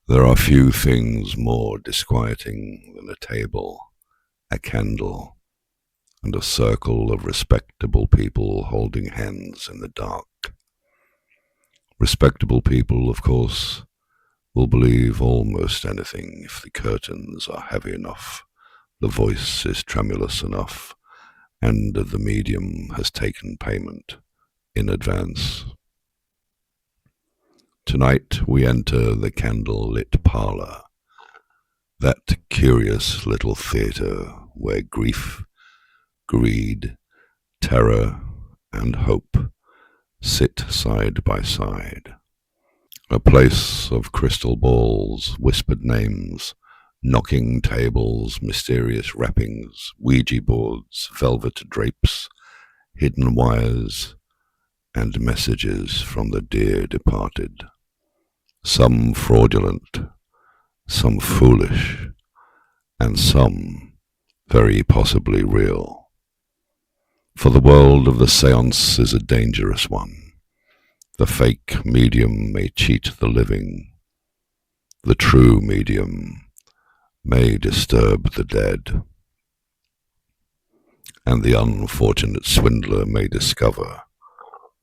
There are few things more disquieting than a table, a candle, and a circle of respectable people holding hands in the dark. Respectable people, of course, will believe almost anything if the curtains are heavy enough, the voice is tremulous enough, and the medium has taken payment in advance. Tonight we enter the candlelit parlour, that curious little theatre where grief, greed, terror, and hope sit side by side. A place of crystal balls, whispered names, knocking tables, mysterious wrappings, Ouija boards, velvet drapes, hidden wires, and messages from the dear departed. Some fraudulent, some foolish, and some very possibly real. For the world of the séance is a dangerous one. The fake medium may cheat the living. The true medium may disturb the dead. And the unfortunate swindler may discover,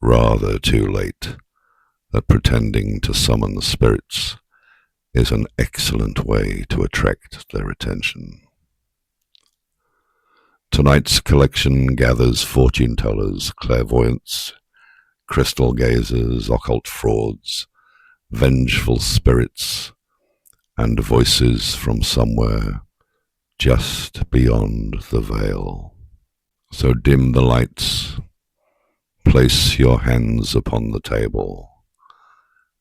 rather too late, that pretending to summon spirits is an excellent way to attract their attention. Tonight's collection gathers fortune-tellers, clairvoyants, crystal gazers, occult frauds, vengeful spirits, and voices from somewhere just beyond the veil. So dim the lights, place your hands upon the table,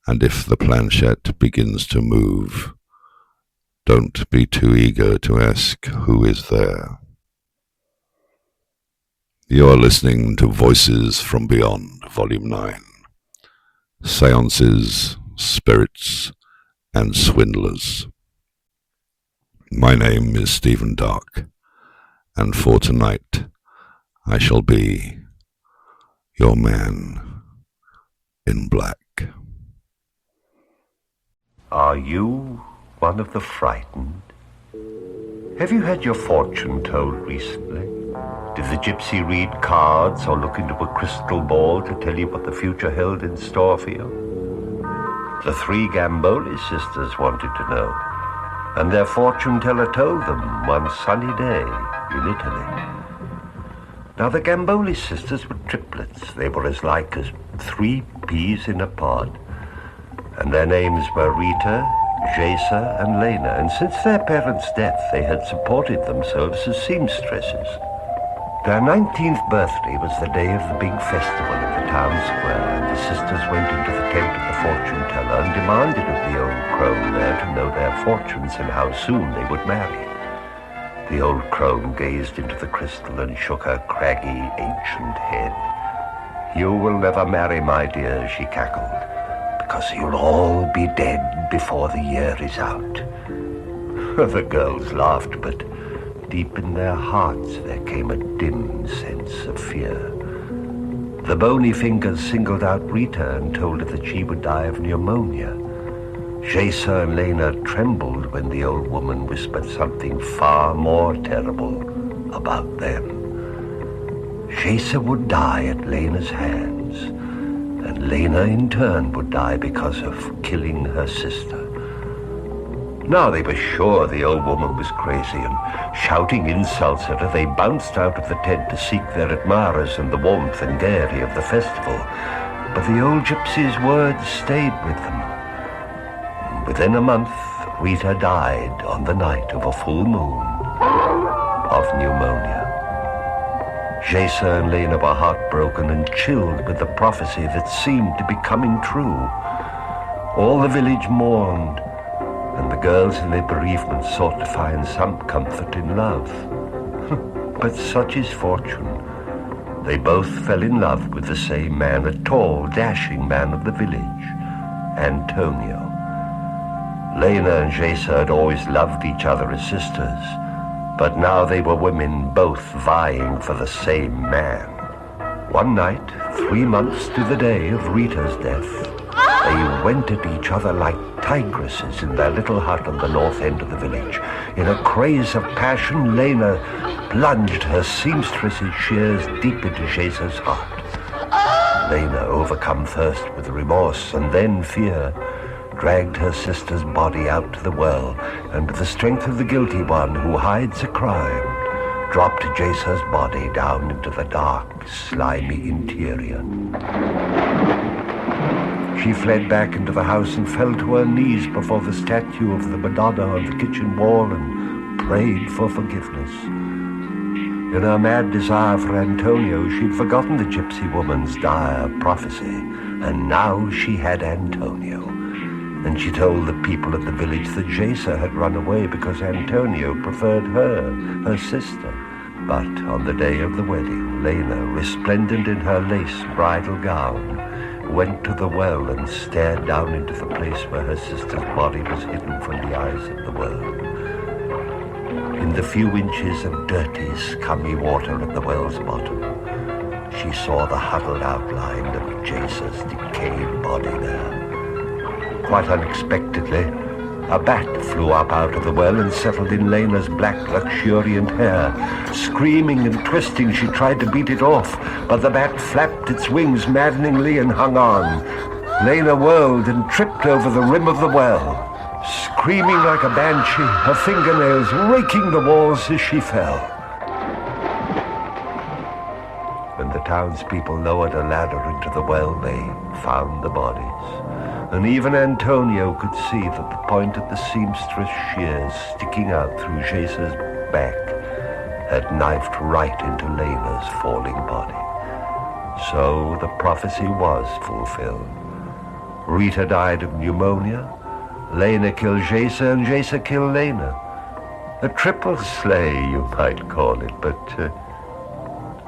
and if the planchette begins to move, don't be too eager to ask who is there. You are listening to Voices from Beyond, Volume 9, Séances, Spirits, and Swindlers. My name is Stephen Dark, and for tonight I shall be your man in black. Are you one of the frightened? Have you had your fortune told recently? Did the gypsy read cards or look into a crystal ball to tell you what the future held in store for you? The three Gamboli sisters wanted to know, and their fortune teller told them one sunny day in Italy. Now the Gamboli sisters were triplets. They were as like as 3 peas in a pod, and their names were Rita, Jesa, and Lena, and since their parents' death they had supported themselves as seamstresses. Their 19th birthday was the day of the big festival at the town square, and the sisters went into the tent of the fortune teller and demanded of the old crone there to know their fortunes and how soon they would marry. The old crone gazed into the crystal and shook her craggy, ancient head. "You will never marry, my dear," she cackled, "because you'll all be dead before the year is out." The girls laughed, but deep in their hearts there came a dim sense of fear. The bony fingers singled out Rita and told her that she would die of pneumonia. Jesa and Lena trembled when the old woman whispered something far more terrible about them. Jesa would die at Lena's hands, and Lena in turn would die because of killing her sister. Now they were sure the old woman was crazy, and shouting insults at her, they bounced out of the tent to seek their admirers in the warmth and gaiety of the festival. But the old gypsy's words stayed with them. Within a month, Rita died on the night of a full moon of pneumonia. Jesa and Lena were heartbroken and chilled with the prophecy that seemed to be coming true. All the village mourned, and the girls in their bereavement sought to find some comfort in love. But such is fortune. They both fell in love with the same man, a tall, dashing man of the village, Antonio. Lena and Jesa had always loved each other as sisters, but now they were women both vying for the same man. One night, 3 months to the day of Rita's death, They went at each other like tigresses in their little hut on the north end of the village. In a craze of passion, Lena plunged her seamstress's shears deep into Jesus' heart. Lena, overcome first with remorse and then fear, dragged her sister's body out to the well, and with the strength of the guilty one who hides a crime, dropped Jesus' body down into the dark, slimy interior. She fled back into the house and fell to her knees before the statue of the Madonna on the kitchen wall and prayed for forgiveness. In her mad desire for Antonio, she'd forgotten the gypsy woman's dire prophecy, and now she had Antonio. And she told the people at the village that Jesa had run away because Antonio preferred her sister. But on the day of the wedding, Lena, resplendent in her lace bridal gown, went to the well and stared down into the place where her sister's body was hidden from the eyes of the world. In the few inches of dirty, scummy water at the well's bottom, she saw the huddled outline of Jesa's decayed body there. Quite unexpectedly, a bat flew up out of the well and settled in Lena's black, luxuriant hair. Screaming and twisting, she tried to beat it off, but the bat flapped its wings maddeningly and hung on. Lena whirled and tripped over the rim of the well, screaming like a banshee, her fingernails raking the walls as she fell. When the townspeople lowered a ladder into the well, they found the bodies. And even Antonio could see that the point of the seamstress shears sticking out through Jesa's back had knifed right into Lena's falling body. So the prophecy was fulfilled. Rita died of pneumonia, Lena killed Jesa, and Jesa killed Lena. A triple slay, you might call it, but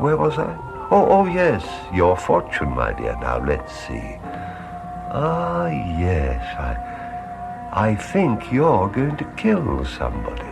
where was I? Oh, yes, your fortune, my dear. Now, let's see. Ah, yes, I think you're going to kill somebody.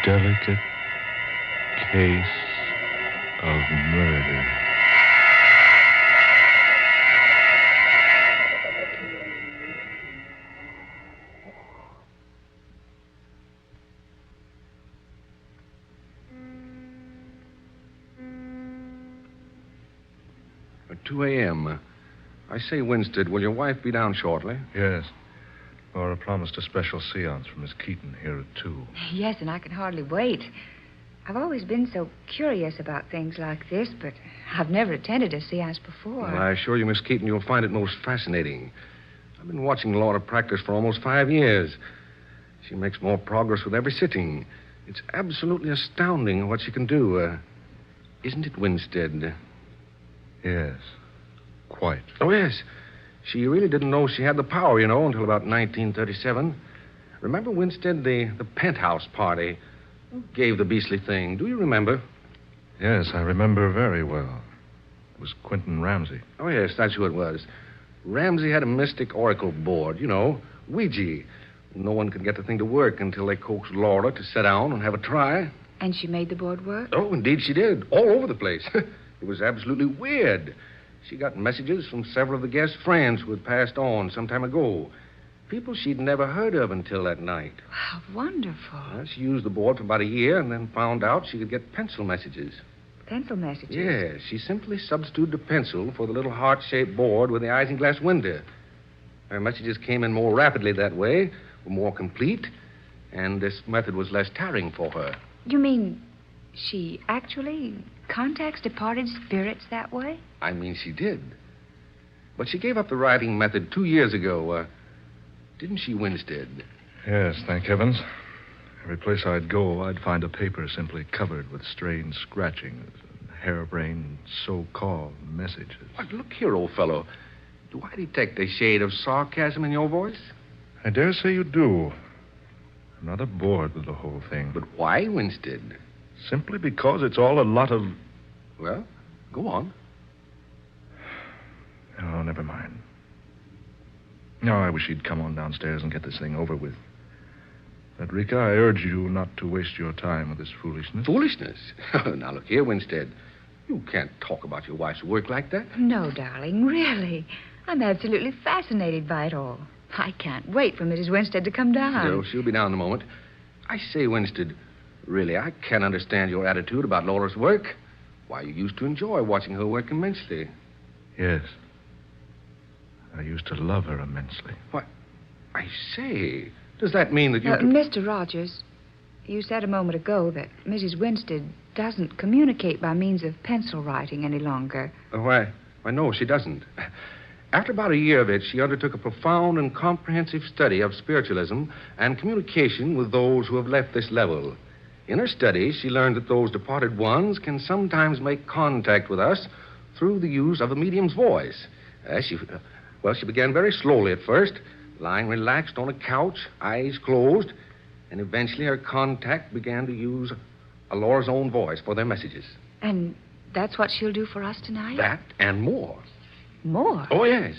Delicate case of murder. At 2 a.m. I say, Winstead, will your wife be down shortly? Yes. Laura promised a special seance from Miss Keaton here at 2. Yes, and I can hardly wait. I've always been so curious about things like this, but I've never attended a seance before. Well, I assure you, Miss Keaton, you'll find it most fascinating. I've been watching Laura practice for almost 5 years. She makes more progress with every sitting. It's absolutely astounding what she can do. Isn't it, Winstead? Yes, quite. Oh, yes. She really didn't know she had the power, until about 1937. Remember, Winstead, the penthouse party? Who gave the beastly thing? Do you remember? Yes, I remember very well. It was Quentin Ramsey. Oh, yes, that's who it was. Ramsey had a mystic oracle board, Ouija. No one could get the thing to work until they coaxed Laura to sit down and have a try. And she made the board work? Oh, indeed she did. All over the place. It was absolutely weird. She got messages from several of the guests' friends who had passed on some time ago. People she'd never heard of until that night. Wow, wonderful. She used the board for about a year and then found out she could get pencil messages. Pencil messages? Yes, she simply substituted a pencil for the little heart-shaped board with the isinglass window. Her messages came in more rapidly that way, were more complete, and this method was less tiring for her. You mean she actually contacts departed spirits that way? I mean, she did. But she gave up the writing method 2 years ago. Didn't she, Winstead? Yes, thank heavens. Every place I'd go, I'd find a paper simply covered with strange scratchings and harebrained so-called messages. But look here, old fellow. Do I detect a shade of sarcasm in your voice? I dare say you do. I'm rather bored with the whole thing. But why, Winstead? Simply because it's all a lot of... Well, go on. Oh, never mind. No, I wish you'd come on downstairs and get this thing over with. Frederica, I urge you not to waste your time with this foolishness. Foolishness? Now, look here, Winstead. You can't talk about your wife's work like that. No, darling, really. I'm absolutely fascinated by it all. I can't wait for Mrs. Winstead to come down. No, she'll be down in a moment. I say, Winstead, really, I can't understand your attitude about Laura's work. Why, you used to enjoy watching her work immensely. Yes. I used to love her immensely. What? I say, does that mean that you... Mr. Rogers, you said a moment ago that Mrs. Winstead doesn't communicate by means of pencil writing any longer. Why, no, she doesn't. After about a year of it, she undertook a profound and comprehensive study of spiritualism and communication with those who have left this level. In her study, she learned that those departed ones can sometimes make contact with us through the use of the medium's voice. She began very slowly at first, lying relaxed on a couch, eyes closed, and eventually her contact began to use Laura's own voice for their messages. And that's what she'll do for us tonight? That and more. More? Oh, yes.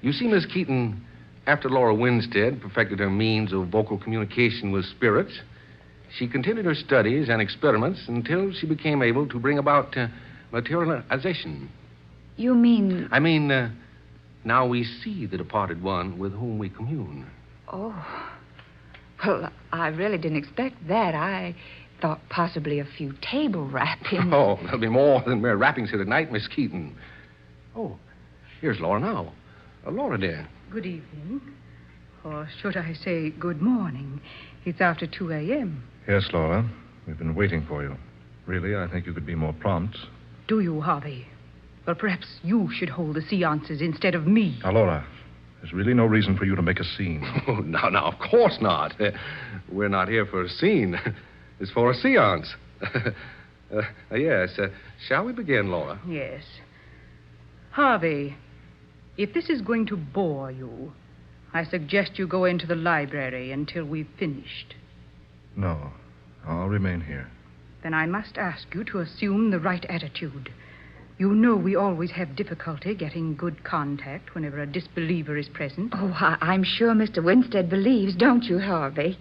You see, Miss Keaton, after Laura Winstead perfected her means of vocal communication with spirits, she continued her studies and experiments until she became able to bring about materialization. You mean... I mean, now we see the departed one with whom we commune. Oh. Well, I really didn't expect that. I thought possibly a few table wrappings. Oh, there'll be more than mere wrappings here tonight, Miss Keaton. Oh, here's Laura now. Laura, dear. Good evening. Or should I say good morning? It's after 2 a.m. Yes, Laura. We've been waiting for you. Really, I think you could be more prompt. Do you, Harvey? Well, perhaps you should hold the seances instead of me. Now, Laura, there's really no reason for you to make a scene. Oh, no, of course not. We're not here for a scene. It's for a seance. Yes. Shall we begin, Laura? Yes. Harvey, if this is going to bore you, I suggest you go into the library until we've finished. No, I'll remain here. Then I must ask you to assume the right attitude. You know we always have difficulty getting good contact whenever a disbeliever is present. Oh, I'm sure Mr. Winstead believes, don't you, Harvey?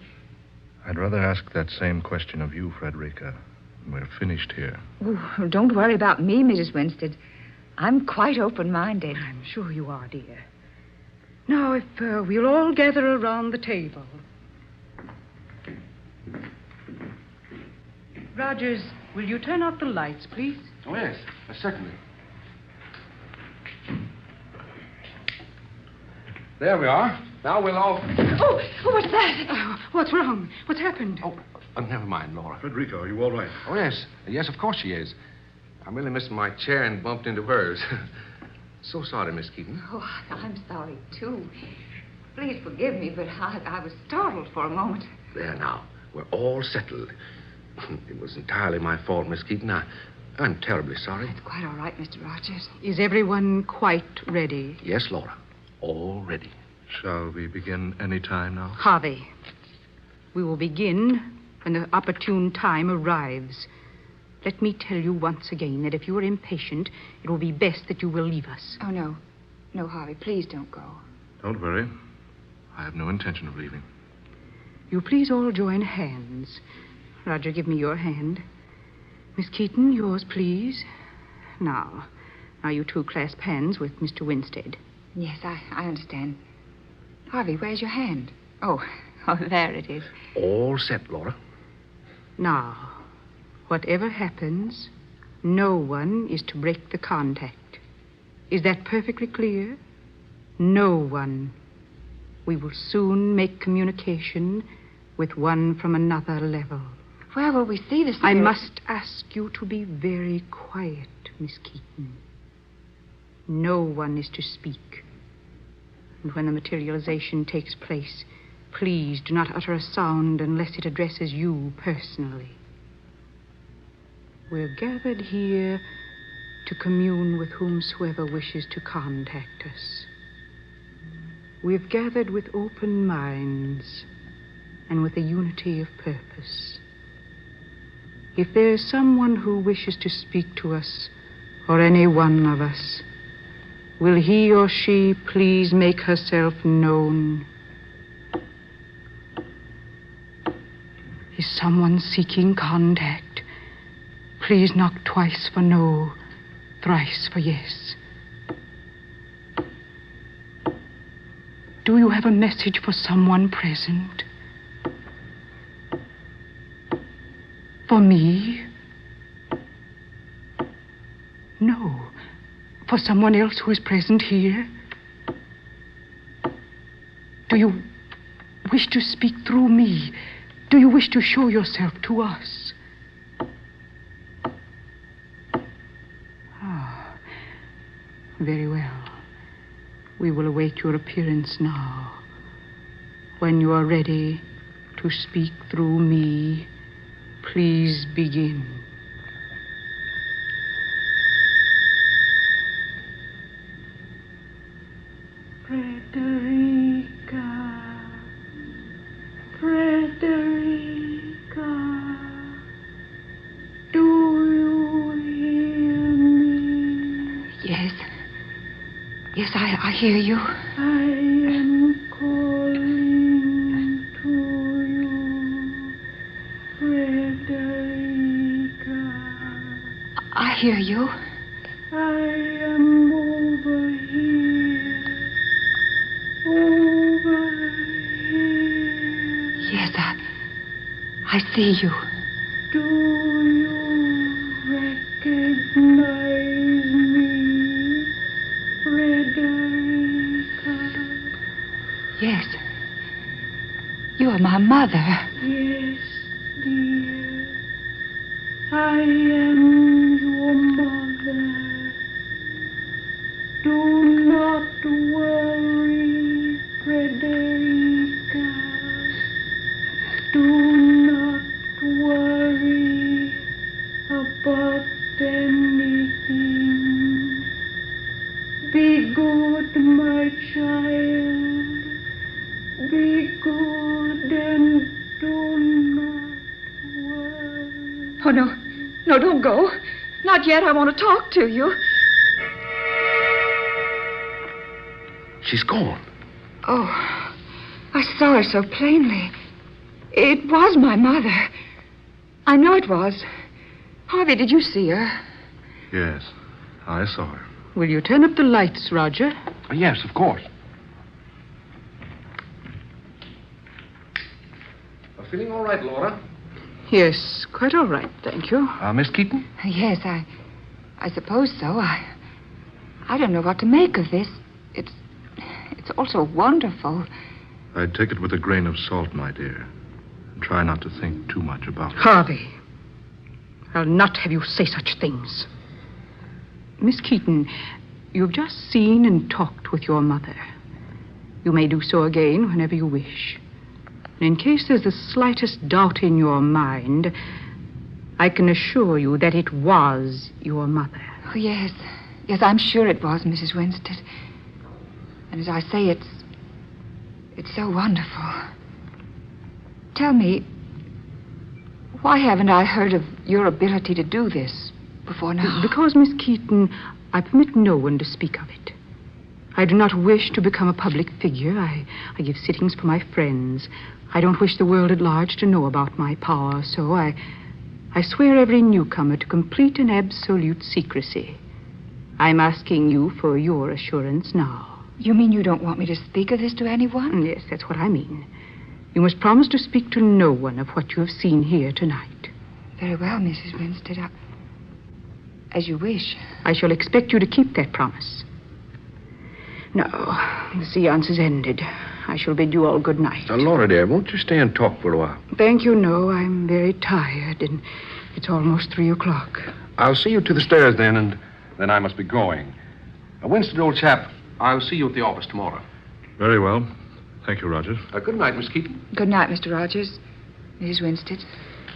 I'd rather ask that same question of you, Frederica. We're finished here. Oh, don't worry about me, Mrs. Winstead. I'm quite open-minded. I'm sure you are, dear. Now, if we'll all gather around the table. Rogers, will you turn off the lights, please? Oh, yes, certainly. There we are. Now we'll all... Oh, what's that? What's wrong? What's happened? Oh, never mind, Laura. Frederica, are you all right? Oh, yes. Yes, of course she is. I really missed my chair and bumped into hers. So sorry, Miss Keaton. Oh, I'm sorry, too. Please forgive me, but I was startled for a moment. There now. We're all settled. It was entirely my fault, Miss Keaton. I'm terribly sorry. It's quite all right, Mr. Rogers. Is everyone quite ready? Yes, Laura. All ready. Shall we begin any time now? Harvey, we will begin when the opportune time arrives. Let me tell you once again that if you are impatient, it will be best that you will leave us. Oh, no. No, Harvey, please don't go. Don't worry. I have no intention of leaving. You please all join hands. Roger, give me your hand. Miss Keaton, yours, please. Now, you two clasp hands with Mr. Winstead. Yes, I understand. Harvey, where's your hand? Oh, there it is. All set, Laura. Now, whatever happens, no one is to break the contact. Is that perfectly clear? No one. We will soon make communication with one from another level. Where will we see the spirit? I must ask you to be very quiet, Miss Keaton. No one is to speak. And when the materialization takes place, please do not utter a sound unless it addresses you personally. We're gathered here to commune with whomsoever wishes to contact us. We've gathered with open minds and with a unity of purpose. If there is someone who wishes to speak to us, or any one of us, will he or she please make herself known? Is someone seeking contact? Please knock twice for no, thrice for yes. Do you have a message for someone present? For me? No. For someone else who is present here? Do you wish to speak through me? Do you wish to show yourself to us? Ah, very well. We will await your appearance now. When you are ready to speak through me, please begin. Frederica, do you hear me? Yes, I hear you. I am calling to you, Frederica. I hear you. I am over here. Over here. Yes, I see you. Do you recognize me, Frederica? Yes. You are my mother. Yes, dear. I am your mother. Do not worry, Frederica. Do not worry about anything. Be good, my child. Be good and do not worry. Oh, no. No, don't go. Not yet. I want to talk to you. She's gone. Oh, I saw her so plainly. It was my mother. I know it was. Harvey, did you see her? Yes, I saw her. Will you turn up the lights, Roger? Yes, of course. Feeling all right, Laura? Yes, quite all right, thank you. Miss Keaton? Yes, I suppose so. I don't know what to make of this. It's all so wonderful. I'd take it with a grain of salt, my dear. And try not to think too much about it. Harvey, I'll not have you say such things. Miss Keaton, you've just seen and talked with your mother. You may do so again whenever you wish. And in case there's the slightest doubt in your mind, I can assure you that it was your mother. Oh, yes. Yes, I'm sure it was, Mrs. Winstead. And as I say, it's so wonderful. Tell me, why haven't I heard of your ability to do this before now? Because, Miss Keaton, I permit no one to speak of it. I do not wish to become a public figure. I give sittings for my friends. I don't wish the world at large to know about my power, so I swear every newcomer to complete and absolute secrecy. I'm asking you for your assurance now. You mean you don't want me to speak of this to anyone? Yes, that's what I mean. You must promise to speak to no one of what you have seen here tonight. Very well, Mrs. Winstead. As you wish. I shall expect you to keep that promise. Now, the seance is ended. I shall bid you all good night. Laura, dear, won't you stay and talk for a while? Thank you, no. I'm very tired, and it's almost 3:00. I'll see you to the stairs then, and then I must be going. Winston, old chap, I'll see you at the office tomorrow. Very well. Thank you, Rogers. Good night, Miss Keaton. Good night, Mr. Rogers. Mrs. Winstead.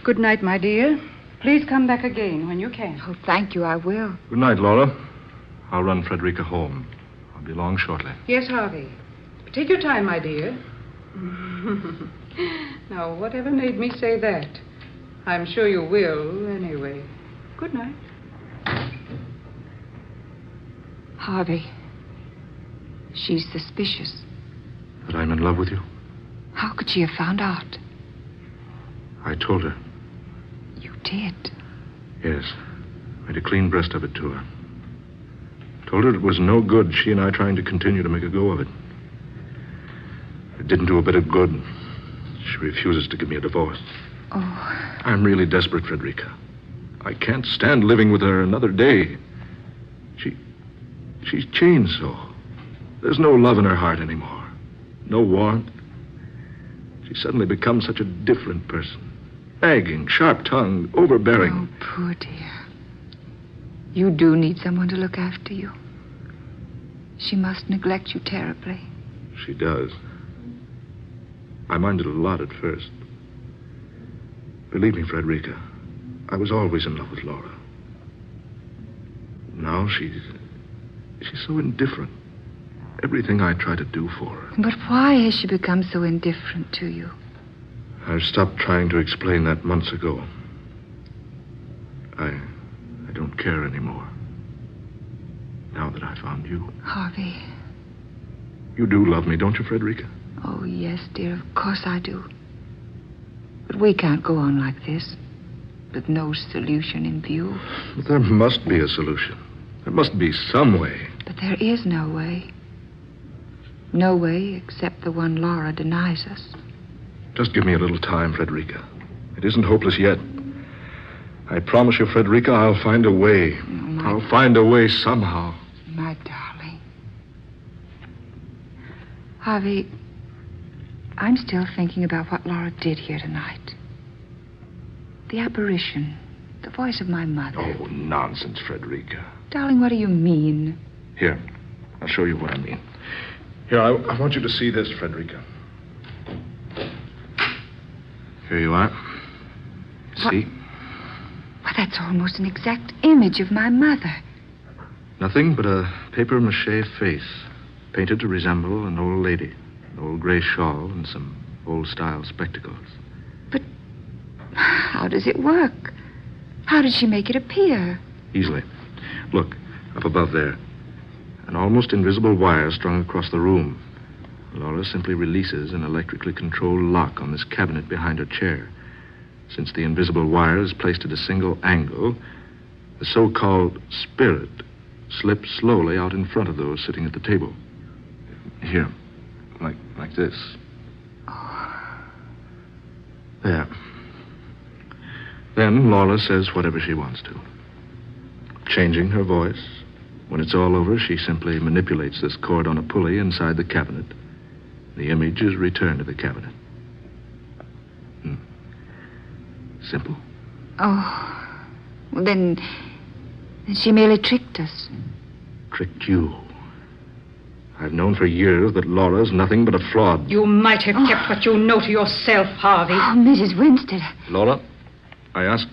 Good night, my dear. Please come back again when you can. Oh, thank you, I will. Good night, Laura. I'll run Frederica home. I'll be along shortly. Yes, Harvey. Take your time, my dear. Now, whatever made me say that? I'm sure you will, anyway. Good night. Harvey, she's suspicious. That I'm in love with you? How could she have found out? I told her. You did? Yes. Made a clean breast of it to her. Told her it was no good, she and I trying to continue to make a go of it. It didn't do a bit of good. She refuses to give me a divorce. Oh. I'm really desperate, Frederica. I can't stand living with her another day. She's changed so. There's no love in her heart anymore. No warmth. She suddenly becomes such a different person. Nagging, sharp-tongued, overbearing. Oh, poor dear. You do need someone to look after you. She must neglect you terribly. She does. I minded a lot at first. Believe me, Frederica, I was always in love with Laura. Now she's so indifferent. Everything I try to do for her. But why has she become so indifferent to you? I've stopped trying to explain that months ago. I don't care anymore. Now that I found you. Harvey. You do love me, don't you, Frederica? Oh, yes, dear. Of course I do. But we can't go on like this, with no solution in view. But there must be a solution. There must be some way. But there is no way. No way except the one Laura denies us. Just give me a little time, Frederica. It isn't hopeless yet. I promise you, Frederica, I'll find a way. I'll find a way somehow. My darling. Harvey, I'm still thinking about what Laura did here tonight. The apparition. The voice of my mother. Oh, nonsense, Frederica. Darling, what do you mean? Here, I'll show you what I mean. Here, I want you to see this, Frederica. Here you are. See? Well, that's almost an exact image of my mother. Nothing but a papier-mâché face, painted to resemble an old lady, an old gray shawl and some old-style spectacles. But how does it work? How did she make it appear? Easily. Look, up above there. An almost invisible wire strung across the room. Laura simply releases an electrically controlled lock on this cabinet behind her chair. Since the invisible wire is placed at a single angle, the so-called spirit slips slowly out in front of those sitting at the table. Here, like this. There. Then Laura says whatever she wants to. Changing her voice. When it's all over, she simply manipulates this cord on a pulley inside the cabinet. The image is returned to the cabinet. Simple. Oh, well, then she merely tricked us. Tricked you. I've known for years that Laura's nothing but a fraud. You might have kept what you know to yourself, Harvey. Oh, Mrs. Winstead. Laura, I asked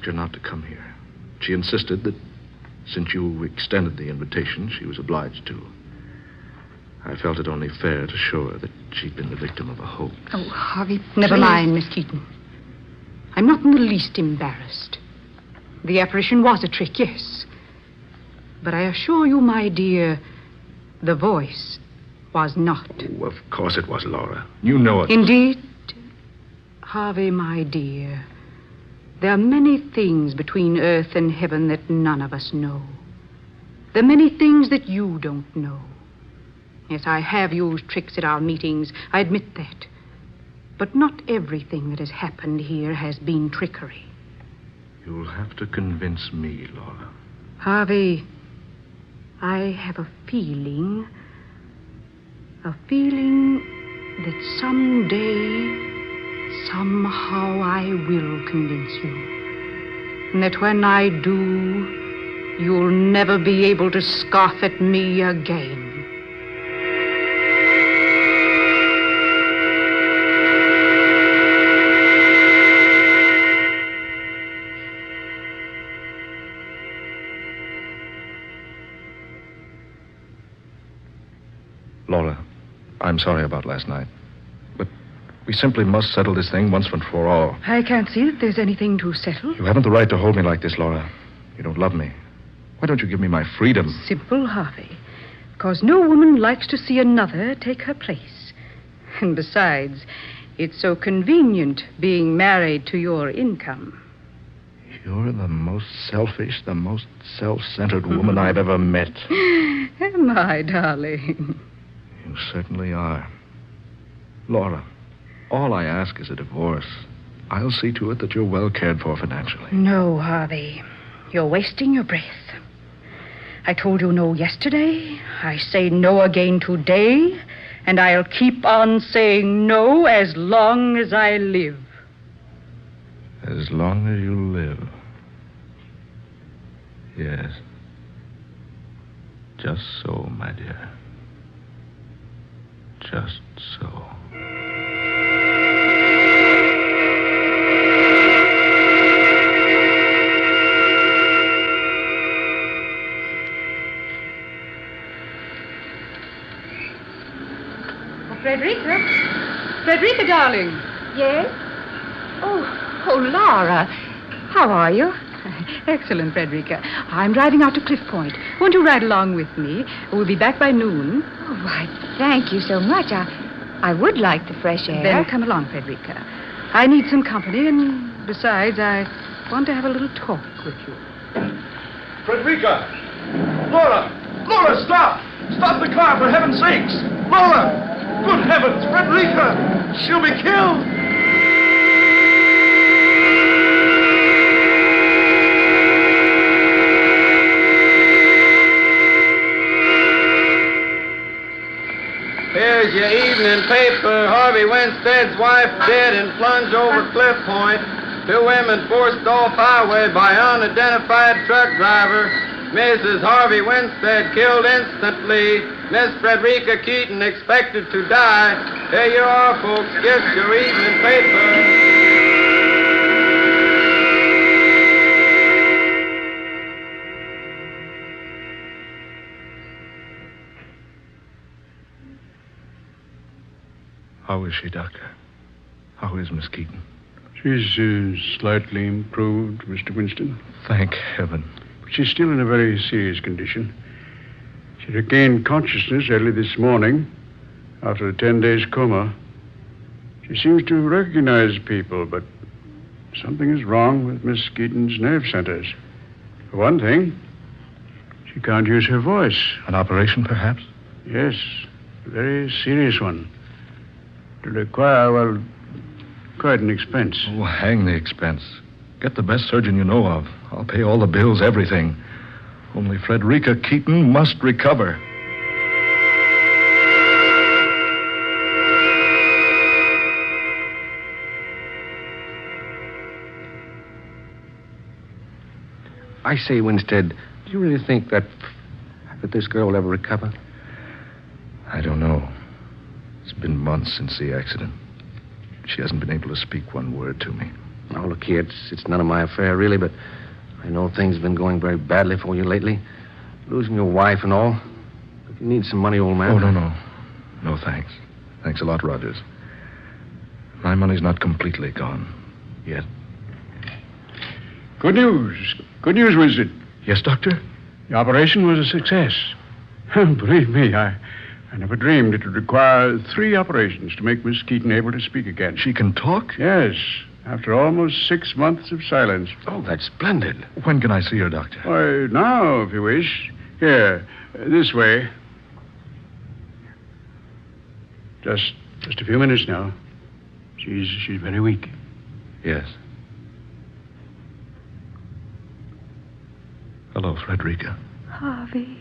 her not to come here. She insisted that since you extended the invitation, she was obliged to. I felt it only fair to show her that she'd been the victim of a hoax. Oh, Harvey, Never please. mind, Miss Keaton. I'm not in the least embarrassed. The apparition was a trick, yes. But I assure you, my dear, the voice was not. Oh, of course it was, Laura. You know it. Indeed, Harvey, my dear, there are many things between earth and heaven that none of us know. There are many things that you don't know. Yes, I have used tricks at our meetings. I admit that. But not everything that has happened here has been trickery. You'll have to convince me, Laura. Harvey, I have a feeling that someday, somehow I will convince you. And that when I do, you'll never be able to scoff at me again. Laura, I'm sorry about last night. But we simply must settle this thing once and for all. I can't see that there's anything to settle. You haven't the right to hold me like this, Laura. You don't love me. Why don't you give me my freedom? Simple, Harvey. Because no woman likes to see another take her place. And besides, it's so convenient being married to your income. You're the most selfish, the most self-centered woman I've ever met. Am I, darling? You certainly are. Laura, all I ask is a divorce. I'll see to it that you're well cared for financially. No, Harvey. You're wasting your breath. I told you no yesterday. I say no again today. And I'll keep on saying no as long as I live. As long as you live. Yes. Just so, my dear. Just so. Frederica, darling. Yes? Oh, Laura. How are you? Excellent, Frederica. I'm driving out to Cliff Point. Won't you ride along with me? We'll be back by noon. Oh, why, thank you so much. I would like the fresh air. Then come along, Frederica. I need some company, and besides, I want to have a little talk with you. Frederica! Laura! Laura, stop! Stop the car, for heaven's sakes! Laura! Good heavens, Frederica! She'll be killed! Here's your evening paper. Harvey Winstead's wife dead and plunged over Cliff Point. 2 women forced off highway by unidentified truck driver. Mrs. Harvey Winstead killed instantly. Miss Frederica Keaton expected to die. Here you are, folks. Get your evening paper. How is she, Doctor? How is Miss Keaton? She's slightly improved, Mr. Winston. Thank heaven. But she's still in a very serious condition. She regained consciousness early this morning after a 10 days coma. She seems to recognize people, but something is wrong with Miss Keaton's nerve centers. For one thing, she can't use her voice. An operation, perhaps? Yes, a very serious one. To require, well, quite an expense. Oh, hang the expense. Get the best surgeon you know of. I'll pay all the bills, everything. Only Frederica Keaton must recover. I say, Winstead, do you really think that this girl will ever recover? I don't know. It's been months since the accident. She hasn't been able to speak one word to me. Now, look here, it's none of my affair, really, but I know things have been going very badly for you lately. Losing your wife and all. If you need some money, old man... Oh, no. No, thanks. Thanks a lot, Rogers. My money's not completely gone. Yet. Good news. Good news, Winston. Yes, Doctor? The operation was a success. Believe me, I never dreamed it would require 3 operations to make Miss Keaton able to speak again. She can talk? Yes, after almost 6 months of silence. Oh, that's splendid. When can I see her, Doctor? Why, now, if you wish. Here, this way. Just a few minutes now. She's very weak. Yes. Hello, Frederica. Harvey,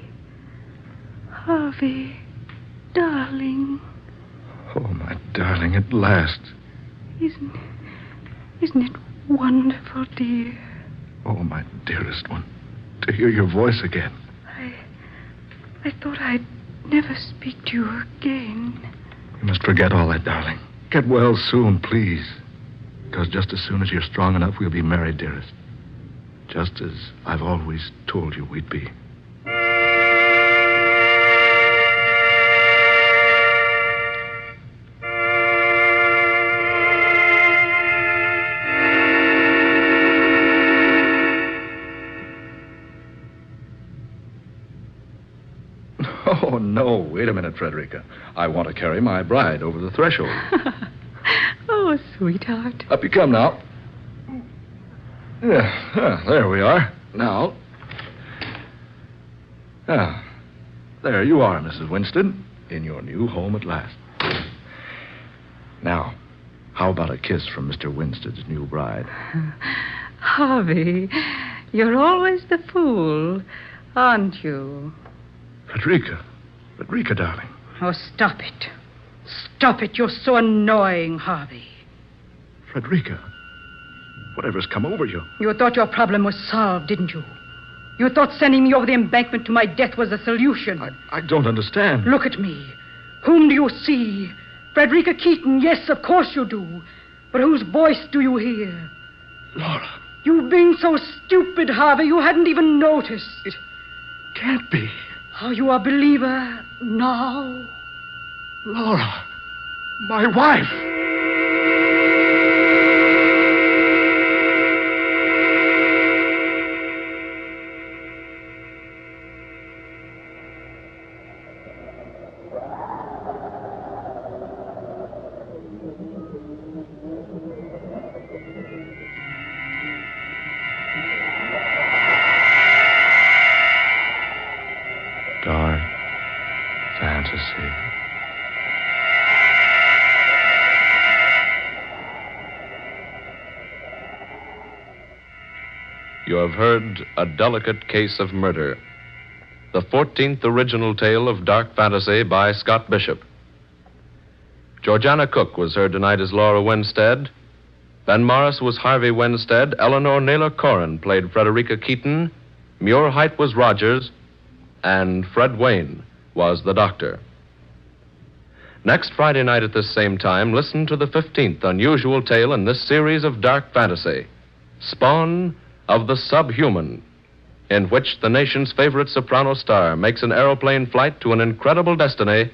darling. Oh, my darling, at last. Isn't it wonderful, dear? Oh, my dearest one. To hear your voice again. I thought I'd never speak to you again. You must forget all that, darling. Get well soon, please. Because just as soon as you're strong enough, we'll be married, dearest. Just as I've always told you we'd be. Oh, no. Wait a minute, Frederica. I want to carry my bride over the threshold. Oh, sweetheart. Up you come now. Yeah, there we are. Now. There you are, Mrs. Winstead, in your new home at last. Now, how about a kiss from Mr. Winstead's new bride? Harvey, you're always the fool, aren't you? Frederica, darling. Oh, stop it. Stop it. You're so annoying, Harvey. Frederica, whatever's come over you? You thought your problem was solved, didn't you? You thought sending me over the embankment to my death was the solution. I don't understand. Look at me. Whom do you see? Frederica Keaton, yes, of course you do. But whose voice do you hear? Laura. You've been so stupid, Harvey, you hadn't even noticed. It can't be. Are you a believer now? Laura, my wife. Dark fantasy. You have heard A Delicate Case of Murder, the 14th original tale of dark fantasy by Scott Bishop. Georgiana Cook was heard tonight as Laura Winstead. Ben Morris was Harvey Winstead. Eleanor Naylor Corrin played Frederica Keaton. Muir Height was Rogers. And Fred Wayne was the doctor. Next Friday night at this same time, listen to the 15th unusual tale in this series of dark fantasy, Spawn of the Subhuman, in which the nation's favorite soprano star makes an aeroplane flight to an incredible destiny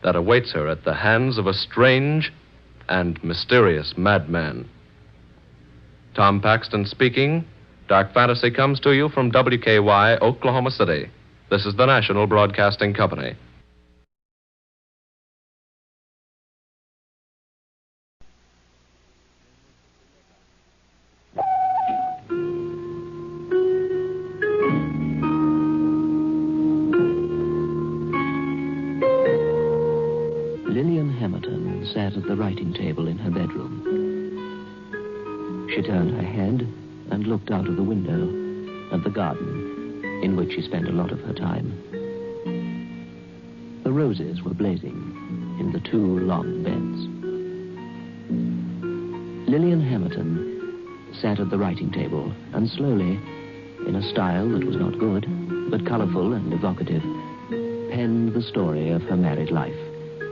that awaits her at the hands of a strange and mysterious madman. Tom Paxton speaking. Dark Fantasy comes to you from WKY, Oklahoma City. This is the National Broadcasting Company. Lillian Hamilton sat at the writing table in her bedroom. She turned her head and looked out of the window at the garden, in which she spent a lot of her time. The roses were blazing in the two long beds. Lillian Hamilton sat at the writing table and slowly, in a style that was not good, but colorful and evocative, penned the story of her married life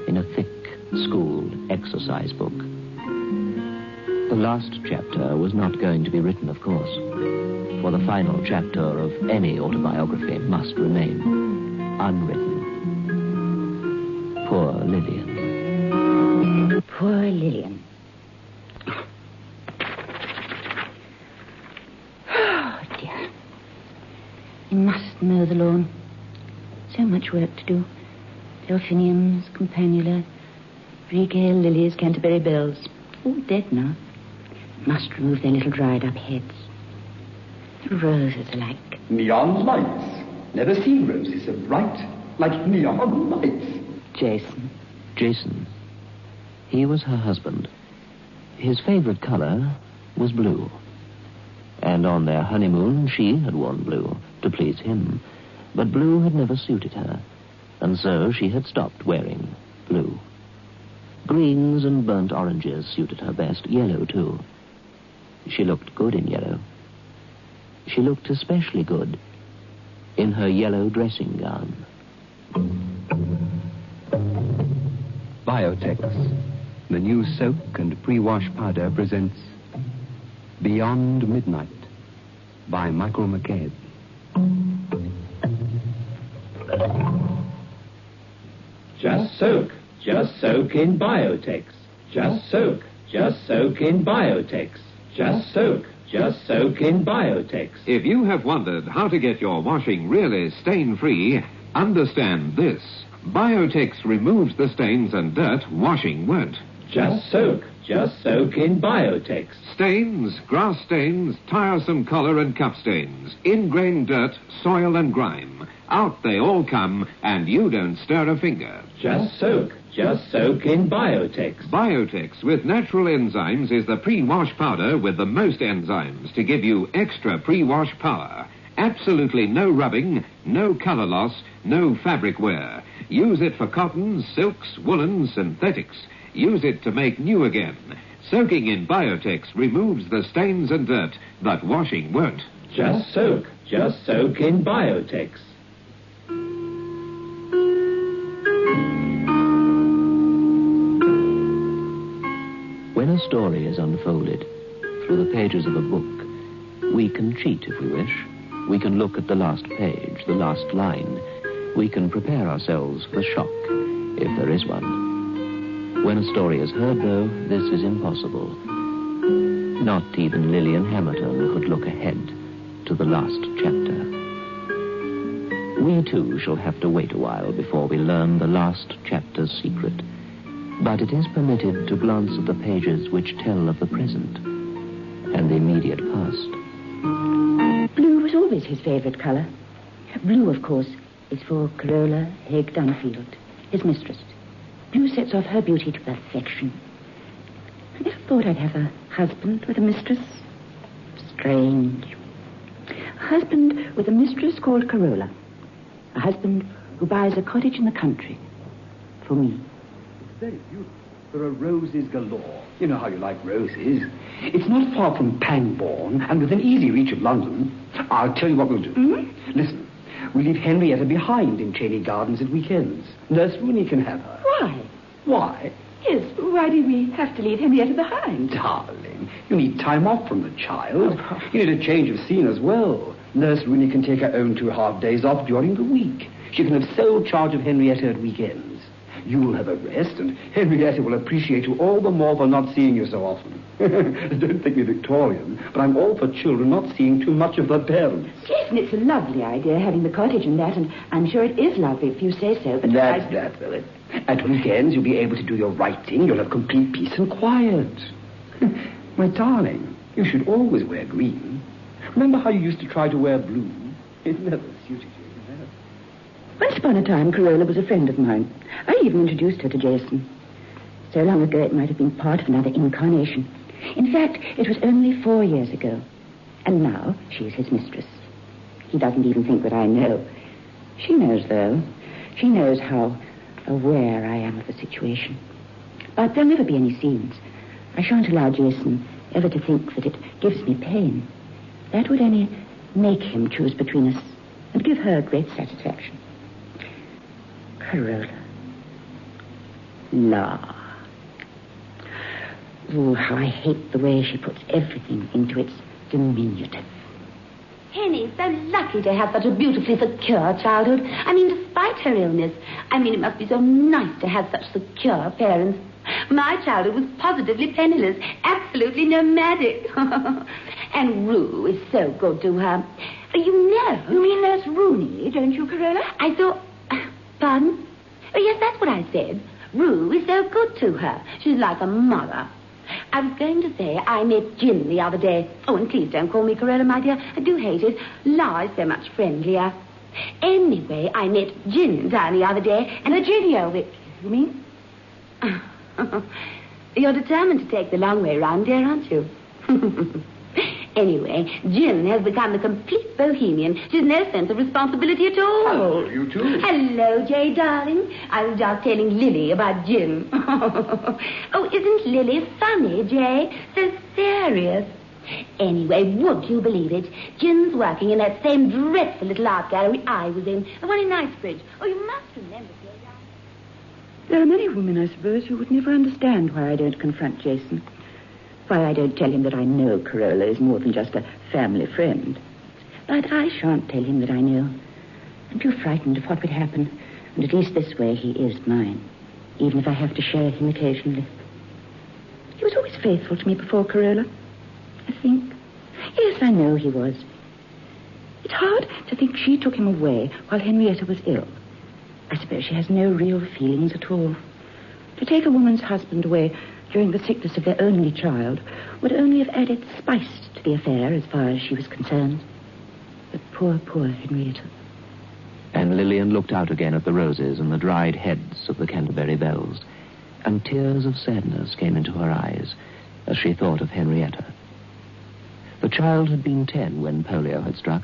in a thick, schooled exercise book. The last chapter was not going to be written, of course, for the final chapter of any autobiography must remain unwritten. Poor Lillian. Poor Lillian. Oh, dear. You must mow the lawn. So much work to do. Delphiniums, campanula, regale lilies, Canterbury bells. All dead now. Must remove their little dried-up heads. The roses are like neon lights. Never seen roses so bright, like neon lights. Jason. He was her husband. His favorite color was blue. And on their honeymoon, she had worn blue to please him. But blue had never suited her, and so she had stopped wearing blue. Greens and burnt oranges suited her best, yellow too. She looked good in yellow. She looked especially good in her yellow dressing gown. Biotex, the new soak and pre-wash powder, presents Beyond Midnight by Michael McCabe. Just soak in Biotex. Just soak in Biotex. Just soak in Biotex. If you have wondered how to get your washing really stain-free, Understand this. Biotex removes the stains and dirt washing won't. Just soak in Biotex. Stains, grass stains, tiresome collar and cuff stains, ingrained dirt, soil and grime. Out they all come, and you don't stir a finger. Just soak in Biotex. Biotex with natural enzymes is the pre-wash powder with the most enzymes to give you extra pre-wash power. Absolutely no rubbing, no color loss, no fabric wear. Use it for cottons, silks, woolens, synthetics. Use it to make new again. Soaking in Biotex removes the stains and dirt, but washing won't. Just soak in Biotex. When a story is unfolded through the pages of a book, we can cheat if we wish. We can look at the last page, the last line. We can prepare ourselves for the shock, if there is one. When a story is heard, though, this is impossible. Not even Lillian Hamilton could look ahead to the last chapter. We, too, shall have to wait a while before we learn the last chapter's secret. But it is permitted to glance at the pages which tell of the present and the immediate past. Blue was always his favorite color. Blue, of course, is for Carola Haig Dunfield, his mistress. Blue sets off her beauty to perfection. I never thought I'd have a husband with a mistress. Strange. A husband with a mistress called Carola. A husband who buys a cottage in the country. For me. Very beautiful. There are roses galore. You know how you like roses. It's not far from Pangbourne and within easy reach of London. I'll tell you what we'll do. Mm-hmm. Listen, we leave Henrietta behind in Cheney Gardens at weekends. Nurse Rooney can have her. Why? Why? Yes, why do we have to leave Henrietta behind? Darling, you need time off from the child. You need a change of scene as well. Nurse Rooney can take her own 2.5 days off during the week. She can have sole charge of Henrietta at weekends. You'll have a rest, and Henrietta will appreciate you all the more for not seeing you so often. Don't think me Victorian, but I'm all for children not seeing too much of their parents. Jason, it's a lovely idea, having the cottage and that, and I'm sure it is lovely if you say so, but That's that, Philip. At weekends, you'll be able to do your writing. You'll have complete peace and quiet. My darling, you should always wear green. Remember how you used to try to wear blue? It never suited you. Once upon a time, Carola was a friend of mine. I even introduced her to Jason. So long ago, it might have been part of another incarnation. In fact, it was only 4 years ago. And now, she's his mistress. He doesn't even think that I know. She knows, though. She knows how aware I am of the situation. But there'll never be any scenes. I shan't allow Jason ever to think that it gives me pain. That would only make him choose between us and give her great satisfaction. Carola. La. Oh, how I hate the way she puts everything into its diminutive. Henny's so lucky to have such a beautifully secure childhood. I mean, despite her illness. I mean, it must be so nice to have such secure parents. My childhood was positively penniless, absolutely nomadic. And Rue is so good to her. You know. You mean Nurse Rooney, don't you, Carola? I thought... Pardon? Oh, yes, that's what I said. Rue is so good to her. She's like a mother. I was going to say I met Jim the other day. Oh, and please don't call me Carola, my dear. I do hate it. La is so much friendlier. Anyway, I met Jim down the other day, and Virginia, you mean? You're determined to take the long way round, dear, aren't you? Anyway, Jim has become a complete bohemian. She's no sense of responsibility at all. Hello, you two. Hello, Jay, darling. I was just telling Lily about Jim. Oh, isn't Lily funny, Jay? So serious. Anyway, would you believe it? Jim's working in that same dreadful little art gallery I was in, the one in Knightsbridge. Oh, you must remember, Jay. There are many women, I suppose, who would never understand why I don't confront Jason. Why I don't tell him that I know Carola is more than just a family friend. But I shan't tell him that I know. I'm too frightened of what would happen. And at least this way he is mine, even if I have to share him occasionally. He was always faithful to me before Carola, I think. Yes, I know he was. It's hard to think she took him away while Henrietta was ill. I suppose she has no real feelings at all. To take a woman's husband away during the sickness of their only child would only have added spice to the affair as far as she was concerned. But poor Henrietta. And Lillian looked out again at the roses and the dried heads of the Canterbury bells, and tears of sadness came into her eyes as she thought of Henrietta. The child had been 10 when polio had struck,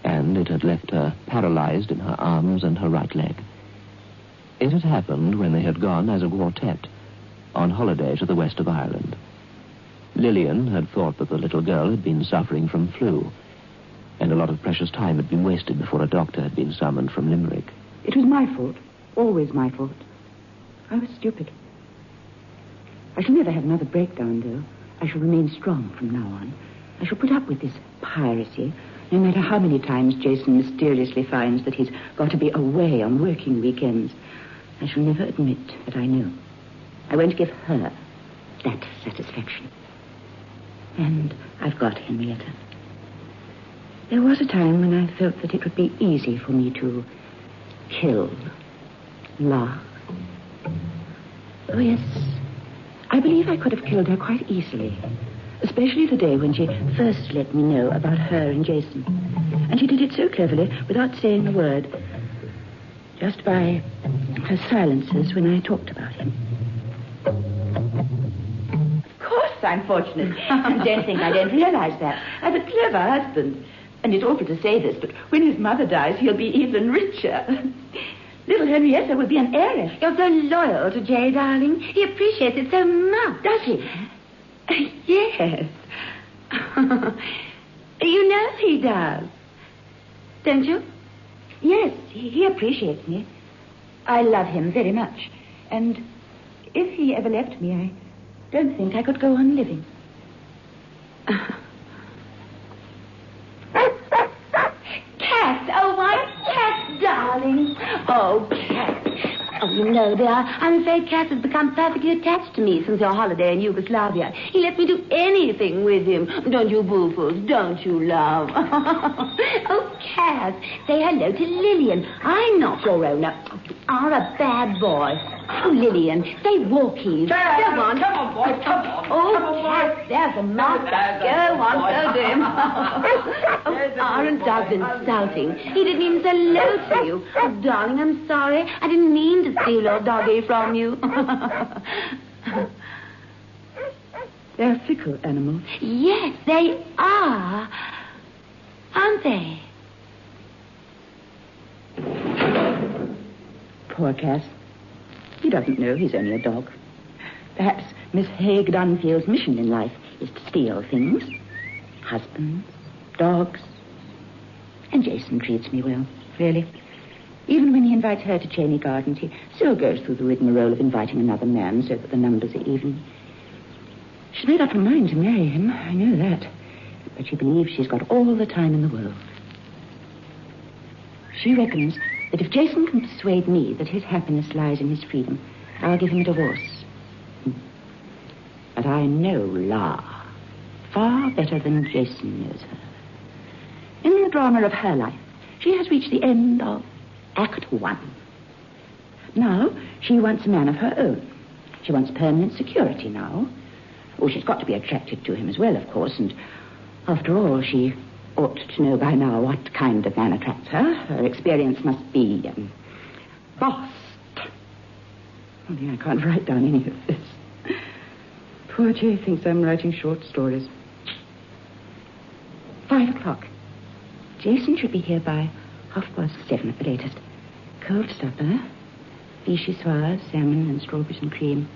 and it had left her paralyzed in her arms and her right leg. It had happened when they had gone as a quartet on holiday to the west of Ireland. Lillian had thought that the little girl had been suffering from flu, and a lot of precious time had been wasted before a doctor had been summoned from Limerick. It was my fault. Always my fault. I was stupid. I shall never have another breakdown, though. I shall remain strong from now on. I shall put up with this piracy, no matter how many times Jason mysteriously finds that he's got to be away on working weekends. I shall never admit that I know. I won't give her that satisfaction. And I've got Henrietta. There was a time when I felt that it would be easy for me to kill, laugh. Oh, yes. I believe I could have killed her quite easily. Especially the day when she first let me know about her and Jason. And she did it so cleverly, without saying a word. Just by her silences when I talked about him. Of course I'm fortunate. And don't think I don't realize that. I've a clever husband. And it's awful to say this, but when his mother dies, he'll be even richer. Little Henrietta will be an heiress. You're so loyal to Jay, darling. He appreciates it so much. Does he? Yes. You know he does. Don't you? Yes, he appreciates me. I love him very much. And if he ever left me, I don't think I could go on living. Cat! Oh, my cat, darling. Oh, Cat. Oh, you know, dear, I'm afraid Cat has become perfectly attached to me since your holiday in Yugoslavia. He lets me do anything with him. Don't you, Boo-Foos? Don't you, love? Oh, Cat, say hello to Lillian. I'm not your owner. You are a bad boy. Oh, Lillian, say walkies. Go on. Come on, boy, come on. Oh, Cat, there's a master. Go on, so do him. Oh, aren't dogs insulting? He didn't even say hello to you. Oh, darling, I'm sorry. I didn't mean to steal your doggy from you. They're fickle animals. Yes, they are. Aren't they? Poor Cass. He doesn't know he's only a dog. Perhaps Miss Haig Dunfield's mission in life is to steal things. Husbands, dogs. And Jason treats me well, really. Even when he invites her to Cheney Gardens, he still goes through the rigmarole of inviting another man so that the numbers are even. She's made up her mind to marry him, I know that. But she believes she's got all the time in the world. She reckons that if Jason can persuade me that his happiness lies in his freedom, I'll give him a divorce. But I know La far better than Jason knows her. In the drama of her life, she has reached the end of Act 1. Now, she wants a man of her own. She wants permanent security now. Oh, she's got to be attracted to him as well, of course, and after all, she ought to know by now what kind of man attracts her. Her experience must be vast. Only I can't write down any of this. Poor Jay thinks I'm writing short stories. 5 o'clock. Jason should be here by 7:30 at the latest. Cold supper, vichyssoise, salmon and strawberries and cream.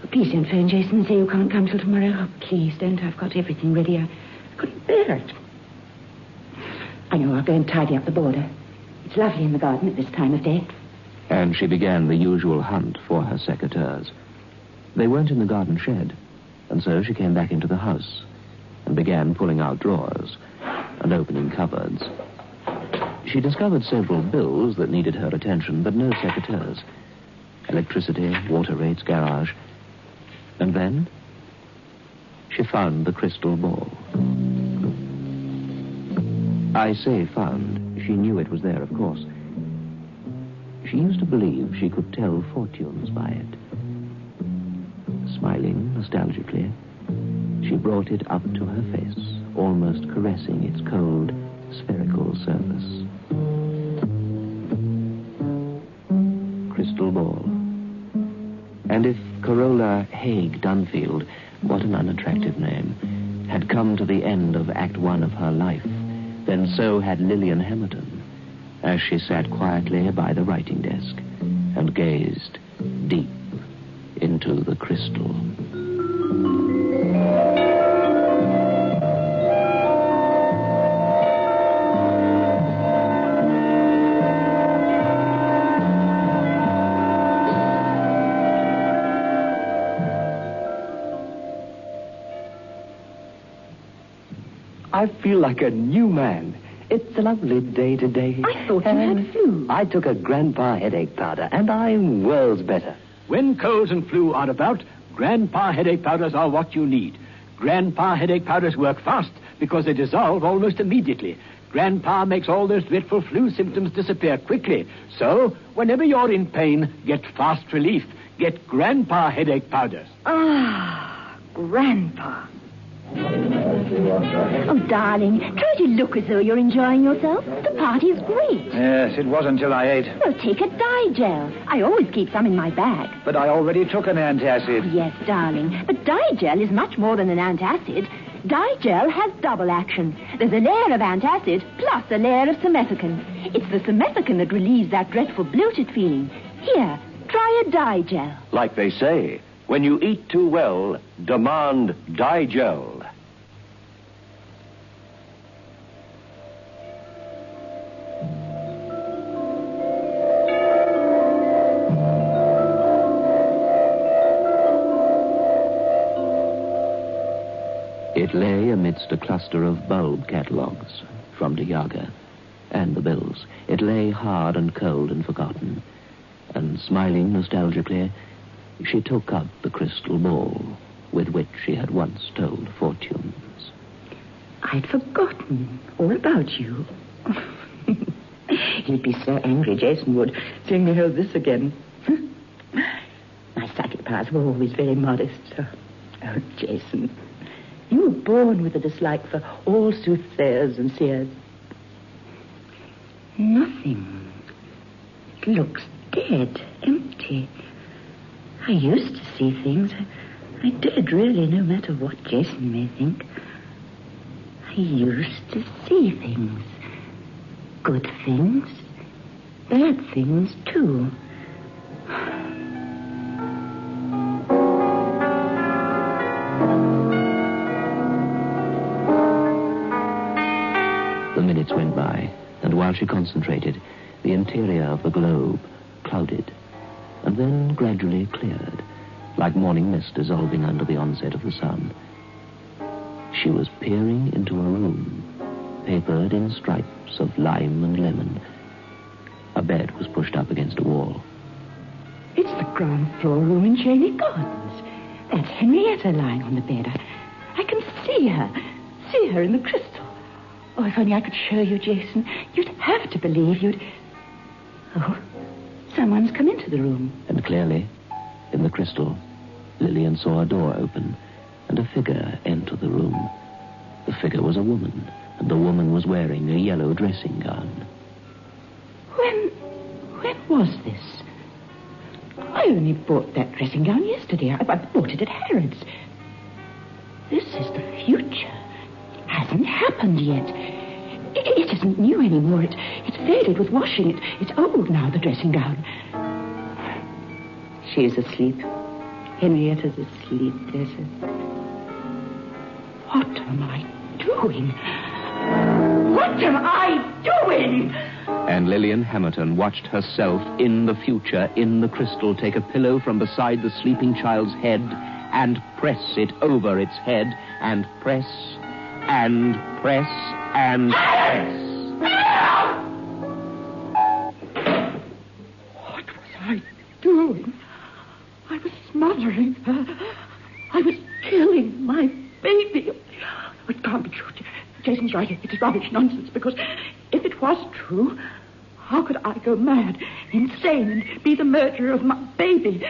Oh, please don't phone Jason and say you can't come till tomorrow. Oh, please don't. I've got everything ready. I couldn't bear it. I know, I'll go and tidy up the border. It's lovely in the garden at this time of day. And she began the usual hunt for her secateurs. They weren't in the garden shed, and so she came back into the house and began pulling out drawers and opening cupboards. She discovered several bills that needed her attention, but no secateurs. Electricity, water rates, garage. And then she found the crystal ball. I say found. She knew it was there, of course. She used to believe she could tell fortunes by it. Smiling nostalgically, she brought it up to her face, almost caressing its cold, spherical surface. Crystal ball. And if Corolla Haig Dunfield, what an unattractive name, had come to the end of Act 1 of her life, then so had Lillian Hamilton, as she sat quietly by the writing desk and gazed deep into the crystal. I feel like a new man. It's a lovely day today. I thought you had flu. I took a Grandpa headache powder, and I'm worlds better. When colds and flu are about, Grandpa headache powders are what you need. Grandpa headache powders work fast because they dissolve almost immediately. Grandpa makes all those dreadful flu symptoms disappear quickly. So, whenever you're in pain, get fast relief. Get Grandpa headache powders. Ah, Grandpa. Oh, darling, try to look as though you're enjoying yourself. The party's great. Yes, it was until I ate. Well, take a Digel. I always keep some in my bag. But I already took an antacid. Yes, darling, but Digel is much more than an antacid. Digel has double action. There's a layer of antacid plus a layer of simethicone. It's the simethicone that relieves that dreadful bloated feeling. Here, try a Digel. Like they say, when you eat too well, demand Digel. It lay amidst a cluster of bulb catalogues from De Jager and the bills. It lay hard and cold and forgotten. And smiling nostalgically, she took up the crystal ball with which she had once told fortunes. I'd forgotten all about you. He'd be so angry, Jason would, seeing me hold this again. My psychic powers were always very modest, so... Oh, Jason, you were born with a dislike for all soothsayers and seers. Nothing. It looks dead, empty. I used to see things. I did, really, no matter what Jason may think. I used to see things. Good things. Bad things, too. The minutes went by, and while she concentrated, the interior of the globe clouded, and then gradually cleared, like morning mist dissolving under the onset of the sun. She was peering into a room, papered in stripes of lime and lemon. A bed was pushed up against a wall. It's the ground floor room in Cheney Gardens. That's Henrietta lying on the bed. I can see her in the crystal. Oh, if only I could show you, Jason. You'd have to believe you'd... Oh, someone's come into the room. And clearly, in the crystal, Lillian saw a door open and a figure enter the room. The figure was a woman, and the woman was wearing a yellow dressing gown. When was this? I only bought that dressing gown yesterday. I bought it at Harrods. This is the future. Hasn't happened yet. It isn't new anymore. It's faded with washing. It's old now, the dressing gown. She's asleep. Henrietta's asleep, bless her. What am I doing? What am I doing? And Lillian Hamilton watched herself in the future, in the crystal, take a pillow from beside the sleeping child's head and press it over its head and press and press and press. What was I doing? I was smothering her. I was killing my baby. It can't be true. Jason's right. It is rubbish, nonsense, because if it was true, how could I go mad insane and be the murderer of my baby.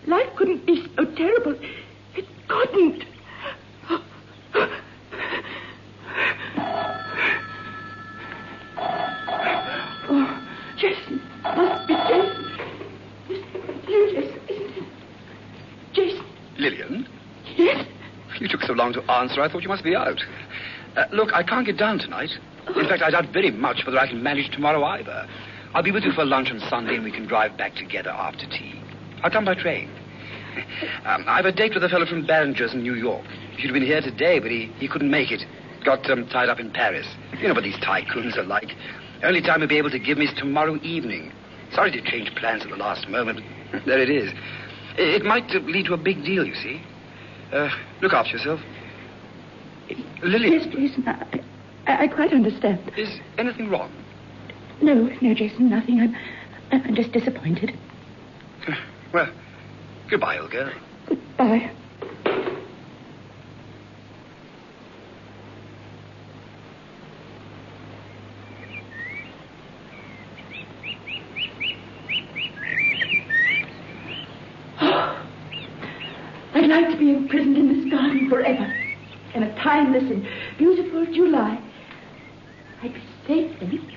Life couldn't be so terrible. It couldn't. Oh, Jason. Must be Jason. It's you, Jason, isn't it? Jason. Lillian? Yes? You took so long to answer, I thought you must be out. Look, I can't get down tonight. In fact, I doubt very much whether I can manage tomorrow either. I'll be with you for lunch on Sunday, and we can drive back together after tea. I'll come by train. I have a date with a fellow from Barringer's in New York. He should have been here today, but he couldn't make it. Got tied up in Paris. You know what these tycoons are like. Only time he'll be able to give me is tomorrow evening. Sorry to change plans at the last moment, but there it is. It might lead to a big deal, you see. Look after yourself. Lily. Yes, Jason, I quite understand. Is anything wrong? No, Jason, nothing. I'm just disappointed. Well, goodbye, old girl. Goodbye. I'd like to be imprisoned in this garden forever. In a timeless and beautiful July. I'd be safe then.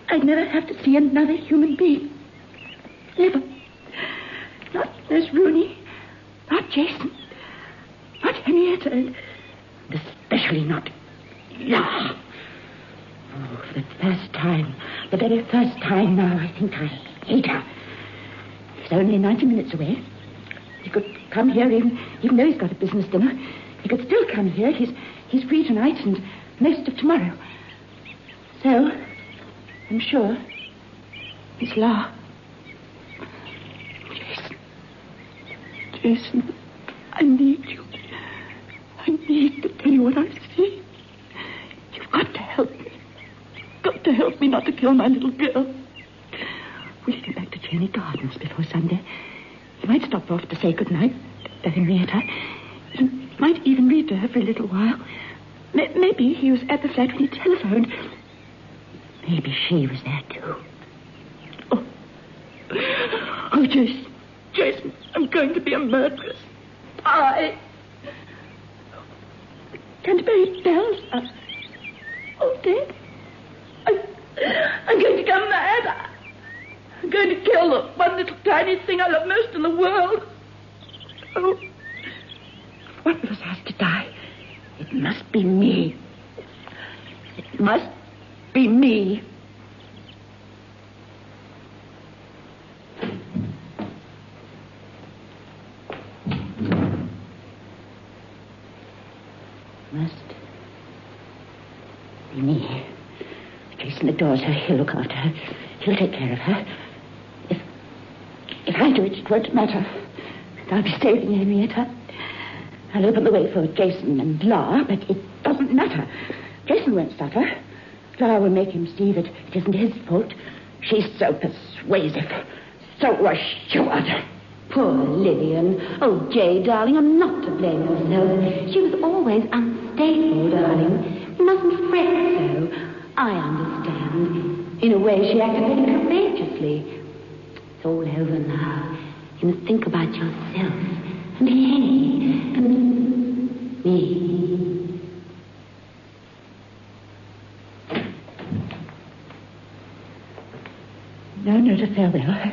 I'd never have to see another human being. Never. Not Nurse Rooney. Not Jason. Not Henrietta. And especially not La. Oh, for the first time, the very first time now, I think I hate her. He's only 90 minutes away. He could come here even though he's got a business dinner. He could still come here. He's free tonight and most of tomorrow. So, I'm sure, Miss La. Jason, I need you. I need to tell you what I see. You've got to help me. Got to help me not to kill my little girl. We'll get back to Cheney Gardens before Sunday. He might stop off to say goodnight to Henrietta. He might even read to her for a little while. Maybe he was at the flat when he telephoned. Maybe she was there, too. Oh, Jason, I'm going to be a murderess. Canterbury bells are all dead. I'm going to go mad. I'm going to kill the one little tiny thing I love most in the world. Oh, one of us has to die. It must be me. It must be me. Must be me. Jason adores her. He'll look after her. He'll take care of her. If I do it, it won't matter. I'll be saving Henrietta. I'll open the way for Jason and La, but it doesn't matter. Jason won't suffer. La will make him see that it isn't his fault. She's so persuasive, so assured. Poor Lillian. Oh, Jay, darling, I'm not to blame yourself. She was always unstable, darling. You mustn't fret so. I understand. In a way, she acted very courageously. It's all over now. You must think about yourself and Henny and me. No note of farewell.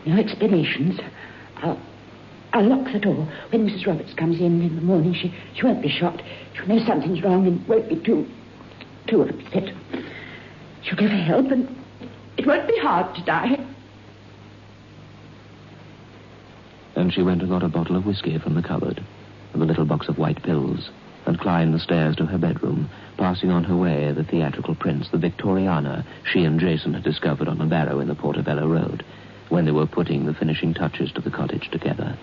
No explanations. I'll lock the door. When Mrs. Roberts comes in the morning, she won't be shocked. She'll know something's wrong and won't be too upset. She'll give her help and it won't be hard to die. And she went and got a bottle of whiskey from the cupboard and a little box of white pills and climbed the stairs to her bedroom, passing on her way the theatrical prints, the Victoriana she and Jason had discovered on the barrow in the Portobello Road when they were putting the finishing touches to the cottage together.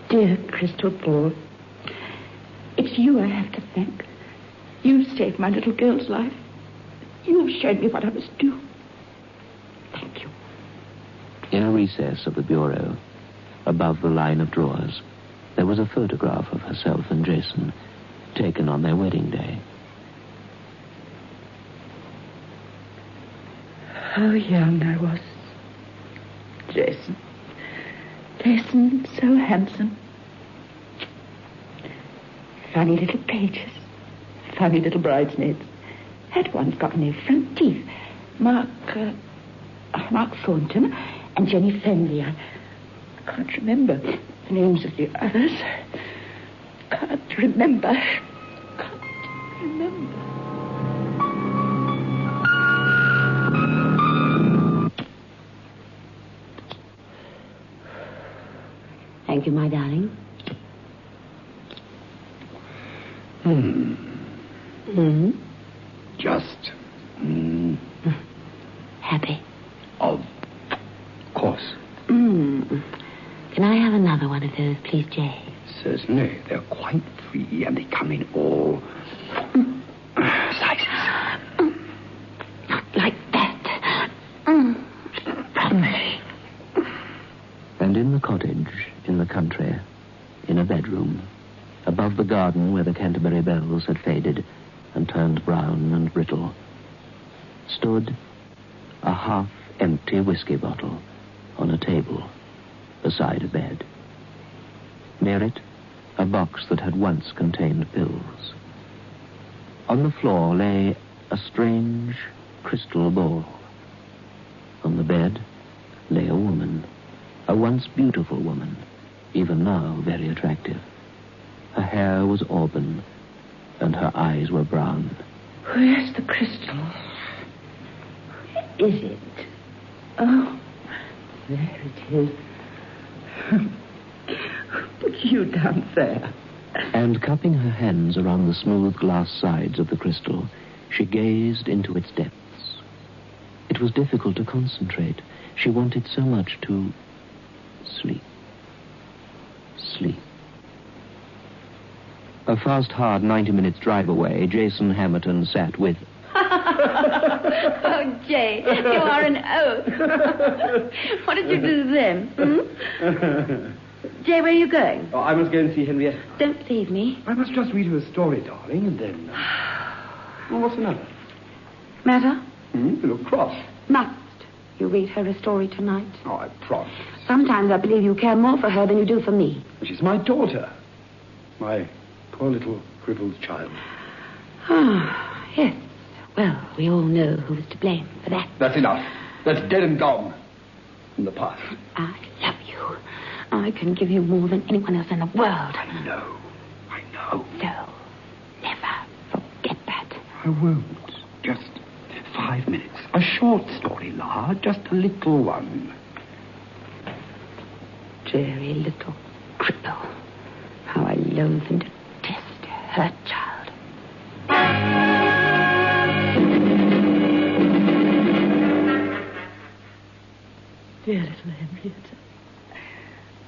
Dear Crystal Ball, it's you I have to thank. You saved my little girl's life. You've shown me what I must do. Thank you. In a recess of the bureau, above the line of drawers, there was a photograph of herself and Jason, taken on their wedding day. How young I was. Jason. Jason, so handsome. Funny little pages. Funny little bridesmaids. That one's got no front teeth. Mark Thornton and Jenny Fenley. I can't remember the names of the others. Can't remember. Thank you, my darling. Just. Happy. Of course. Can I have another one of those, please, Jay? Certainly. They're quite free and they come in all sizes. Not like that. And in the cottage, in the country, in a bedroom, above the garden where the Canterbury bells had faded and turned brown and brittle, stood a half-empty whiskey bottle on a table beside a bed. Near it, a box that had once contained pills. On the floor lay a strange crystal ball. On the bed lay a woman, a once beautiful woman, even now very attractive. Her hair was auburn, and her eyes were brown. Where's the crystal? Where is it? Oh, there it is. Put you down there. And cupping her hands around the smooth glass sides of the crystal, she gazed into its depths. It was difficult to concentrate. She wanted so much to sleep. Sleep. A fast, hard 90 minutes drive away, Jason Hamilton sat with... Oh, Jay, you are an oaf. What did you do then? Jay, where are you going? Oh, I must go and see Henrietta. Don't leave me. I must just read her a story, darling, and then... Well, what's the matter? Matter? You look cross. Must you read her a story tonight? Oh, I promise. Sometimes I believe you care more for her than you do for me. She's my daughter. My poor little crippled child. Ah, yes. Well, we all know who was to blame for that. That's enough. That's dead and gone. In the past. I love you. I can give you more than anyone else in the world. I know. So, never forget that. I won't. Just 5 minutes. A short story, La. Just a little one. Dreary little cripple. How I loathe and detest her child. Dear little Henrietta.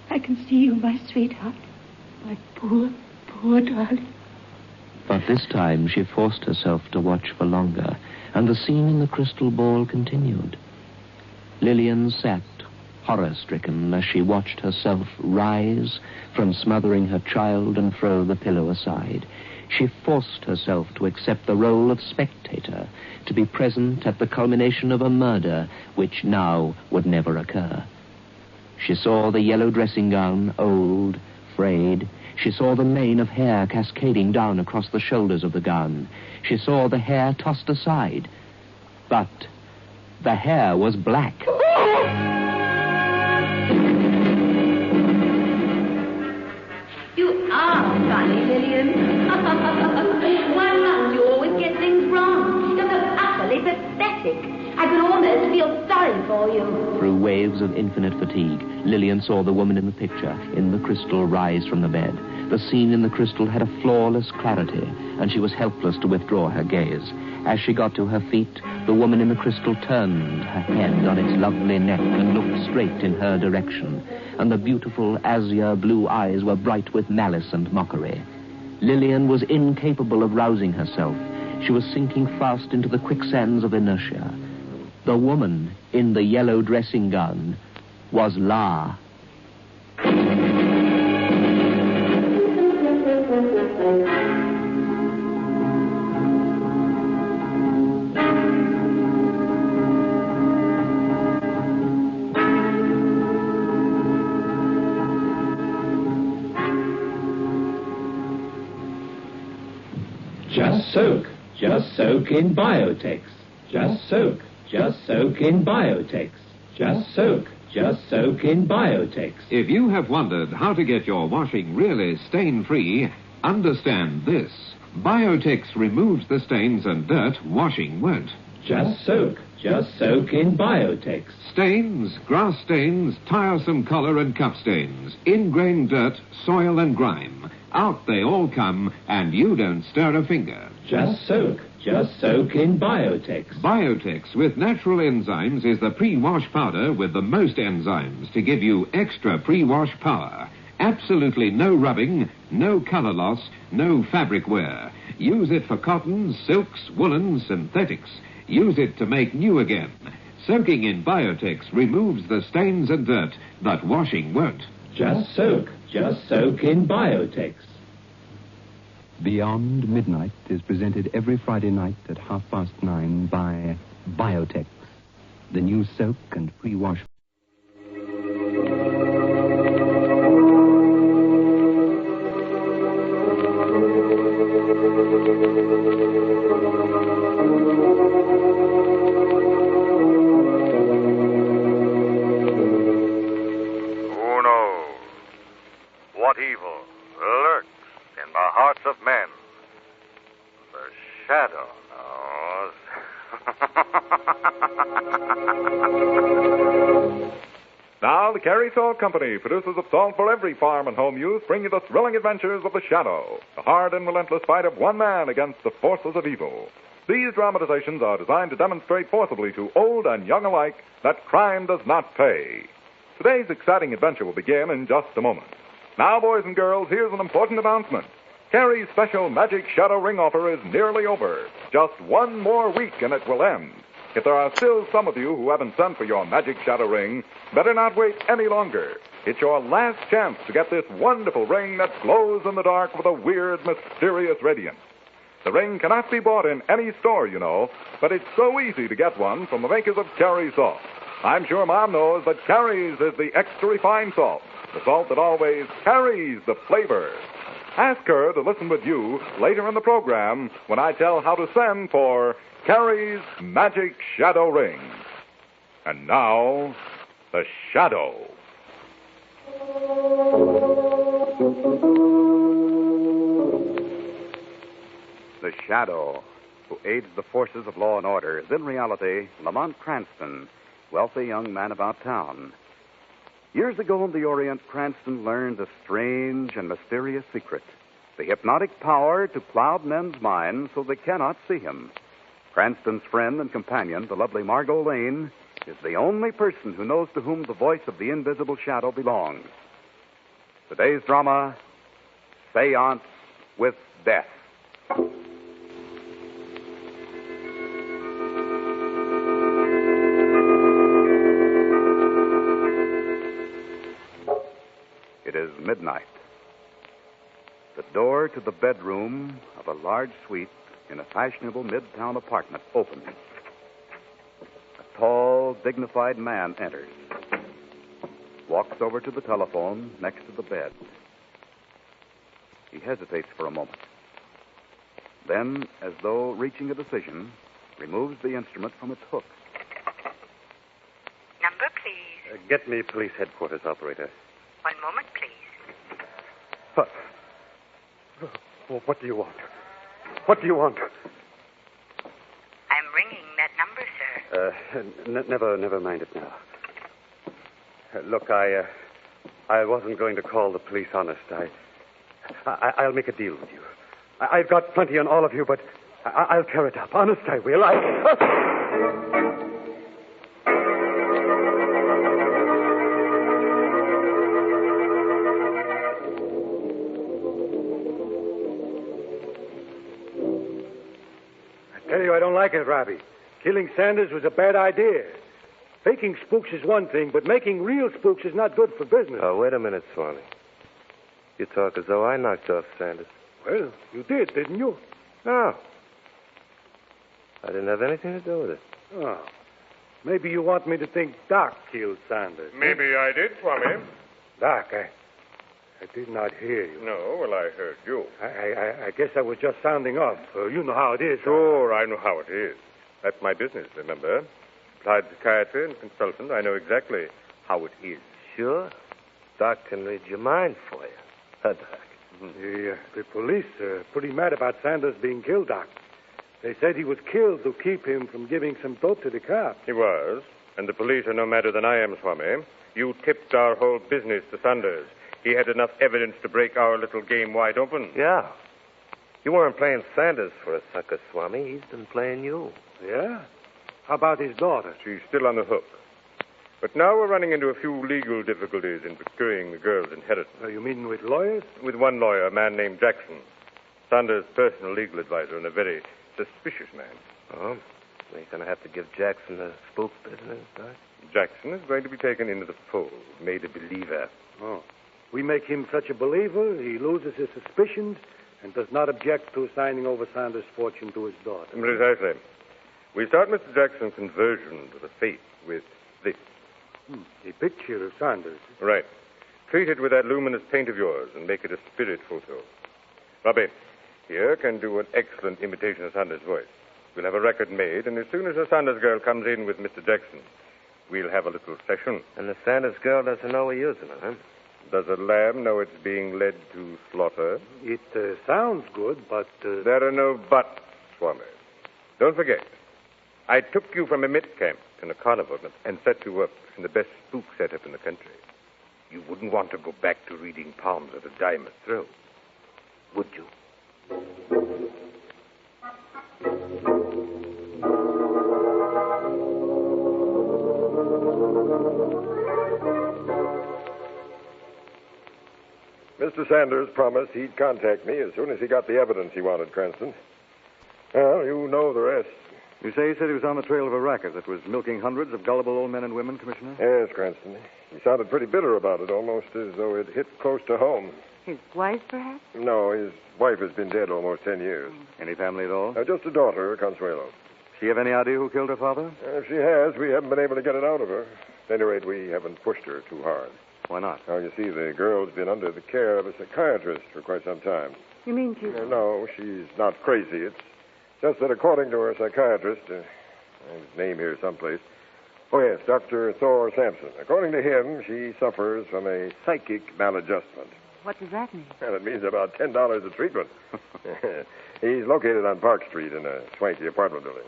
I can see you, my sweetheart. My poor, poor darling. But this time she forced herself to watch for longer, and the scene in the crystal ball continued. Lillian sat, horror-stricken, as she watched herself rise from smothering her child and throw the pillow aside. She forced herself to accept the role of spectator, to be present at the culmination of a murder which now would never occur. She saw the yellow dressing gown, old, frayed. She saw the mane of hair cascading down across the shoulders of the gown. She saw the hair tossed aside. But the hair was black. You are funny, Lillian. Why must you always get things wrong? You're so utterly pathetic. I could almost feel sorry for you. Through waves of infinite fatigue, Lillian saw the woman in the picture, in the crystal, rise from the bed. The scene in the crystal had a flawless clarity, and she was helpless to withdraw her gaze. As she got to her feet, the woman in the crystal turned her head on its lovely neck and looked straight in her direction, and the beautiful azure blue eyes were bright with malice and mockery. Lillian was incapable of rousing herself. She was sinking fast into the quicksands of inertia. The woman in the yellow dressing gown was La. Just soak. Just soak in Biotex. Just soak. Just soak in Biotex. Just soak. Just soak in Biotex. If you have wondered how to get your washing really stain-free, understand this. Biotex removes the stains and dirt washing won't. Just soak. Just soak in Biotex. Stains, grass stains, tiresome collar and cup stains, ingrained dirt, soil and grime. Out they all come, and you don't stir a finger. Just soak. Just soak in Biotex. Biotex with natural enzymes is the pre-wash powder with the most enzymes to give you extra pre-wash power. Absolutely no rubbing, no color loss, no fabric wear. Use it for cottons, silks, woolens, synthetics. Use it to make new again. Soaking in Biotex removes the stains and dirt that washing won't. Just soak. Just soak in Biotex. Beyond Midnight is presented every Friday night at 9:30 by Biotex, the new soak and pre-wash. Who knows what evil lurks in the hearts of men? The shadow knows. Now, the Carey Salt Company, producers of salt for every farm and home use, bring you the thrilling adventures of the Shadow, the hard and relentless fight of one man against the forces of evil. These dramatizations are designed to demonstrate forcibly to old and young alike that crime does not pay. Today's exciting adventure will begin in just a moment. Now, boys and girls, here's an important announcement. Carey's special Magic Shadow Ring offer is nearly over. Just one more week and it will end. If there are still some of you who haven't sent for your Magic Shadow Ring, better not wait any longer. It's your last chance to get this wonderful ring that glows in the dark with a weird, mysterious radiance. The ring cannot be bought in any store, you know, but it's so easy to get one from the makers of Carey Salt. I'm sure Mom knows that Carey's is the extra refined salt, the salt that always carries the flavor. Ask her to listen with you later in the program when I tell how to send for Carey's Magic Shadow Ring. And now, the Shadow. The Shadow, who aids the forces of law and order, is in reality Lamont Cranston, wealthy young man about town. Years ago in the Orient, Cranston learned a strange and mysterious secret, the hypnotic power to cloud men's minds so they cannot see him. Cranston's friend and companion, the lovely Margot Lane, is the only person who knows to whom the voice of the invisible shadow belongs. Today's drama, Séance with Death. It is midnight. The door to the bedroom of a large suite in a fashionable midtown apartment opens. A tall, dignified man enters, walks over to the telephone next to the bed. He hesitates for a moment. Then, as though reaching a decision, removes the instrument from its hook. Number, please. Get me police headquarters, operator. One moment, please. What do you want? What do you want? I'm ringing that number, sir. Never mind it now. Look, I wasn't going to call the police, honest. I'll make a deal with you. I've got plenty on all of you, but I'll tear it up. Honest, I will. I tell you, I don't like it, Robbie. Killing Sanders was a bad idea. Faking spooks is one thing, but making real spooks is not good for business. Oh, wait a minute, Swanee. You talk as though I knocked off Sanders. Well, you did, didn't you? No. I didn't have anything to do with it. Oh. Maybe you want me to think Doc killed Sanders. Maybe I did, Swami. Doc, I did not hear you. No, well, I heard you. I guess I was just sounding off. You know how it is. Sure, I know how it is. That's my business, remember? Applied psychiatry and consultant. I know exactly how it is. Sure. Doc can read your mind for you. Doc. The police are pretty mad about Sanders being killed, Doc. They said he was killed to keep him from giving some dope to the cops. He was. And the police are no madder than I am, Swami. You tipped our whole business to Sanders. He had enough evidence to break our little game wide open. Yeah. You weren't playing Sanders for a sucker, Swami. He's been playing you. Yeah? How about his daughter? She's still on the hook. But now we're running into a few legal difficulties in procuring the girl's inheritance. You mean with lawyers? With one lawyer, a man named Jackson. Sanders' personal legal advisor and a very suspicious man. Oh? We're going to have to give Jackson a spook business, Doc? Jackson is going to be taken into the fold, made a believer. Oh. We make him such a believer, he loses his suspicions and does not object to signing over Sanders' fortune to his daughter. Precisely. We start Mr. Jackson's conversion to the faith with this. A picture of Sanders. Right. Treat it with that luminous paint of yours and make it a spirit photo. Robbie, here can do an excellent imitation of Sanders' voice. We'll have a record made, and as soon as the Sanders girl comes in with Mr. Jackson, we'll have a little session. And the Sanders girl doesn't know we're using it, huh? Does a lamb know it's being led to slaughter? It sounds good, but... There are no buts, Swami. Don't forget, I took you from a Hermit camp in a carnival and set you up in the best spook setup in the country. You wouldn't want to go back to reading palms at a dime a throw, would you? Mr. Sanders promised he'd contact me as soon as he got the evidence he wanted, Cranston. Well, you know the rest. You say he said he was on the trail of a racket that was milking hundreds of gullible old men and women, Commissioner? Yes, Cranston. He sounded pretty bitter about it, almost as though it hit close to home. His wife, perhaps? No, his wife has been dead almost 10 years. Any family at all? Just a daughter, Consuelo. She have any idea who killed her father? If she has, we haven't been able to get it out of her. At any rate, we haven't pushed her too hard. Why not? Oh, you see, the girl's been under the care of a psychiatrist for quite some time. You mean she's... No, she's not crazy. It's just that according to her psychiatrist, his name here someplace. Oh, yes, Dr. Thor Sampson. According to him, she suffers from a psychic maladjustment. What does that mean? Well, it means about $10 a treatment. He's located on Park Street in a swanky apartment building.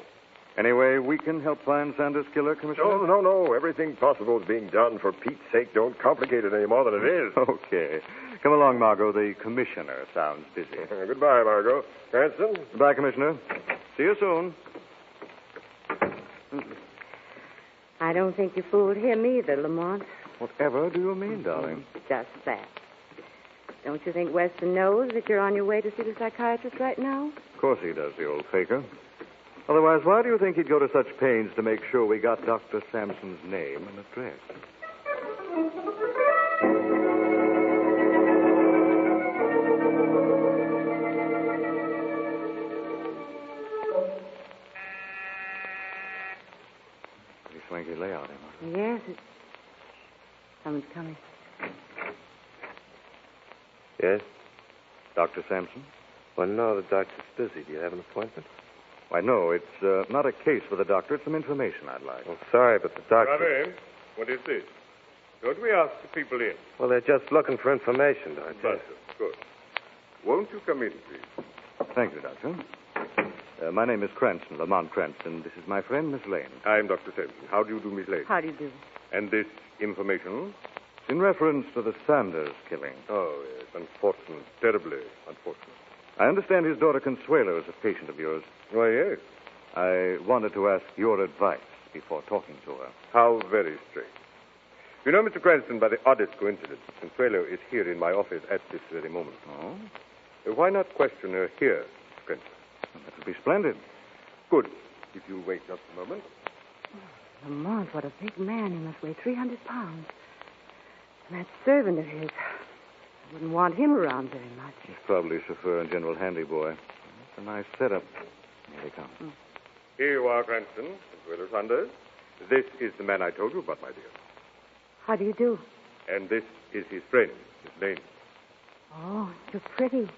Anyway, we can help find Sanders' killer, Commissioner? No. Everything possible is being done. For Pete's sake, don't complicate it any more than it is. Okay. Come along, Margot. The commissioner sounds busy. Goodbye, Margot. Cranston? Goodbye, Commissioner. See you soon. I don't think you fooled him either, Lamont. Whatever do you mean, darling? Just that. Don't you think Weston knows that you're on your way to see the psychiatrist right now? Of course he does, the old faker. Otherwise, why do you think he'd go to such pains to make sure we got Dr. Sampson's name and address? Pretty swanky layout, Emma. Yes, someone's coming. Yes? Dr. Sampson? Well, no, the doctor's busy. Do you have an appointment? Why, no, it's not a case for the doctor. It's some information I'd like. Well, sorry, but the doctor... Ravi, what is this? Don't we ask the people in? Well, they're just looking for information, Doctor. Good. Won't you come in, please? Thank you, Doctor. My name is Cranston, Lamont Cranston. This is my friend, Miss Lane. I'm Dr. Sampson. How do you do, Miss Lane? How do you do? And this information? It's in reference to the Sanders killing. Oh, yes. Unfortunate. Terribly unfortunate. I understand his daughter Consuelo is a patient of yours. Why, yes. I wanted to ask your advice before talking to her. How very strange. You know, Mr. Cranston, by the oddest coincidence, Consuelo is here in my office at this very moment. Oh? Why not question her here, Mr. Cranston? That would be splendid. Good. If you'll wait just a moment. Lamont, what a big man. He must weigh 300 pounds. And that servant of his... I wouldn't want him around very much. He's probably chauffeur and general handy boy. It's a nice setup. Here they come. Here you are, Cranston, Consuelo Sanders. This is the man I told you about, my dear. How do you do? And this is his friend, Miss Lane. pretty.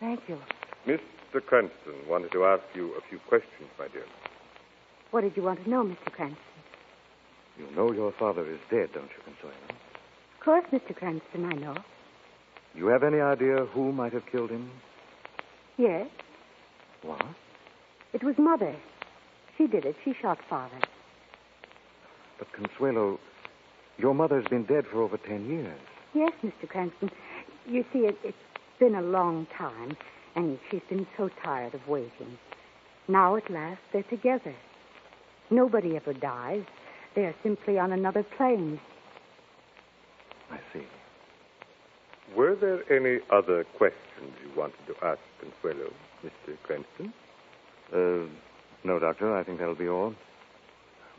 Thank you. Mr. Cranston wanted to ask you a few questions, my dear. What did you want to know, Mr. Cranston? You know your father is dead, don't you, Consuelo? Of course, Mr. Cranston, I know. You have any idea who might have killed him? Yes. What? It was Mother. She did it. She shot Father. But, Consuelo, your mother's been dead for over 10 years. Yes, Mr. Cranston. You see, it's been a long time, and she's been so tired of waiting. Now, at last, they're together. Nobody ever dies. They're simply on another plane. I see. Were there any other questions you wanted to ask Consuelo, Mr. Cranston? No, Doctor. I think that'll be all.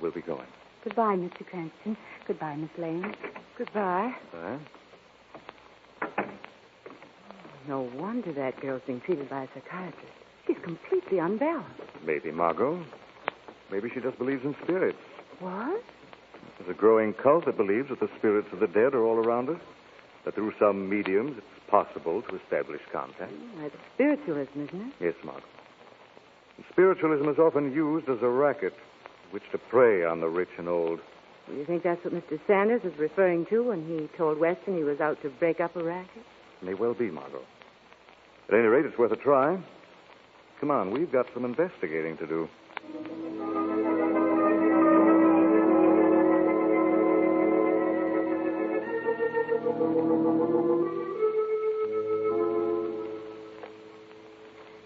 We'll be going. Goodbye, Mr. Cranston. Goodbye, Miss Lane. Goodbye. Bye. No wonder that girl's being treated by a psychiatrist. She's completely unbalanced. Maybe, Margot. Maybe she just believes in spirits. What? There's a growing cult that believes that the spirits of the dead are all around us, that through some mediums it's possible to establish contact. That's spiritualism, isn't it? Yes, Margot. And spiritualism is often used as a racket with which to prey on the rich and old. Do you think that's what Mr. Sanders was referring to when he told Weston he was out to break up a racket? May well be, Margot. At any rate, it's worth a try. Come on, we've got some investigating to do.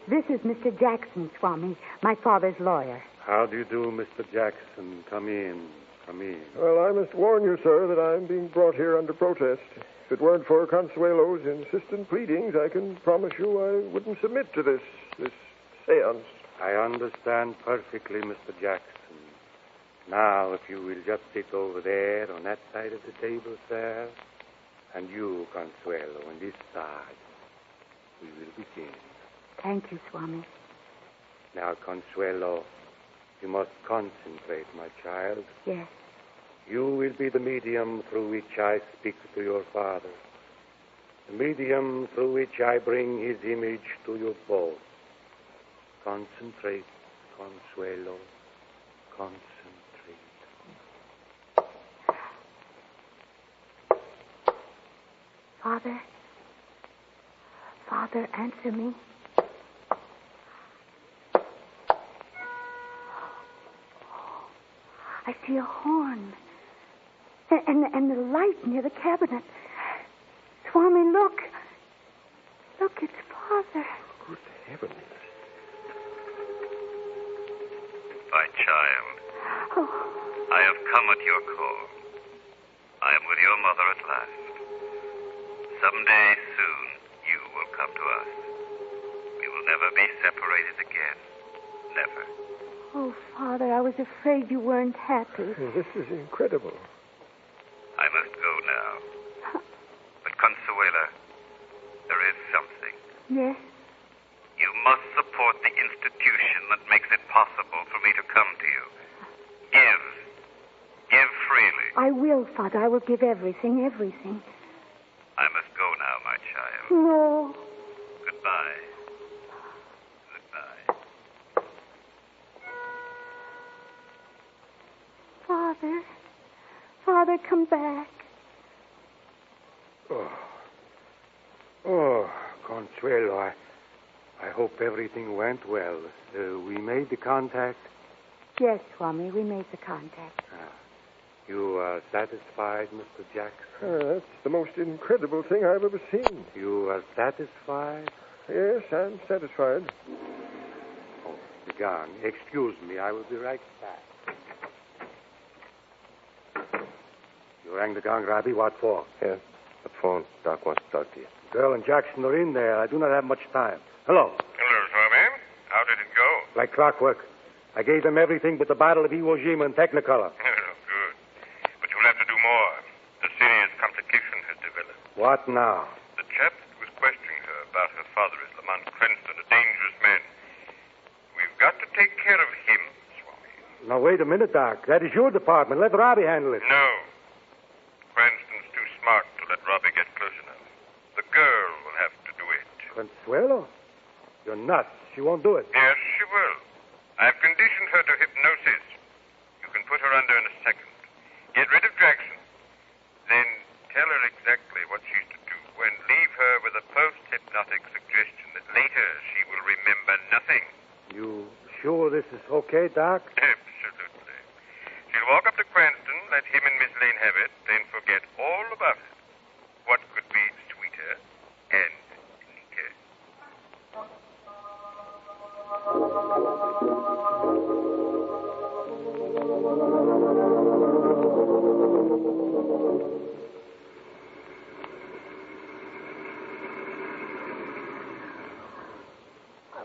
This is Mr. Jackson, Swami, my father's lawyer. How do you do, Mr. Jackson? Come in. Come in. Well, I must warn you, sir, that I'm being brought here under protest. If it weren't for Consuelo's insistent pleadings, I can promise you I wouldn't submit to this séance. I understand perfectly, Mr. Jackson. Now, if you will just sit over there on that side of the table, sir, and you, Consuelo, on this side, we will begin. Thank you, Swami. Now, Consuelo, you must concentrate, my child. Yes. You will be the medium through which I speak to your father. The medium through which I bring his image to you both. Concentrate, Consuelo. Concentrate. Father? Father, answer me. I see a horn. And the light near the cabinet. Swami, look. Look, it's Father. Good heavens. My child, I have come at your call. I am with your mother at last. Someday soon, you will come to us. We will never be separated again. Never. Oh, Father, I was afraid you weren't happy. This is incredible. I must go now. But, Consuela, there is something. Yes? You must support the institution that makes it possible for me to come to you. Give. Give freely. I will, Father. I will give everything, everything. I must go now, my child. No. Goodbye. Goodbye. Father. Father, come back. Oh, Consuelo, I hope everything went well. We made the contact. Yes, Swami, we made the contact. You are satisfied, Mr. Jackson? That's the most incredible thing I've ever seen. You are satisfied? Yes, I'm satisfied. Oh, be gone. Excuse me, I will be right back. You rang the gong, Robbie. What for? Yes, the phone. Doc wants to talk to you. Girl and Jackson are in there. I do not have much time. Hello. Hello, Swami. How did it go? Like clockwork. I gave them everything but the bottle of Iwo Jima and Technicolor. Good. But you'll have to do more. A serious complication has developed. What now? The chap that was questioning her about her father is Lamont Cranston, a dangerous man. We've got to take care of him, Swami. Now, wait a minute, Doc. That is your department. Let Robbie handle it. No. Cranston's too smart to let Robbie get close enough. The girl will have to do it. Consuelo? You're nuts. She won't do it. Yes, she will. I've conditioned her to hypnosis. You can put her under in a second. Get rid of Jackson. Then tell her exactly what she's to do and leave her with a post-hypnotic suggestion that later she will remember nothing. You sure this is okay, Doc? Absolutely. She'll walk up to Cranston, let him and Miss Lane have it, then forget all about it. What could be sweeter and neater?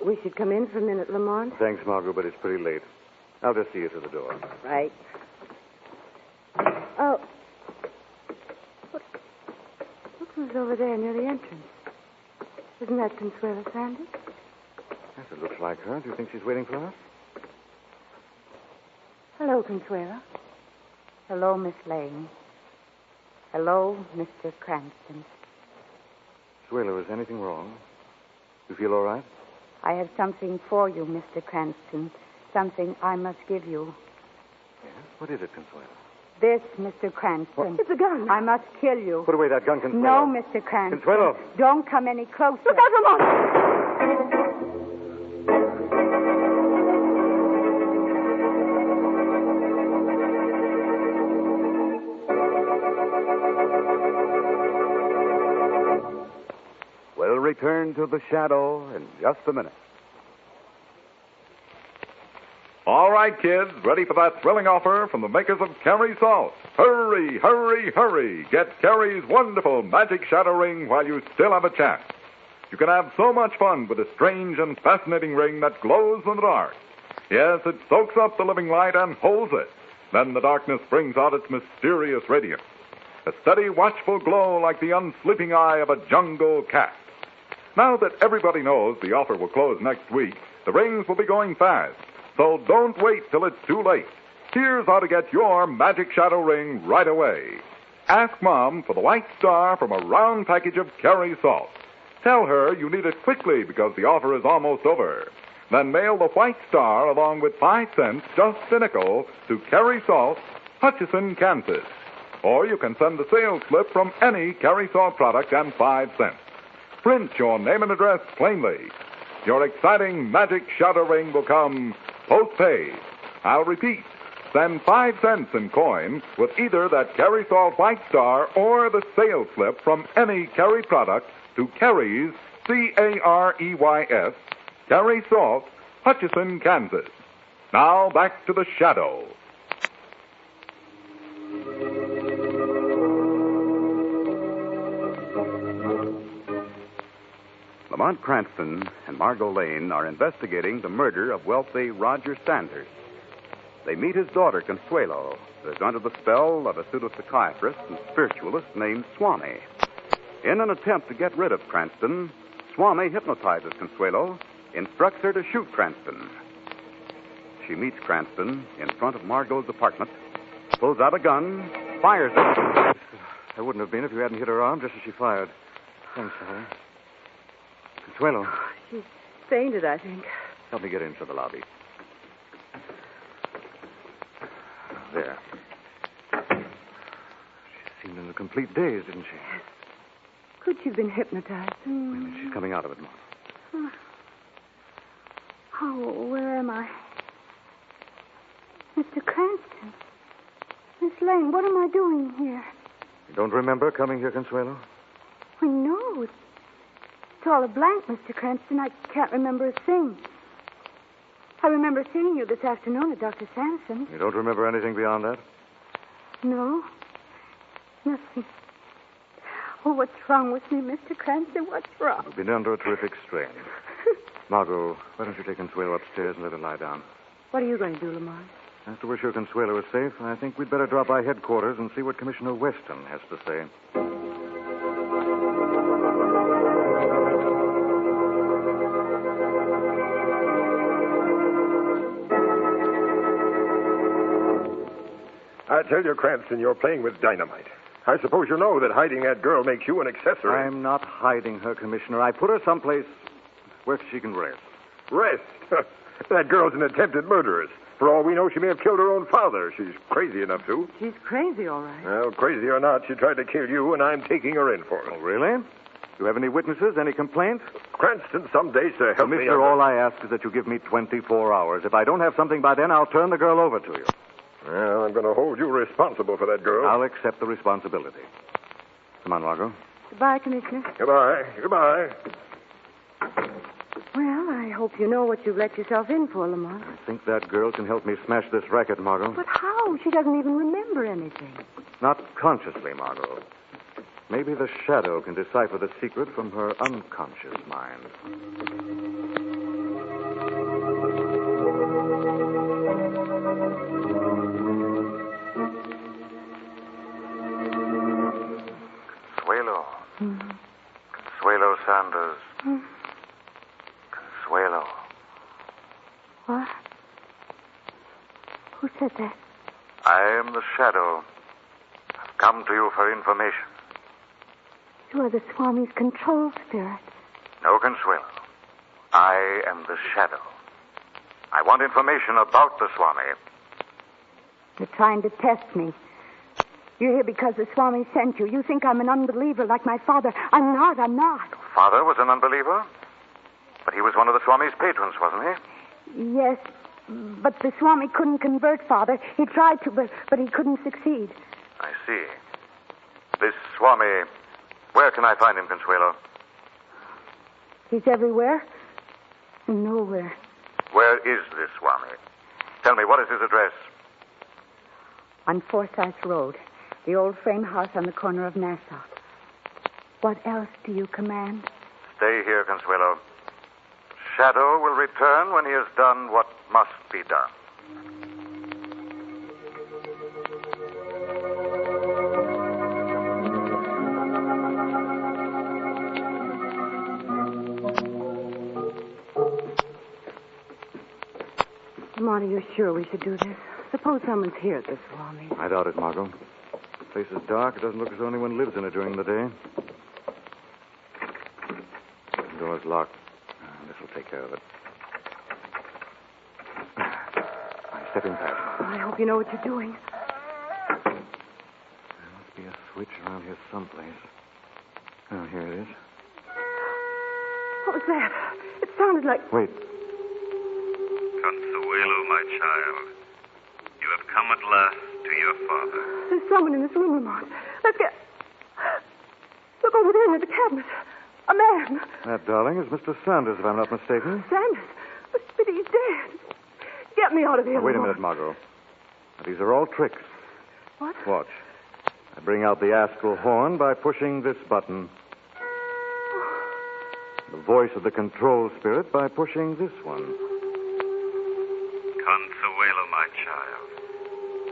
We should come in for a minute, Lamont. Thanks, Margot, but it's pretty late. I'll just see you to the door. Right. Oh. What was over there near the entrance? Isn't that Consuelo Sanders? Yes, it looks like her. Do you think she's waiting for us? Hello, Consuelo. Hello, Miss Lane. Hello, Mr. Cranston. Consuelo, is anything wrong? You feel all right? I have something for you, Mr. Cranston. Something I must give you. Yes? What is it, Consuelo? This, Mr. Cranston. What? It's a gun. I must kill you. Put away that gun, Consuelo. No, Mr. Cranston. Consuelo. Don't come any closer. Look out, Lamont! We'll return to the shadow in just a minute. All right, kids, ready for that thrilling offer from the makers of Carrie Salt. Hurry, hurry, hurry. Get Carrie's wonderful magic shadow ring while you still have a chance. You can have so much fun with a strange and fascinating ring that glows in the dark. Yes, it soaks up the living light and holds it. Then the darkness brings out its mysterious radiance. A steady, watchful glow like the unsleeping eye of a jungle cat. Now that everybody knows the offer will close next week, the rings will be going fast. So don't wait till it's too late. Here's how to get your magic shadow ring right away. Ask Mom for the white star from a round package of Carrie Salt. Tell her you need it quickly because the offer is almost over. Then mail the white star along with 5 cents, just a nickel, to Carrie Salt, Hutchinson, Kansas. Or you can send the sales slip from any Carrie Salt product and 5 cents. Print your name and address plainly. Your exciting magic shadow ring will come postpaid. I'll repeat. Send 5 cents in coin with either that Carrie Salt White Star or the sales slip from any Carrie product to Carrie's, C-A-R-E-Y-S, Carrie Salt, Hutchinson, Kansas. Now back to the shadow. Lamont Cranston and Margot Lane are investigating the murder of wealthy Roger Sanders. They meet his daughter, Consuelo, who is under the spell of a pseudo-psychiatrist and spiritualist named Swami. In an attempt to get rid of Cranston, Swami hypnotizes Consuelo, instructs her to shoot Cranston. She meets Cranston in front of Margot's apartment, pulls out a gun, fires it. I wouldn't have been if you hadn't hit her arm just as she fired. Thanks, Sally. Consuelo. She's fainted, I think. Help me get into the lobby. There. She seemed in a complete daze, didn't she? Yes. Could she have been hypnotized? Wait a minute, she's coming out of it, Mom. Oh, where am I? Mr. Cranston. Miss Lane, what am I doing here? You don't remember coming here, Consuelo? I know. It's all a blank, Mr. Cranston. I can't remember a thing. I remember seeing you this afternoon at Dr. Sampson. You don't remember anything beyond that? No. Nothing. Oh, what's wrong with me, Mr. Cranston? What's wrong? You've been under a terrific strain. Margot, why don't you take Consuelo upstairs and let her lie down? What are you going to do, Lamont? After we're sure Consuelo is safe, I think we'd better drop by headquarters and see what Commissioner Weston has to say. I tell you, Cranston, you're playing with dynamite. I suppose you know that hiding that girl makes you an accessory. I'm not hiding her, Commissioner. I put her someplace where she can rest. Rest? That girl's an attempted murderess. For all we know, she may have killed her own father. She's crazy enough to. She's crazy, all right. Well, crazy or not, she tried to kill you, and I'm taking her in for it. Oh, really? You have any witnesses, any complaints? Cranston, some days to help me. Commissioner, all I ask is that you give me 24 hours. If I don't have something by then, I'll turn the girl over to you. Well, I'm going to hold you responsible for that girl. I'll accept the responsibility. Come on, Margot. Goodbye, Commissioner. Goodbye. Goodbye. Well, I hope you know what you've let yourself in for, Lamont. I think that girl can help me smash this racket, Margot. But how? She doesn't even remember anything. Not consciously, Margot. Maybe the shadow can decipher the secret from her unconscious mind. Consuelo. Consuelo Sanders. Consuelo. What? Who said that? I am the shadow. I've come to you for information. You are the Swami's control spirit. No, Consuelo. I am the shadow. I want information about the Swami. You're trying to test me. You're here because the Swami sent you. You think I'm an unbeliever like my father. I'm not. Father was an unbeliever? But he was one of the Swami's patrons, wasn't he? Yes, but the Swami couldn't convert Father. He tried to, but he couldn't succeed. I see. This Swami, where can I find him, Consuelo? He's everywhere and nowhere. Where is this Swami? Tell me, what is his address? On Forsyth Road, the old frame house on the corner of Nassau. What else do you command? Stay here, Consuelo. Shadow will return when he has done what must be done. Lamont, are you sure we should do this? Suppose someone's here at the Swami. I doubt it, Margot. The place is dark. It doesn't look as though anyone lives in it during the day. The door's locked. This will take care of it. I'm stepping past. I hope you know what you're doing. There must be a switch around here someplace. Oh, here it is. What was that? It sounded like... Wait. Consuelo, my child. You have come at last to your father. There's someone in this room, Lamont. Let's get... Look over there near the cabinet. A man. That, darling, is Mr. Sanders, if I'm not mistaken. Sanders? But he's dead. Get me out of here, Now, wait a Lamont. minute, Margot. Now, these are all tricks. What? Watch. I bring out the astral horn by pushing this button. The voice of the control spirit by pushing this one. Consuelo, my child.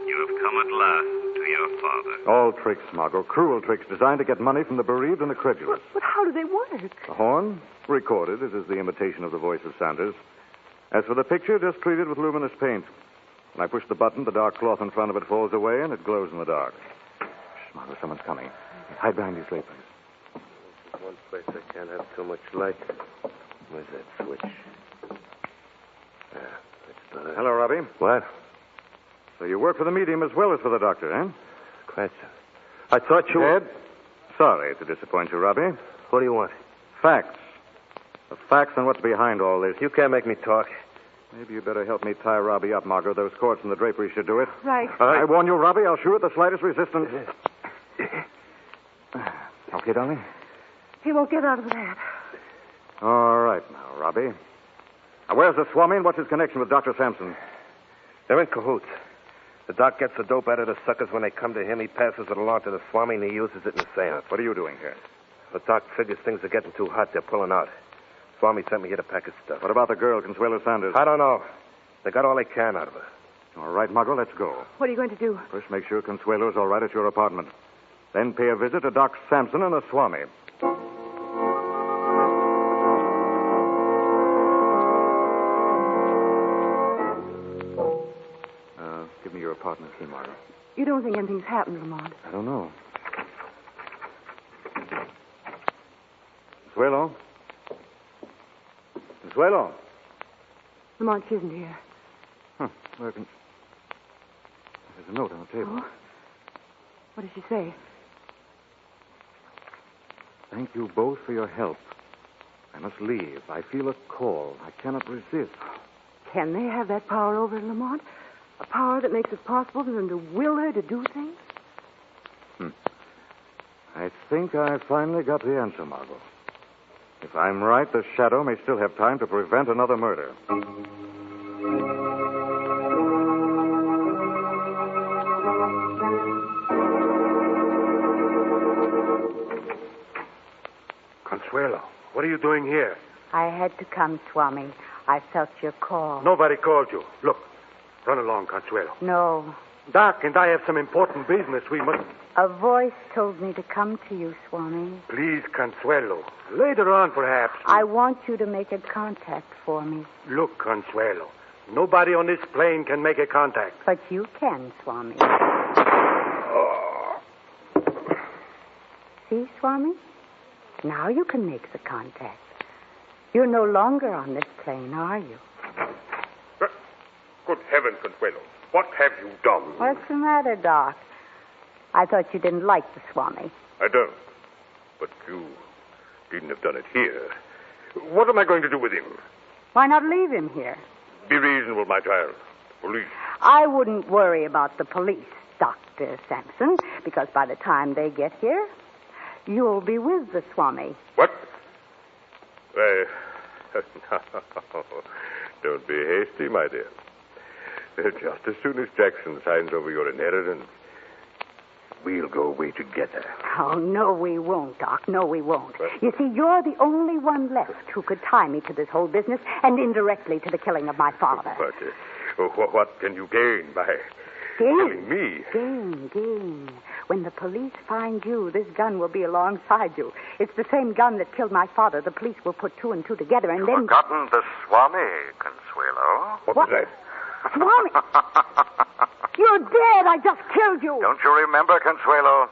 You have come at last to your father. All tricks, Margot. Cruel tricks designed to get money from the bereaved and the credulous. But how do they work? The horn, recorded. It is the imitation of the voice of Sanders. As for the picture, just treat it with luminous paint. When I push the button, the dark cloth in front of it falls away, and it glows in the dark. Shh, Margot, someone's coming. Hide behind these drapers. One place I can't have too much light. Where's that switch? Hello, Robbie. What? So you work for the medium as well as for the doctor, eh? Cranston. I thought you... Ed? Sorry to disappoint you, Robbie. What do you want? Facts. The facts on what's behind all this. You can't make me talk. Maybe you better help me tie Robbie up, Margot. Those cords from the drapery should do it. Right. I warn you, Robbie, I'll shoot at the slightest resistance. Okay, darling? He won't get out of that. All right now, Robbie. Now, where's the Swami and what's his connection with Dr. Sampson? They're in cahoots. The doc gets the dope out of the suckers when they come to him. He passes it along to the Swami, and he uses it in the seance. What are you doing here? The doc figures things are getting too hot. They're pulling out. Swami sent me here to pack his stuff. What about the girl, Consuelo Sanders? I don't know. They got all they can out of her. All right, Margot, let's go. What are you going to do? First, make sure Consuelo's all right at your apartment. Then pay a visit to Doc Sampson and the Swami. Give me your apartment key, Margot. You don't think anything's happened, Lamont? I don't know. Consuelo? Consuelo? Lamont, she isn't here. Huh. There's a note on the table. Oh? What does she say? Thank you both for your help. I must leave. I feel a call. I cannot resist. Can they have that power over Lamont? A power that makes it possible for them to will her to do things? I think I finally got the answer, Margot. If I'm right, the Shadow may still have time to prevent another murder. Consuelo, what are you doing here? I had to come, Swami. I felt your call. Nobody called you. Look, run along, Consuelo. No. Doc and I have some important business. We must... A voice told me to come to you, Swami. Please, Consuelo. Later on, perhaps. I want you to make a contact for me. Look, Consuelo. Nobody on this plane can make a contact. But you can, Swami. See, Swami? Now you can make the contact. You're no longer on this plane, are you? Good heavens, Consuelo. What have you done? What's the matter, Doc? I thought you didn't like the Swami. I don't. But you needn't have done it here. What am I going to do with him? Why not leave him here? Be reasonable, my child. Police. I wouldn't worry about the police, Dr. Sampson, because by the time they get here, you'll be with the Swami. What? Why, no. Don't be hasty, my dear. Just as soon as Jackson signs over your inheritance, we'll go away together. Oh, no, we won't, Doc. No, we won't. You see, you're the only one left who could tie me to this whole business and indirectly to the killing of my father. But what can you gain by killing me? Gain. When the police find you, this gun will be alongside you. It's the same gun that killed my father. The police will put two and two together and then... Forgotten the Swami, Consuelo. What was that? Swami! You're dead. I just killed you. Don't you remember, Consuelo?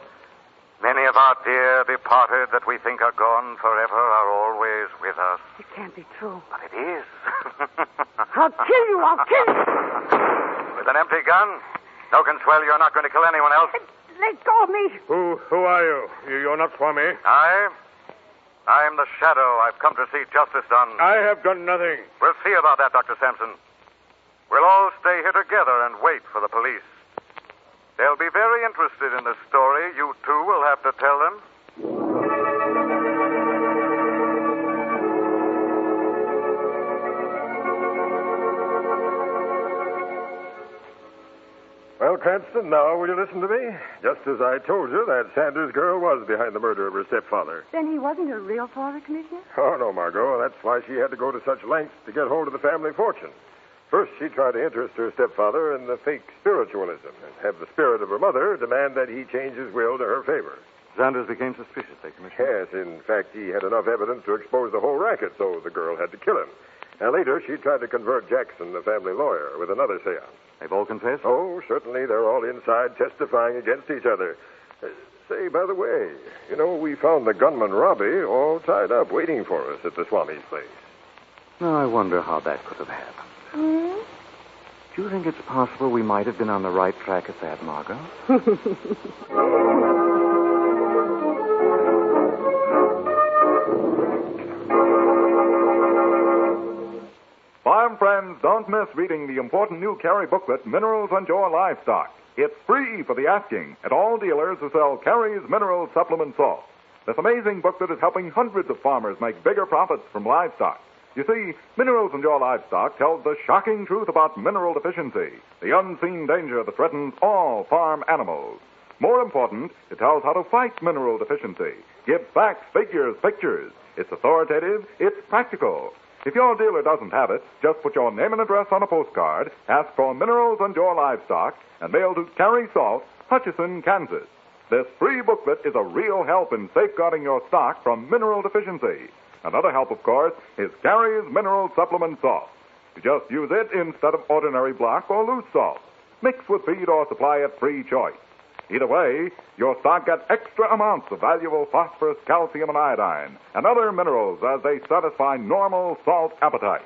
Many of our dear departed that we think are gone forever are always with us. It can't be true. But it is. I'll kill you. With an empty gun? No, Consuelo, you're not going to kill anyone else. Let go of me. Who are you? You're not Swami. I'm the Shadow. I've come to see justice done. I have done nothing. We'll see about that, Dr. Sampson. We'll all stay here together and wait for the police. They'll be very interested in this story. You two will have to tell them. Well, Cranston, now will you listen to me? Just as I told you, that Sanders girl was behind the murder of her stepfather. Then he wasn't a real father, Commissioner? Oh, no, Margot. That's why she had to go to such lengths to get hold of the family fortune. First, she tried to interest her stepfather in the fake spiritualism and have the spirit of her mother demand that he change his will to her favor. Sanders became suspicious, Commissioner. Yes, in fact, he had enough evidence to expose the whole racket, so the girl had to kill him. And later, she tried to convert Jackson, the family lawyer, with another seance. They've all confessed? Oh, certainly. They're all inside testifying against each other. Say, by the way, we found the gunman Robbie all tied up waiting for us at the Swami's place. Now, I wonder how that could have happened. Do you think it's possible we might have been on the right track at that, Margot? Farm friends, don't miss reading the important new Carrie booklet, Minerals on Your Livestock. It's free for the asking at all dealers who sell Carrie's Mineral Supplement Salt. This amazing booklet is helping hundreds of farmers make bigger profits from livestock. You see, Minerals on Your Livestock tells the shocking truth about mineral deficiency, the unseen danger that threatens all farm animals. More important, it tells how to fight mineral deficiency, gives facts, figures, pictures. It's authoritative, it's practical. If your dealer doesn't have it, just put your name and address on a postcard, ask for Minerals on Your Livestock, and mail to Carrie Salt, Hutchison, Kansas. This free booklet is a real help in safeguarding your stock from mineral deficiency. Another help, of course, is Carrie's Mineral Supplement Salt. You just use it instead of ordinary block or loose salt. Mix with feed or supply at free choice. Either way, your stock gets extra amounts of valuable phosphorus, calcium, and iodine, and other minerals as they satisfy normal salt appetite.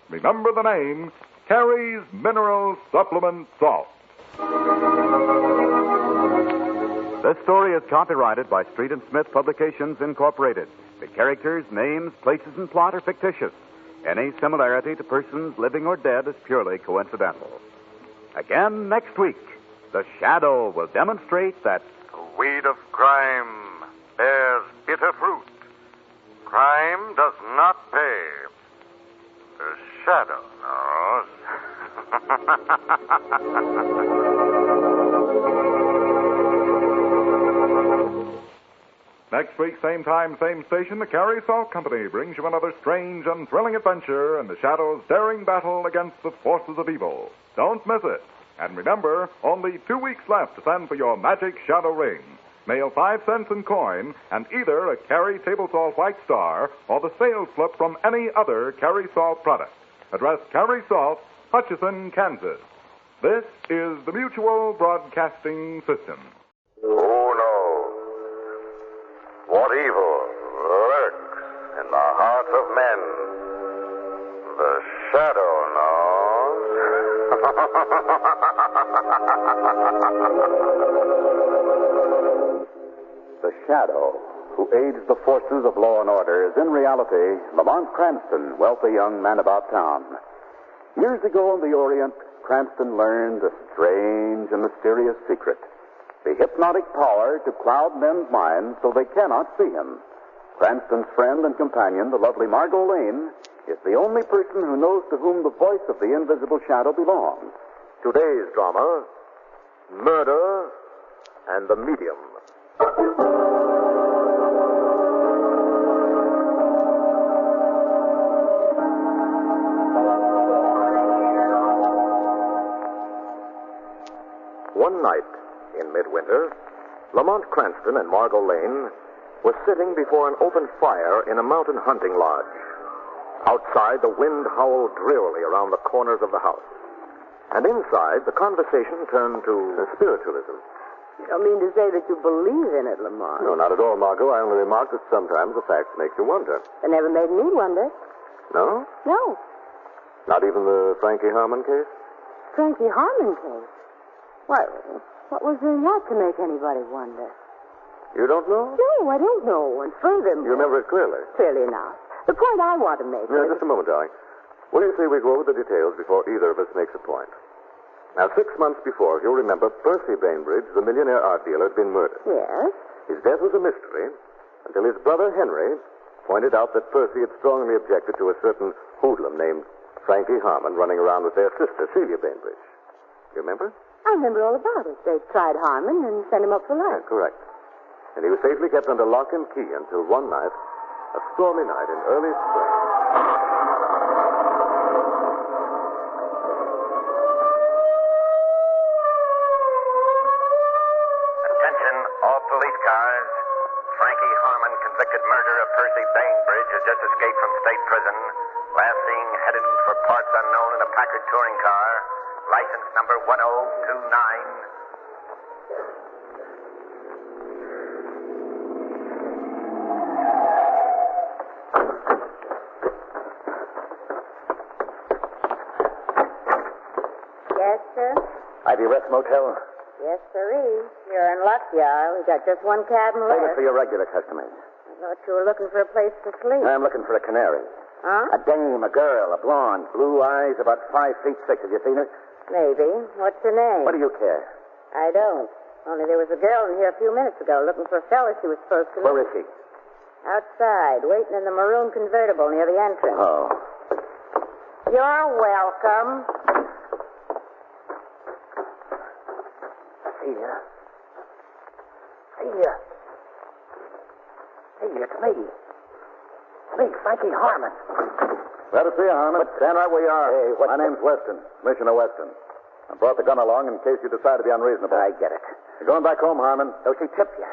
Remember the name, Carrie's Mineral Supplement Salt. This story is copyrighted by Street and Smith Publications, Incorporated. The characters, names, places, and plot are fictitious. Any similarity to persons living or dead is purely coincidental. Again next week, the Shadow will demonstrate that the weed of crime bears bitter fruit. Crime does not pay. The Shadow knows. Next week, same time, same station, the Carrie Salt Company brings you another strange and thrilling adventure in the Shadow's daring battle against the forces of evil. Don't miss it. And remember, only 2 weeks left to send for your magic Shadow ring. Mail 5 cents in coin and either a Carrie Table Salt White Star or the sales slip from any other Carrie Salt product. Address Carrie Salt, Hutchison, Kansas. This is the Mutual Broadcasting System. Who knows what evil lurks in the hearts of men? The Shadow knows. The Shadow, who aids the forces of law and order, is in reality Lamont Cranston, wealthy young man about town. Years ago in the Orient, Cranston learned a strange and mysterious secret. The hypnotic power to cloud men's minds so they cannot see him. Cranston's friend and companion, the lovely Margot Lane, is the only person who knows to whom the voice of the invisible shadow belongs. Today's drama, Murder and the Medium. One night in midwinter, Lamont Cranston and Margot Lane were sitting before an open fire in a mountain hunting lodge. Outside, the wind howled drearily around the corners of the house. And inside, the conversation turned to spiritualism. You don't mean to say that you believe in it, Lamont? No, not at all, Margot. I only remarked that sometimes the facts make you wonder. It never made me wonder. No? No. Not even the Frankie Harmon case? Frankie Harmon case? Why, what was there in that to make anybody wonder? You don't know? No, I don't know. And furthermore... You remember it clearly? Clearly enough. The point I want to make Yeah, is... just a moment, darling. Will you see we go over the details before either of us makes a point? Now, 6 months before, you'll remember, Percy Bainbridge, the millionaire art dealer, had been murdered. Yes? His death was a mystery until his brother Henry pointed out that Percy had strongly objected to a certain hoodlum named Frankie Harmon running around with their sister, Celia Bainbridge. You remember? I remember all about it. They tried Harmon and sent him up for life. Yeah, correct. And he was safely kept under lock and key until one night, a stormy night in early spring. Attention, all police cars. Frankie Harmon, convicted murderer of Percy Bainbridge, has just escaped from state prison. Last seen headed for parts unknown in a Packard touring car. License number 1029. Yes, sir? Ivy Rest Motel. Yes, sirree. You're in luck, y'all. We've got just one cabin Save it left. for your regular customers. I thought you were looking for a place to sleep. I'm looking for a canary. Huh? A dame, a girl, a blonde, blue eyes, about 5'6". Have you seen her? Maybe. What's your name? What do you care? I don't. Only there was a girl in here a few minutes ago looking for a fella she was supposed to Where meet. is she? Outside, waiting in the maroon convertible near the entrance. Oh. You're welcome. Celia. Celia. Celia, it's me. Me, Frankie Harmon. Glad to see you, Harmon. Stand right where you are. Hey, My name's Weston, Commissioner Weston. I brought the gun along in case you decide to be unreasonable. I get it. You're going back home, Harmon. So she tipped you.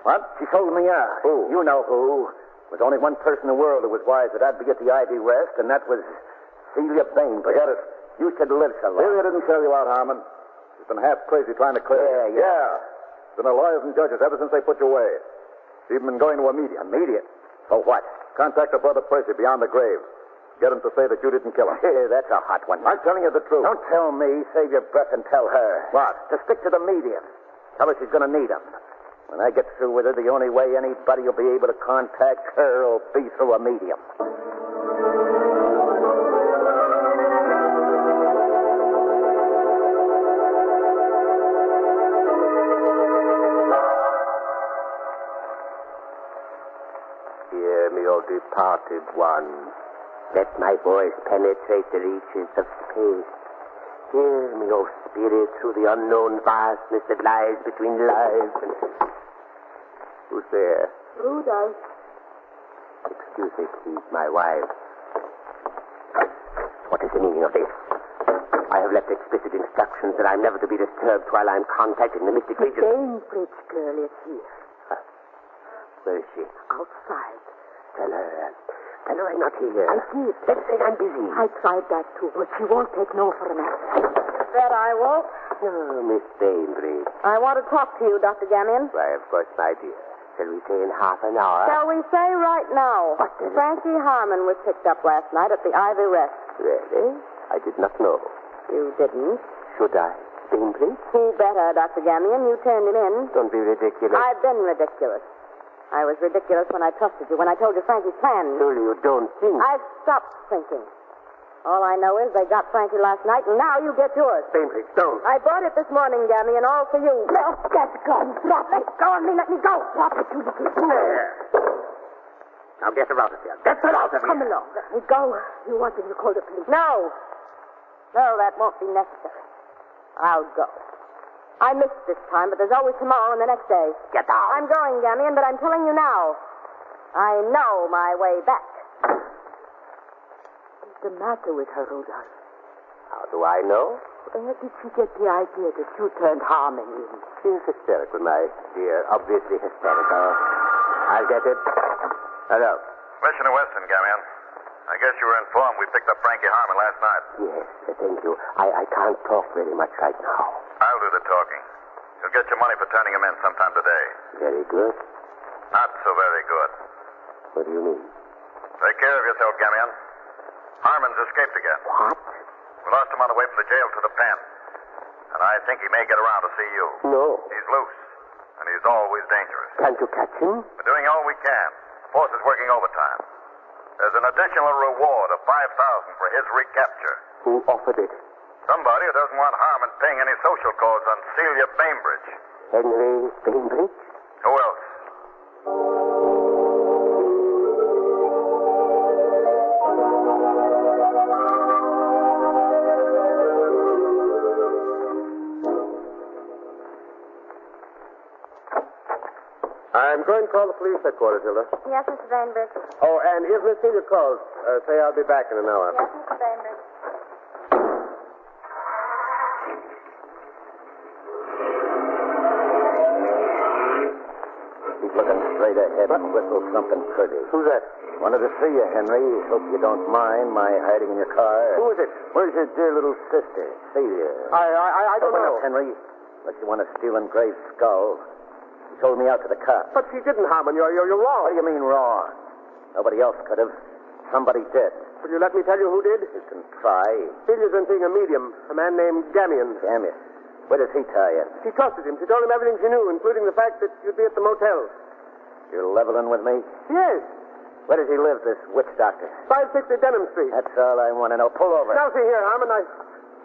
What? She sold me out. Who? You know who. There's only one person in the world who was wise that I'd be at the Ivy Rest, and that was Celia Bainbridge. Forget it. You should live so long. Celia didn't sell you out, Harmon. She's been half crazy trying to clear. Yeah. Been a lawyers and judges ever since they put you away. Even been going to a medium. A medium? So what? Contact your brother Percy beyond the grave. Get him to say that you didn't kill him. Hey, that's a hot one. I'm telling you the truth. Don't tell me. Save your breath and tell her. What? To stick to the medium. Tell her she's going to need him. When I get through with her, the only way anybody will be able to contact her will be through a medium. Hear me, O departed one. Let my voice penetrate the reaches of space. Hear me, O spirit, through the unknown vastness that lies between lives and... Who's there? Rudolph. Excuse me, please, my wife. What is the meaning of this? I have left explicit instructions that I'm never to be disturbed while I'm contacting the mystic region. Bainbridge girl is here. Where is she? Outside. Tell her I'm not here. I did. Let's say I'm busy. I tried that too, but she won't take no for an answer. That I won't. Oh, Miss Bainbridge. I want to talk to you, Dr. Gamion. Why, of course, my dear. Shall we say in half an hour? Shall we say right now? Frankie Harmon was picked up last night at the Ivy Rest. Really? I did not know. You didn't? Should I? Bainbridge? He better, Dr. Gamion. You turned him in. Don't be ridiculous. I've been ridiculous. I was ridiculous when I trusted you, when I told you Frankie's plan. Surely you don't think... I've stopped thinking. All I know is they got Frankie last night, and now you get yours. Bainbridge, don't. I bought it this morning, Gamion, all for you. Drop that gun. Drop it. Let go of me. Let me go. Drop it, you little fool. Now get her out of here. Get her out of here. Come along. Let me go. You want me to call the police? No. No, that won't be necessary. I'll go. I missed this time, but there's always tomorrow and the next day. Get out. I'm going, Gamion, but I'm telling you now. I know my way back. What's the matter with her, Rudolph? How do I know? Where did she get the idea that you turned Harmon in? She's hysterical, my dear. Obviously hysterical. I'll get it. Hello. Commissioner Weston, Gamion. I guess you were informed we picked up Frankie Harmon last night. Yes, thank you. I can't talk very much right now. I'll do the talking. You'll get your money for turning him in sometime today. Very good. Not so very good. What do you mean? Take care of yourself, Gamion. Harmon's escaped again. What? We lost him on the way from the jail to the pen. And I think he may get around to see you. No. He's loose. And he's always dangerous. Can't you catch him? We're doing all we can. The force is working overtime. There's an additional reward of $5,000 for his recapture. Who offered it? Somebody who doesn't want Harmon paying any social calls on Celia Bainbridge. Henry Bainbridge? Who else? I'm going to call the police headquarters, Hilda. Yes, Mr. Bainbridge. Oh, and if Miss Celia calls, say I'll be back in an hour. Yes, Mr. Bainbridge. Keep looking straight ahead and whistle something pretty. Who's that? Wanted to see you, Henry. Hope you don't mind my hiding in your car. Who is it? Where's your dear little sister, Celia? I don't Open know. up, Henry. Unless you want to steal Grave's skull. She sold me out to the cops. But she didn't, Harmon. You're wrong. What do you mean wrong? Nobody else could have. Somebody did. Will you let me tell you who did? You can try. Celia's been seeing a medium, a man named Gamion. Gamion? Where does he tie in? She trusted him. She told him everything she knew, including the fact that you'd be at the motel. You're leveling with me? Yes. Where does he live, this witch doctor? 560 Denham Street. That's all I want to know. Pull over. Now, see here, Harmon, I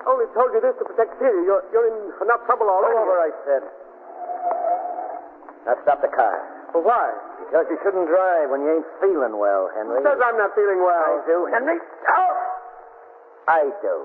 only told you this to protect Celia. You're in enough trouble already. Pull over, I said. Now stop the car. Well, why? Because you shouldn't drive when you ain't feeling well, Henry. Who says I'm not feeling well? I do, Henry. Oh! I do.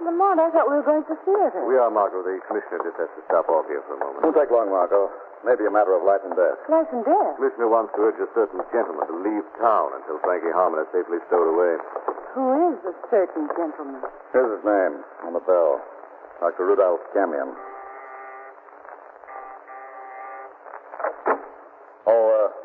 Lamont, I thought we were going to theater. We are, Margot. The commissioner just has to stop off here for a moment. Won't take long, Margot. Maybe a matter of life and death. Life and death? Commissioner wants to urge a certain gentleman to leave town until Frankie Harmon is safely stowed away. Who is the certain gentleman? Here's his name on the bell. Dr. Rudolph Gamion.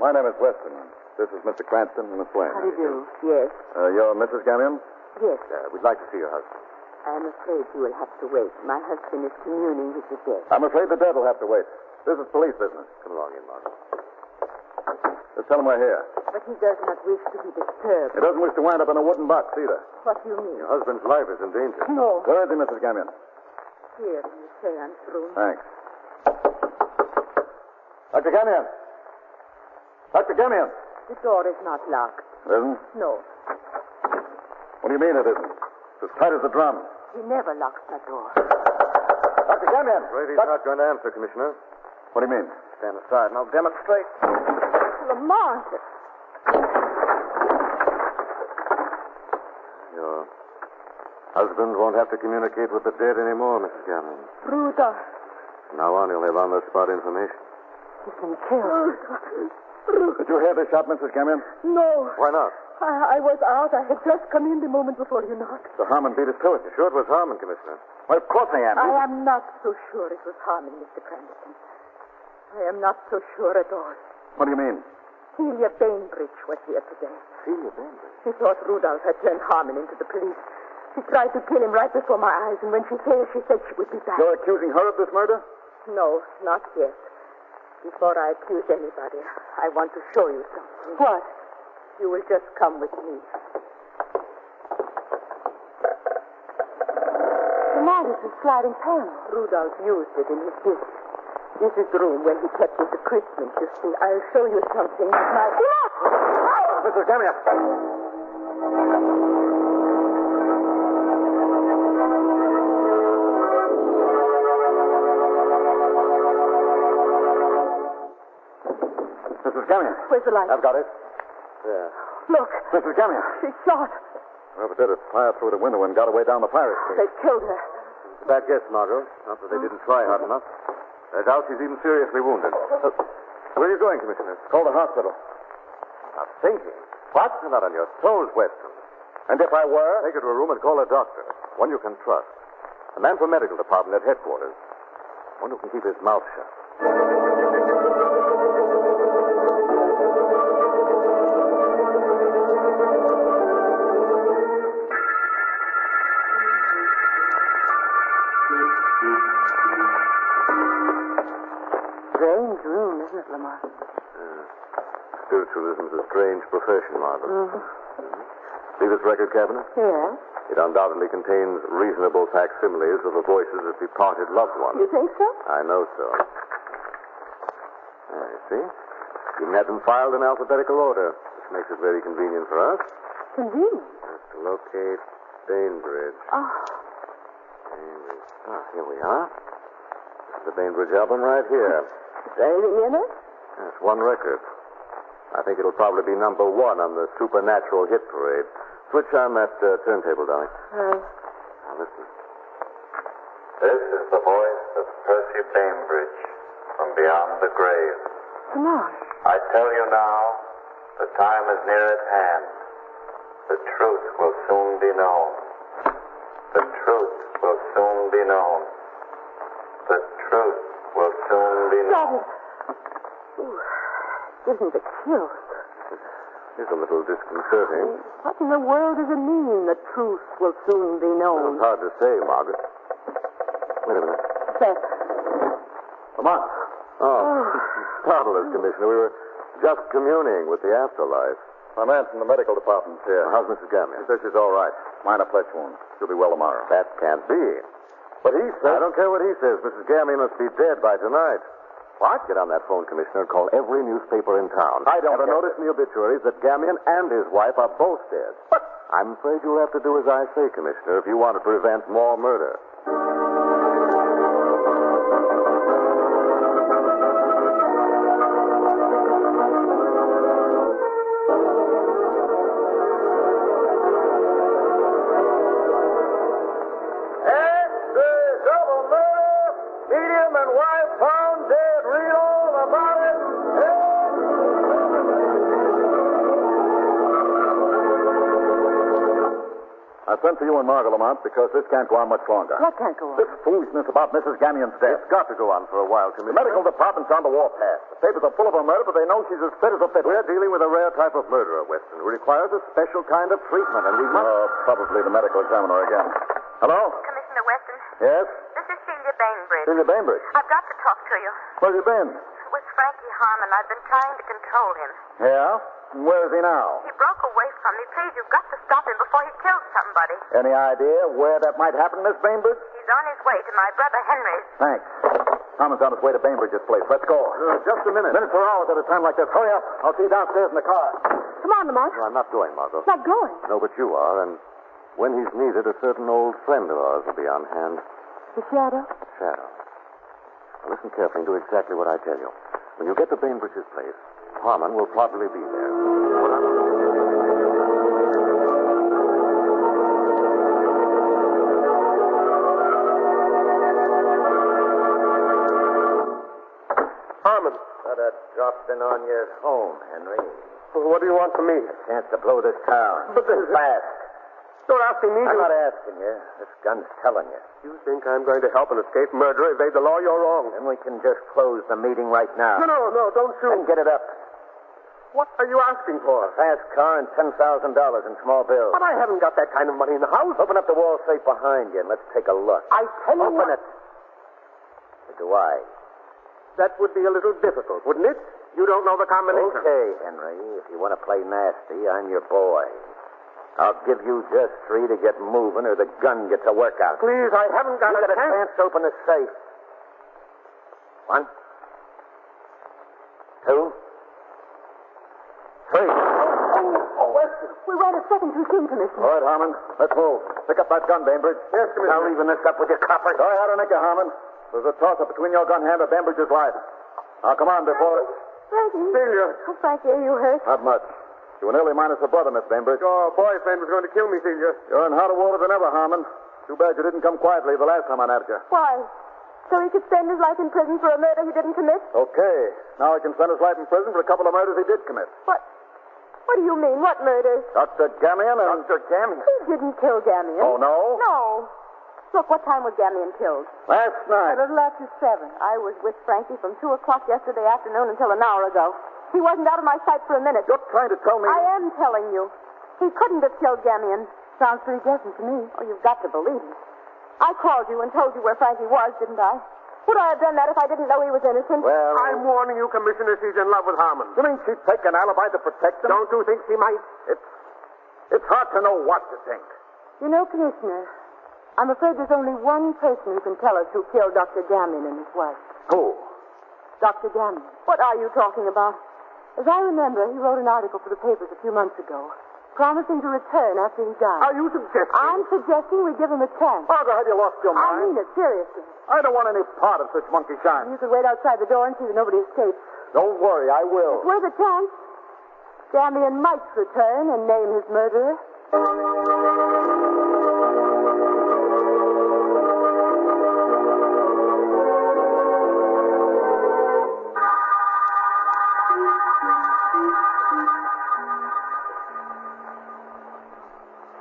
My name is Weston. This is Mr. Cranston and Miss Wayne. How do you do? Yes. You're Mrs. Gamion? Yes. We'd like to see your husband. I'm afraid you will have to wait. My husband is communing with the dead. I'm afraid the dead will have to wait. This is police business. Come along in, Margaret. Just tell him we're here. But he does not wish to be disturbed. He doesn't wish to wind up in a wooden box either. What do you mean? Your husband's life is in danger. No. Where is he, Mrs. Gamion? Here in the seance room. Thanks. Dr. Gamion! Dr. Gamion! The door is not locked. It isn't? No. What do you mean it isn't? It's as tight as a drum. He never locks that door. Dr. Gamion! Afraid he's not going to answer, Commissioner. What do you mean? Stand aside and I'll demonstrate. Lamont! Your husband won't have to communicate with the dead anymore, Mrs. Gamion. Rudolph. From now on, he'll have on-the-spot information. He's been killed. Did you hear the shot, Mrs. Gamion? No. Why not? I was out. I had just come in the moment before you knocked. So Harmon beat us to it. You sure it was Harmon, Commissioner? Well, of course I am. I am not so sure it was Harmon, Mr. Cranston. I am not so sure at all. What do you mean? Celia Bainbridge was here today. Celia Bainbridge? She thought Rudolph had turned Harmon into the police. She tried to kill him right before my eyes, and when she failed, she said she would be back. You're accusing her of this murder? No, not yet. Before I accuse anybody, I want to show you something. What? You will just come with me. Lamont, it's a sliding panel. Rudolph used it in his gift. This is the room where he kept his equipment, you see. I'll show you something. Mrs. Gamion! Mrs. Gamion. Where's the light? I've got it. There. Look. Mrs. Gamion. She's shot. Whoever did it fired through the window and got away down the pirate street. They killed her. Bad guess, Margot. Not that they didn't try hard enough. I doubt she's even seriously wounded. Where are you going, Commissioner? Call the hospital. Not thinking. What? You're not on your toes, Weston. And if I were? Take her to a room and call a doctor. One you can trust. A man from medical department at headquarters. One who can keep his mouth shut. Strange room, isn't it, Lamont? Spiritualism's a strange profession, Margaret. Mm-hmm. See this record cabinet? Yeah. It undoubtedly contains reasonable facsimiles of the voices of departed loved ones. You think so? I know so. You see? Even had them filed in alphabetical order, which makes it very convenient for us. Convenient? Just to locate Bainbridge. Oh. Bainbridge. Ah, here we are. This is the Bainbridge album right here. Is there anything in it? That's one record. I think it'll probably be number one on the supernatural hit parade. Switch on that turntable, darling. Now listen. This is the voice of Percy Bainbridge from beyond the grave. Lamont. I tell you now, the time is near at hand. The truth will soon be known. The truth will soon be known. The truth will soon be known. Isn't it killed? It's a little disconcerting. What in the world does it mean, the truth will soon be known? It's hard to say, Margaret. Wait a minute. What's that? Lamont. Oh. Startled us, Commissioner. We were just communing with the afterlife. My man from the medical department's here. How's Mrs. Gamion? She says she's all right. Minor flesh wound. She'll be well tomorrow. That can't be. But he says... I don't care what he says. Mrs. Gamion must be dead by tonight. What? Get on that phone, Commissioner, and call every newspaper in town. I don't have a notice in the obituaries that Gamion and his wife are both dead. But I'm afraid you'll have to do as I say, Commissioner, if you want to prevent more murder. I sent for you and Margot Lamont because this can't go on much longer. What can't go on? This foolishness about Mrs. Gammion's death. It's got to go on for a while, The Commissioner. medical department's on the warpath. The papers are full of her murder, but they know she's as fit as a fiddle. We're dealing with a rare type of murderer, Weston, who requires a special kind of treatment, and we must... Probably the medical examiner again. Hello? Commissioner Weston. Yes? This is Celia Bainbridge. Celia Bainbridge. I've got to talk to you. Where you been? With Frankie Harmon, I've been trying to control him. Yeah? And where is he now? He broke away from me. Please, you've got to stop him before he kills somebody. Any idea where that might happen, Miss Bainbridge? He's on his way to my brother Henry's. Thanks. Harmon's on his way to Bainbridge's place. Let's go. Just a minute. Minutes or hours at a time like this. Hurry up. I'll see you downstairs in the car. Come on, Lamont. No, I'm not going, Margot. Not going. No, but you are, and when he's needed, a certain old friend of ours will be on hand. The shadow? Shadow. Now, listen carefully and do exactly what I tell you. When you get to Bainbridge's place, Harmon will probably be there. Harmon. Got a dropping on your home, Henry. What do you want from me? A chance to blow this town. But this... Fast. You're asking me I'm to... not asking you. This gun's telling you. You think I'm going to help an escaped murderer evade the law? You're wrong. Then we can just close the meeting right now. No, don't shoot. And get it up. What are you asking for? Fast car and $10,000 in small bills. But I haven't got that kind of money in the house. Open up the wall safe behind you and let's take a look. I tell you Open what... it. Or do I? That would be a little difficult, wouldn't it? You don't know the combination. Okay, Henry. If you want to play nasty, I'm your boy. I'll give you just 3 to get moving or the gun gets a workout. Please, I haven't got You a got a chance to open the safe. 1, 2, 3. We wait a second too soon, Commissioner. All right, Harmon. Let's move. Pick up that gun, Bainbridge. Yes, Commissioner. Now leaving this up with your copper. Go ahead, Nicky, Harmon. There's a toss-up between your gun hand and Bainbridge's life. Now, come on before... Frankie. Celia. Oh, Frankie, are you hurt? Not much. You were nearly minus a brother, Miss Bainbridge. Your boyfriend was going to kill me, Celia. You're in hotter water than ever, Harmon. Too bad you didn't come quietly the last time I nabbed you. Why? So he could spend his life in prison for a murder he didn't commit? Okay. Now he can spend his life in prison for a couple of murders he did commit. What do you mean? What murders? Dr. Gamion and... Dr. Gamion? He didn't kill Gamion. Oh, no? No. Look, what time was Gamion killed? Last night. A little after 7. I was with Frankie from 2 o'clock yesterday afternoon until an hour ago. He wasn't out of my sight for a minute. You're trying to tell me... I am telling you. He couldn't have killed Gamion. Sounds pretty decent to me. Oh, you've got to believe me. I called you and told you where Frankie was, didn't I? Would I have done that if I didn't know he was innocent? Well... I'm warning you, Commissioner, she's in love with Harmon. You mean she'd take an alibi to protect him? Don't you think she might? It's hard to know what to think. You know, Commissioner, I'm afraid there's only one person who can tell us who killed Dr. Gamion and his wife. Who? Dr. Gamion. What are you talking about? As I remember, he wrote an article for the papers a few months ago, promising to return after he died. Are you suggesting? I'm suggesting we give him a chance. Margot, have you lost your mind? I mean it, seriously. I don't want any part of such monkey shine. You could wait outside the door and see that nobody escapes. Don't worry, I will. It's worth a chance. Gamion might return and name his murderer.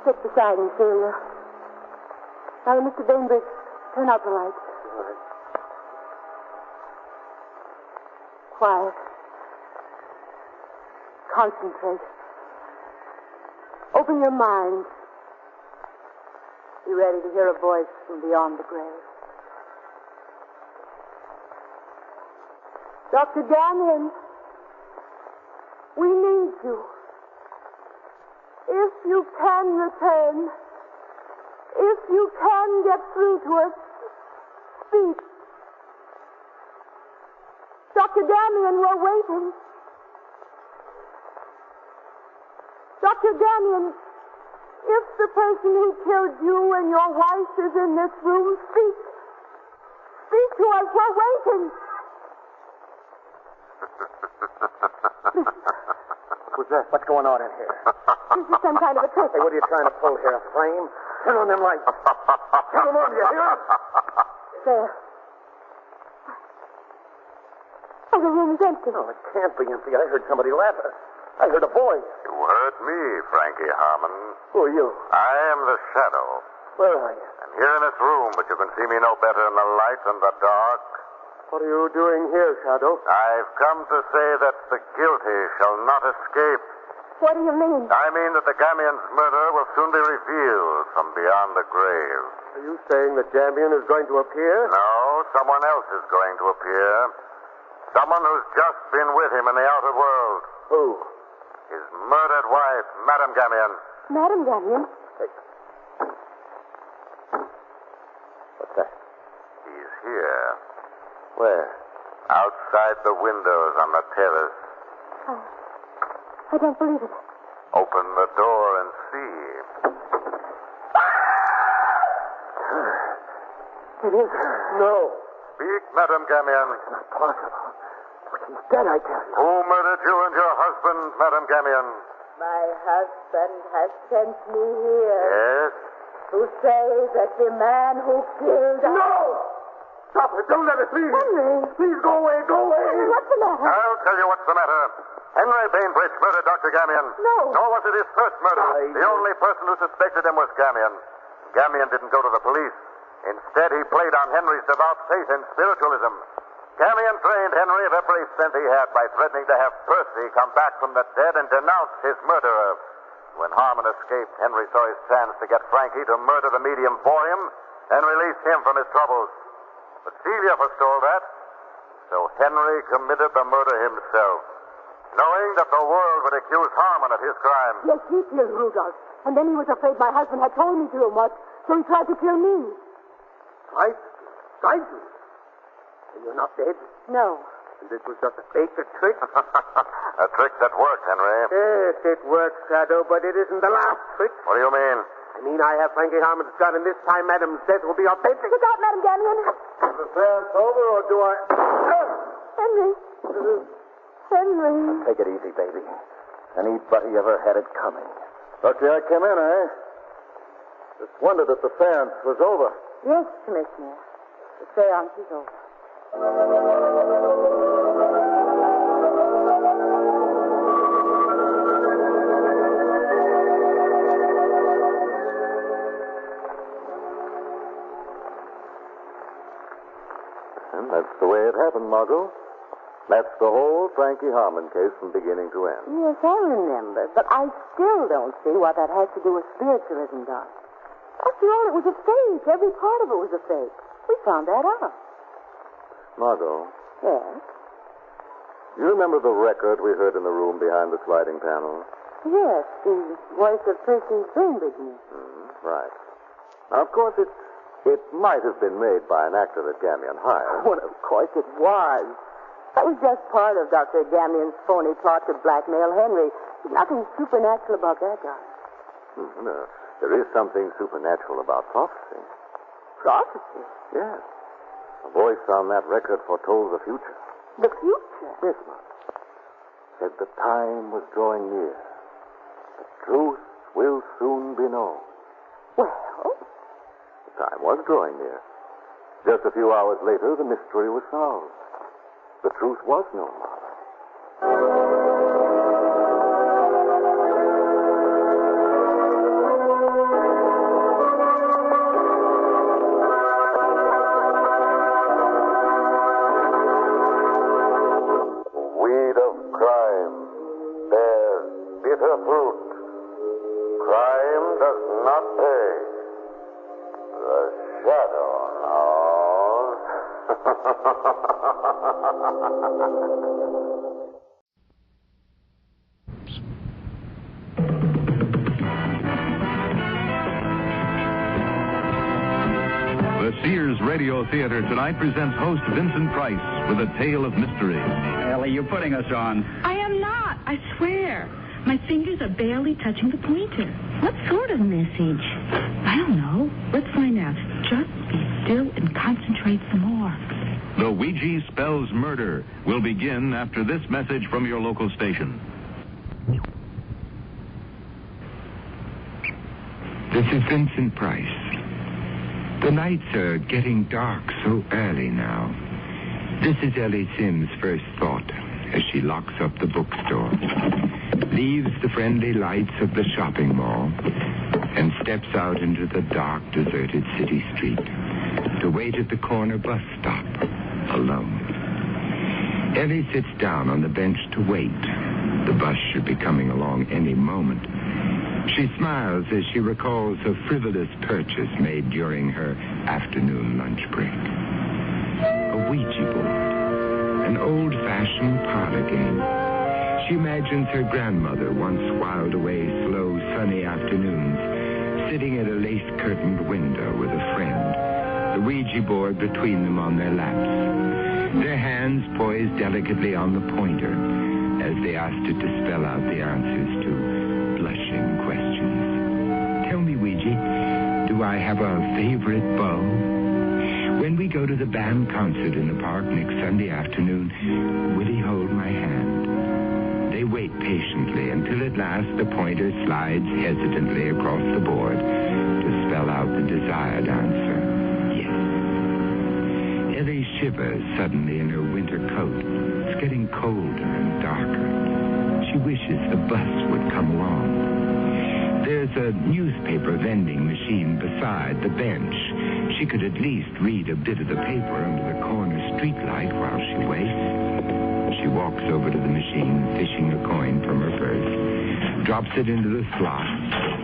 Sit beside him, Celia. Now, Mr. Bainbridge, turn out the lights. All right. Quiet. Concentrate. Open your mind. Be ready to hear a voice from beyond the grave. Dr. Gamion, we need you. If you can return, if you can get through to us, speak. Dr. Gamion, we're waiting. Dr. Gamion, if the person who killed you and your wife is in this room, speak. Speak to us, we're waiting. Who's that? What's going on in here? This is some kind of a trick. Hey, what are you trying to pull here? A flame? Turn on them lights. Turn them on, you hear it? There. Oh, the room's empty. No, it can't be empty. I heard somebody laughing. I heard a voice. You heard me, Frankie Harmon. Who are you? I am the Shadow. Where are you? I'm here in this room, but you can see me no better in the light than the dark. What are you doing here, Shadow? I've come to say that the guilty shall not escape. What do you mean? I mean that the Gamian's murder will soon be revealed from beyond the grave. Are you saying that Gamian is going to appear? No, someone else is going to appear. Someone who's just been with him in the outer world. Who? His murdered wife, Madame Gamian. Madame Gamian? What's that? He's here. Where? Outside the windows on the terrace. I don't believe it. Open the door and see. It is her. No. Speak, Madame Gamian. It's not possible. She's dead, I tell you. Who murdered you and your husband, Madame Gamian? My husband has sent me here. Yes? To say that the man who killed... No! Stop it. Don't let it, please. Henry. Please go away. Go away. Henry, what's the matter? I'll tell you what's the matter. Henry Bainbridge murdered Dr. Gamian. No. Nor was it his first murder. The only person who suspected him was Gamian. Gamian didn't go to the police. Instead, he played on Henry's devout faith in spiritualism. Gamian drained Henry of every cent he had by threatening to have Percy come back from the dead and denounce his murderer. When Harmon escaped, Henry saw his chance to get Frankie to murder the medium for him and release him from his troubles. But Celia forestalled that, so Henry committed the murder himself, knowing that the world would accuse Harmon of his crime. Yes, he killed Rudolph. And then he was afraid my husband had told me to do what, so he tried to kill me. Tried to? And you're not dead? No. And this was just a fake, a trick? A trick that worked, Henry. Yes, it works, Shadow, but it isn't the last trick. What do you mean? I mean, I have Frankie Harmon's gun, and this time Madame's death will be authentic. Look out, Madame Gamian. Is the seance over, or do I... Henry. Henry. Take it easy, baby. Anybody ever had it coming? Thought you I'd come in, eh? Just wondered if the seance was over. Yes, Commissioner. The seance is over. And that's the way it happened, Margot. That's the whole Frankie Harmon case from beginning to end. Yes, I remember, but I still don't see what that has to do with spiritualism, Doc. After all, it was a fake. Every part of it was a fake. We found that out. Margot. Yes? You remember the record we heard in the room behind the sliding panel? Yes, the voice of Percy Bainbridge. Right. Now, of course, it might have been made by an actor that Gamian hired. Well, of course it was. That was just part of Dr. Gamian's phony plot to blackmail Henry. There's nothing supernatural about that, Doc. No, there is something supernatural about prophecy. Prophecy? Yes. A voice on that record foretold the future. The future? Yes, Mom. Said the time was drawing near. The truth will soon be known. Well? The time was drawing near. Just a few hours later, the mystery was solved. The truth was known, Mother. Weed of crime bears bitter fruit. Crime does not pay. The shadow knows. The Sears Radio Theater tonight presents host Vincent Price with a tale of mystery. Ellie, you're putting us on. I am not, I swear. My fingers are barely touching the pointer. What sort of message? I don't know. Let's find out. Just be still and concentrate some more. The Ouija Spells Murder will begin after this message from your local station. This is Vincent Price. The nights are getting dark so early now. This is Ellie Sims' first thought as she locks up the bookstore. leaves the friendly lights of the shopping mall, and steps out into the dark, deserted city street to wait at the corner bus stop, alone. Ellie sits down on the bench to wait. The bus should be coming along any moment. She smiles as she recalls a frivolous purchase made during her afternoon lunch break. A Ouija board, an old-fashioned parlor game. She imagines her grandmother once whiled away slow, sunny afternoons, sitting at a lace-curtained window with a friend, the Ouija board between them on their laps, their hands poised delicately on the pointer as they asked it to spell out the answers to blushing questions. Tell me, Ouija, do I have a favorite beau? When we go to the band concert in the park next Sunday afternoon, will he hold my hand? They wait patiently until at last the pointer slides hesitantly across the board to spell out the desired answer. Yes. Ellie shivers suddenly in her winter coat. It's getting colder and darker. She wishes the bus would come along. There's a newspaper vending machine beside the bench. She could at least read a bit of the paper under the corner streetlight while she waits. She walks over to the machine, fishing a coin from her purse, drops it into the slot,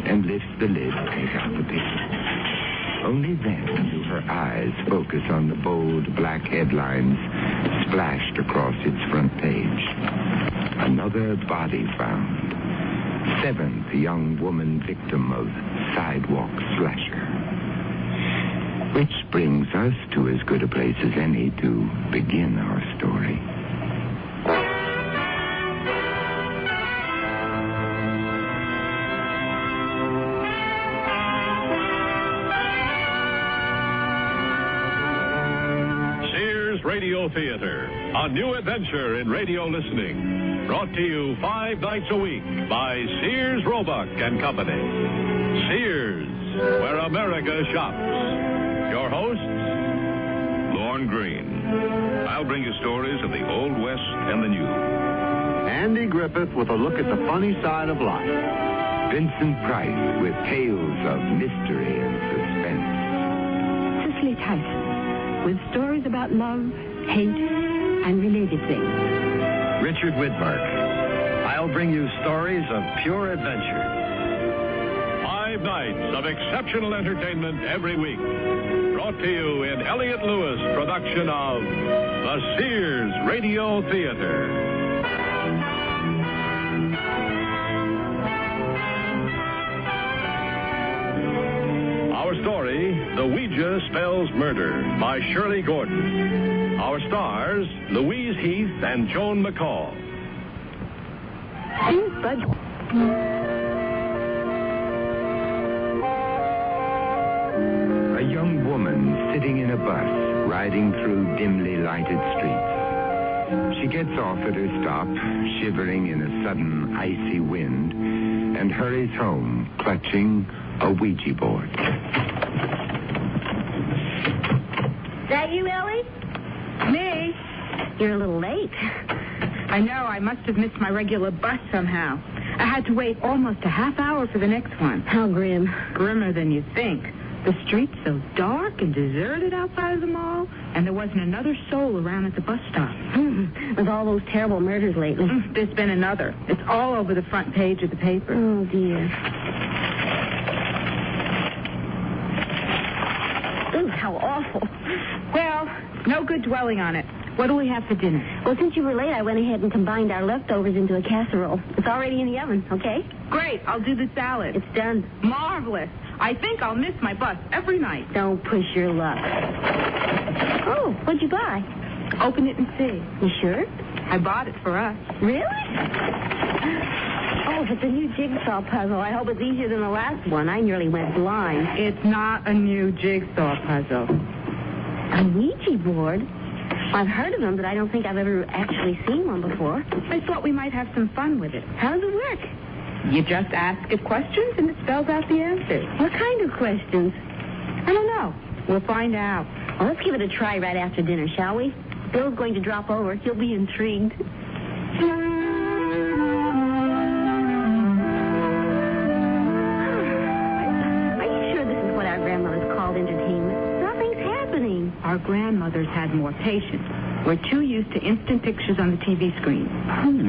and lifts the lid to take out the paper. Only then do her eyes focus on the bold black headlines splashed across its front page. Another body found. 7th young woman victim of sidewalk slasher. Which brings us to as good a place as any to begin our story. Sears Radio Theater, a new adventure in radio listening. Brought to you 5 nights a week by Sears, Roebuck and Company. Sears, where America shops. Your hosts, Lorne Green. I'll bring you stories of the Old West and the New. Andy Griffith with a look at the funny side of life. Vincent Price with tales of mystery and suspense. Cicely Tyson with stories about love, hate, and related things. Richard Widmark. I'll bring you stories of pure adventure. 5 nights of exceptional entertainment every week. Brought to you in Elliott Lewis production of the Sears Radio Theater. Our story, The Ouija Spells Murder, by Shirley Gordon. Our stars, Louise Heath and Joan McCall. A young woman sitting in a bus, riding through dimly lighted streets. She gets off at her stop, shivering in a sudden icy wind, and hurries home, clutching a Ouija board. Is that you, Ellie? Me? You're a little late. I know. I must have missed my regular bus somehow. I had to wait almost a half hour for the next one. How grim. Grimmer than you think. The street's so dark and deserted outside of the mall, and there wasn't another soul around at the bus stop. With all those terrible murders lately. There's been another. It's all over the front page of the paper. Oh, dear. Ooh, how awful. Well, no good dwelling on it. What do we have for dinner? Well, since you were late, I went ahead and combined our leftovers into a casserole. It's already in the oven, okay? Great. I'll do the salad. It's done. Marvelous. I think I'll miss my bus every night. Don't push your luck. Oh, what'd you buy? Open it and see. You sure? I bought it for us. Really? Oh, if it's a new jigsaw puzzle, I hope it's easier than the last one. I nearly went blind. It's not a new jigsaw puzzle. A Ouija board? I've heard of them, but I don't think I've ever actually seen one before. I thought we might have some fun with it. How does it work? You just ask it questions, and it spells out the answers. What kind of questions? I don't know. We'll find out. Well, let's give it a try right after dinner, shall we? Bill's going to drop over. He'll be intrigued. our grandmothers had more patience. We're too used to instant pictures on the TV screen.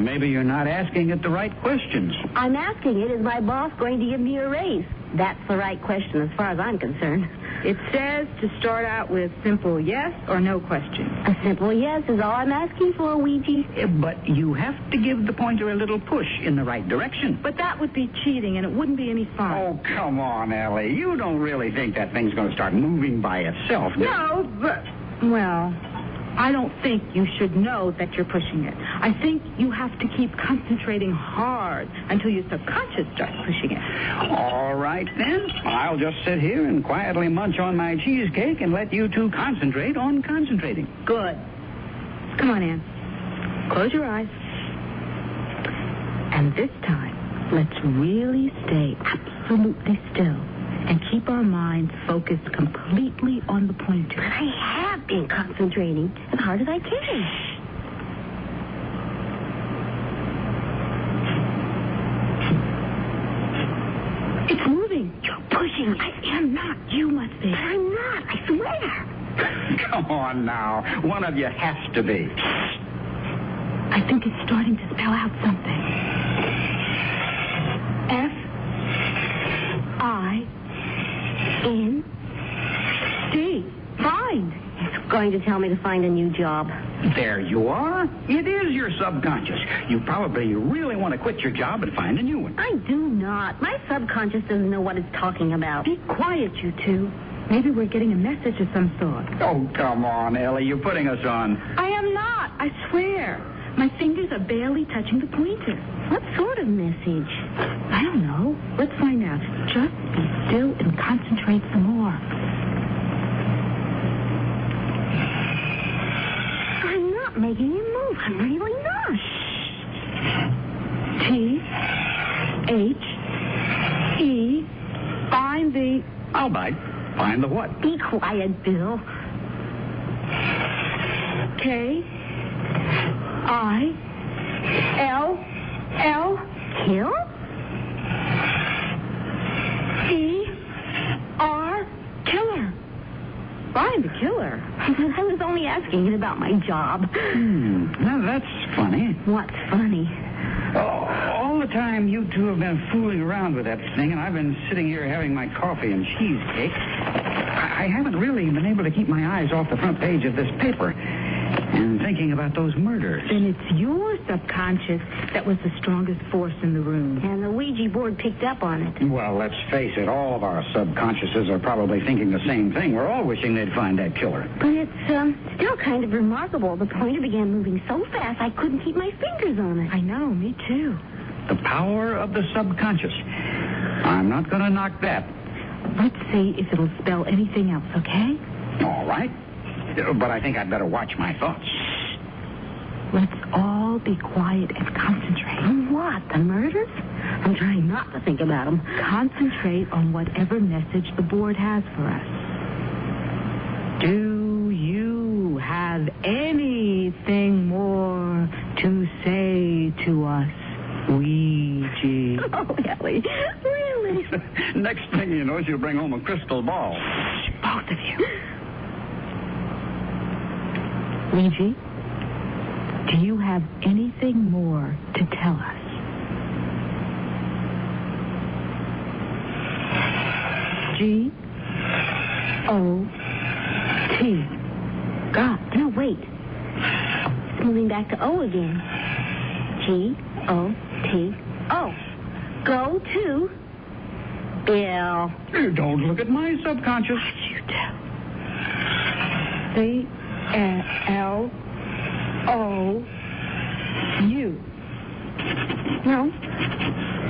Maybe you're not asking it the right questions. I'm asking it, is my boss going to give me a raise? That's the right question as far as I'm concerned. It says to start out with simple yes or no question. A simple yes is all I'm asking for, Ouija. But you have to give the pointer a little push in the right direction. But that would be cheating, and it wouldn't be any fun. Oh, come on, Ellie. You don't really think that thing's going to start moving by itself, do you? No, but... Well, I don't think you should know that you're pushing it. I think you have to keep concentrating hard until your subconscious starts pushing it. All right, then. I'll just sit here and quietly munch on my cheesecake and let you two concentrate on concentrating. Good. Come on, Ann. Close your eyes. And this time, let's really stay absolutely still and keep our minds focused completely on the pointer. But I have been concentrating as hard as I can. It's moving. You're pushing it. I am not. You must be. But I'm not. I swear. Come on now. One of you has to be. I think it's starting to spell out something. F-I-N-D. Find. It's going to tell me to find a new job. There you are. It is your subconscious. You probably really want to quit your job and find a new one. I do not. My subconscious doesn't know what it's talking about. Be quiet, you two. Maybe we're getting a message of some sort. Oh, come on, Ellie. You're putting us on. I am not. I swear. My fingers are barely touching the pointer. What sort of message? I don't know. Let's find out. Just be still and concentrate some more. I'm not making you move. I'm really not. T-H-E. Find the... I'll bite. Find the what? Be quiet, Bill. K-I-L-L. Kill? E-R. Killer. Find the killer. I was only asking it about my job. Now, that's funny. What's funny? All the time you two have been fooling around with that thing, and I've been sitting here having my coffee and cheesecake, I haven't really been able to keep my eyes off the front page of this paper and thinking about those murders. Then it's your subconscious that was the strongest force in the room. And the Ouija board picked up on it. Well, let's face it, all of our subconsciouses are probably thinking the same thing. We're all wishing they'd find that killer. But it's still kind of remarkable. The pointer began moving so fast I couldn't keep my fingers on it. I know, me too. The power of the subconscious. I'm not going to knock that. Let's see if it'll spell anything else, okay? All right. But I think I'd better watch my thoughts. Let's all be quiet and concentrate. On what? The murders? I'm trying not to think about them. Concentrate on whatever message the board has for us. Do you have anything more to say to us, Ouija? Oh, Ellie, really? Next thing you know, she'll bring home a crystal ball. Shh, both of you. Ouija, do you have anything more to tell us? G-O-T. God, no, wait. It's moving back to O again. G-O-T-O. Go to Bill. Don't look at my subconscious. You do. C-L-O-U.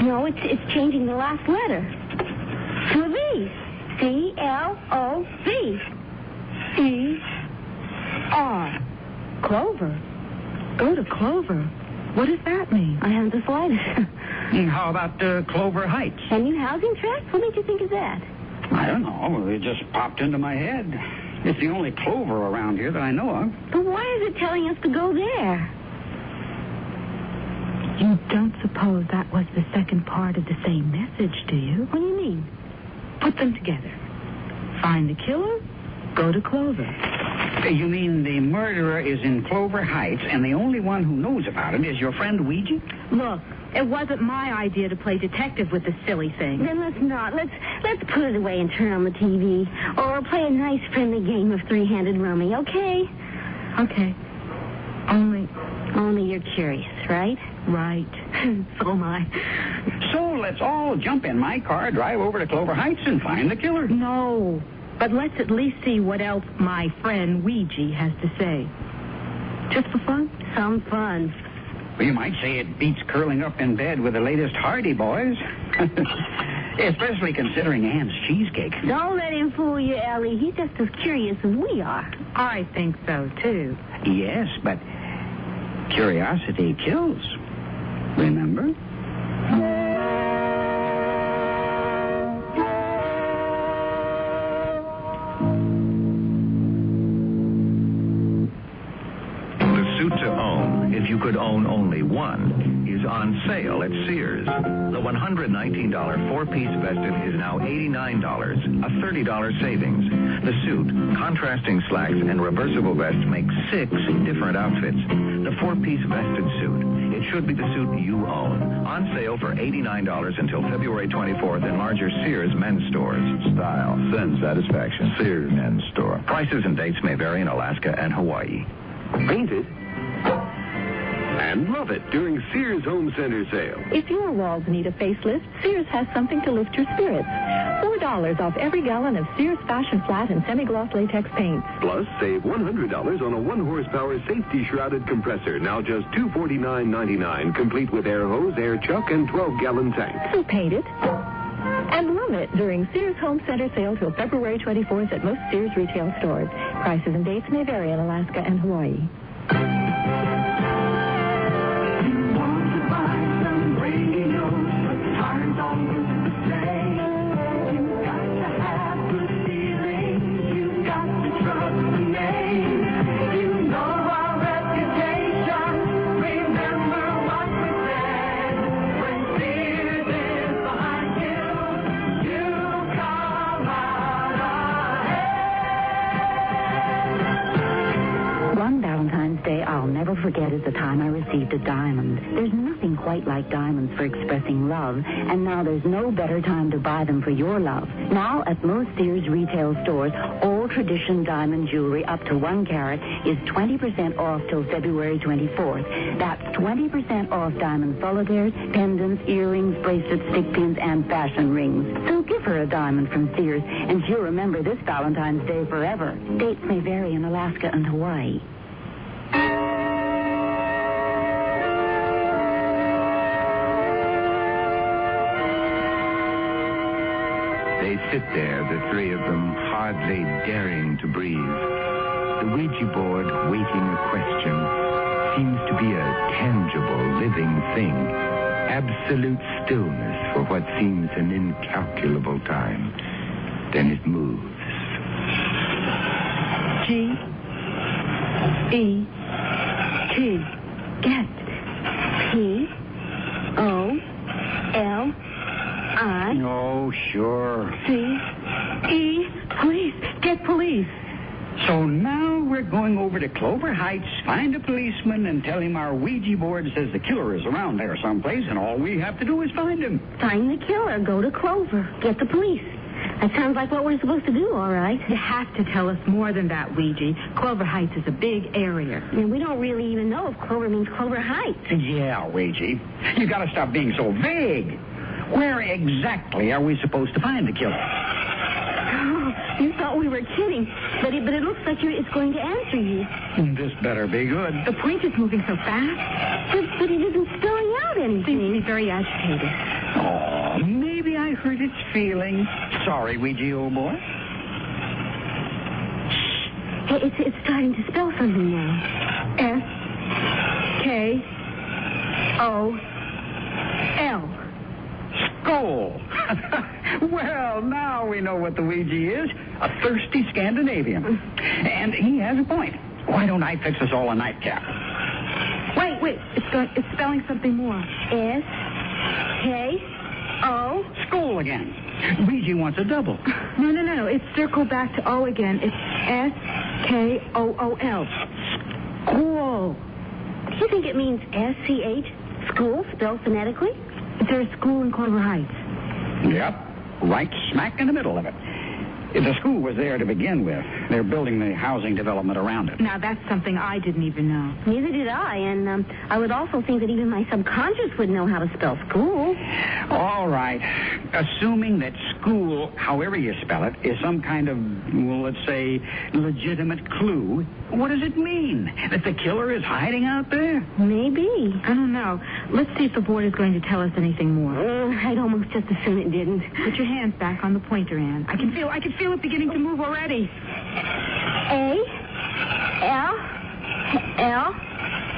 No, it's changing the last letter. To a V. C-L-O-V. E-R. Clover. Go to Clover. What does that mean? I haven't the slightest. How about Clover Heights? A new housing tract? What made you think of that? I don't know. It just popped into my head. It's the only Clover around here that I know of. But why is it telling us to go there? You don't suppose that was the second part of the same message, do you? What do you mean? Put them together. Find the killer, go to Clover. You mean the murderer is in Clover Heights, and the only one who knows about it is your friend Ouija? Look, it wasn't my idea to play detective with this silly thing. Then let's not. Let's put it away and turn on the TV. Or play a nice, friendly game of three-handed rummy, okay? Okay. Only you're curious, right? Right. So am I. So let's all jump in my car, drive over to Clover Heights, and find the killer. No. But let's at least see what else my friend Ouija has to say. Just for fun? Some fun. Well, you might say it beats curling up in bed with the latest Hardy Boys. Especially considering Ann's cheesecake. Don't let him fool you, Ellie. He's just as curious as we are. I think so, too. Yes, but curiosity kills. Remember? If you could own only one, is on sale at Sears. The $119 four-piece vested is now $89, a $30 savings. The suit, contrasting slacks, and reversible vest make 6 different outfits. The four-piece vested suit. It should be the suit you own. On sale for $89 until February 24th in larger Sears men's stores. Style, send satisfaction. Sears men's store. Prices and dates may vary in Alaska and Hawaii. Painted? And love it during Sears Home Center sale. If your walls need a facelift, Sears has something to lift your spirits. $4 off every gallon of Sears Fashion Flat and Semi-Gloss Latex paints. Plus, save $100 on a 1-horsepower safety-shrouded compressor, now just $249.99, complete with air hose, air chuck, and 12-gallon tank. So paint it. And love it during Sears Home Center sale till February 24th at most Sears retail stores. Prices and dates may vary in Alaska and Hawaii. I'll never forget is the time I received a diamond. There's nothing quite like diamonds for expressing love, and now there's no better time to buy them for your love. Now, at most Sears retail stores, all tradition diamond jewelry up to 1 carat is 20% off till February 24th. That's 20% off diamond solitaires, pendants, earrings, bracelets, stick pins, and fashion rings. So give her a diamond from Sears, and she'll remember this Valentine's Day forever. Dates may vary in Alaska and Hawaii. They sit there, the three of them, hardly daring to breathe. The Ouija board, waiting a question, seems to be a tangible, living thing. Absolute stillness for what seems an incalculable time. Then it moves. G-E-T. Get. P-O-L-I. Oh, sure. C-E. Police. Get police. So now we're going over to Clover Heights, find a policeman, and tell him our Ouija board says the killer is around there someplace, and all we have to do is find him. Find the killer. Go to Clover. Get the police. That sounds like what we're supposed to do, all right. You have to tell us more than that, Ouija. Clover Heights is a big area. And we don't really even know if Clover means Clover Heights. Yeah, Ouija. You gotta stop being so vague. Where exactly are we supposed to find the killer? Oh, you thought we were kidding. But it looks like it's going to answer you. This better be good. The pointer's moving so fast. But it isn't spelling out anything. Seems to be very agitated. Oh, maybe I hurt its feelings. Sorry, Ouija, old boy. Hey, it's starting to spell something now. S-K-O-L. Skull. Well, now we know what the Ouija is. A thirsty Scandinavian. And he has a point. Why don't I fix us all a nightcap? Wait. It's spelling something more. S-K-O. Skull again. Ouija wants a double. No. It's circled back to O again. It's K-O-O-L. School. Do you think it means S-C-H? School, spelled phonetically? Is there a school in Clover Heights? Yep. Right smack in the middle of it. The school was there to begin with. They're building the housing development around it. Now, that's something I didn't even know. Neither did I, and I would also think that even my subconscious would know how to spell school. All right. Assuming that school, however you spell it, is some kind of, well, let's say, legitimate clue, what does it mean? That the killer is hiding out there? Maybe. I don't know. Let's see if the board is going to tell us anything more. I'd almost just assume it didn't. Put your hands back on the pointer, Anne. I can feel it beginning to move already.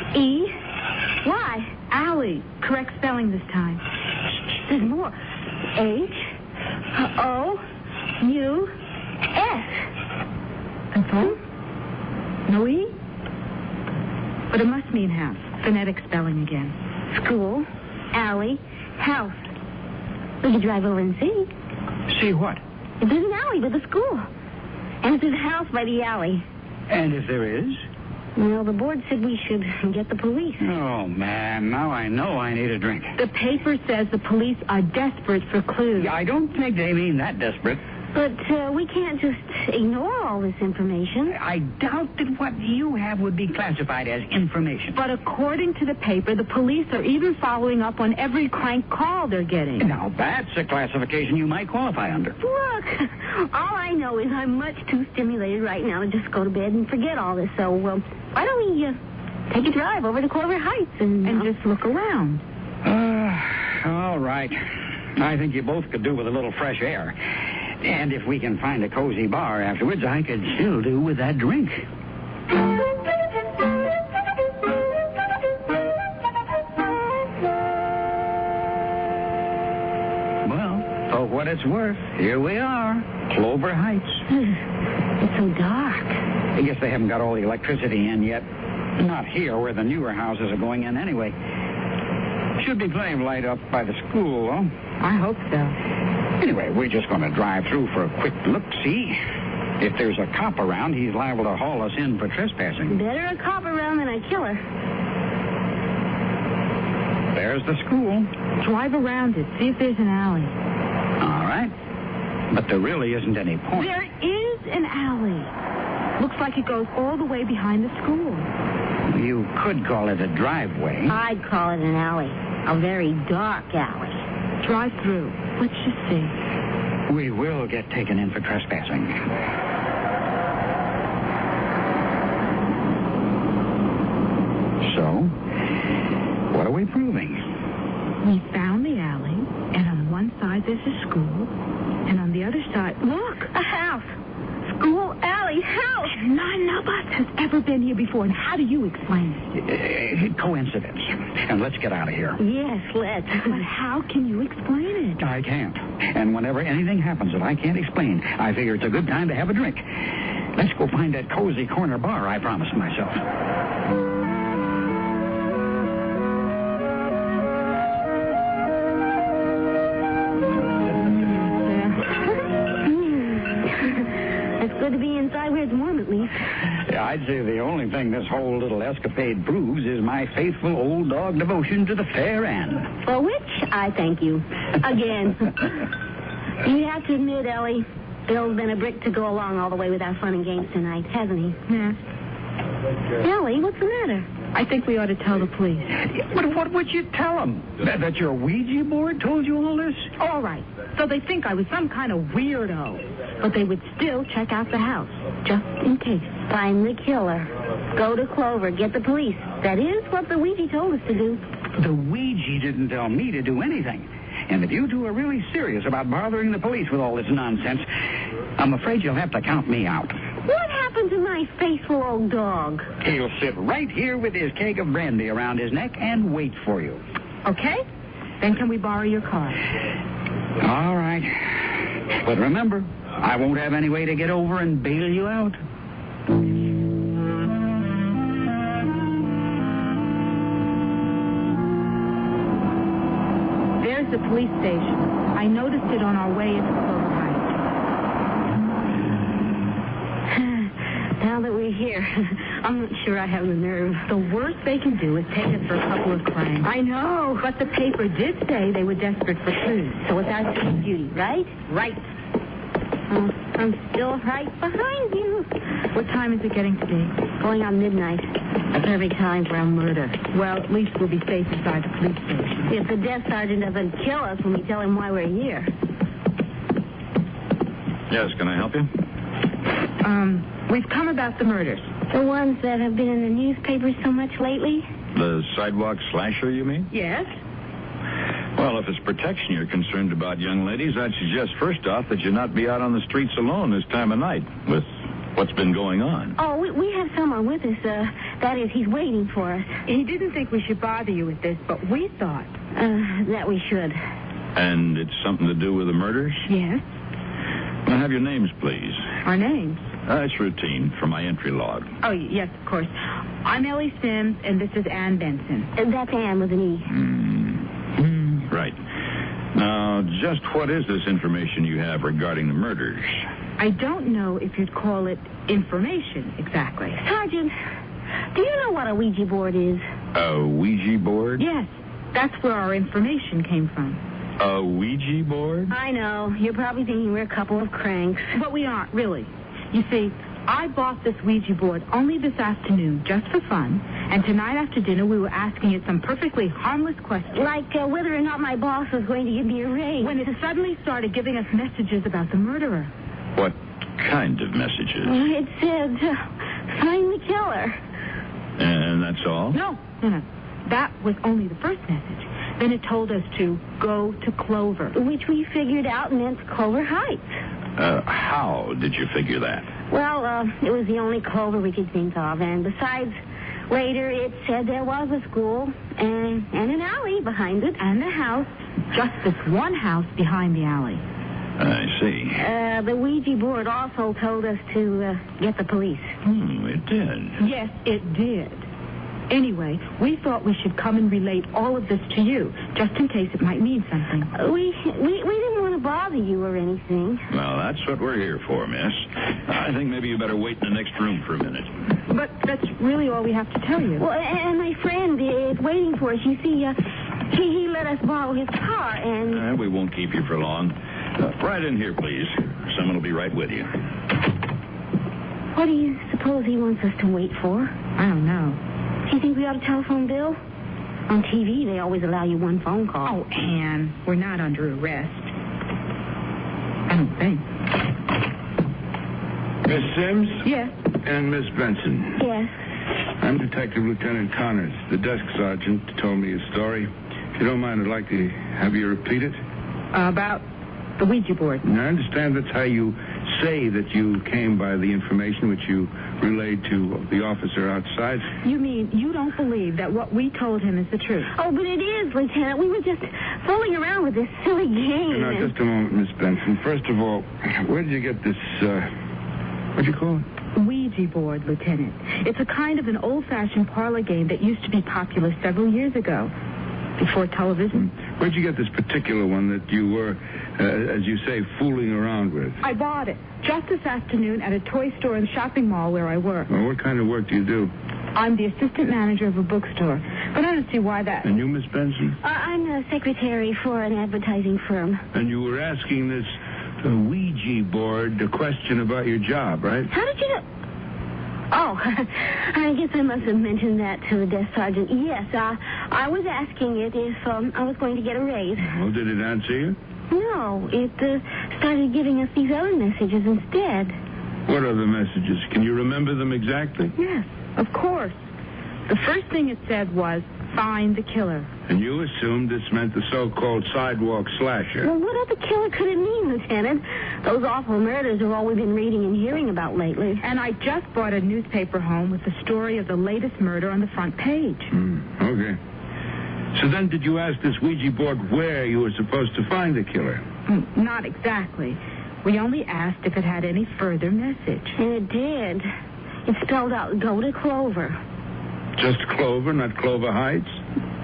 A-L-L-E-Y. Alley. Correct spelling this time. There's more. H-O-U-S. That's all? No E? But it must mean house. Phonetic spelling again. School, alley, house. We could drive over and see. See what? If there's an alley by the school. And if there's a house by the alley. And if there is? Well, the board said we should get the police. Oh, man, now I know I need a drink. The paper says the police are desperate for clues. I don't think they mean that desperate. But we can't just ignore all this information. I doubt that what you have would be classified as information. But according to the paper, the police are even following up on every crank call they're getting. Now, that's a classification you might qualify under. Look, all I know is I'm much too stimulated right now to just go to bed and forget all this. So, why don't we take a drive over to Clover Heights and just look around? All right. I think you both could do with a little fresh air. And if we can find a cozy bar afterwards, I could still do with that drink. Well, for what it's worth, here we are, Clover Heights. It's so dark. I guess they haven't got all the electricity in yet. Not here, where the newer houses are going in anyway. Should be plenty of light up by the school, though. I hope so. Anyway, we're just going to drive through for a quick look-see. If there's a cop around, he's liable to haul us in for trespassing. Better a cop around than a killer. There's the school. Drive around it. See if there's an alley. All right. But there really isn't any point. There is an alley. Looks like it goes all the way behind the school. You could call it a driveway. I'd call it an alley. A very dark alley. Drive through. Let's just see. We will get taken in for trespassing. So, what are we proving? We found the alley, and on one side there's a school, and on the other side, look, a house. School, alley, house. And none of us has ever been here before. And how do you explain it? Coincidence. And let's get out of here. Yes, let's. But how can you explain it? I can't. And whenever anything happens that I can't explain, I figure it's a good time to have a drink. Let's go find that cozy corner bar I promised myself. Good to be inside where it's warm, at least. Yeah, I'd say the only thing this whole little escapade proves is my faithful old dog devotion to the fair Anne. For which I thank you. Again. You have to admit, Ellie, Bill's been a brick to go along all the way with our fun and games tonight, hasn't he? Yeah. Ellie, what's the matter? I think we ought to tell the police. But what would you tell them? That your Ouija board told you all this? All right. So they think I was some kind of weirdo. But they would still check out the house, just in case. Find the killer. Go to Clover. Get the police. That is what the Ouija told us to do. The Ouija didn't tell me to do anything. And if you two are really serious about bothering the police with all this nonsense, I'm afraid you'll have to count me out. What happened to my faithful old dog? He'll sit right here with his keg of brandy around his neck and wait for you. Okay? Then can we borrow your car? All right. But remember, I won't have any way to get over and bail you out. There's the police station. I noticed it on our way into Clover Heights. Now that I'm not sure I have the nerve. The worst they can do is take us for a couple of cranks. I know. But the paper did say they were desperate for clues. So it's our civic duty, right? Right. I'm still right behind you. What time is it getting to be? Going on midnight. A perfect time for a murder. Well, at least we'll be safe inside the police station. If the desk sergeant doesn't kill us when we tell him why we're here. Yes, can I help you? We've come about the murders. The ones that have been in the newspapers so much lately? The sidewalk slasher, you mean? Yes. Well, if it's protection you're concerned about, young ladies, I'd suggest first off that you not be out on the streets alone this time of night with what's been going on. Oh, we have someone with us. That is, he's waiting for us. He didn't think we should bother you with this, but we thought... that we should. And it's something to do with the murders? Yes. Well, have your names, please. Our names? It's routine for my entry log. Oh, yes, of course. I'm Ellie Sims, and this is Ann Benson. That's Ann with an E. Right. Now, just what is this information you have regarding the murders? I don't know if you'd call it information exactly. Sergeant, do you know what a Ouija board is? A Ouija board? Yes. That's where our information came from. A Ouija board? I know. You're probably thinking we're a couple of cranks. But we aren't, really. You see, I bought this Ouija board only this afternoon, just for fun. And tonight after dinner, we were asking it some perfectly harmless questions. Like whether or not my boss was going to give me a raise. When it suddenly started giving us messages about the murderer. What kind of messages? It said, find the killer. And that's all? No. That was only the first message. Then it told us to go to Clover. Which we figured out meant Clover Heights. How did you figure that? Well, it was the only Clover we could think of. And besides, later it said there was a school and an alley behind it. And a house. Just this one house behind the alley. I see. The Ouija board also told us to get the police. It did. Yes, it did. Anyway, we thought we should come and relate all of this to you, just in case it might mean something. We didn't want to bother you or anything. Well, that's what we're here for, miss. I think maybe you better wait in the next room for a minute. But that's really all we have to tell you. Well, and my friend is waiting for us. You see, he let us borrow his car, and... We won't keep you for long. Right in here, please. Someone will be right with you. What do you suppose he wants us to wait for? I don't know. Do you think we ought to telephone Bill? On TV, they always allow you one phone call. Oh, Ann, we're not under arrest. I don't think. Miss Sims? Yes. And Miss Benson? Yes. I'm Detective Lieutenant Connors. The desk sergeant told me a story. If you don't mind, I'd like to have you repeat it. About the Ouija board. Now, I understand that's how you say that you came by the information which you relayed to the officer outside. You mean you don't believe that what we told him is the truth? Oh, but it is, Lieutenant. We were just fooling around with this silly game. Now, just a moment, Miss Benson. First of all, where did you get this, what'd you call it? Ouija board, Lieutenant. It's a kind of an old-fashioned parlor game that used to be popular several years ago, before television. Where'd you get this particular one that you were, as you say, fooling around with? I bought it just this afternoon at a toy store in the shopping mall where I work. Well, what kind of work do you do? I'm the assistant manager of a bookstore. But I don't see why that... And you, Miss Benson? I'm a secretary for an advertising firm. And you were asking this Ouija board a question about your job, right? How did you know? Oh, I guess I must have mentioned that to the desk sergeant. Yes, I was asking it if I was going to get a raise. Well, did it answer you? No, it started giving us these other messages instead. What other messages? Can you remember them exactly? Yes, of course. The first thing it said was, find the killer. And you assumed this meant the so-called sidewalk slasher. Well, what other killer could it mean, Lieutenant? Those awful murders are all we've been reading and hearing about lately. And I just brought a newspaper home with the story of the latest murder on the front page. Okay. So then did you ask this Ouija board where you were supposed to find the killer? Not exactly. We only asked if it had any further message. And it did. It spelled out, go to Clover. Just Clover, not Clover Heights?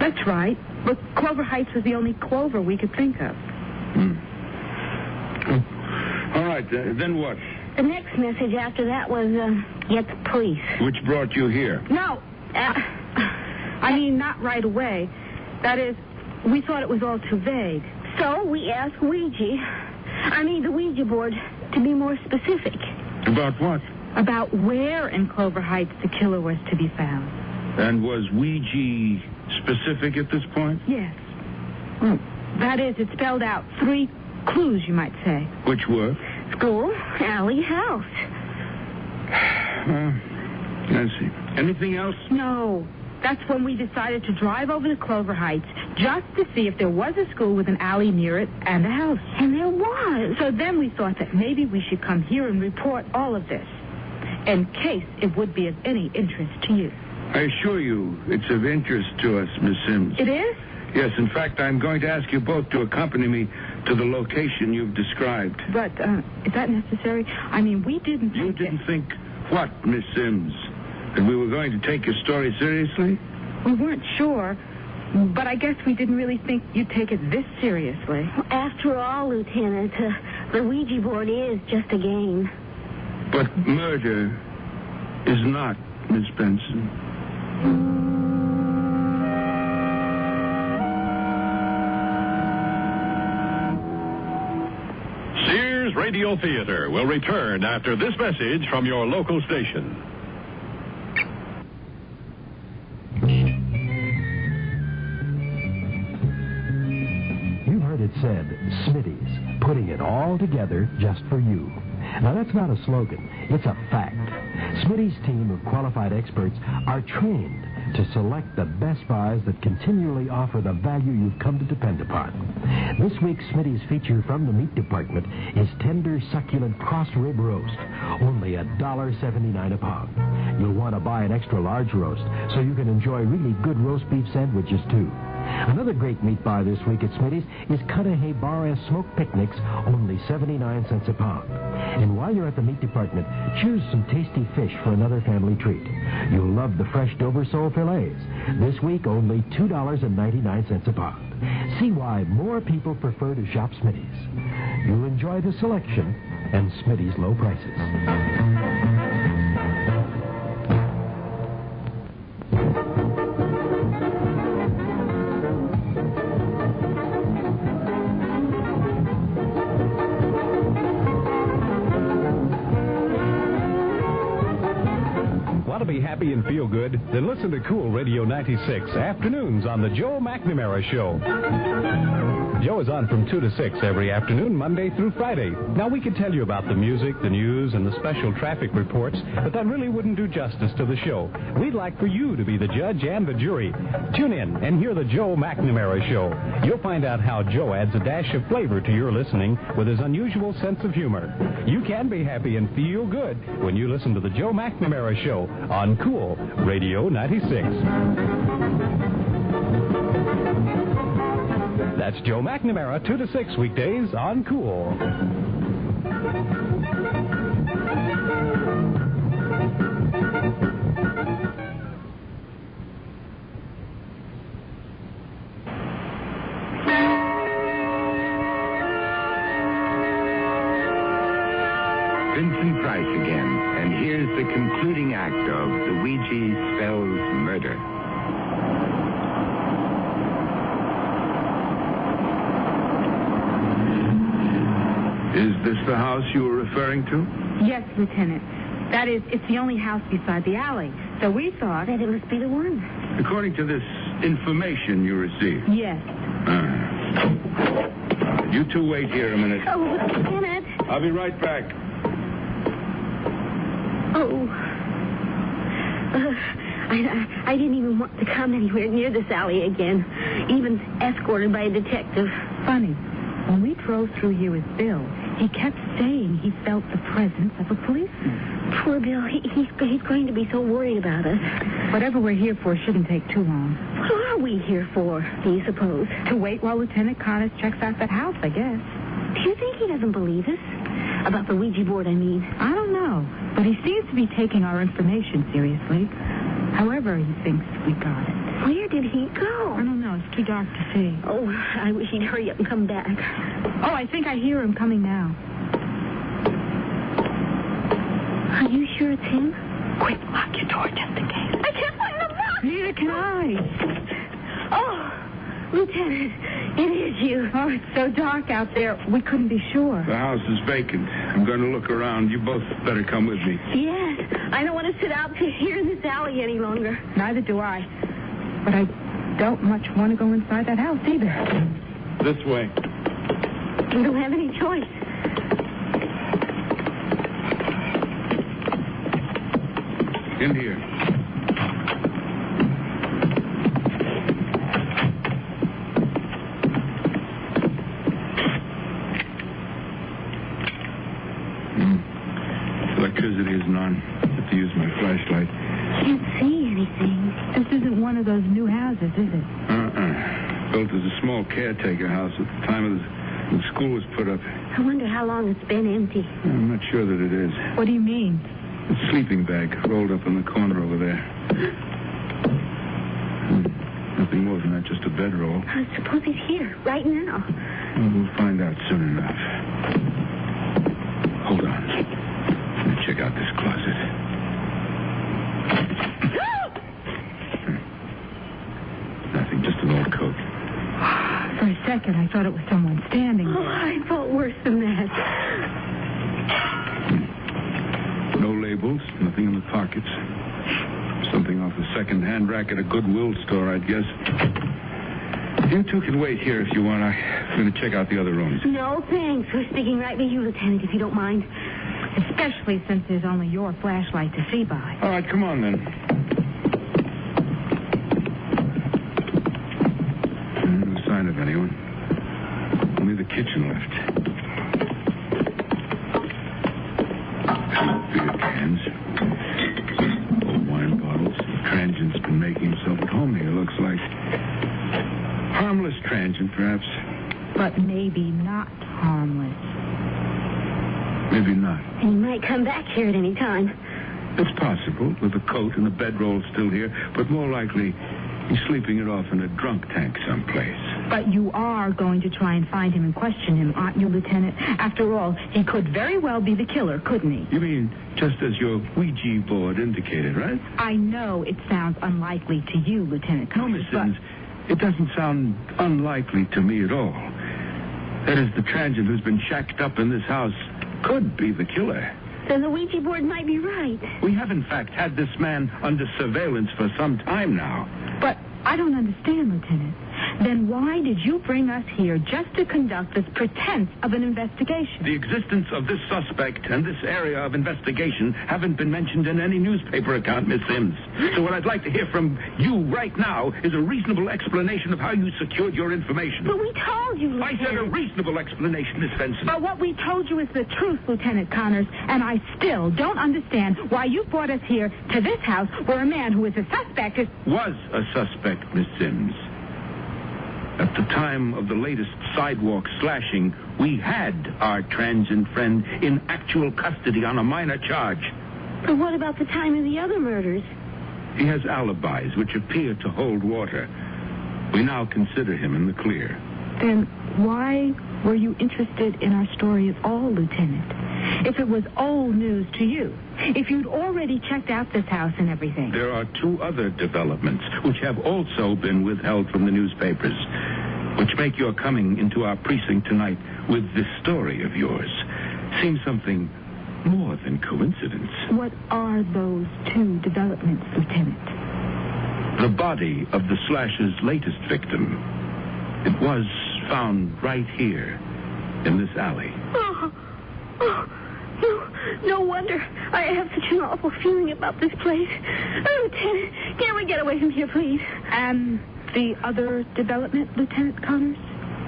That's right. But Clover Heights was the only Clover we could think of. All right, then what? The next message after that was, get the police. Which brought you here? No. I mean, not right away. That is, we thought it was all too vague. So we asked the Ouija board, to be more specific. About what? About where in Clover Heights the killer was to be found. And was Ouija specific at this point? Yes. Well, that is, it spelled out 3 clues, you might say. Which were? School, alley, house. I see. Anything else? No. That's when we decided to drive over to Clover Heights just to see if there was a school with an alley near it and a house. And there was. So then we thought that maybe we should come here and report all of this, in case it would be of any interest to you. I assure you it's of interest to us, Miss Sims. It is? Yes, in fact, I'm going to ask you both to accompany me to the location you've described. But, is that necessary? I mean, we didn't think... You didn't think what, Miss Sims? That we were going to take your story seriously? We weren't sure, but I guess we didn't really think you'd take it this seriously. Well, after all, Lieutenant, the Ouija board is just a game. But murder is not, Miss Benson. Sears Radio Theater will return after this message from your local station. You've heard it said, Smitty's, putting it all together just for you. Now, that's not a slogan. It's a fact. Smitty's team of qualified experts are trained to select the best buys that continually offer the value you've come to depend upon. This week's Smitty's feature from the meat department is tender, succulent cross rib roast, only $1.79 a pound. You'll want to buy an extra large roast so you can enjoy really good roast beef sandwiches, too. Another great meat buy this week at Smitty's is Cudahy Bar S smoked picnics, only 79 cents a pound. And while you're at the meat department, choose some tasty fish for another family treat. You'll love the fresh Dover sole fillets. This week, only $2.99 a pound. See why more people prefer to shop Smitty's. You'll enjoy the selection and Smitty's low prices. Want to be happy and feel good? Then listen to Cool Radio 96 afternoons on the Joe McNamara Show. Joe is on from 2 to 6 every afternoon, Monday through Friday. Now, we could tell you about the music, the news, and the special traffic reports, but that really wouldn't do justice to the show. We'd like for you to be the judge and the jury. Tune in and hear the Joe McNamara Show. You'll find out how Joe adds a dash of flavor to your listening with his unusual sense of humor. You can be happy and feel good when you listen to the Joe McNamara Show on Cool Radio 96. That's Joe McNamara, 2 to 6 weekdays on Cool. Vincent Price again, and here's the concluding act of The Ouija Spells Murder. Is this the house you were referring to? Yes, Lieutenant. That is, it's the only house beside the alley. So we thought that it must be the one. According to this information you received? Yes. You two wait here a minute. Oh, Lieutenant. I'll be right back. Oh. I didn't even want to come anywhere near this alley again, even escorted by a detective. Funny. When we drove through here with Bill, he kept saying he felt the presence of a policeman. Poor Bill. He's going to be so worried about us. Whatever we're here for shouldn't take too long. What are we here for, do you suppose? To wait while Lieutenant Connors checks out that house, I guess. Do you think he doesn't believe us? About the Ouija board, I mean. I don't know, but he seems to be taking our information seriously. However, he thinks we got it. Where did he go? I don't know. It's too dark to see. Oh, I wish he'd hurry up and come back. Oh, I think I hear him coming now. Are you sure it's him? Quick, lock your door just in case. I can't find the lock. Neither can I. Oh, Lieutenant, it is you. Oh, it's so dark out there, we couldn't be sure. The house is vacant. I'm going to look around. You both better come with me. Yes, I don't want to sit out here in this alley any longer. Neither do I. But I don't much want to go inside that house either. This way. We don't have any choice. In here. Electricity isn't on. I have to use my flashlight. Can't see anything. This isn't one of those new houses, is it? Built as a small caretaker house at the time the school was put up. I wonder how long it's been empty. I'm not sure that it is. What do you mean? A sleeping bag rolled up in the corner over there. Nothing more than that, just a bedroll. I suppose he's here, right now. Well, we'll find out soon enough. Hold on. Let me check out this closet. Nothing, just an old coat. For a second, I thought it was someone standing there. Oh, I thought worse than that. No labels, nothing in the pockets. Something off the second-hand rack at a Goodwill store, I'd guess. You two can wait here if you want. I'm going to check out the other rooms. No, thanks. We're sticking right with you, Lieutenant, if you don't mind. Especially since there's only your flashlight to see by. All right, come on, then. No sign of anyone. Only the kitchen left. Beer cans. Old wine bottles. Transient's been making himself at home here, looks like. Harmless transient, perhaps. But maybe not harmless. Maybe not. He might come back here at any time. It's possible, with the coat and the bedroll still here, but more likely he's sleeping it off in a drunk tank someplace. But you are going to try and find him and question him, aren't you, Lieutenant? After all, he could very well be the killer, couldn't he? You mean just as your Ouija board indicated, right? I know it sounds unlikely to you, Lieutenant Karloff. No, Miss Simmons, it doesn't sound unlikely to me at all. That is, the transient who's been shacked up in this house could be the killer. Then the Ouija board might be right. We have, in fact, had this man under surveillance for some time now. But I don't understand, Lieutenant. Then why did you bring us here just to conduct this pretense of an investigation? The existence of this suspect and this area of investigation haven't been mentioned in any newspaper account, Miss Sims. So what I'd like to hear from you right now is a reasonable explanation of how you secured your information. But we told you, Lieutenant. I said a reasonable explanation, Miss Benson. But what we told you is the truth, Lieutenant Connors, and I still don't understand why you brought us here to this house where a man who is a suspect was a suspect, Miss Sims. At the time of the latest sidewalk slashing, we had our transient friend in actual custody on a minor charge. But what about the time of the other murders? He has alibis which appear to hold water. We now consider him in the clear. Then why were you interested in our story at all, Lieutenant? If it was old news to you, if you'd already checked out this house and everything. There are two other developments which have also been withheld from the newspapers, which make your coming into our precinct tonight with this story of yours seem something more than coincidence. What are those two developments, Lieutenant? The body of the slasher's latest victim. It was found right here in this alley. No wonder I have such an awful feeling about this place. Lieutenant, can't we get away from here, please? And the other development, Lieutenant Connors?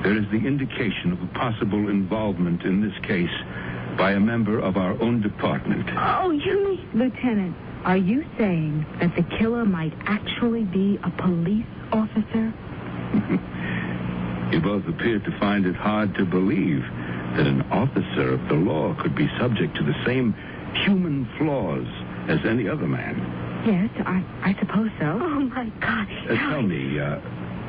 There is the indication of a possible involvement in this case by a member of our own department. Oh, you mean... Lieutenant, are you saying that the killer might actually be a police officer? You both appear to find it hard to believe that an officer of the law could be subject to the same human flaws as any other man. Yes, I suppose so. Oh, my God. Tell me,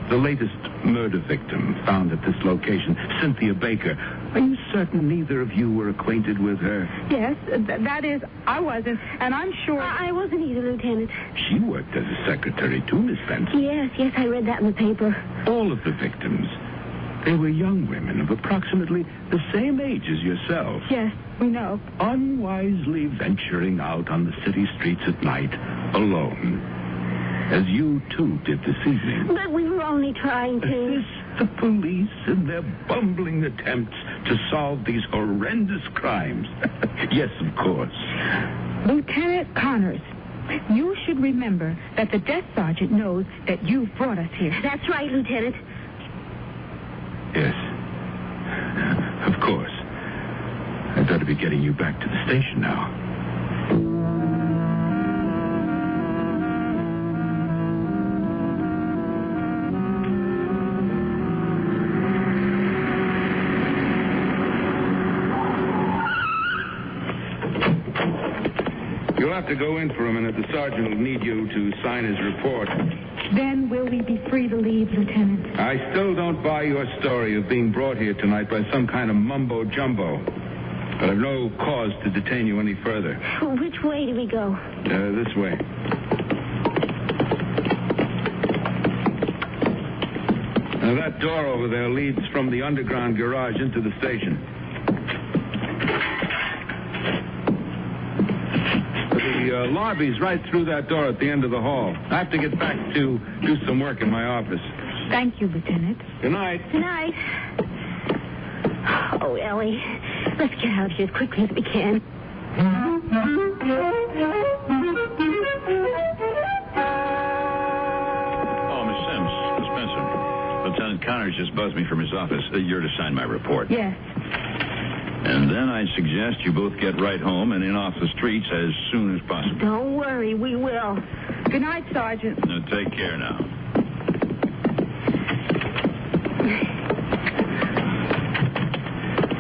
the latest murder victim found at this location, Cynthia Baker, Are you certain neither of you were acquainted with her? Yes, that is, I wasn't, and I'm sure... I wasn't either, Lieutenant. She worked as a secretary, too, Miss Benson. Yes, I read that in the paper. All of the victims, they were young women of approximately the same age as yourself. Yes, we know. Unwisely venturing out on the city streets at night, alone. As you, too, did this evening. But we were only trying to... Assist the police in their bumbling attempts to solve these horrendous crimes. Yes, of course. Lieutenant Connors, you should remember that the desk sergeant knows that you've brought us here. That's right, Lieutenant. Yes. Of course. I'd better be getting you back to the station now. You'll have to go in for a minute. The sergeant will need you to sign his report. Then will we be free to leave, Lieutenant? I still don't buy your story of being brought here tonight by some kind of mumbo-jumbo. But I've no cause to detain you any further. Which way do we go? This way. Now, that door over there leads from the underground garage into the station. The lobby's right through that door at the end of the hall. I have to get back to do some work in my office. Thank you, Lieutenant. Good night. Good night. Oh, Ellie, let's get out of here as quickly as we can. Oh, Miss Sims, Miss Spencer. Lieutenant Connors just buzzed me from his office. You're to sign my report. Yes. And then I'd suggest you both get right home and in off the streets as soon as possible. Don't worry, we will. Good night, Sergeant. Now, take care now.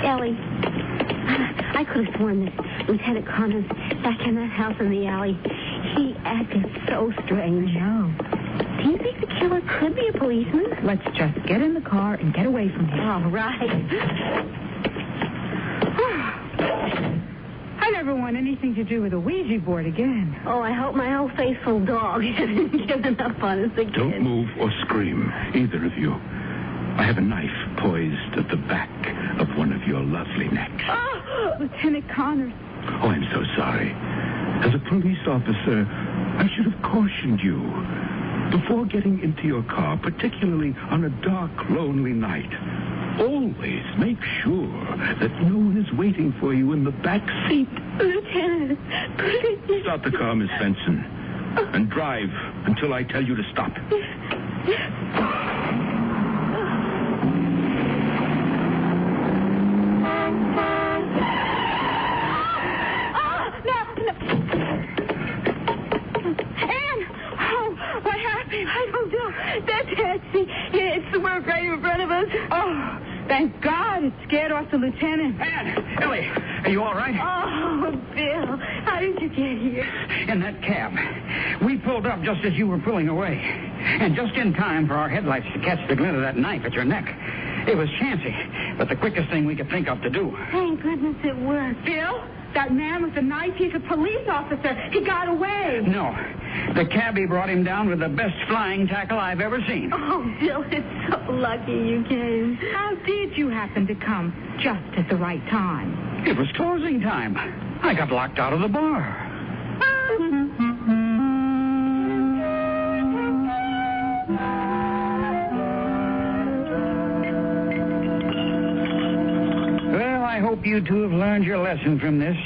Ellie, I could have sworn that Lieutenant Connors back in that house in the alley, he acted so strange. No. Do you think the killer could be a policeman? Let's just get in the car and get away from here. All right. I never want anything to do with a Ouija board again. Oh, I hope my old faithful dog hasn't given up on us again. Don't move or scream, either of you. I have a knife poised at the back of one of your lovely necks. Oh, Lieutenant Connors. Oh, I'm so sorry. As a police officer, I should have cautioned you. Before getting into your car, particularly on a dark, lonely night, always make sure that no one is waiting for you in the back seat. Lieutenant, please. Stop the car, Miss Benson, and drive until I tell you to stop. That taxi, it's the work right in front of us. Oh, thank God it scared off the lieutenant. Ann, Ellie, are you all right? Oh, Bill, how did you get here? In that cab. We pulled up just as you were pulling away. And just in time for our headlights to catch the glint of that knife at your neck. It was chancy, but the quickest thing we could think of to do. Thank goodness it worked. Bill, that man with the knife, he's a police officer. He got away. No. The cabbie brought him down with the best flying tackle I've ever seen. Oh, Bill, it's so lucky you came. How did you happen to come just at the right time? It was closing time. I got locked out of the bar. Well, I hope you two have learned your lesson from this.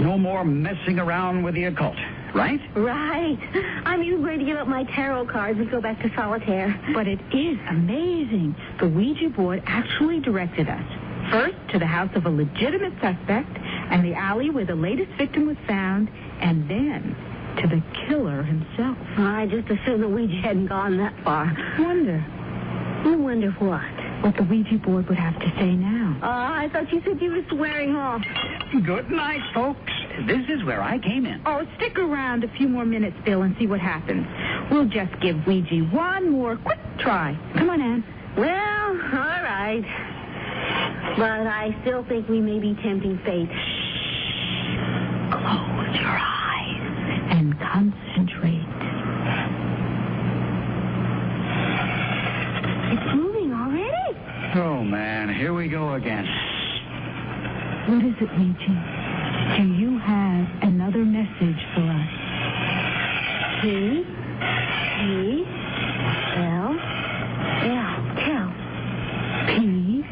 No more messing around with the occult. Right? Right. I'm even going to give up my tarot cards and go back to solitaire. But it is amazing. The Ouija board actually directed us. First to the house of a legitimate suspect and the alley where the latest victim was found, and then to the killer himself. I just assumed the Ouija hadn't gone that far. Wonder. You wonder what? What the Ouija board would have to say now. I thought you said you were swearing off. Good night, folks. This is where I came in. Oh, stick around a few more minutes, Bill, and see what happens. We'll just give Ouija one more quick try. Come on, Ann. Well, all right. But I still think we may be tempting fate. Close your eyes and concentrate. It's moving already. Oh, man, here we go again. What is it, Ouija? Do you have another message for us? P-E-L-L. Tell. P-O-L-I-C.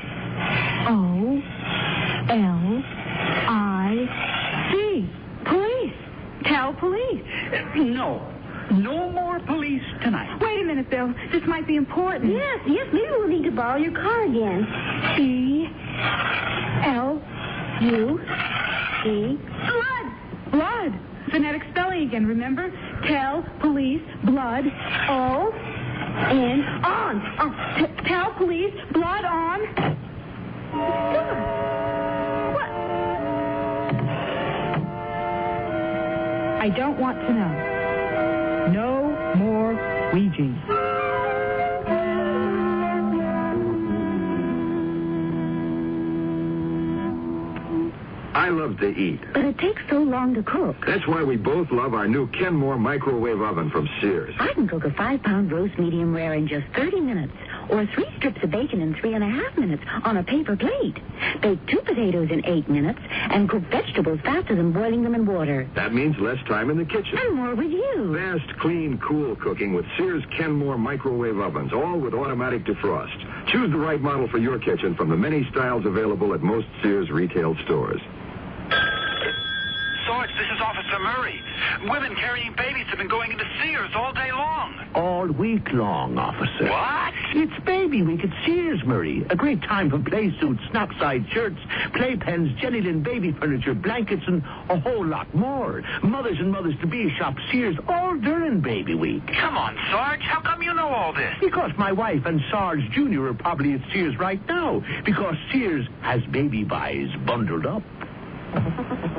Police. Tell police. No. No more police tonight. Wait a minute, Bill. This might be important. Yes, maybe we'll need to borrow your car again. B-L-U-C. Blood. Phonetic spelling again, remember? Tell, police, blood, O-N, on. Tell police, blood on. What? I don't want to know. No more Ouija. I love to eat. But it takes so long to cook. That's why we both love our new Kenmore microwave oven from Sears. I can cook a 5-pound roast medium rare in just 30 minutes, or 3 strips of bacon in 3.5 minutes on a paper plate. Bake 2 potatoes in 8 minutes, and cook vegetables faster than boiling them in water. That means less time in the kitchen. And more with you. Fast, clean, cool cooking with Sears Kenmore microwave ovens, all with automatic defrost. Choose the right model for your kitchen from the many styles available at most Sears retail stores. Sarge, this is Officer Murray. Women carrying babies have been going into Sears all day long. All week long, officer. What? It's Baby Week at Sears, Murray. A great time for play suits, snap-side shirts, playpens, Jennylyn baby furniture, blankets, and a whole lot more. Mothers and mothers-to-be shop Sears all during Baby Week. Come on, Sarge. How come you know all this? Because my wife and Sarge Jr. are probably at Sears right now. Because Sears has baby buys bundled up.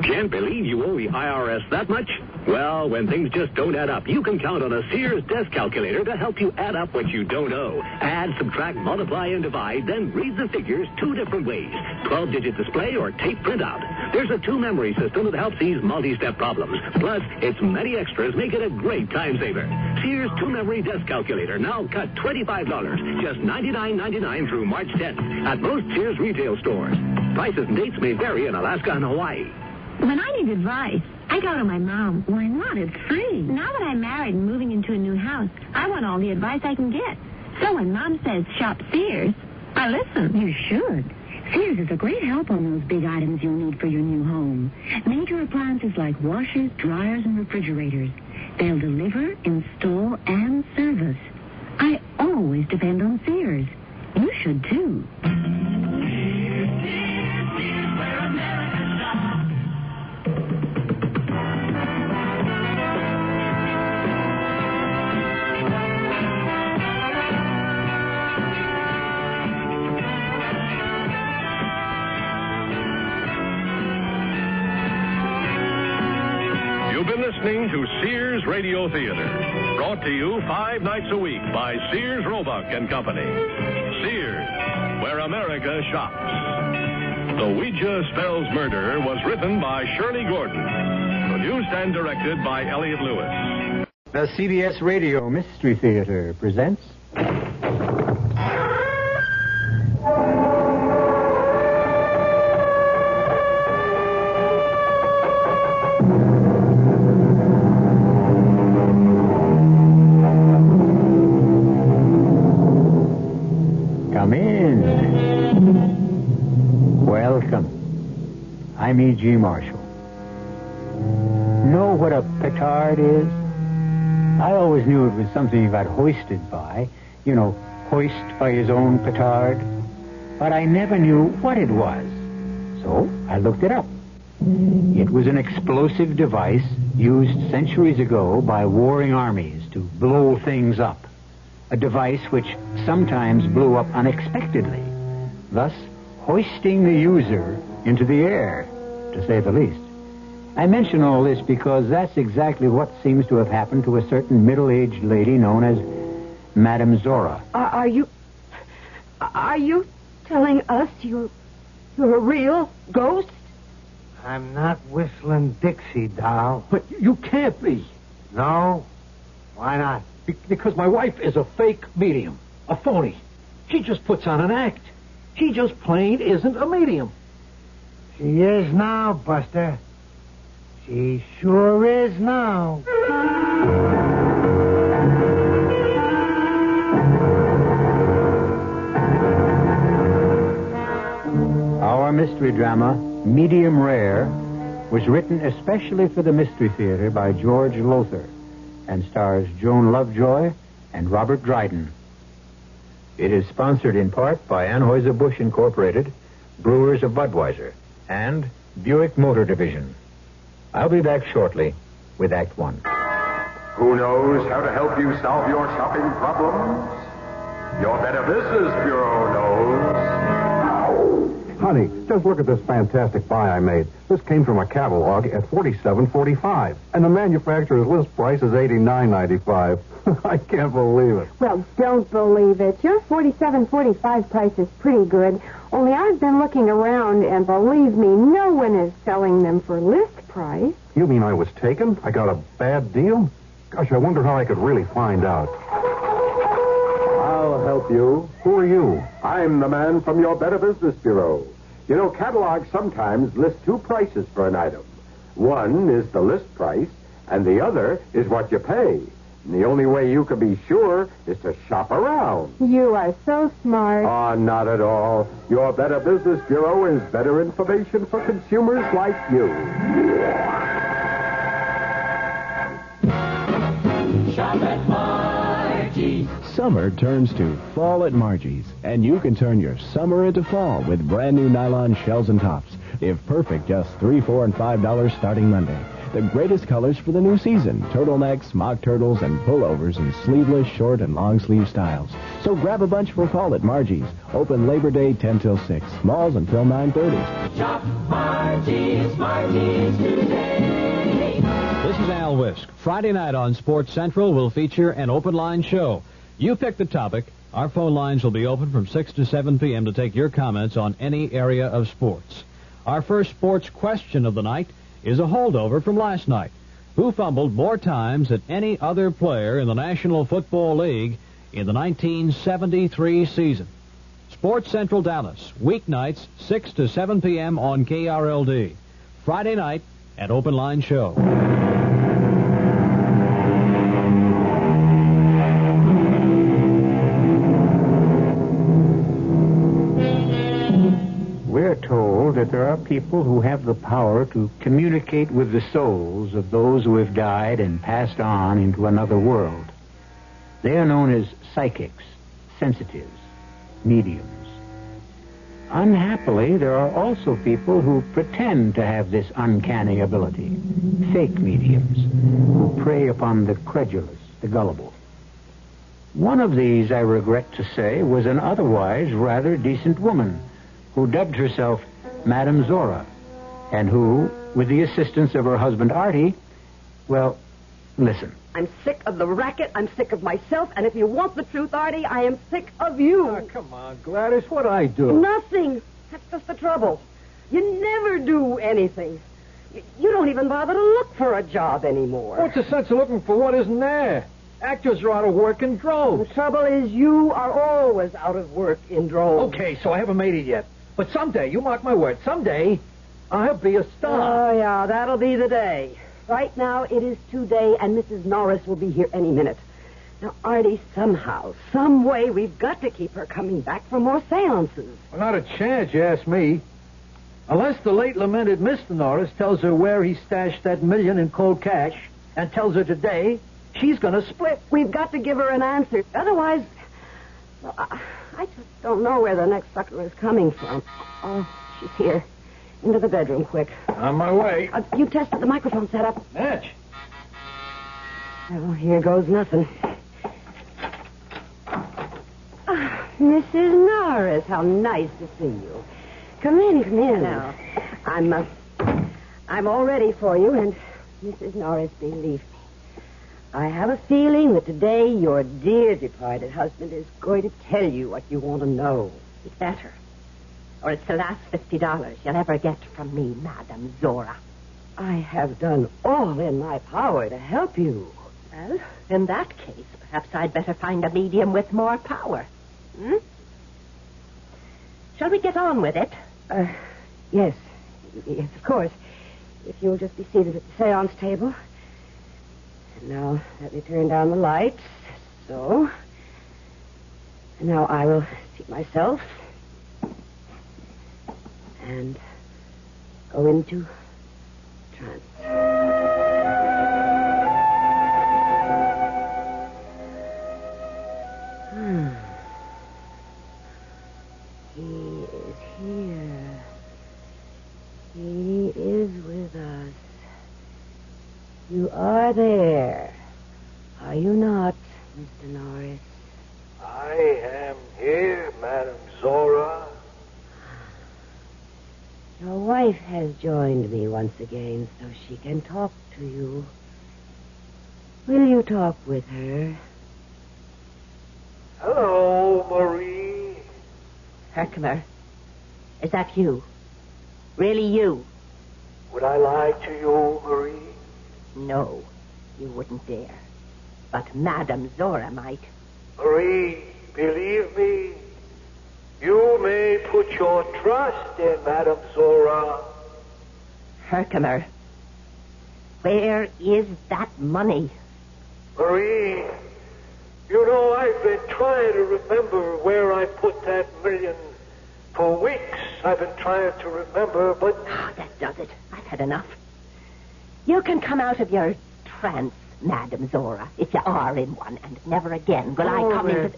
Can't believe you owe the IRS that much? Well, when things just don't add up, you can count on a Sears desk calculator to help you add up what you don't owe. Add, subtract, multiply, and divide, then read the figures 2 different ways. 12-digit display or tape printout. There's a 2-memory system that helps these multi-step problems. Plus, its many extras make it a great time saver. Sears 2-memory desk calculator now cut $25, just $99.99 through March 10th at most Sears retail stores. Prices and dates may vary in Alaska and Hawaii. When I need advice, I go to my mom. Why not? It's free. Now that I'm married and moving into a new house, I want all the advice I can get. So when Mom says shop Sears, I listen. You should. Sears is a great help on those big items you'll need for your new home. Major appliances like washers, dryers, and refrigerators. They'll deliver, install, and service. I always depend on Sears. You should, too. You've been listening to Sears Radio Theater, brought to you 5 nights a week by Sears Roebuck and Company. Sears, where America shops. The Ouija Spells Murder was written by Shirley Gordon, produced and directed by Elliot Lewis. The CBS Radio Mystery Theater presents... Come in. Welcome. I'm E.G. Marshall. Know what a petard is? I always knew it was something he got hoisted by. You know, hoist by his own petard. But I never knew what it was. So I looked it up. It was an explosive device used centuries ago by warring armies to blow things up. A device which sometimes blew up unexpectedly, thus hoisting the user into the air, to say the least. I mention all this because that's exactly what seems to have happened to a certain middle-aged lady known as Madame Zora. Are you telling us You're a real ghost? I'm not Whistling Dixie, doll. But you can't be. No? Why not? Because my wife is a fake medium. A phony. She just puts on an act. She just plain isn't a medium. She is now, Buster. She sure is now. Our mystery drama, Medium Rare, was written especially for the Mystery Theater by George Lothar and stars Joan Lovejoy and Robert Dryden. It is sponsored in part by Anheuser-Busch Incorporated, Brewers of Budweiser, and Buick Motor Division. I'll be back shortly with Act One. Who knows how to help you solve your shopping problems? Your Better Business Bureau knows. Honey, just look at this fantastic buy I made. This came from a catalog at $47.45, and the manufacturer's list price is $89.95. I can't believe it. Well, don't believe it. Your $47.45 price is pretty good. Only I've been looking around, and believe me, no one is selling them for list price. You mean I was taken? I got a bad deal? Gosh, I wonder how I could really find out. I'll help you. Who are you? I'm the man from your Better Business Bureau. You know, catalogs sometimes list two prices for an item. One is the list price, and the other is what you pay. And the only way you can be sure is to shop around. You are so smart. Oh, not at all. Your Better Business Bureau is better information for consumers like you. Shop at Margie's. Summer turns to fall at Margie's, and you can turn your summer into fall with brand new nylon shells and tops. If perfect, just $3, $4, and $5 starting Monday. The greatest colors for the new season: turtlenecks, mock turtles, and pullovers in sleeveless, short, and long sleeve styles. So grab a bunch for fall at Margie's. Open Labor Day 10 till 6. Malls until 9:30. Shop Margie's, Margie's today. This is Al Wisk. Friday night on Sports Central will feature an open line show. You pick the topic. Our phone lines will be open from 6 to 7 p.m. to take your comments on any area of sports. Our first sports question of the night is a holdover from last night. Who fumbled more times than any other player in the National Football League in the 1973 season? Sports Central Dallas, weeknights, 6 to 7 p.m. on KRLD. Friday night at Open Line Show. We're told that there are people who have the power to communicate with the souls of those who have died and passed on into another world. They are known as psychics, sensitives, mediums. Unhappily, there are also people who pretend to have this uncanny ability, fake mediums, who prey upon the credulous, the gullible. One of these, I regret to say, was an otherwise rather decent woman who dubbed herself Madame Zora, and who, with the assistance of her husband Artie, well, listen. I'm sick of the racket. I'm sick of myself. And if you want the truth, Artie, I am sick of you. Oh, come on, Gladys. What'd I do? Nothing. That's just the trouble. You never do anything. You don't even bother to look for a job anymore. What's the sense of looking for what isn't there? Actors are out of work in droves. The trouble is you are always out of work in droves. Okay, so I haven't made it yet. But someday, you mark my word, someday I'll be a star. Oh, yeah, that'll be the day. Right now, it is today, and Mrs. Norris will be here any minute. Now, Artie, somehow, some way, we've got to keep her coming back for more seances. Well, not a chance, you ask me. Unless the late lamented Mr. Norris tells her where he stashed that $1 million in cold cash and tells her today, she's going to split. We've got to give her an answer. Otherwise, well, I just don't know where the next sucker is coming from. Oh, she's here. Into the bedroom, quick. On my way. You tested the microphone setup. Match. Well, here goes nothing. Mrs. Norris, how nice to see you. Come in, come in. Now, I'm all ready for you, and Mrs. Norris, believe me, I have a feeling that today your dear departed husband is going to tell you what you want to know. Is that her? or it's the last $50 you'll ever get from me, Madame Zora. I have done all in my power to help you. Well, in that case, perhaps I'd better find a medium with more power. Shall we get on with it? Yes. Yes, of course. If you'll just be seated at the seance table. And now, let me turn down the lights. So. And now I will seat myself. And go into trance. He is here. He is with us. You are there. Are you not, Mr. Norris? I am here, Madame Zora. Your wife has joined me once again so she can talk to you. Will you talk with her? Hello, Marie. Herkimer, is that you? Really you? Would I lie to you, Marie? No, you wouldn't dare. But Madame Zora might. Marie, believe me, you may put your trust in Madame Zora. Herkimer, where is that money? Marie, you know I've been trying to remember where I put that million. For weeks I've been trying to remember, but... That does it. I've had enough. You can come out of your trance, Madame Zora, if you are in one, and never again will I come into...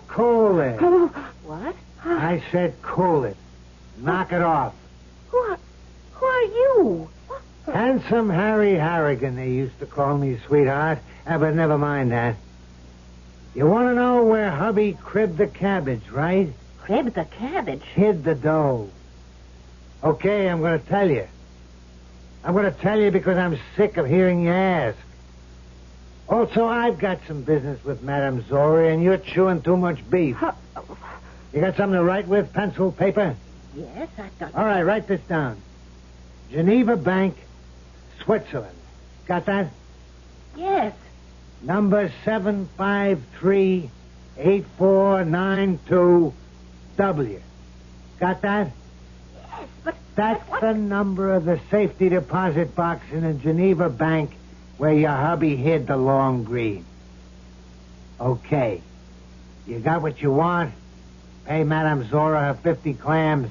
Cool it. What? I said cool it. Knock it off. Who are you? Handsome Harry Harrigan, they used to call me, sweetheart. But never mind that. You want to know where hubby cribbed the cabbage, right? Cribbed the cabbage? Hid the dough. Okay, I'm going to tell you. I'm going to tell you because I'm sick of hearing you ask. Also, I've got some business with Madame Zora, and you're chewing too much beef. You got something to write with, pencil, paper? Yes, I've got... All right, write this down. Geneva Bank, Switzerland. Got that? Yes. Number 753-8492-W. Got that? Yes, but... That's the number of the safety deposit box in a Geneva bank where your hubby hid the long green. Okay. You got what you want? Pay Madame Zora her 50 clams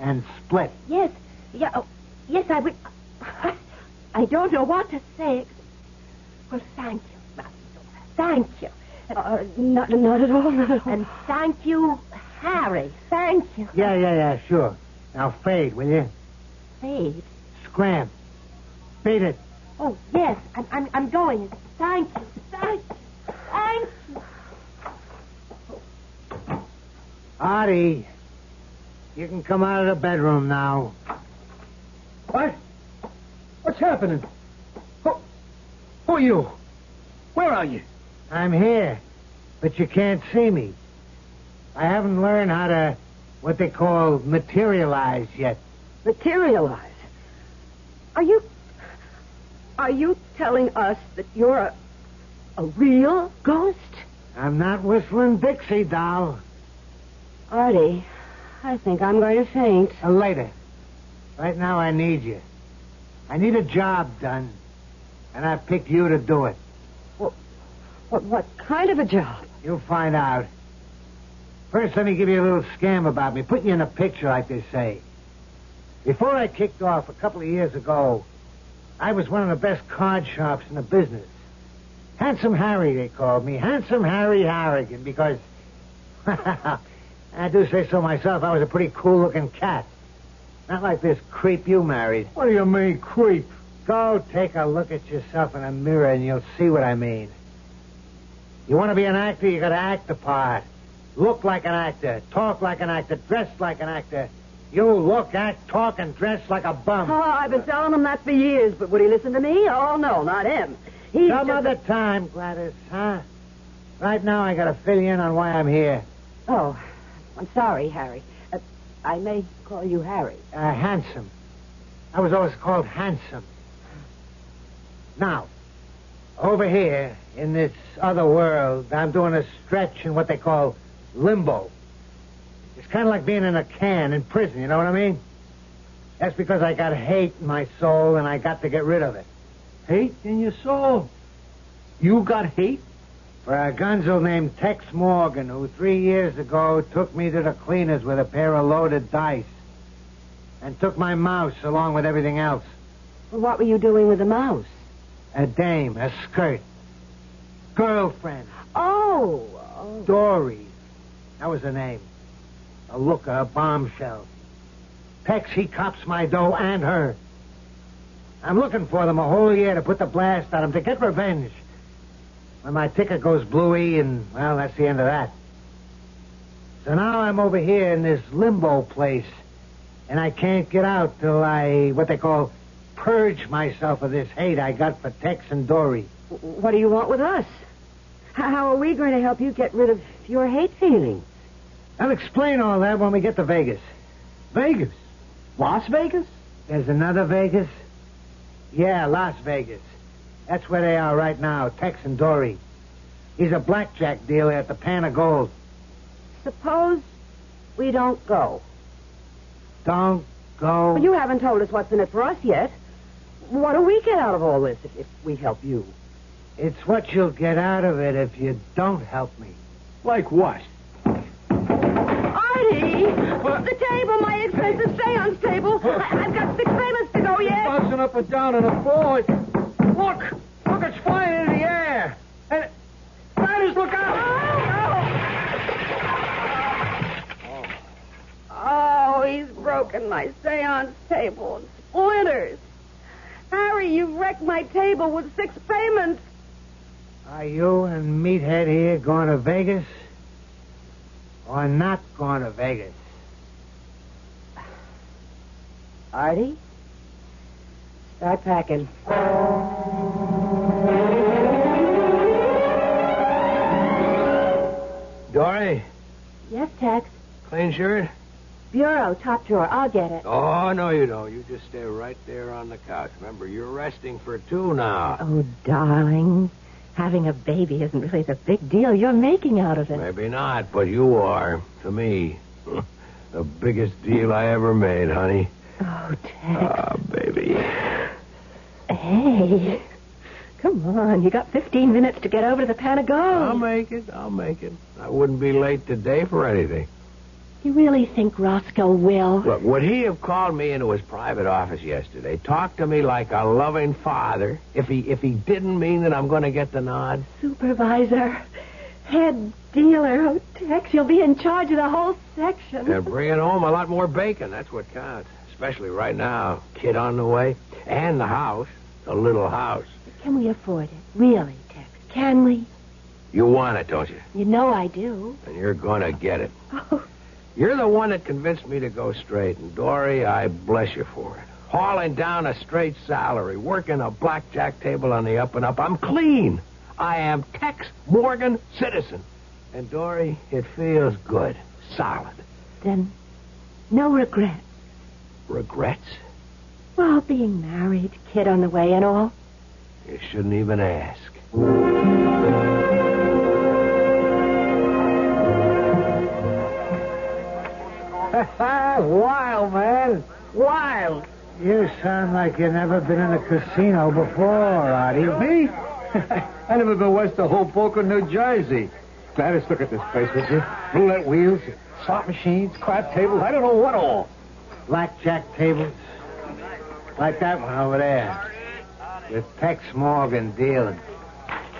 and split. Yes. Yeah. Oh, yes, I would... I don't know what to say. Well, thank you, Madame Zora. Thank you. Not at all, not at all. And thank you, Harry. Thank you. Yeah, sure. Now fade, will you? Fade? Scram. Beat it. Oh, yes. I'm going. Thank you. Artie, you can come out of the bedroom now. What? What's happening? Who are you? Where are you? I'm here, but you can't see me. I haven't learned how to, what they call, materialize yet. Materialize? Are you telling us that you're a real ghost? I'm not whistling Dixie, doll. Artie, I think I'm going to faint. Later. Right now I need you. I need a job done, and I picked you to do it. What kind of a job? You'll find out. First, let me give you a little scam about me. Put you in a picture, like they say. Before I kicked off a couple of years ago, I was one of the best card shops in the business. Handsome Harry, they called me. Handsome Harry Harrigan, because... I do say so myself. I was a pretty cool-looking cat. Not like this creep you married. What do you mean, creep? Go take a look at yourself in a mirror and you'll see what I mean. You want to be an actor, you got to act the part. Look like an actor, talk like an actor, dress like an actor. You look, act, talk, and dress like a bum. Oh, I've been telling him that for years, but would he listen to me? Oh, no, not him. Some other time, Gladys, huh? Right now I got to fill you in on why I'm here. Oh, I'm sorry, Harry. I may call you Harry. Handsome. I was always called Handsome. Now, over here, in this other world, I'm doing a stretch in what they call limbo. It's kind of like being in a can in prison, you know what I mean? That's because I got hate in my soul, and I got to get rid of it. Hate in your soul? You got hate? For a gunzo named Tex Morgan, who 3 years ago took me to the cleaners with a pair of loaded dice. And took my mouse along with everything else. Well, what were you doing with the mouse? A dame, a skirt. Girlfriend. Oh. Dory. That was her name. A looker, a bombshell. Tex, he cops my dough and her. I'm looking for them a whole year to put the blast on them, to get revenge. When my ticket goes bluey, and, well, that's the end of that. So now I'm over here in this limbo place, and I can't get out till I, what they call, purge myself of this hate I got for Tex and Dory. What do you want with us? How are we going to help you get rid of your hate feelings? I'll explain all that when we get to Vegas. Vegas? Las Vegas? There's another Vegas? Yeah, Las Vegas. That's where they are right now, Tex and Dory. He's a blackjack dealer at the Pan of Gold. Suppose we don't go. Don't go? Well, you haven't told us what's in it for us yet. What do we get out of all this if we help you? It's what you'll get out of it if you don't help me. Like what? Artie! The table, my expensive seance table. I've got 6 payments to go yet. Bouncing up and down on a floor. Look, it's flying in the air. And Riders, look out! Oh, he's broken my seance table in splinters. Harry, you've wrecked my table with 6 payments. Are you and Meathead here going to Vegas? Or not going to Vegas? Artie? Start packing. Dory? Yes, Tex. Clean shirt? Bureau, top drawer. I'll get it. Oh, no, you don't. You just stay right there on the couch. Remember, you're resting for 2 now. Oh, darling. Having a baby isn't really the big deal you're making out of it. Maybe not, but you are. To me. The biggest deal I ever made, honey. Oh, Tex. Ah, baby. Hey. Come on. You got 15 minutes to get over to the Pan of Gold. I'll make it. I wouldn't be late today for anything. You really think Roscoe will? Look, would he have called me into his private office yesterday, talked to me like a loving father, if he didn't mean that I'm going to get the nod? Supervisor, head dealer. Oh, Tex, you'll be in charge of the whole section. And bringing home a lot more bacon. That's what counts. Especially right now. Kid on the way. And the house. The little house. Can we afford it? Really, Tex? Can we? You want it, don't you? You know I do. And you're going to get it. Oh. You're the one that convinced me to go straight. And, Dory, I bless you for it. Hauling down a straight salary, working a blackjack table on the up and up. I'm clean. I am Tex Morgan citizen. And, Dory, it feels good. Solid. Then, no regrets. Regrets? Well, being married, kid on the way and all. You shouldn't even ask. Wild, man. Wild. You sound like you've never been in a casino before, Artie. Me? I never been west of Hoboken, New Jersey. Gladys, look at this place, would you? Roulette wheels, slot machines, crap tables, I don't know what all. Blackjack tables. Like that one over there. With Tex Morgan dealing.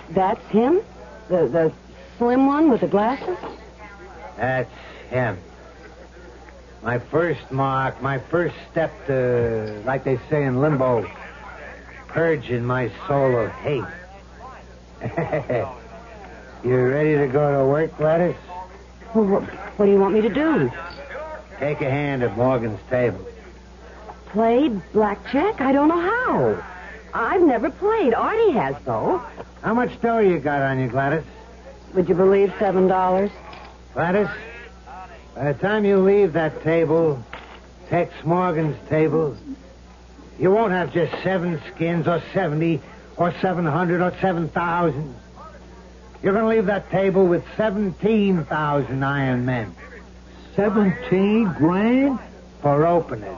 That's him? The slim one with the glasses? That's him. My first mark, my first step to, like they say in limbo, purging my soul of hate. You ready to go to work, Gladys? Well, what do you want me to do? Take a hand at Morgan's table. Play blackjack? I don't know how. I've never played. Artie has, though. How much dough you got on you, Gladys? Would you believe $7? Gladys, By the time you leave that table, Tex Morgan's table, you won't have just 7 skins or 70 or 700 or 7,000. You're going to leave that table with 17,000 iron men. 17 grand? For openers.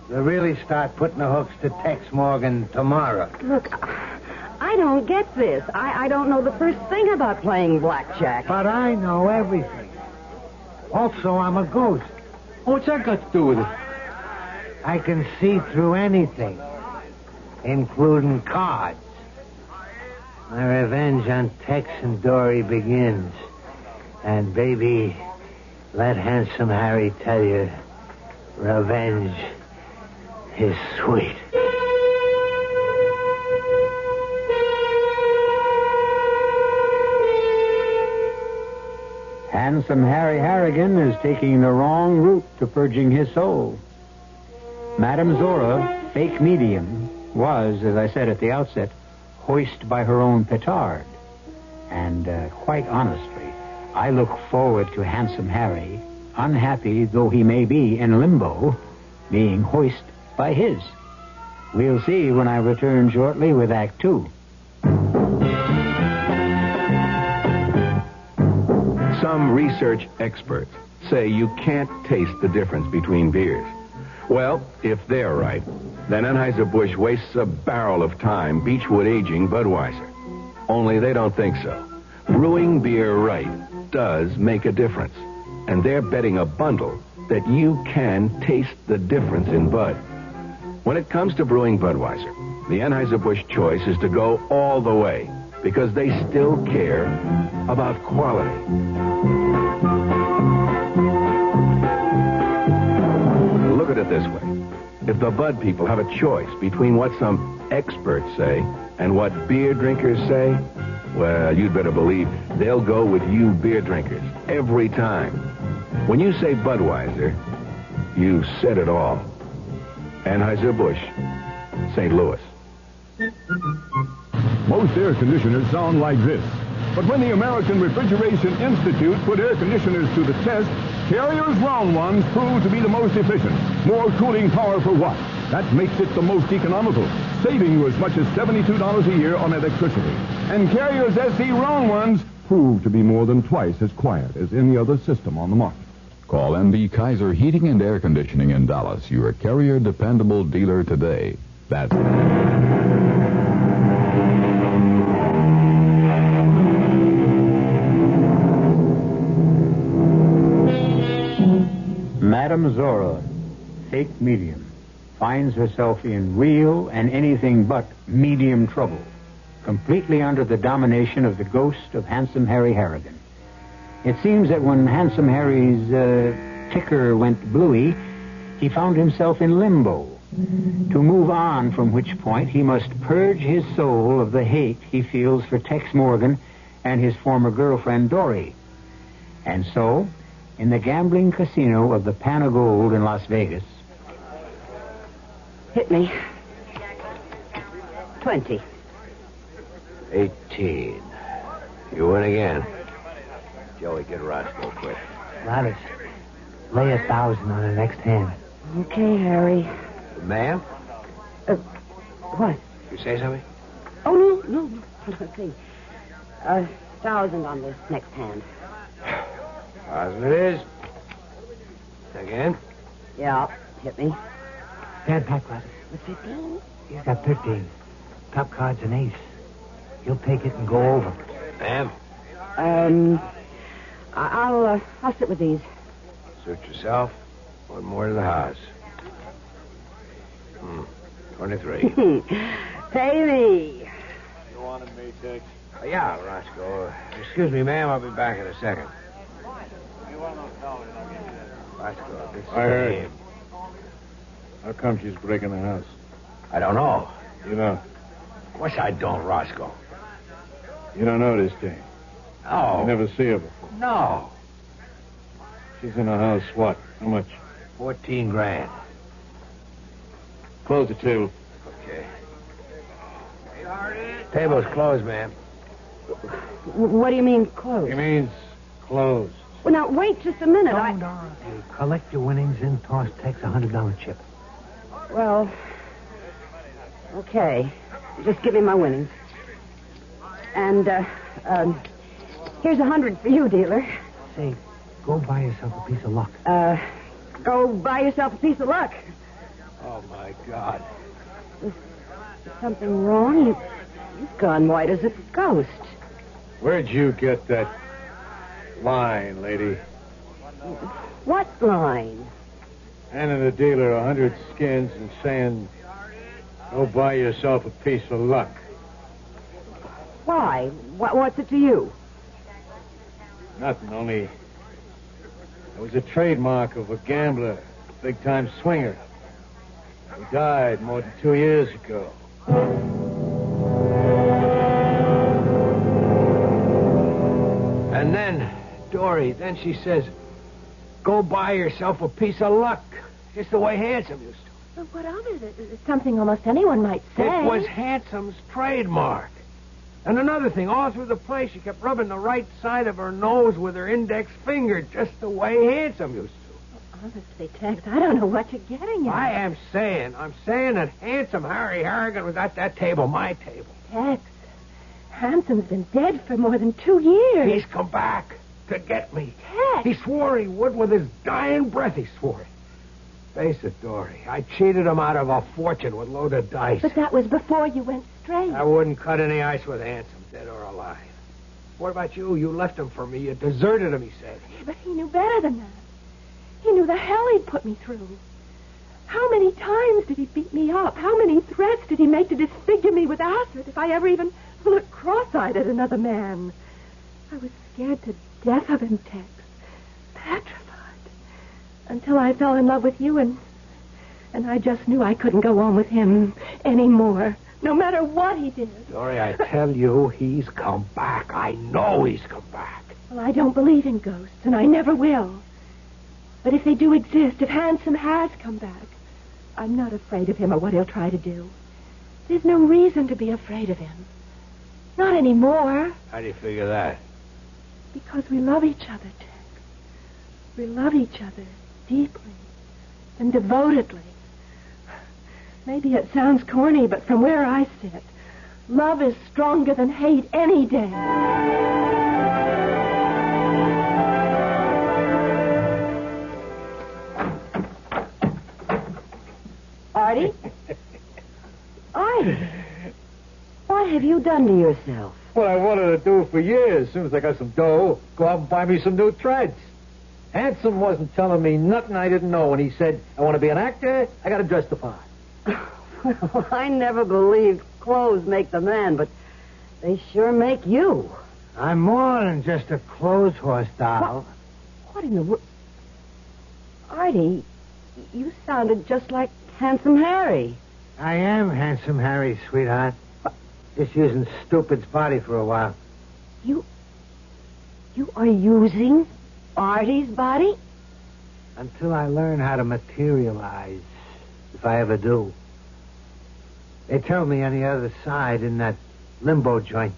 They'll really start putting the hooks to Tex Morgan tomorrow. Look, I don't get this. I don't know the first thing about playing blackjack. But I know everything. Also, I'm a ghost. What's that got to do with it? I can see through anything, including cards. My revenge on Tex and Dory begins. And, baby, let Handsome Harry tell you, revenge is sweet. Handsome Harry Harrigan is taking the wrong route to purging his soul. Madame Zora, fake medium, was, as I said at the outset, hoisted by her own petard. And quite honestly, I look forward to Handsome Harry, unhappy though he may be in limbo, being hoisted by his. We'll see when I return shortly with Act 2. Some research experts say you can't taste the difference between beers. Well, if they're right, then Anheuser-Busch wastes a barrel of time Beechwood aging Budweiser. Only they don't think so. Brewing beer right does make a difference. And they're betting a bundle that you can taste the difference in Bud. When it comes to brewing Budweiser, the Anheuser-Busch choice is to go all the way because they still care about quality. Look at it this way. If the Bud people have a choice between what some experts say and what beer drinkers say, well, you'd better believe they'll go with you beer drinkers every time. When you say Budweiser, you said it all. Anheuser-Busch, St. Louis. Most air conditioners sound like this. But when the American Refrigeration Institute put air conditioners to the test, Carrier's round ones proved to be the most efficient. More cooling power per watt. That makes it the most economical, saving you as much as $72 a year on electricity. And Carrier's SC round ones prove to be more than twice as quiet as any other system on the market. Call MB Kaiser Heating and Air Conditioning in Dallas, your Carrier dependable dealer today. That's... Madame Zora, fake medium, finds herself in real and anything but medium trouble, completely under the domination of the ghost of Handsome Harry Harrigan. It seems that when Handsome Harry's ticker went bluey, he found himself in limbo, to move on from which point he must purge his soul of the hate he feels for Tex Morgan and his former girlfriend, Dory. And so, in the gambling casino of the Pan of Gold in Las Vegas... Hit me. 20. 18. You win again. Joey, get Roscoe quick. Gladys, lay 1,000 on the next hand. Okay, Harry. Ma'am? What? You say something? Oh, no. Okay. 1,000 on this next hand. 1,000 it is. Again? Yeah, hit me. Stand back, Gladys. With 15? He's got 13. Top card's an ace. He'll take it and go over. Ma'am? I'll sit with these. Suit yourself. One more to the house. 23. Pay me. You wanted me, Tex? Yeah, Roscoe. Excuse me, ma'am. I'll be back in a second. Roscoe, this is I heard. him. How come she's breaking the house? I don't know. You know. Of course I don't, Roscoe. You don't know this thing. No. You never see her before. No. She's in the house, what? How much? 14 grand. Close the table. Okay. Table's closed, ma'am. What do you mean, closed? He means closed. Well, now, wait just a minute. You collect your winnings and toss Tex a $100 chip. Well, okay. Just give me my winnings. And, here's 100 for you, dealer. Say, go buy yourself a piece of luck. Go buy yourself a piece of luck. Oh, my God. Is something wrong? You've gone white as a ghost. Where'd you get that line, lady? What line? Handing the dealer 100 skins and saying, go buy yourself a piece of luck. Why? What's it to you? Nothing, only it was a trademark of a gambler, big-time swinger. He died more than 2 years ago. And then, Dory, she says, go buy yourself a piece of luck. Just the way Handsome used to. But what of it? It's something almost anyone might say. It was Handsome's trademark. And another thing, all through the place, she kept rubbing the right side of her nose with her index finger, just the way Handsome used to. Honestly, Tex, I don't know what you're getting at. I'm saying that Handsome Harry Harrigan was at that table, my table. Tex, Handsome's been dead for more than 2 years. He's come back to get me. Tex! He swore he would with his dying breath, he swore it. Face it, Dory, I cheated him out of a fortune with loaded dice. But that was before you went straight. I wouldn't cut any ice with Handsome, dead or alive. What about you? You left him for me. You deserted him, he said. But he knew better than that. He knew the hell he'd put me through. How many times did he beat me up? How many threats did he make to disfigure me with acid if I ever even looked cross-eyed at another man? I was scared to death of him, Tex. Petrified. Until I fell in love with you, and I just knew I couldn't go on with him anymore, no matter what he did. Dory, I tell you, he's come back. I know he's come back. Well, I don't believe in ghosts, and I never will. But if they do exist, if Handsome has come back, I'm not afraid of him or what he'll try to do. There's no reason to be afraid of him. Not anymore. How do you figure that? Because we love each other, Tex. We love each other deeply and devotedly. Maybe it sounds corny, but from where I sit, love is stronger than hate any day. Artie? Artie? What have you done to yourself? What I wanted to do for years. As soon as I got some dough, go out and buy me some new threads. Handsome wasn't telling me nothing I didn't know when he said, I want to be an actor, I got to dress the part. Well, I never believed clothes make the man, but they sure make you. I'm more than just a clothes horse doll. What in the world? Artie, you sounded just like Handsome Harry. I am Handsome Harry, sweetheart. Just using Stupid's body for a while. You are using Artie's body? Until I learn how to materialize, if I ever do. They tell me on the other side, in that limbo joint,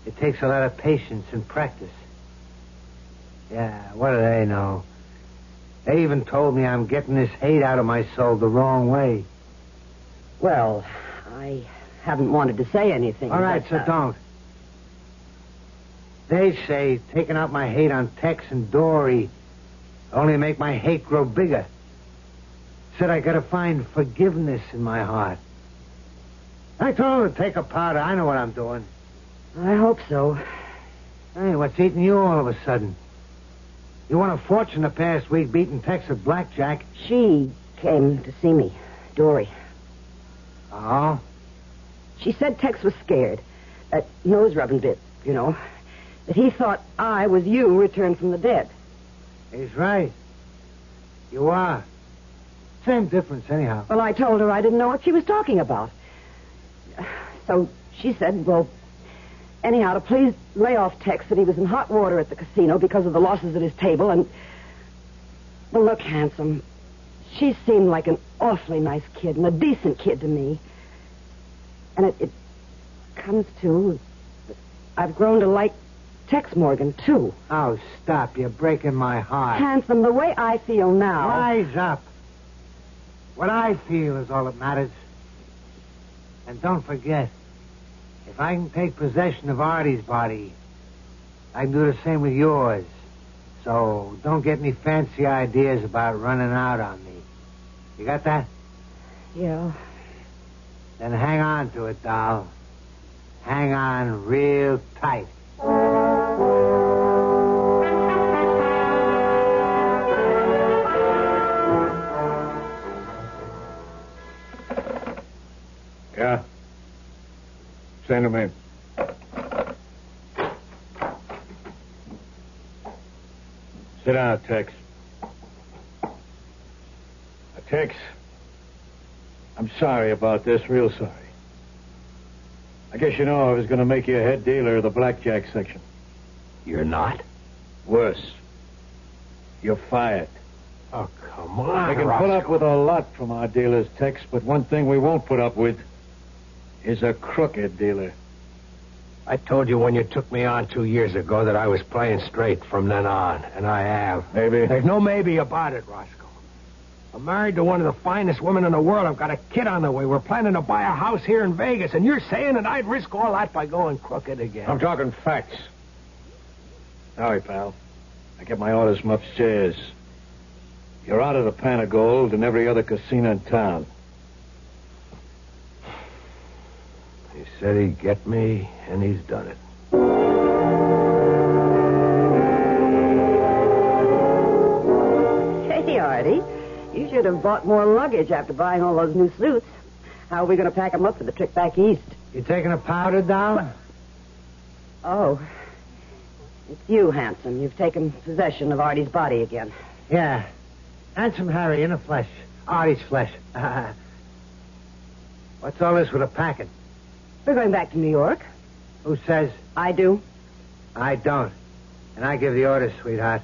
it takes a lot of patience and practice. Yeah, what do they know? They even told me I'm getting this hate out of my soul the wrong way. Well, I haven't wanted to say anything. All right, so don't. They say taking out my hate on Tex and Dory only make my hate grow bigger. Said I gotta find forgiveness in my heart. I told them to take a powder. I know what I'm doing. I hope so. Hey, what's eating you all of a sudden? You won a fortune the past week beating Tex at blackjack. She came to see me, Dory. Oh? She said Tex was scared. That nose-rubbing bit, you know. That he thought I was you returned from the dead. He's right. You are. Same difference, anyhow. Well, I told her I didn't know what she was talking about. So she said, well, anyhow, to please lay off Tex that he was in hot water at the casino because of the losses at his table, and... Well, look, Handsome, she seemed like an awfully nice kid and a decent kid to me. And it comes to... I've grown to like Tex Morgan, too. Oh, stop. You're breaking my heart. Handsome, the way I feel now... Rise up. What I feel is all that matters. And don't forget, if I can take possession of Artie's body, I can do the same with yours. So don't get any fancy ideas about running out on me. You got that? Yeah. Then hang on to it, doll. Hang on real tight. Yeah? Send him in. Sit down, Tex. Tex, I'm sorry about this, real sorry. I guess you know I was going to make you a head dealer of the blackjack section. You're not? Worse. You're fired. Oh, come on, We can put up with a lot from our dealers, Tex, but one thing we won't put up with is a crooked dealer. I told you when you took me on 2 years ago that I was playing straight from then on, and I have. Maybe. There's no maybe about it, Roscoe. I'm married to one of the finest women in the world. I've got a kid on the way. We're planning to buy a house here in Vegas, and you're saying that I'd risk all that by going crooked again. I'm talking facts. Sorry, pal. I get my orders from upstairs. You're out of the Pan of Gold and every other casino in town. He said he'd get me, and he's done it. Hey, Artie. You should have bought more luggage after buying all those new suits. How are we going to pack them up for the trip back east? You taking a powder down? Oh. It's you, Handsome. You've taken possession of Artie's body again. Yeah. Handsome Harry in the flesh. Artie's flesh. What's all this with the packing? We're going back to New York. Who says? I do. I don't. And I give the orders, sweetheart.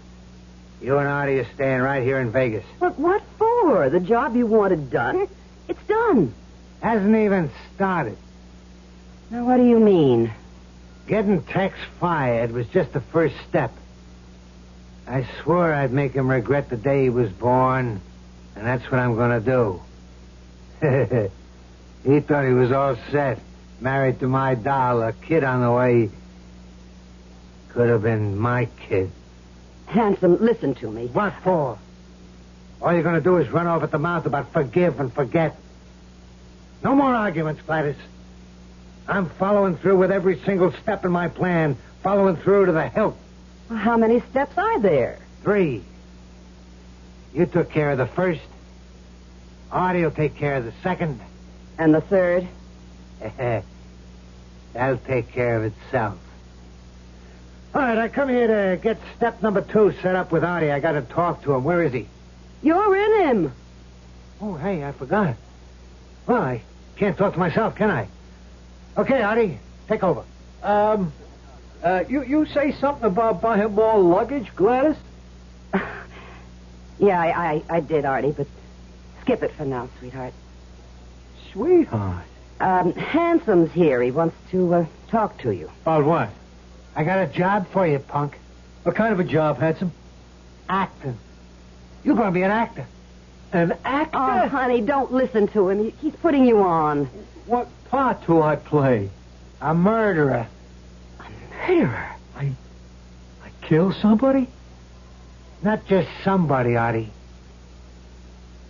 You and Artie are staying right here in Vegas. But what for? The job you wanted done? It's done. Hasn't even started. Now, what do you mean? Getting Tex fired was just the first step. I swore I'd make him regret the day he was born, and that's what I'm going to do. He thought he was all set. Married to my doll, a kid on the way. Could have been my kid. Handsome, listen to me. What for? All you're going to do is run off at the mouth about forgive and forget. No more arguments, Gladys. I'm following through with every single step in my plan. Following through to the hilt. Well, how many steps are there? 3. You took care of the first. Artie will take care of the second. And the third? That'll take care of itself. All right, I come here to get step number 2 set up with Artie. I got to talk to him. Where is he? You're in him. Oh, hey, I forgot. Well, I can't talk to myself, can I? Okay, Artie, take over. You say something about buying more luggage, Gladys? Yeah, I did, Artie, but skip it for now, sweetheart. Sweetheart? Handsome's here. He wants to talk to you. About what? I got a job for you, punk. What kind of a job, Handsome? Acting. You're going to be an actor. An actor? Oh, honey, don't listen to him. He's putting you on. What part do I play? A murderer. Murderer? I kill somebody? Not just somebody, Artie.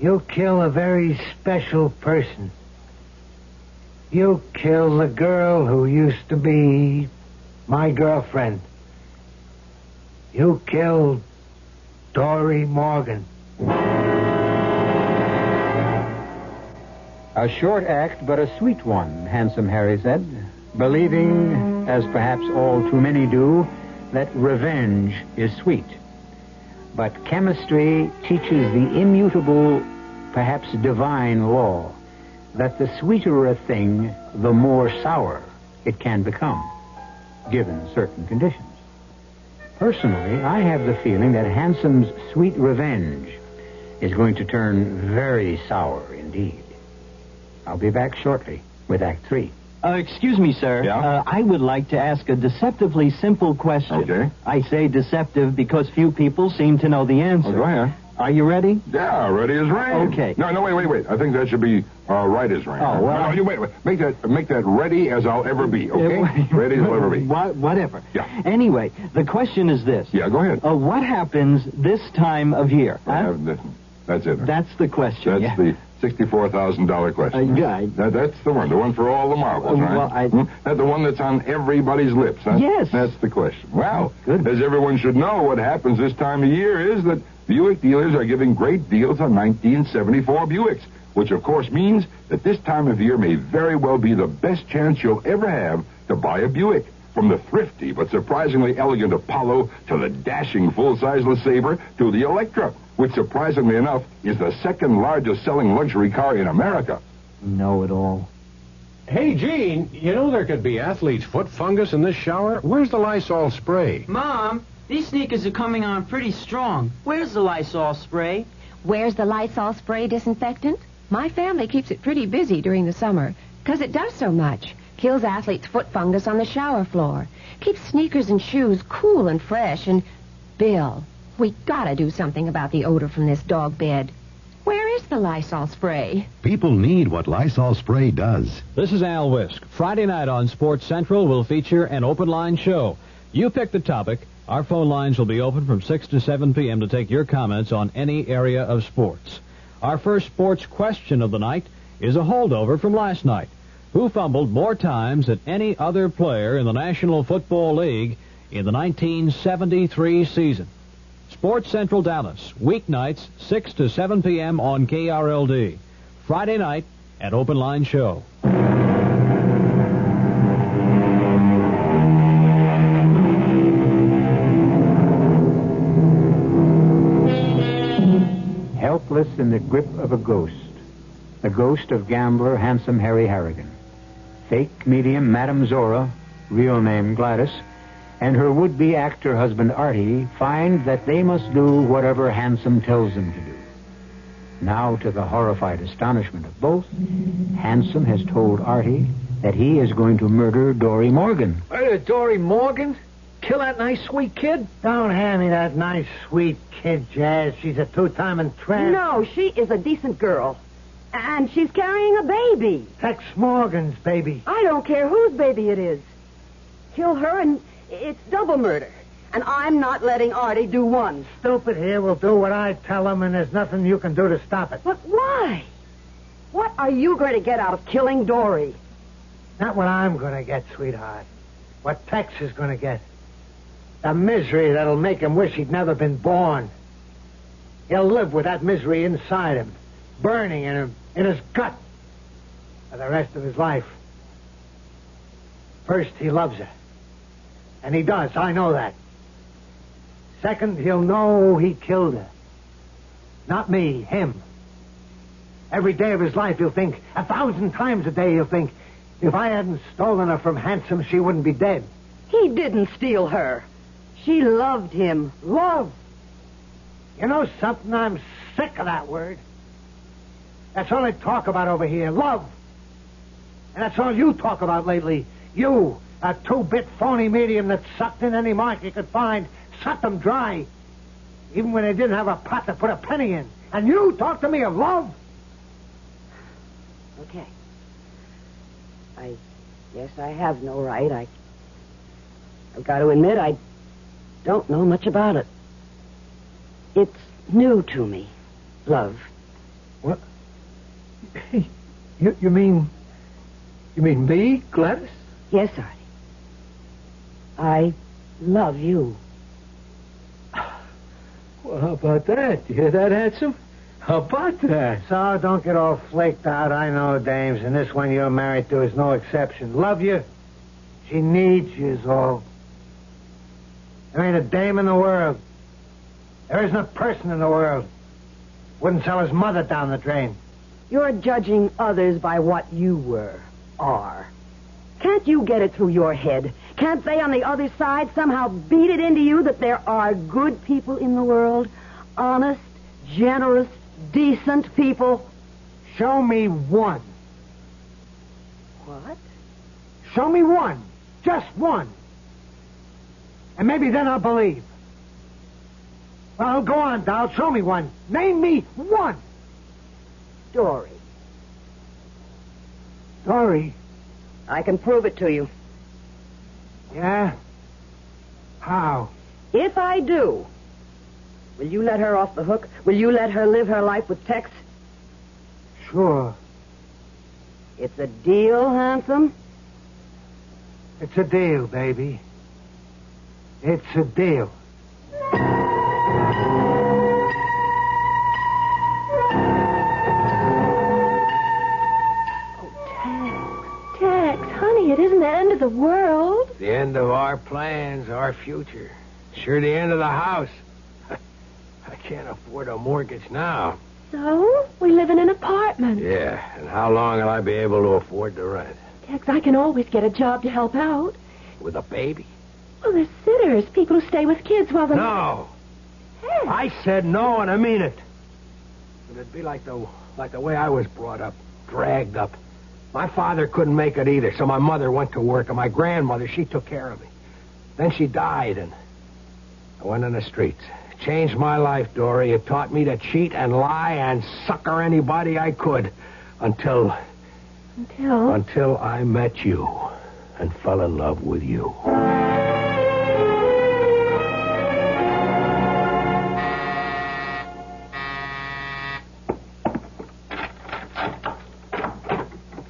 You'll kill a very special person. You'll kill the girl who used to be my girlfriend. You killed Dory Morgan. A short act, but a sweet one, Handsome Harry said, believing, as perhaps all too many do, that revenge is sweet. But chemistry teaches the immutable, perhaps divine law, that the sweeter a thing, the more sour it can become, given certain conditions. Personally, I have the feeling that Handsome's sweet revenge is going to turn very sour indeed. I'll be back shortly with Act 3. Excuse me, sir. Yeah? I would like to ask a deceptively simple question. Okay. I say deceptive because few people seem to know the answer. Oh, go ahead. Are you ready? Yeah, ready as rain. Okay. No, wait. I think that should be right as rain. Oh, well, No, you wait. Make that ready as I'll ever be, okay? Ready as I'll ever be. Whatever. Yeah. Anyway, the question is this. Yeah, go ahead. What happens this time of year? Huh? That's it. That's the question. That's the $64,000 question. Yeah. That's the one for all the marbles, right? That's the one that's on everybody's lips, huh? Yes. That's the question. Well, as everyone should know, what happens this time of year is that Buick dealers are giving great deals on 1974 Buicks, which of course means that this time of year may very well be the best chance you'll ever have to buy a Buick. From the thrifty but surprisingly elegant Apollo to the dashing full-size LeSabre to the Electra, which surprisingly enough is the second largest selling luxury car in America. Know-it-all. Hey, Gene, you know there could be athlete's foot fungus in this shower? Where's the Lysol spray? Mom, these sneakers are coming on pretty strong. Where's the Lysol spray? Where's the Lysol spray disinfectant? My family keeps it pretty busy during the summer because it does so much. Kills athlete's foot fungus on the shower floor. Keeps sneakers and shoes cool and fresh. And, Bill, we gotta do something about the odor from this dog bed. Where is the Lysol spray? People need what Lysol spray does. This is Al Wisk. Friday night on Sports Central will feature an open line show. You pick the topic. Our phone lines will be open from 6 to 7 p.m. to take your comments on any area of sports. Our first sports question of the night is a holdover from last night. Who fumbled more times than any other player in the National Football League in the 1973 season? Sports Central Dallas, weeknights, 6 to 7 p.m. on KRLD. Friday night at Open Line Show. Helpless in the grip of a ghost. The ghost of gambler Handsome Harry Harrigan. Fake medium Madame Zora, real name Gladys, and her would-be actor husband Artie find that they must do whatever Handsome tells them to do. Now, to the horrified astonishment of both, Handsome has told Artie that he is going to murder Dory Morgan. Dory Morgan? Kill that nice, sweet kid? Don't hand me that nice, sweet kid, Jazz. She's a two-timing tramp. No, she is a decent girl. And she's carrying a baby. Tex Morgan's baby. I don't care whose baby it is. Kill her and it's double murder. And I'm not letting Artie do one. Stupid here will do what I tell him, and there's nothing you can do to stop it. But why? What are you going to get out of killing Dory? Not what I'm going to get, sweetheart. What Tex is going to get. The misery that'll make him wish he'd never been born. He'll live with that misery inside him, burning in him, in his gut, for the rest of his life. First, he loves her. And he does, I know that. Second, he'll know he killed her. Not me, him. Every day of his life, he'll think, 1,000 times a day, he'll think, if I hadn't stolen her from Handsome, she wouldn't be dead. He didn't steal her. She loved him. Love? You know something? I'm sick of that word. That's all they talk about over here, love. And that's all you talk about lately. You, a two-bit phony medium that sucked in any mark you could find, sucked them dry, even when they didn't have a pot to put a penny in. And you talk to me of love? Okay. I guess I have no right. I've got to admit I don't know much about it. It's new to me, love. What? You mean me, Gladys? Yes, Artie. I love you. Well, how about that? You hear that, Handsome? How about that? So don't get all flaked out. I know dames, and this one you're married to is no exception. Love you. She needs you is all. There ain't a dame in the world. There isn't a person in the world wouldn't sell his mother down the drain. You're judging others by what you are. Can't you get it through your head? Can't they on the other side somehow beat it into you that there are good people in the world? Honest, generous, decent people? Show me one. What? Show me one. Just one. And maybe then I'll believe. Well, go on, doll. Show me one. Name me one. Dory. Dory? I can prove it to you. Yeah? How? If I do, will you let her off the hook? Will you let her live her life with Tex? Sure. It's a deal, handsome? It's a deal, baby. It's a deal. Tex, honey, it isn't the end of the world. The end of our plans, our future. Sure the end of the house. I can't afford a mortgage now. So, we live in an apartment. Yeah, and how long will I be able to afford the rent? Tex, I can always get a job to help out. With a baby? Well, there's sitters, people who stay with kids while they're... No. Hey. I said no, and I mean it. But it'd be like the way I was brought up, dragged up. My father couldn't make it either, so my mother went to work, and my grandmother, she took care of me. Then she died, and I went on the streets. Changed my life, Dory. It taught me to cheat and lie and sucker anybody I could until I met you and fell in love with you.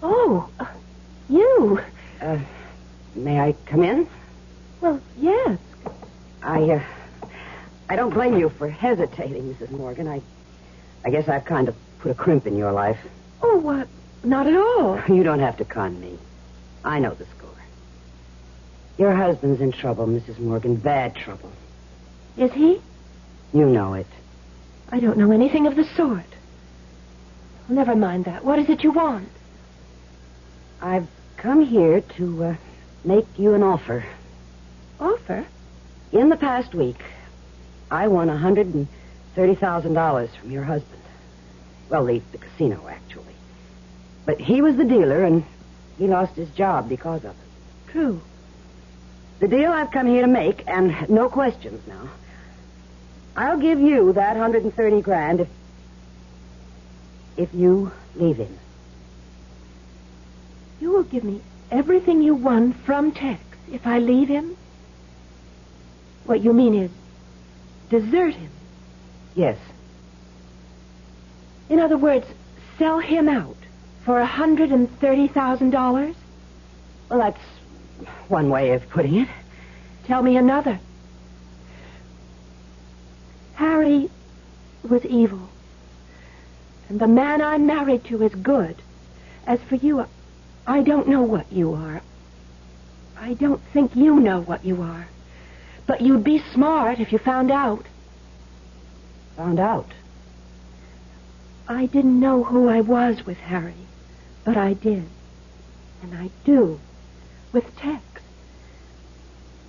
Oh, you. May I come in? Well, yes. I don't blame you for hesitating, Mrs. Morgan. I guess I've kind of put a crimp in your life. Oh, what? Not at all. You don't have to con me. I know the score. Your husband's in trouble, Mrs. Morgan. Bad trouble. Is he? You know it. I don't know anything of the sort. Well, never mind that. What is it you want? I've come here to make you an offer. Offer? In the past week, I won $130,000 from your husband. Well, the casino, actually. But he was the dealer, and he lost his job because of it. True. The deal I've come here to make, and no questions now. I'll give you that $130,000 if you leave him. You will give me everything you won from Tex if I leave him? What you mean is desert him? Yes. In other words, sell him out for $130,000? Well, that's one way of putting it. Tell me another. Harry was evil. And the man I'm married to is good. As for you, I don't know what you are. I don't think you know what you are. But you'd be smart if you found out. Found out? I didn't know who I was with Harry, but I did. And I do with Tex.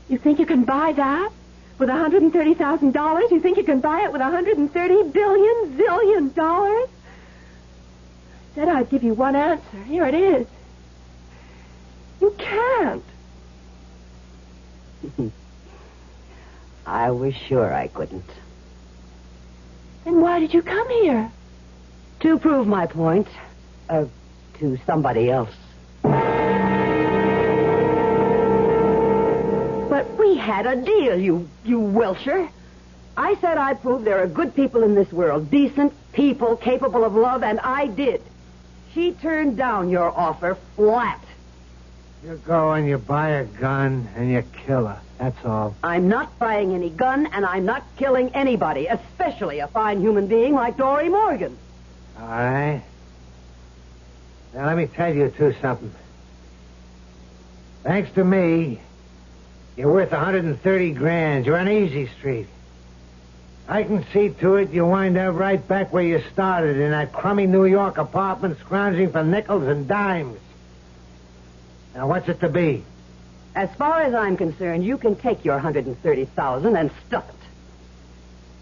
You think you can buy that with $130,000? You think you can buy it with $130 billion zillion? Said I'd give you one answer. Here it is. You can't. I was sure I couldn't. Then why did you come here? To prove my point. To somebody else. But we had a deal, you Welcher. I said I'd prove there are good people in this world. Decent people capable of love, and I did. She turned down your offer flat. You go and you buy a gun and you kill her. That's all. I'm not buying any gun, and I'm not killing anybody, especially a fine human being like Dory Morgan. All right. Now, let me tell you, too, something. Thanks to me, you're worth $130,000. You're on easy street. I can see to it you wind up right back where you started, in that crummy New York apartment, scrounging for nickels and dimes. Now, what's it to be? As far as I'm concerned, you can take your $130,000 and stuff it.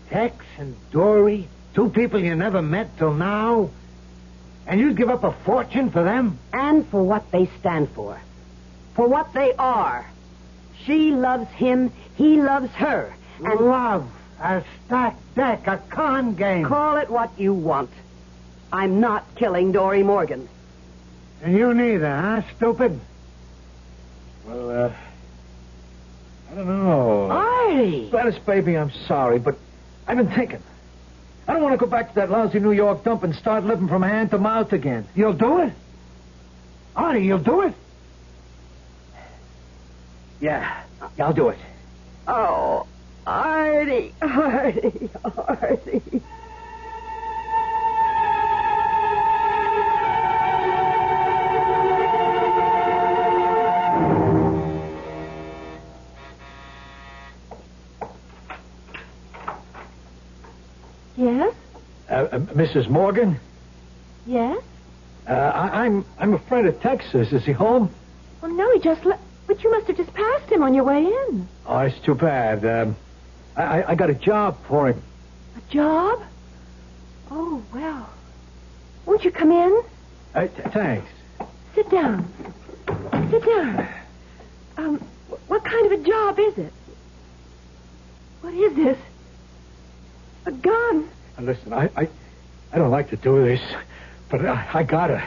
Tex and Dory, two people you never met till now, and you'd give up a fortune for them? And for what they stand for. for what they are. She loves him, he loves her. And love, a stacked deck, a con game. Call it what you want. I'm not killing Dory Morgan. And you neither, huh, stupid? Well, I don't know. Artie! Gladys, baby, I'm sorry, but I've been thinking. I don't want to go back to that lousy New York dump and start living from hand to mouth again. You'll do it? Artie, you'll do it? Yeah, I'll do it. Oh, Artie, Artie, Artie. Yes? Mrs. Morgan? Yes? I'm a friend of Texas. Is he home? Well, no, he just left. But you must have just passed him on your way in. Oh, it's too bad. I got a job for him. A job? Oh, well. Won't you come in? Thanks. Sit down. Sit down. What kind of a job is it? What is this? A gun. Listen, I don't like to do this, but I gotta.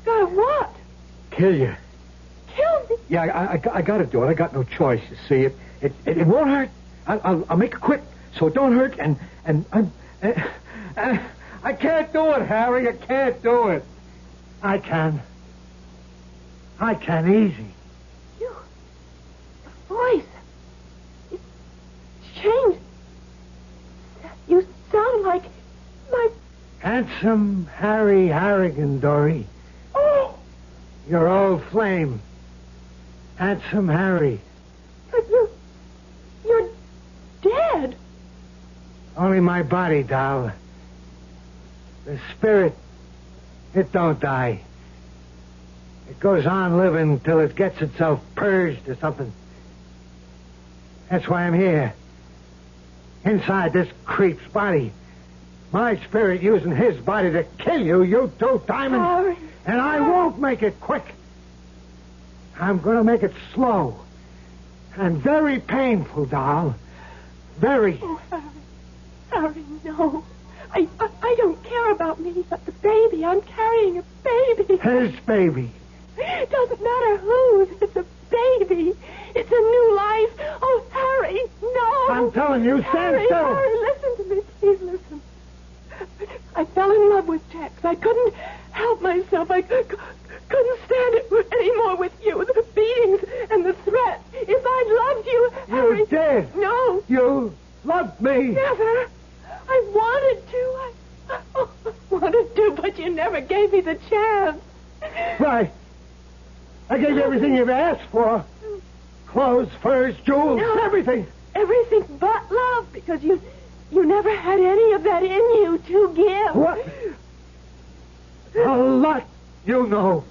Gotta what? Kill you. Kill me? Yeah, I gotta do it. I got no choice. You see, it won't hurt. I'll make it quick, so it don't hurt. And I can't do it, Harry. I can't do it. I can. I can easy. You. The voice. It's changed. You sound like my... Handsome Harry Harrigan, Dory. Oh! Your old flame. Handsome Harry. But you're dead. Only my body, doll. The spirit, it don't die. It goes on living till it gets itself purged or something. That's why I'm here. Inside this creep's body. My spirit using his body to kill you, you two diamonds. Harry. And I won't make it quick. I'm going to make it slow. And very painful, doll. Very. Oh, Harry. Harry, no. I don't care about me, but the baby. I'm carrying a baby. His baby. It doesn't matter whose. It's a baby. It's a new life. Oh, Harry, no. I'm telling you, stand still. Harry, listen to me. Please listen. I fell in love with Tex. I couldn't help myself. I couldn't stand it anymore with you. The beatings and the threats. If I loved you, Harry... You did. No. You loved me. Never. I wanted to. I wanted to, but you never gave me the chance. Right. I gave you everything you've asked for. Clothes, furs, jewels, everything. Everything but love, because you never had any of that in you to give. What? A lot you know.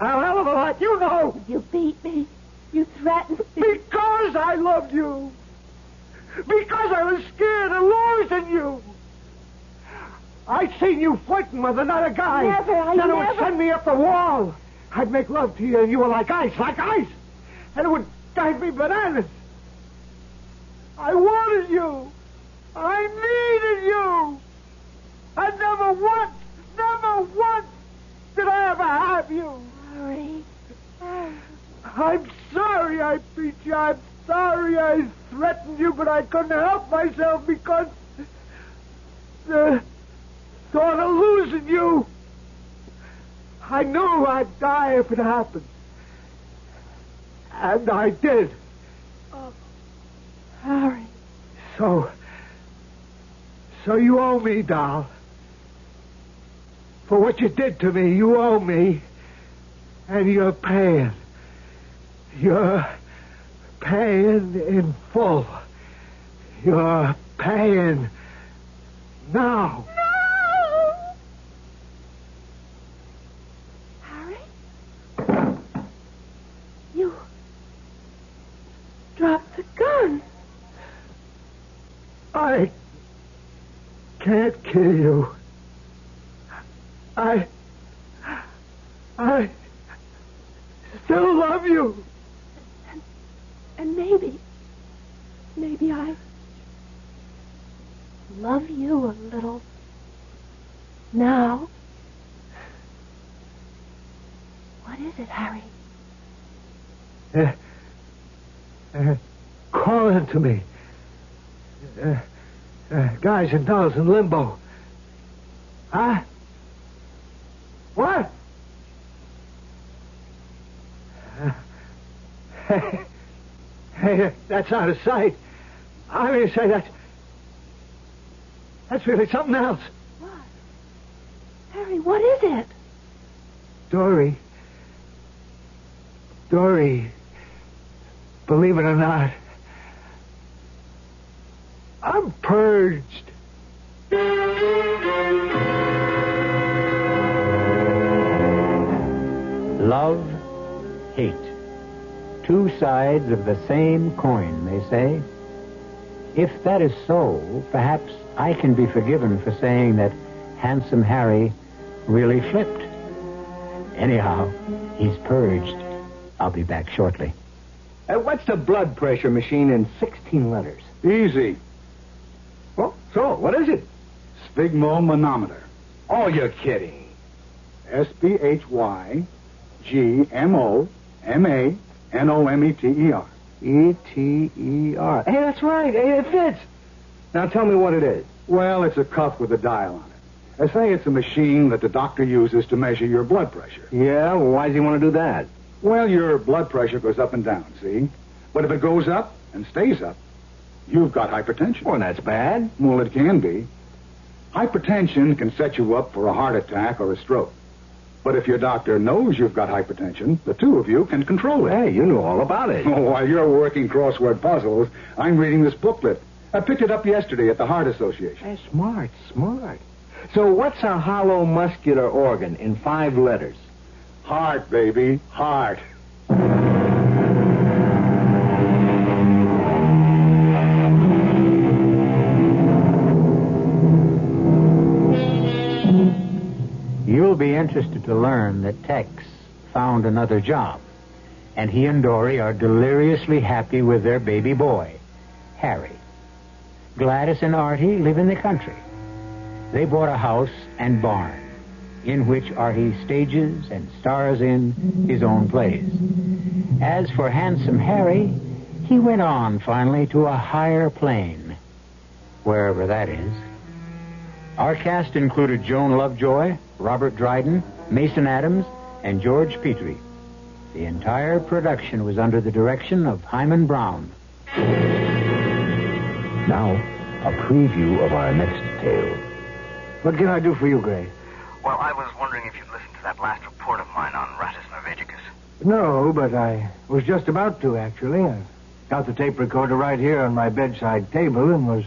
A hell of a lot you know. You beat me. You threatened me. Because I loved you. Because I was scared of losing you. I'd seen you flirting with another guy. Never, Then it would send me up the wall. I'd make love to you, and you were like ice. And it would drive me bananas. I wanted you. I needed you. And never once did I ever have you. Harry. I'm sorry I beat you. I'm sorry I threatened you, but I couldn't help myself because the thought of losing you. I knew I'd die if it happened. And I did. Oh, Harry. So you owe me, doll. For what you did to me, you owe me. And you're paying. You're paying in full. You're paying now. No! Harry? You dropped the gun. I can't kill you. I still true. And maybe I love you a little now. What is it, Harry? Calling to me. Guys and dolls in limbo. Huh? What? Hey, that's out of sight. I mean to say that's really something else. What? Harry, what is it? Dory, believe it or not, I'm purged. Love, hate. Two sides of the same coin, they say. If that is so, perhaps I can be forgiven for saying that Handsome Harry really flipped. Anyhow, he's purged. I'll be back shortly. What's the blood pressure machine in 16 letters? Easy. Well, so, what is it? Sphygmomanometer. Oh, you're kidding. Sphygmomanometer. E-T-E-R. Hey, that's right. Hey, it fits. Now tell me what it is. Well, it's a cuff with a dial on it. I say it's a machine that the doctor uses to measure your blood pressure. Yeah? Well, why does he want to do that? Well, your blood pressure goes up and down, see? But if it goes up and stays up, you've got hypertension. Well, that's bad. Well, it can be. Hypertension can set you up for a heart attack or a stroke. But if your doctor knows you've got hypertension, the two of you can control it. Hey, you know all about it. Oh, while you're working crossword puzzles, I'm reading this booklet. I picked it up yesterday at the Heart Association. Hey, smart. So what's a hollow muscular organ in 5 letters? Heart, baby. Heart. You'll be interested to learn that Tex found another job, and he and Dory are deliriously happy with their baby boy, Harry. Gladys and Artie live in the country. They bought a house and barn, in which Artie stages and stars in his own plays. As for Handsome Harry, he went on finally to a higher plane, wherever that is. Our cast included Joan Lovejoy, Robert Dryden, Mason Adams, and George Petrie. The entire production was under the direction of Hyman Brown. Now, a preview of our next tale. What can I do for you, Gray? Well, I was wondering if you'd listened to that last report of mine on Rattus Norvegicus. No, but I was just about to, actually. I got the tape recorder right here on my bedside table and was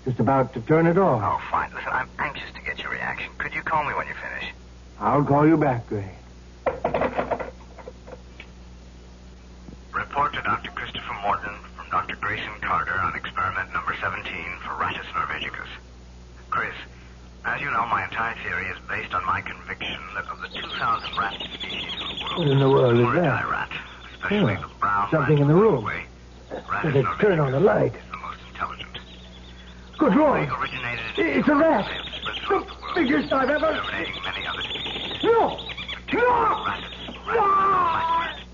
just about to turn it off. Oh, fine. Listen, I'm anxious to get your reaction. Could you call me when you finish? I'll call you back, Gray. Report to Dr. Christopher Morton from Dr. Grayson Carter on experiment number 17 for Rattus Norvegicus. Chris, as you know, my entire theory is based on my conviction that of the 2,000 rat species in the world, What in the world is that? rat, especially the brown Something in the room. Rattus Let's turn on the light. the most intelligent. Good Lord. Originated It's a rat. The biggest I've ever... eliminating many other species. No!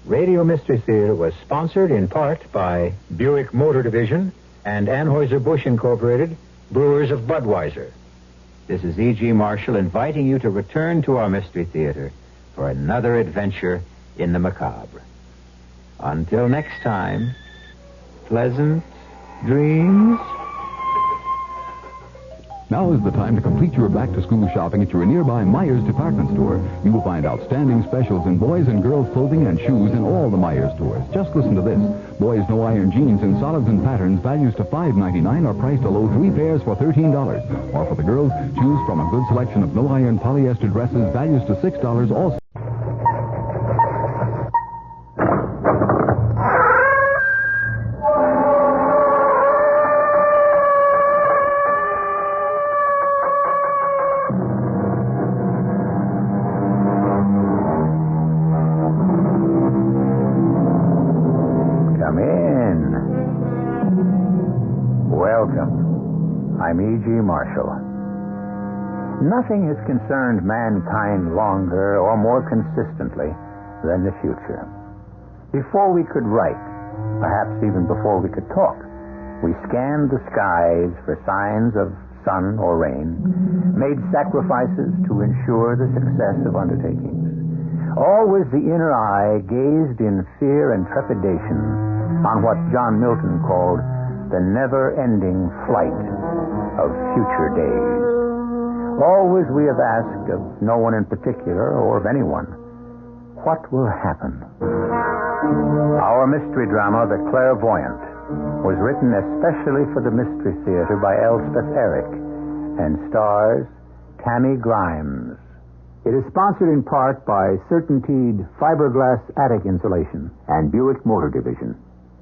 Radio Mystery Theater was sponsored in part by Buick Motor Division and Anheuser-Busch Incorporated, brewers of Budweiser. This is E.G. Marshall inviting you to return to our Mystery Theater for another adventure in the macabre. Until next time, pleasant dreams. Now is the time to complete your back-to-school shopping at your nearby Myers department store. You will find outstanding specials in boys and girls clothing and shoes in all the Myers stores. Just listen to this. Boys no-iron jeans in solids and patterns, values to $5.99, are priced a low 3 pairs for $13. Or for the girls, choose from a good selection of no-iron polyester dresses, values to $6 also. Come in. Welcome. I'm E.G. Marshall. Nothing has concerned mankind longer or more consistently than the future. Before we could write, perhaps even before we could talk, we scanned the skies for signs of sun or rain, made sacrifices to ensure the success of undertakings. Always the inner eye gazed in fear and trepidation on what John Milton called the never-ending flight of future days. Always we have asked of no one in particular or of anyone, what will happen? Our mystery drama, The Clairvoyant, was written especially for the Mystery Theater by Elspeth Eric and stars Tammy Grimes. It is sponsored in part by Certainteed Fiberglass Attic Insulation and Buick Motor Division.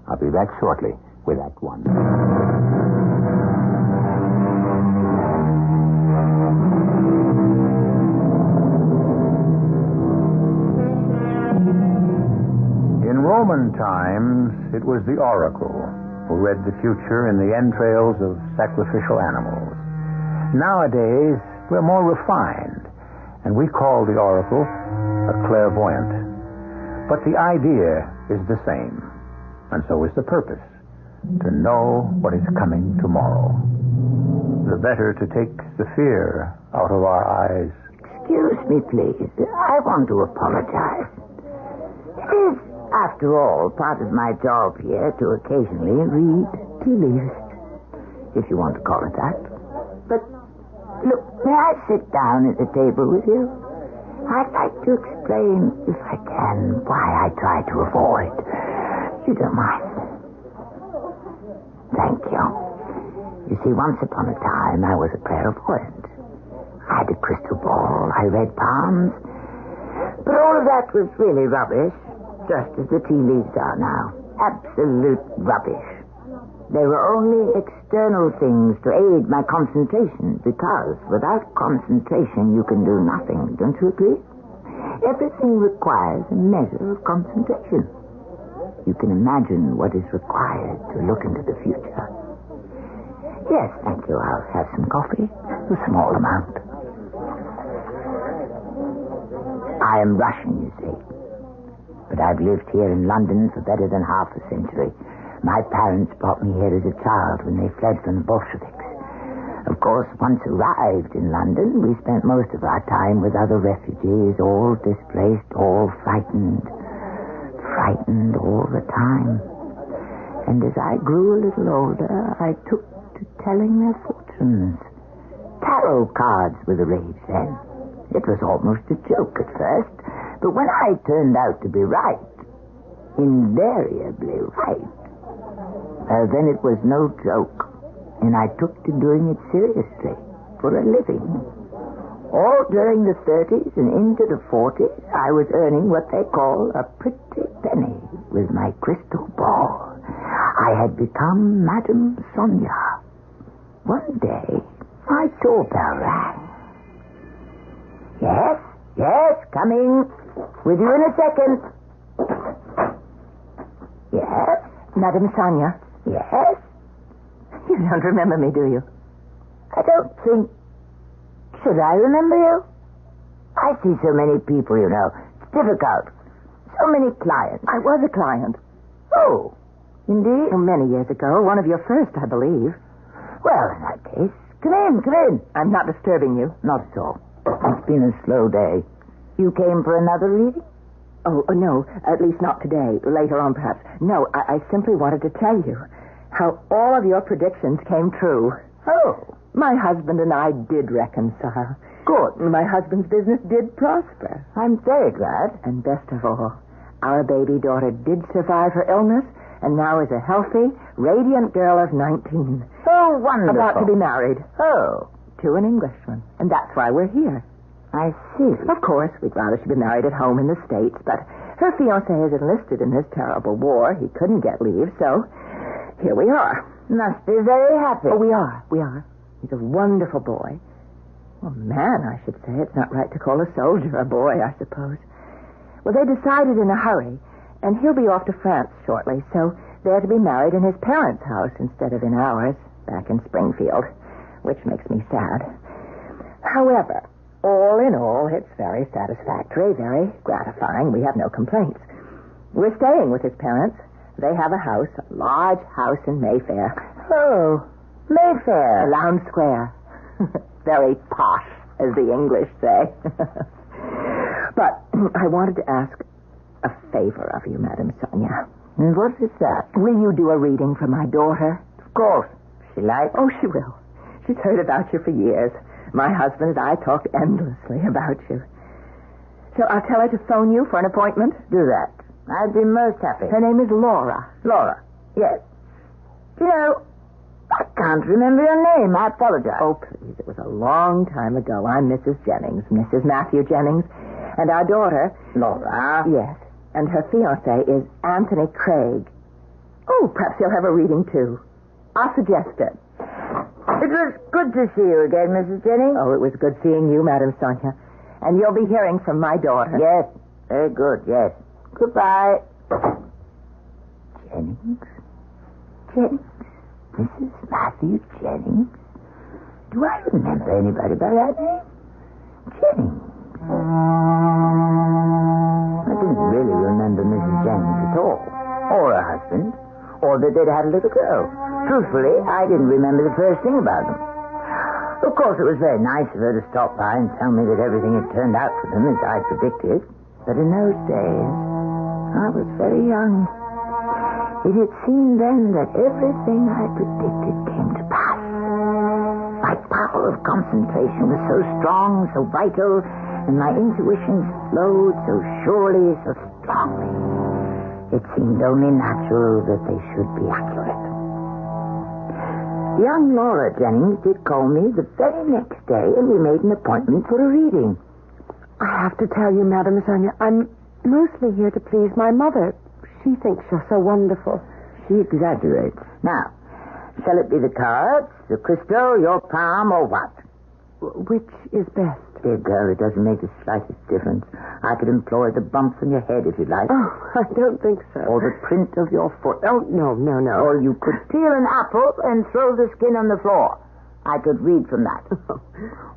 I'll be back shortly with Act One. In Roman times, it was the oracle who read the future in the entrails of sacrificial animals. Nowadays, we're more refined, and we call the oracle a clairvoyant. But the idea is the same, and so is the purpose, to know what is coming tomorrow. The better to take the fear out of our eyes. Excuse me, please. I want to apologize. It is, after all, part of my job here to occasionally read tea leaves, if you want to call it that. But, look, may I sit down at the table with you? I'd like to explain, if I can, why I try to avoid. You don't mind? Thank you. You see, once upon a time, I was a clairvoyant. I had a crystal ball. I read palms. But all of that was really rubbish, just as the tea leaves are now. Absolute rubbish. They were only external things to aid my concentration, because without concentration you can do nothing, don't you agree? Everything requires a measure of concentration. You can imagine what is required to look into the future. Yes, thank you. I'll have some coffee. A small amount. I am Russian, you see. But I've lived here in London for better than half a century. My parents brought me here as a child when they fled from the Bolsheviks. Of course, once arrived in London, we spent most of our time with other refugees, all displaced, all frightened. Frightened all the time. And as I grew a little older, I took to telling their fortunes. Tarot cards were the rage then. It was almost a joke at first, but when I turned out to be right, invariably right, then it was no joke, and I took to doing it seriously, for a living. All during the 30s and into the 40s, I was earning what they call a pretty penny with my crystal ball. I had become Madame Sonia. One day, my doorbell rang. Yes, coming. With you in a second. Yes? Madame Sonia. Yes? You don't remember me, do you? I don't think... Should I remember you? I see so many people, you know. It's difficult. So many clients. I was a client. Oh, indeed? Many years ago. One of your first, I believe. Well, in that case, come in. I'm not disturbing you. Not at all. It's been a slow day. You came for another reading? Oh, no. At least not today. Later on, perhaps. No, I simply wanted to tell you how all of your predictions came true. Oh. My husband and I did reconcile. Good. My husband's business did prosper. I'm very glad. And best of all, our baby daughter did survive her illness and now is a healthy, radiant girl of 19. Oh, wonderful. About to be married. Oh. To an Englishman. And that's why we're here. I see. Of course, we'd rather she be married at home in the States, but her fiancé is enlisted in this terrible war. He couldn't get leave, so here we are. Must be very happy. Oh, we are. He's a wonderful boy. Well, man, I should say. It's not right to call a soldier a boy, I suppose. Well, they decided in a hurry, and he'll be off to France shortly, so they're to be married in his parents' house instead of in ours, back in Springfield, which makes me sad. However, all in all, it's very satisfactory, very gratifying. We have no complaints. We're staying with his parents. They have a house, a large house in Mayfair. Oh, Mayfair. Lowndes Square. Very posh, as the English say. But I wanted to ask a favor of you, Madame Sonia. And what is that? Will you do a reading for my daughter? Of course. She likes. Oh, she will. She's heard about you for years. My husband and I talked endlessly about you. So I'll tell her to phone you for an appointment? Do that. I'd be most happy. Her name is Laura. Laura? Yes. You know, I can't remember your name. I apologize. Oh, please. It was a long time ago. I'm Mrs. Jennings, Mrs. Matthew Jennings. And our daughter... Laura? Yes. And her fiancé is Anthony Craig. Oh, perhaps he'll have a reading, too. I'll suggest it. It was good to see you again, Mrs. Jennings. Oh, it was good seeing you, Madame Sonia. And you'll be hearing from my daughter. Yes. Very good, yes. Goodbye. Jennings? Jennings? Mrs. Matthew Jennings? Do I remember anybody by that name? Jennings. I didn't really remember Mrs. Jennings at all. Or her husband. Or that they'd had a little girl. Truthfully, I didn't remember the first thing about them. Of course, it was very nice of her to stop by and tell me that everything had turned out for them as I predicted. But in those days, I was very young. It had seemed then that everything I predicted came to pass. My power of concentration was so strong, so vital, and my intuitions flowed so surely, so strongly. It seemed only natural that they should be accurate. Young Laura Jennings did call me the very next day, and we made an appointment for a reading. I have to tell you, Madame Sonia, I'm mostly here to please my mother. She thinks you're so wonderful. She exaggerates. Now, shall it be the cards, the crystal, your palm, or what? Which is best? Dear girl, it doesn't make the slightest difference. I could employ the bumps on your head if you like. Oh, I don't think so. Or the print of your foot. Oh, no. Or you could peel an apple and throw the skin on the floor. I could read from that.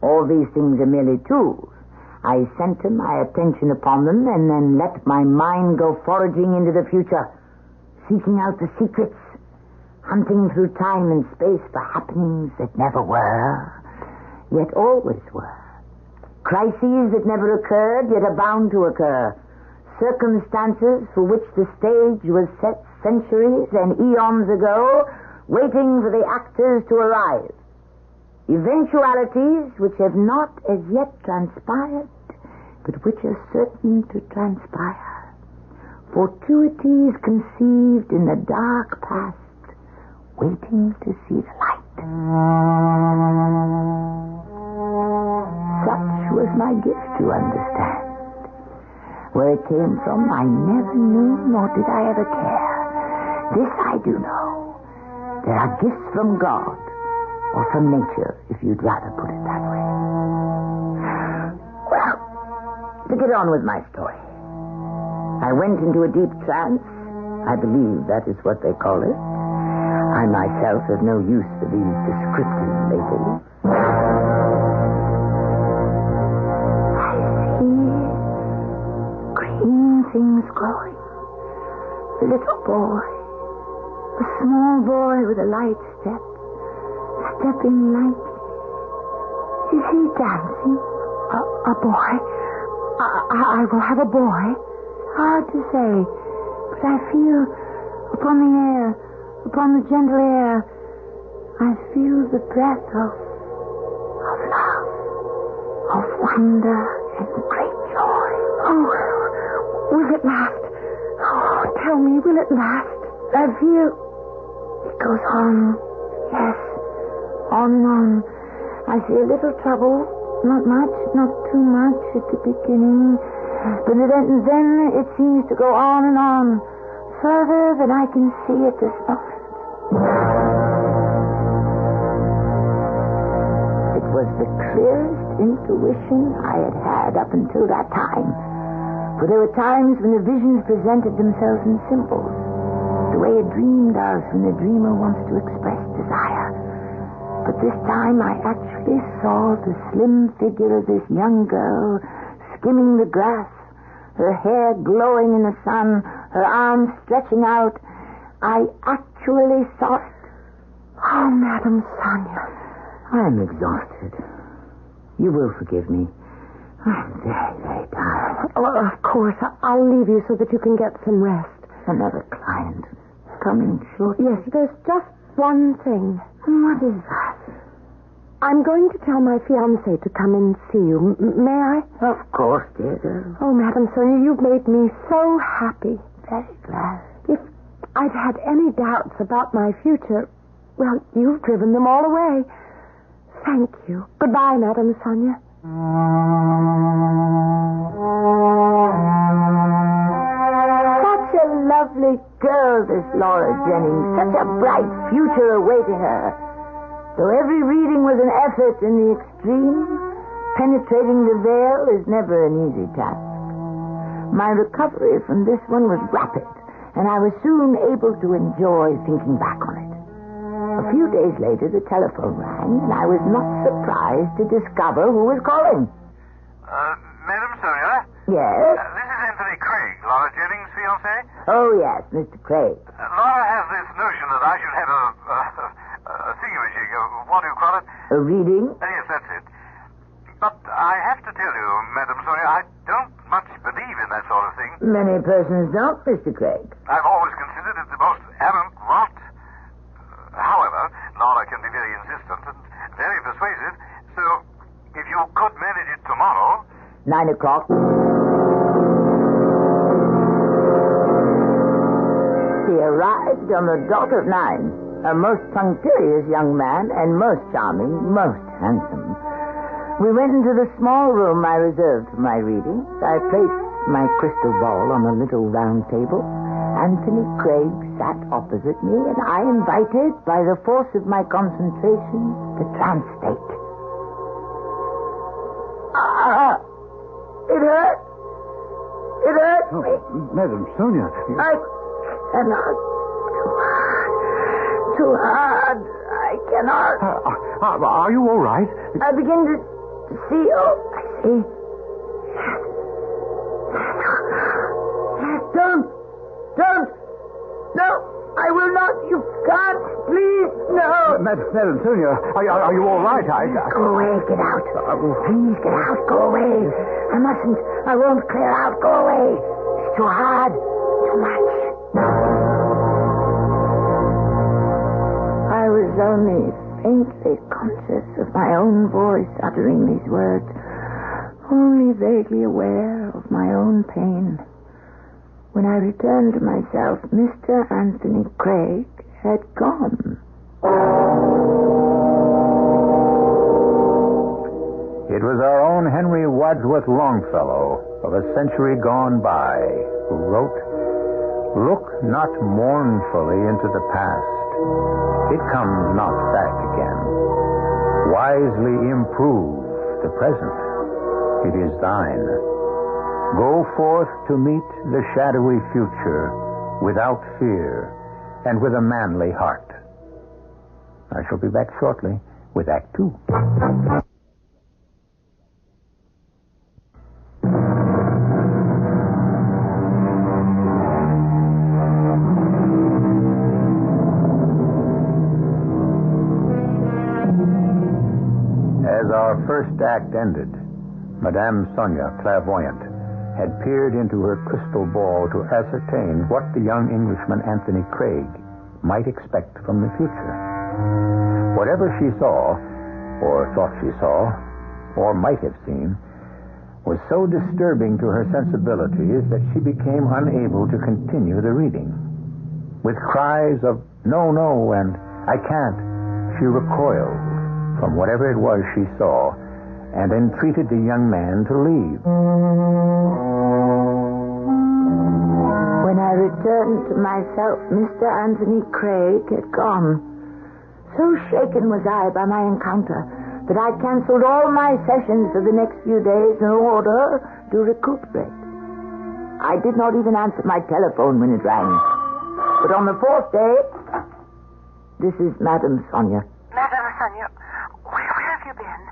All these things are merely tools. I center my attention upon them and then let my mind go foraging into the future, seeking out the secrets, hunting through time and space for happenings that never were, yet always were. Crises that never occurred, yet are bound to occur. Circumstances for which the stage was set centuries and eons ago, waiting for the actors to arrive. Eventualities which have not as yet transpired, but which are certain to transpire. Fortuities conceived in the dark past, waiting to see the light. Such was my gift, you understand. Where it came from, I never knew, nor did I ever care. This I do know. There are gifts from God, or from nature, if you'd rather put it that way. Well, to get on with my story. I went into a deep trance. I believe that is what they call it. I myself have no use for these descriptive labels. I see green things growing. A little boy. A small boy with a light step. Stepping lightly. Is he dancing? A boy? I will have a boy. Hard to say, but I feel upon the air, upon the gentle air, I feel the breath of love, of wonder and great joy. Oh, will it last? Oh, tell me, will it last? I feel it goes on, yes, on and on. I see a little trouble, not much, not too much at the beginning. But then it seems to go on and on, further than I can see at this moment. It was the clearest intuition I had had up until that time. For there were times when the visions presented themselves in symbols, the way a dream does when the dreamer wants to express desire. But this time I actually saw the slim figure of this young girl skimming the grass, her hair glowing in the sun, her arms stretching out. I actually saw it. Oh, Madame Sonia. I'm exhausted. You will forgive me. I'm very, very tired. Oh, of course. I'll leave you so that you can get some rest. Another client coming shortly. Yes, there's just one thing. What is that? I'm going to tell my fiancé to come and see you. May I? Of course, dear girl. Oh, Madame Sonia, you've made me so happy. Very glad. If I'd had any doubts about my future, well, you've driven them all away. Thank you. Goodbye, Madame Sonia. Such a lovely girl, this Laura Jennings. Such a bright future awaiting her. Though every reading was an effort in the extreme, penetrating the veil is never an easy task. My recovery from this one was rapid, and I was soon able to enjoy thinking back on it. A few days later, the telephone rang, and I was not surprised to discover who was calling. Madam Sonia? Yes? This is Anthony Craig, Laura Jennings' fiancé. Oh, yes, Mr. Craig. Laura has this notion that I should have a thingamajig, what do you call it? A reading? Yes, that's it. But I have to tell you, Madam Sonia, I don't much believe in that sort of thing. Many persons don't, Mr. Craig. I've always considered it the most arrant rot. However, Laura can be very insistent and very persuasive, so if you could manage it tomorrow... 9 o'clock. He arrived on the dot of 9. A most punctilious young man and most charming, most handsome. We went into the small room I reserved for my readings. I placed my crystal ball on a little round table. Anthony Craig sat opposite me, and I invited, by the force of my concentration, the trance state. It hurt. It hurt me. Madam Sonia. I cannot. Too hard. I cannot. Are you all right? I begin to see. Oh, I see. Don't. No, I will not. You can't. Please, no. Madam Sonia, are you all right? Go away. Get out. Please, get out. Go away. I mustn't. I won't clear out. Go away. It's too hard. Too much. I was only faintly conscious of my own voice uttering these words, only vaguely aware of my own pain. When I returned to myself, Mr. Anthony Craig had gone. It was our own Henry Wadsworth Longfellow of a century gone by who wrote, "Look not mournfully into the past. It comes not back again. Wisely improve the present. It is thine. Go forth to meet the shadowy future without fear and with a manly heart." I shall be back shortly with Act 2. As our first act ended, Madame Sonia, clairvoyant, had peered into her crystal ball to ascertain what the young Englishman Anthony Craig might expect from the future. Whatever she saw, or thought she saw, or might have seen, was so disturbing to her sensibilities that she became unable to continue the reading. With cries of, "No, no," and "I can't," she recoiled from whatever it was she saw and entreated the young man to leave. When I returned to myself, Mr. Anthony Craig had gone. So shaken was I by my encounter that I canceled all my sessions for the next few days in order to recuperate. I did not even answer my telephone when it rang. But on the fourth day, this is Madame Sonia. Madame Sonia, where have you been?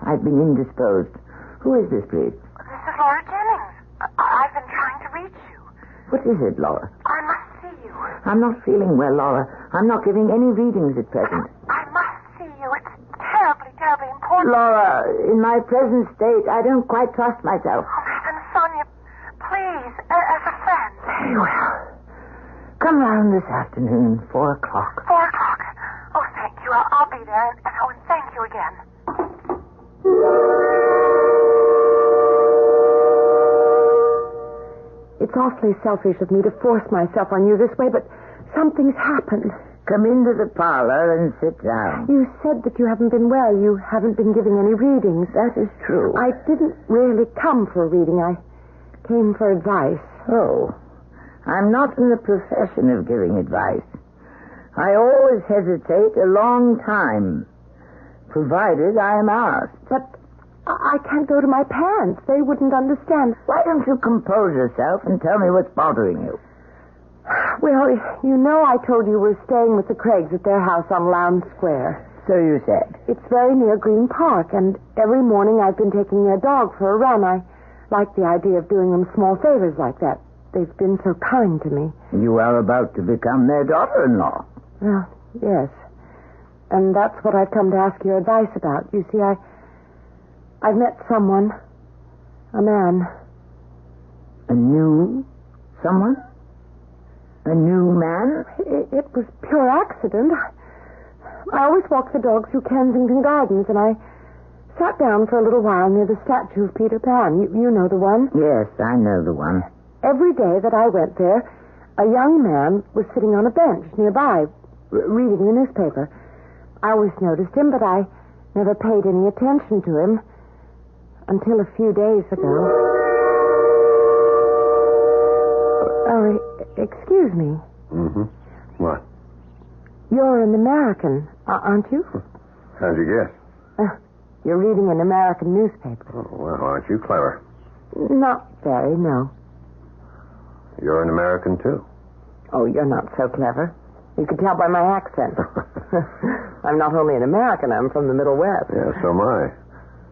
I've been indisposed. Who is this, please? This is Laura Jennings. I've been trying to reach you. What is it, Laura? I must see you. I'm not feeling well, Laura. I'm not giving any readings at present. I must see you. It's terribly, terribly important. Laura, in my present state, I don't quite trust myself. Oh, Madame Sonia, please, as a friend. Very well. Come round this afternoon, 4 o'clock. 4 o'clock. Oh, thank you. I'll be there. And thank you again. It's awfully selfish of me to force myself on you this way, but something's happened. Come into the parlor and sit down. You said that you haven't been well. You haven't been giving any readings. That is true. I didn't really come for a reading. I came for advice. Oh. I'm not in the profession of giving advice. I always hesitate a long time, provided I am asked. But I can't go to my parents. They wouldn't understand. Why don't you compose yourself and tell me what's bothering you? Well, you know I told you we're staying with the Craigs at their house on Lowndes Square. So you said. It's very near Green Park, and every morning I've been taking their dog for a run. I like the idea of doing them small favors like that. They've been so kind to me. You are about to become their daughter-in-law. Well, yes. And that's what I've come to ask your advice about. You see, I've met someone. A man. A new someone? A new man? It was pure accident. I always walk the dog through Kensington Gardens, and I sat down for a little while near the statue of Peter Pan. You know the one? Yes, I know the one. Every day that I went there, a young man was sitting on a bench nearby, reading the newspaper. I always noticed him, but I never paid any attention to him until a few days ago. Oh, excuse me. Mm-hmm. What? You're an American, aren't you? How'd you guess? You're reading an American newspaper. Oh, well, aren't you clever? Not very, no. You're an American, too. Oh, you're not so clever. You can tell by my accent. I'm not only an American, I'm from the Middle West. Yeah, so am I.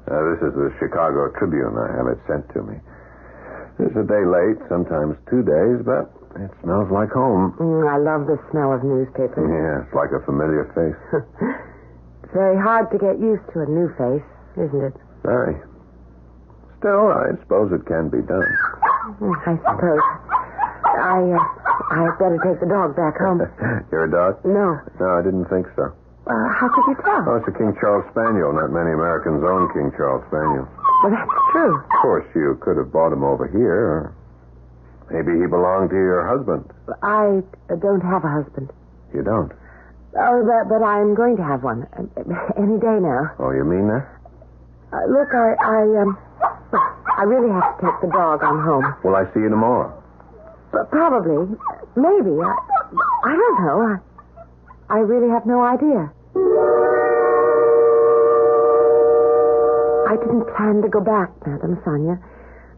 This is the Chicago Tribune. I have it sent to me. It's a day late, sometimes 2 days, but it smells like home. I love the smell of newspapers. Yeah, it's like a familiar face. It's very hard to get used to a new face, isn't it? Very. Still, I suppose it can be done. I suppose. I'd better take the dog back home. You're a dog? No. No, I didn't think so. How could you tell? Oh, it's a King Charles Spaniel. Not many Americans own King Charles Spaniel. Well, that's true. Of course, you could have bought him over here, or maybe he belonged to your husband. I don't have a husband. You don't? Oh, but I'm going to have one. Any day now. Oh, you mean that? Look, I really have to take the dog on home. Will I see you tomorrow? Probably. Maybe. I don't know. I really have no idea. I didn't plan to go back, Madame Sonia.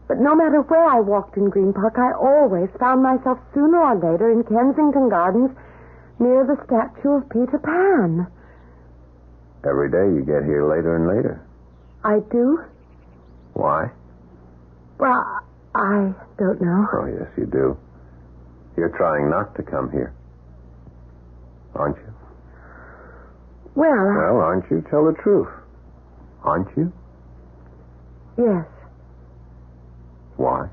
But no matter where I walked in Green Park, I always found myself sooner or later in Kensington Gardens near the statue of Peter Pan. Every day you get here later and later. I do? Why? Well, I don't know. Oh, yes, you do. You're trying not to come here. Aren't you? Well, aren't you? Tell the truth. Aren't you? Yes. Why?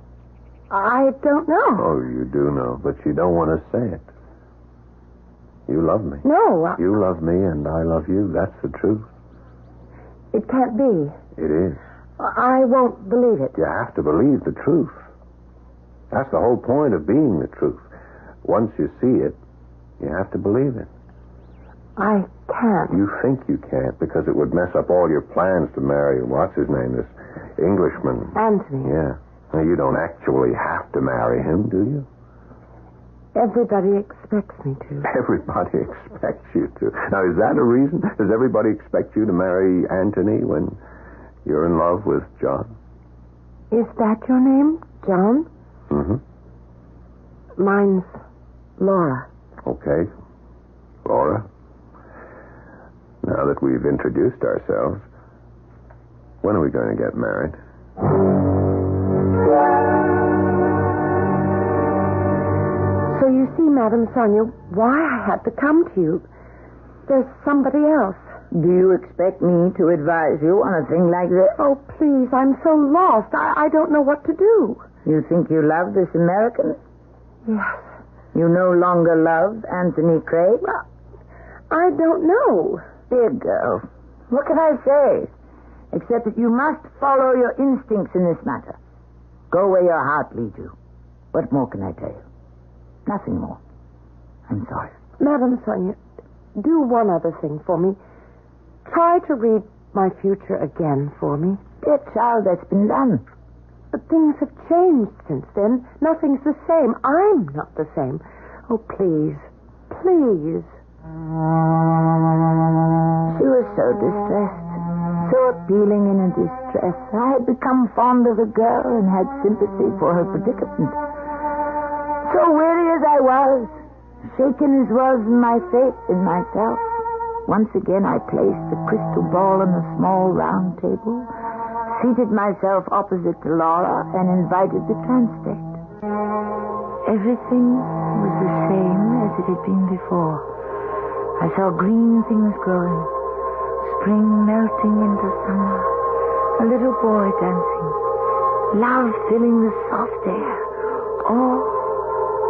I don't know. Oh, you do know, but you don't want to say it. You love me. No. You love me and I love you. That's the truth. It can't be. It is. I won't believe it. You have to believe the truth. That's the whole point of being the truth. Once you see it, you have to believe it. I can't. You think you can't because it would mess up all your plans to marry, what's his name, this Englishman. Anthony. Yeah. Now, you don't actually have to marry him, do you? Everybody expects me to. Everybody expects you to. Now, is that a reason? Does everybody expect you to marry Anthony when you're in love with John? Is that your name, John? Mm-hmm. Mine's Laura. Okay. Laura, now that we've introduced ourselves, when are we going to get married? So you see, Madame Sonia, why I had to come to you. There's somebody else. Do you expect me to advise you on a thing like this? Oh, please, I'm so lost. I don't know what to do. You think you love this American? Yes. You no longer love Anthony Craig? Well, I don't know. Dear girl, what can I say? Except that you must follow your instincts in this matter. Go where your heart leads you. What more can I tell you? Nothing more. I'm sorry. Madame Sonia, do one other thing for me. Try to read my future again for me. Dear child, that's been done. But things have changed since then. Nothing's the same. I'm not the same. Oh, please. Please. She was so distressed. So appealing in her distress. I had become fond of the girl and had sympathy for her predicament. So weary as I was, shaken as was my faith in myself, once again I placed the crystal ball on the small round table, seated myself opposite to Laura, and invited the transect. Everything was the same as it had been before. I saw green things growing, spring melting into summer, a little boy dancing, love filling the soft air.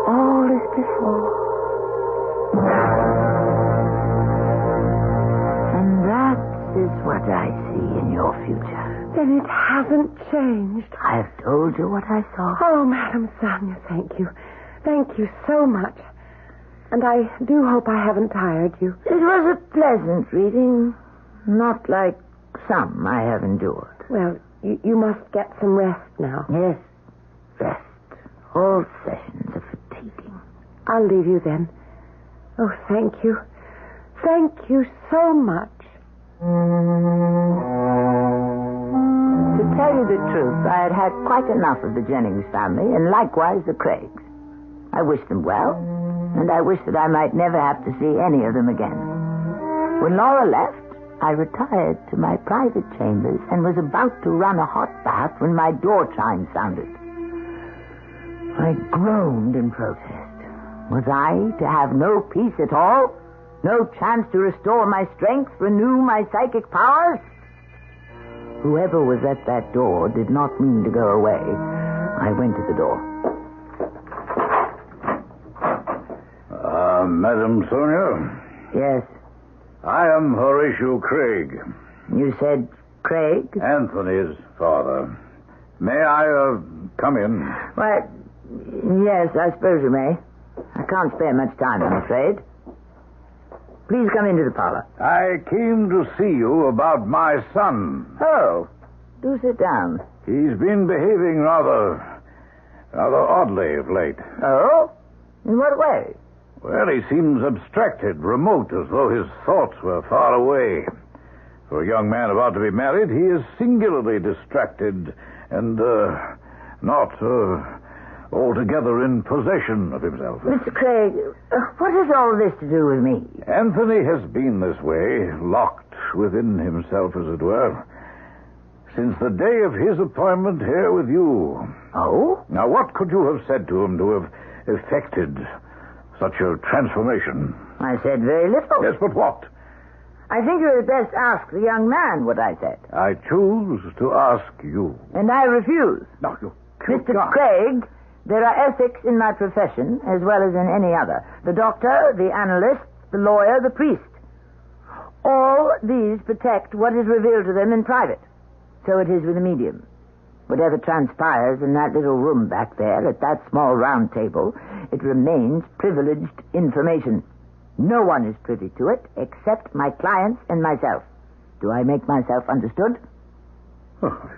All as before. And that is what I see in your future. Then it hasn't changed. I have told you what I saw. Oh, Madame Sonia, thank you. Thank you so much. And I do hope I haven't tired you. It was a pleasant reading. Not like some I have endured. Well, you must get some rest now. Yes, rest. All sessions are fatiguing. I'll leave you then. Oh, thank you. Thank you so much. To tell you the truth, I had had quite enough of the Jennings family, and likewise the Craigs. I wished them well, and I wished that I might never have to see any of them again. When Laura left, I retired to my private chambers and was about to run a hot bath when my door chime sounded. I groaned in protest. Was I to have no peace at all? No chance to restore my strength, renew my psychic powers? Whoever was at that door did not mean to go away. I went to the door. Madame Sonia? Yes. I am Horatio Craig. You said Craig? Anthony's father. May I, come in? Why, yes, I suppose you may. I can't spare much time, I'm afraid. Please come into the parlor. I came to see you about my son. Oh, do sit down. He's been behaving rather oddly of late. Oh? In what way? Well, he seems abstracted, remote, as though his thoughts were far away. For a young man about to be married, he is singularly distracted and, not altogether in possession of himself. Mr. Craig, what has all this to do with me? Anthony has been this way, locked within himself, as it were, since the day of his appointment here with you. Oh? Now, what could you have said to him to have effected such a transformation? I said very little. Yes, but what? I think you had best ask the young man what I said. I choose to ask you. And I refuse. No, you... Mr. Craig, there are ethics in my profession as well as in any other. The doctor, the analyst, the lawyer, the priest. All these protect what is revealed to them in private. So it is with the medium. Whatever transpires in that little room back there, at that small round table, it remains privileged information. No one is privy to it except my clients and myself. Do I make myself understood? Oh,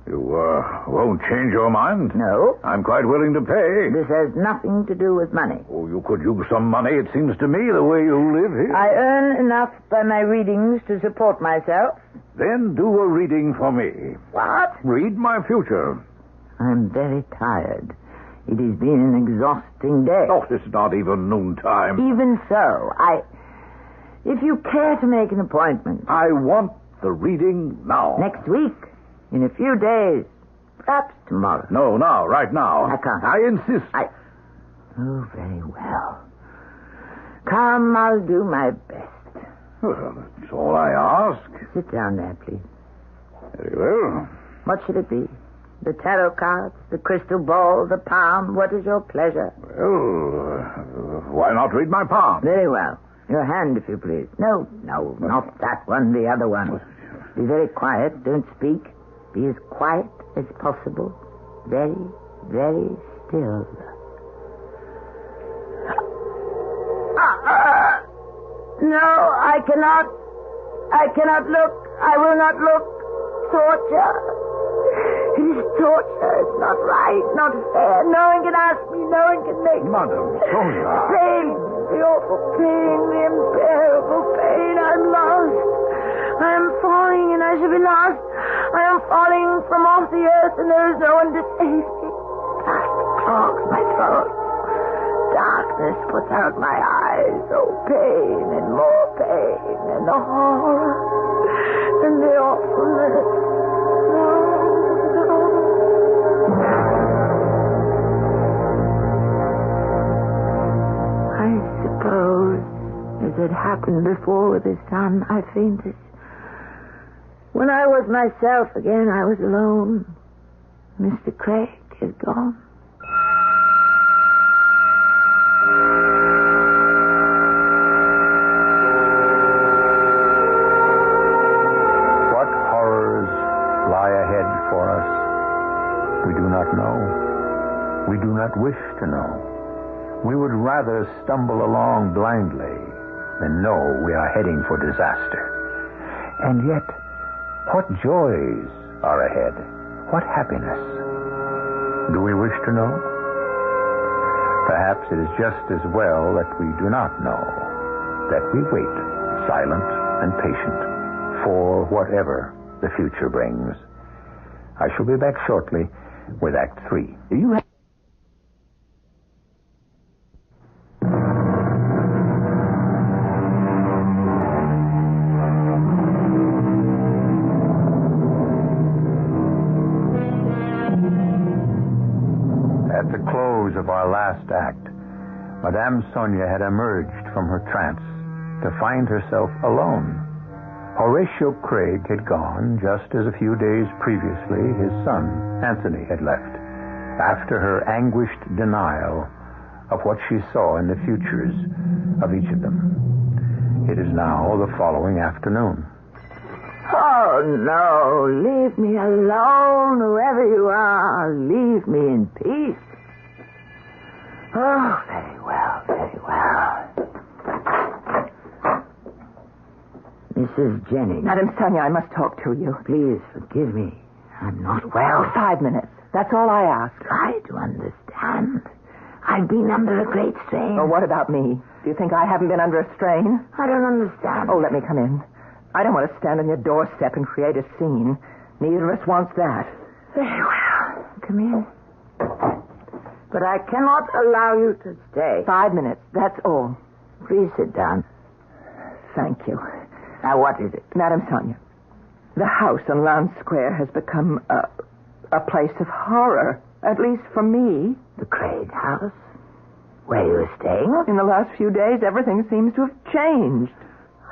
you won't change your mind? No. I'm quite willing to pay. This has nothing to do with money. Oh, you could use some money, it seems to me, the way you live here. I earn enough by my readings to support myself. Then do a reading for me. What? Read my future. I'm very tired. It has been an exhausting day. Oh, it's not even noontime. Even so, if you care to make an appointment... I want the reading now. Next week. In a few days. Perhaps tomorrow. No, now, right now. I can't. I insist. Oh, very well. Come, I'll do my best. Well, that's all I ask. Sit down there, please. Very well. What should it be? The tarot cards, the crystal ball, the palm? What is your pleasure? Well, why not read my palm? Very well. Your hand, if you please. No, not that one, the other one. Be very quiet. Don't speak. Be as quiet as possible. Very, very still. No, I cannot look. I will not look. Torture. It is torture. It's not right, not fair. No one can ask me. No one can make me. Madam Sonia. Pain. The awful pain. The unbearable pain. I'm lost. I am falling and I shall be lost. I am falling from off the earth and there is no one to save me. Dark clogs my throat. Darkness puts out my eyes. Oh, pain and more pain and the horror and the awfulness. I suppose, as had happened before with his son, I fainted. When I was myself again, I was alone. Mr. Craig is gone. What horrors lie ahead for us? We do not know. We do not wish to know. We would rather stumble along blindly than know we are heading for disaster. And yet, what joys are ahead? What happiness? Do we wish to know? Perhaps it is just as well that we do not know, that we wait, silent and patient, for whatever the future brings. I shall be back shortly with Act 3. At the close of our last act, Madame Sonia had emerged from her trance to find herself alone. Horatio Craig had gone just as a few days previously his son, Anthony, had left, after her anguished denial of what she saw in the futures of each of them. It is now the following afternoon. Oh, no. Leave me alone, whoever you are. Leave me in peace. Oh, very well, very well. Mrs. Jennings. Madam Sonia, I must talk to you. Please forgive me. I'm not well. 5 minutes. That's all I ask. Try to understand. I've been under a great strain. Oh, what about me? Do you think I haven't been under a strain? I don't understand. Oh, let me come in. I don't want to stand on your doorstep and create a scene. Neither of us wants that. Very well. Come in. But I cannot allow you to stay. 5 minutes, that's all. Please sit down. Thank you. Now, what is it? Madam Sonia, the house on Lounge Square has become a place of horror, at least for me. The Craig house? Where you were staying? In the last few days, everything seems to have changed.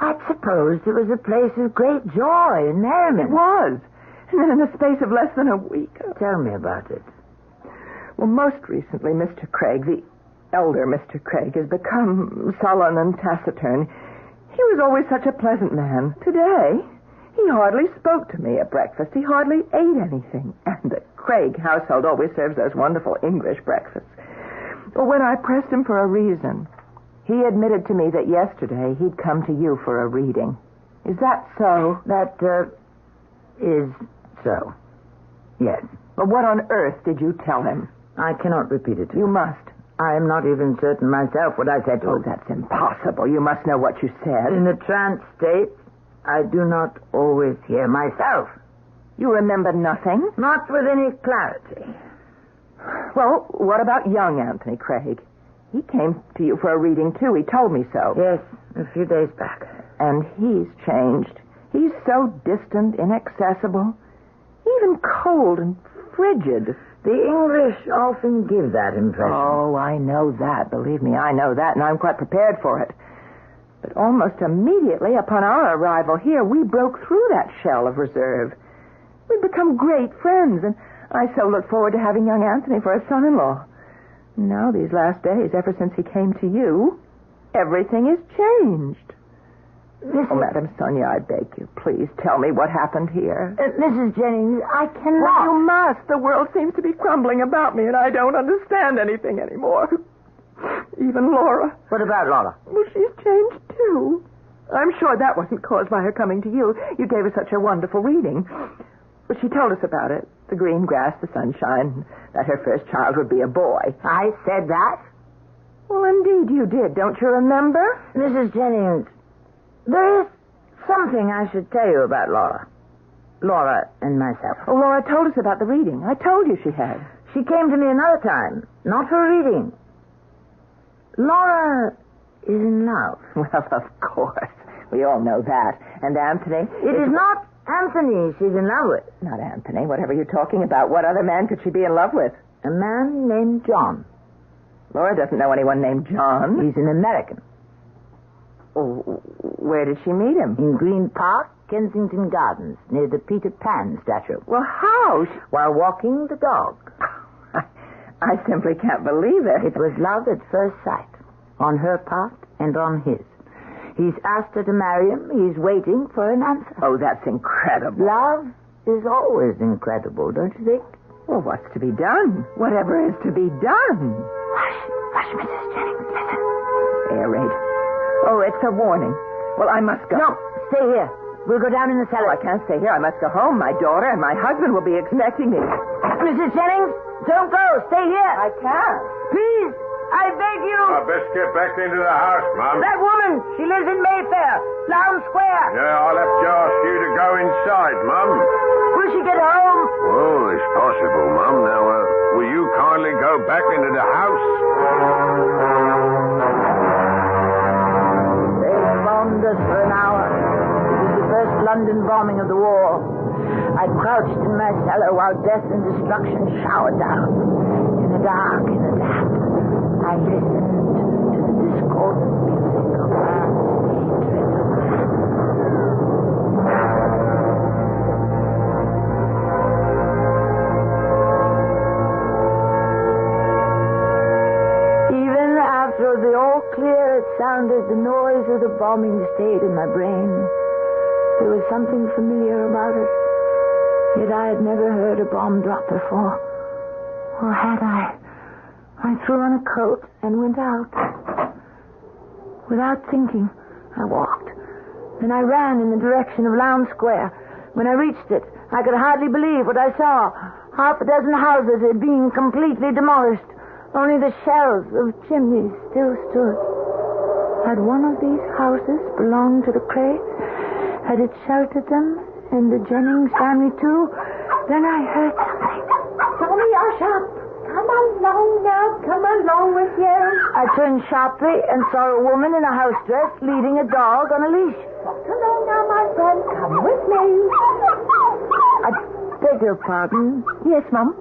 I'd supposed it was a place of great joy and merriment. It was. And then in the space of less than a week. Tell me about it. Well, most recently, Mr. Craig, the elder Mr. Craig, has become sullen and taciturn. He was always such a pleasant man. Today, he hardly spoke to me at breakfast. He hardly ate anything. And the Craig household always serves those wonderful English breakfasts. Well, when I pressed him for a reason, he admitted to me that yesterday he'd come to you for a reading. Is that so? That, is so. Yes. But what on earth did you tell him? I cannot repeat it. You must. I am not even certain myself what I said to him. Oh, that's impossible. You must know what you said. In the trance state, I do not always hear myself. You remember nothing? Not with any clarity. Well, what about young Anthony Craig? He came to you for a reading, too. He told me so. Yes, a few days back. And he's changed. He's so distant, inaccessible, even cold and frigid. The English often give that impression. Oh, I know that. Believe me, I know that, and I'm quite prepared for it. But almost immediately upon our arrival here, we broke through that shell of reserve. We've become great friends, and I so look forward to having young Anthony for a son-in-law. Now, these last days, ever since he came to you, everything has changed. Oh, Madam Sonia, I beg you, please tell me what happened here. Mrs. Jennings, I cannot. Well, you must. The world seems to be crumbling about me, and I don't understand anything anymore. Even Laura. What about Laura? Well, she's changed, too. I'm sure that wasn't caused by her coming to you. You gave her such a wonderful reading. But she told us about it. The green grass, the sunshine, that her first child would be a boy. I said that? Well, indeed you did. Don't you remember? Mrs. Jennings, there is something I should tell you about Laura. Laura and myself. Oh, Laura told us about the reading. I told you she had. She came to me another time, not for a reading. Laura is in love. Well, of course. We all know that. And Anthony... It is not Anthony she's in love with. Not Anthony. Whatever you're talking about. What other man could she be in love with? A man named John. Laura doesn't know anyone named John. He's an American. Oh, where did she meet him? In Green Park, Kensington Gardens, near the Peter Pan statue. Well, how? While walking the dog. I simply can't believe it. It was love at first sight, on her part and on his. He's asked her to marry him. He's waiting for an answer. Oh, that's incredible. Love is always incredible, don't you think? Well, what's to be done? Whatever is to be done. Hush, Mrs. Jennings, listen. Air raid. Oh, it's a warning. Well, I must go. No, stay here. We'll go down in the cellar. Oh, I can't stay here. I must go home. My daughter and my husband will be expecting me. Mrs. Jennings, don't go. Stay here. I can't. Please, I beg you. I best get back into the house, Mum. That woman, she lives in Mayfair, Lowndes Square. Yeah, I'll have to ask you to go inside, Mum. Will she get home? Oh, it's possible, Mum. Now, will you kindly go back into the house? They bombed us for an hour. It was the first London bombing of the war. I crouched in my cellar while death and destruction showered down. In the dark, in the damp, I listened to the discordant music of man's hatred of man. Even after the all clear, it sounded, the noise of the bombing stayed in my brain. There was something familiar about it. Yet I had never heard a bomb drop before. Or had I? I threw on a coat and went out. Without thinking, I walked. Then I ran in the direction of Lowndes Square. When I reached it, I could hardly believe what I saw. Half a dozen houses had been completely demolished. Only the shells of chimneys still stood. Had one of these houses belonged to the Craigs? Had it sheltered them? And the Jennings family, too? Then I heard something. Tommy, hush up. Come along now. Come along with you. I turned sharply and saw a woman in a house dress leading a dog on a leash. Walk along now, my friend. Come with me. I beg your pardon. Yes, Mum.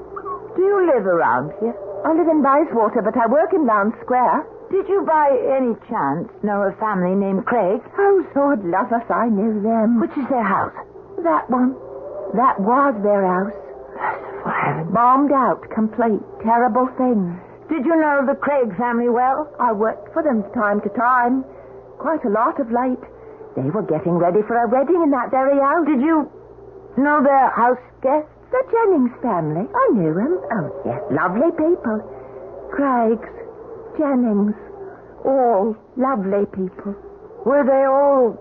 Do you live around here? I live in Bayswater, but I work in Lowndes Square. Did you by any chance know a family named Craig? Oh, Lord love us, I knew them. Which is their house? That one. That was their house. Merciful heaven. Bombed out, complete. Terrible thing. Did you know the Craig family well? I worked for them time to time. Quite a lot of late. They were getting ready for a wedding in that very house. Did you know their house guests? The Jennings family. I knew them. Oh, yes. Lovely people. Craigs. Jennings. All lovely people. Were they all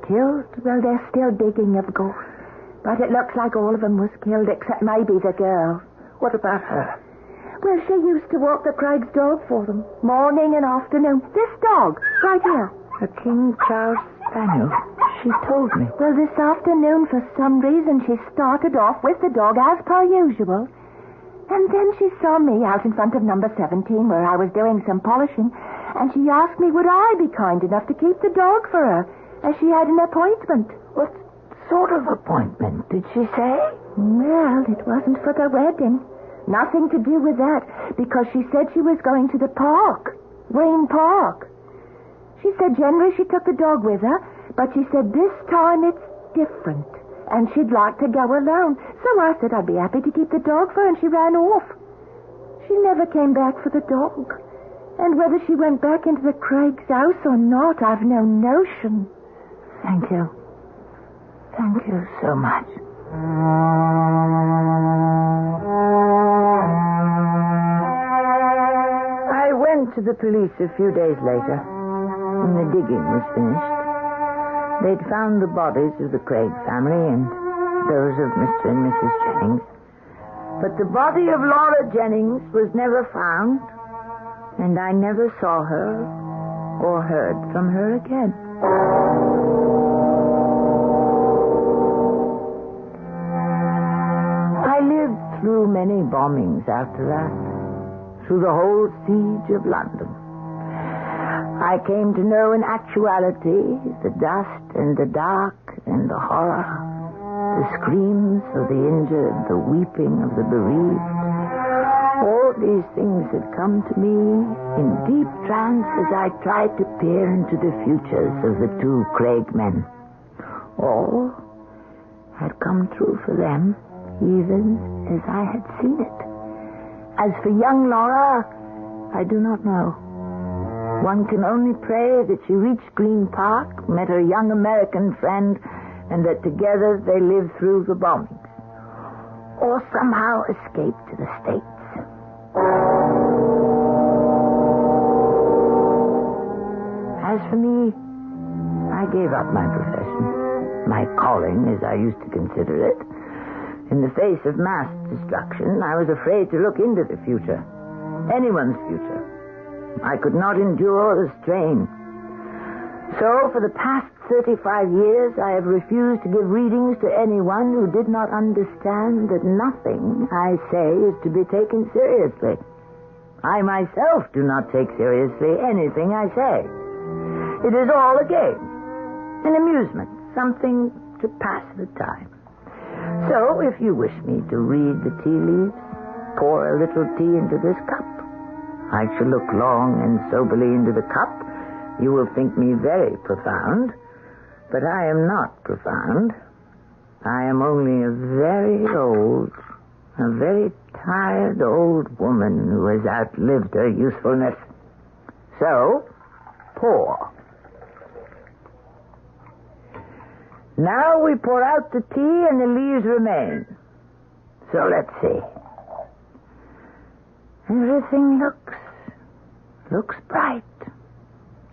killed? Well, they're still digging, of course. But it looks like all of them was killed, except maybe the girl. What about her? Well, she used to walk the Craig's dog for them, morning and afternoon. This dog, right here. A King Charles Spaniel. She told me. Well, this afternoon, for some reason, she started off with the dog as per usual. And then she saw me out in front of number 17 where I was doing some polishing, and she asked me would I be kind enough to keep the dog for her, as she had an appointment. What sort of appointment, did she say? Well, it wasn't for the wedding. Nothing to do with that, because she said she was going to the park, Wayne Park. She said generally she took the dog with her, but she said this time it's different, and she'd like to go alone. So I said I'd be happy to keep the dog for her, and she ran off. She never came back for the dog. And whether she went back into the Craig's house or not, I've no notion. Thank you. Thank you so much. I went to the police a few days later, when the digging was finished. They'd found the bodies of the Craig family and those of Mr. and Mrs. Jennings. But the body of Laura Jennings was never found, and I never saw her or heard from her again. I lived through many bombings after that, through the whole siege of London. I came to know in actuality the dust and the dark and the horror, the screams of the injured, the weeping of the bereaved. All these things had come to me in deep trance as I tried to peer into the futures of the two Craig men. All had come true for them, even as I had seen it. As for young Laura, I do not know. One can only pray that she reached Green Park, met her young American friend, and that together they lived through the bombings. Or somehow escaped to the States. As for me, I gave up my profession, my calling, as I used to consider it. In the face of mass destruction, I was afraid to look into the future, anyone's future. I could not endure the strain. So, for the past 35 years, I have refused to give readings to anyone who did not understand that nothing I say is to be taken seriously. I myself do not take seriously anything I say. It is all a game, an amusement, something to pass the time. So, if you wish me to read the tea leaves, pour a little tea into this cup. I shall look long and soberly into the cup. You will think me very profound, but I am not profound. I am only a very tired old woman who has outlived her usefulness. So, pour. Now we pour out the tea and the leaves remain. So let's see. Everything looks bright.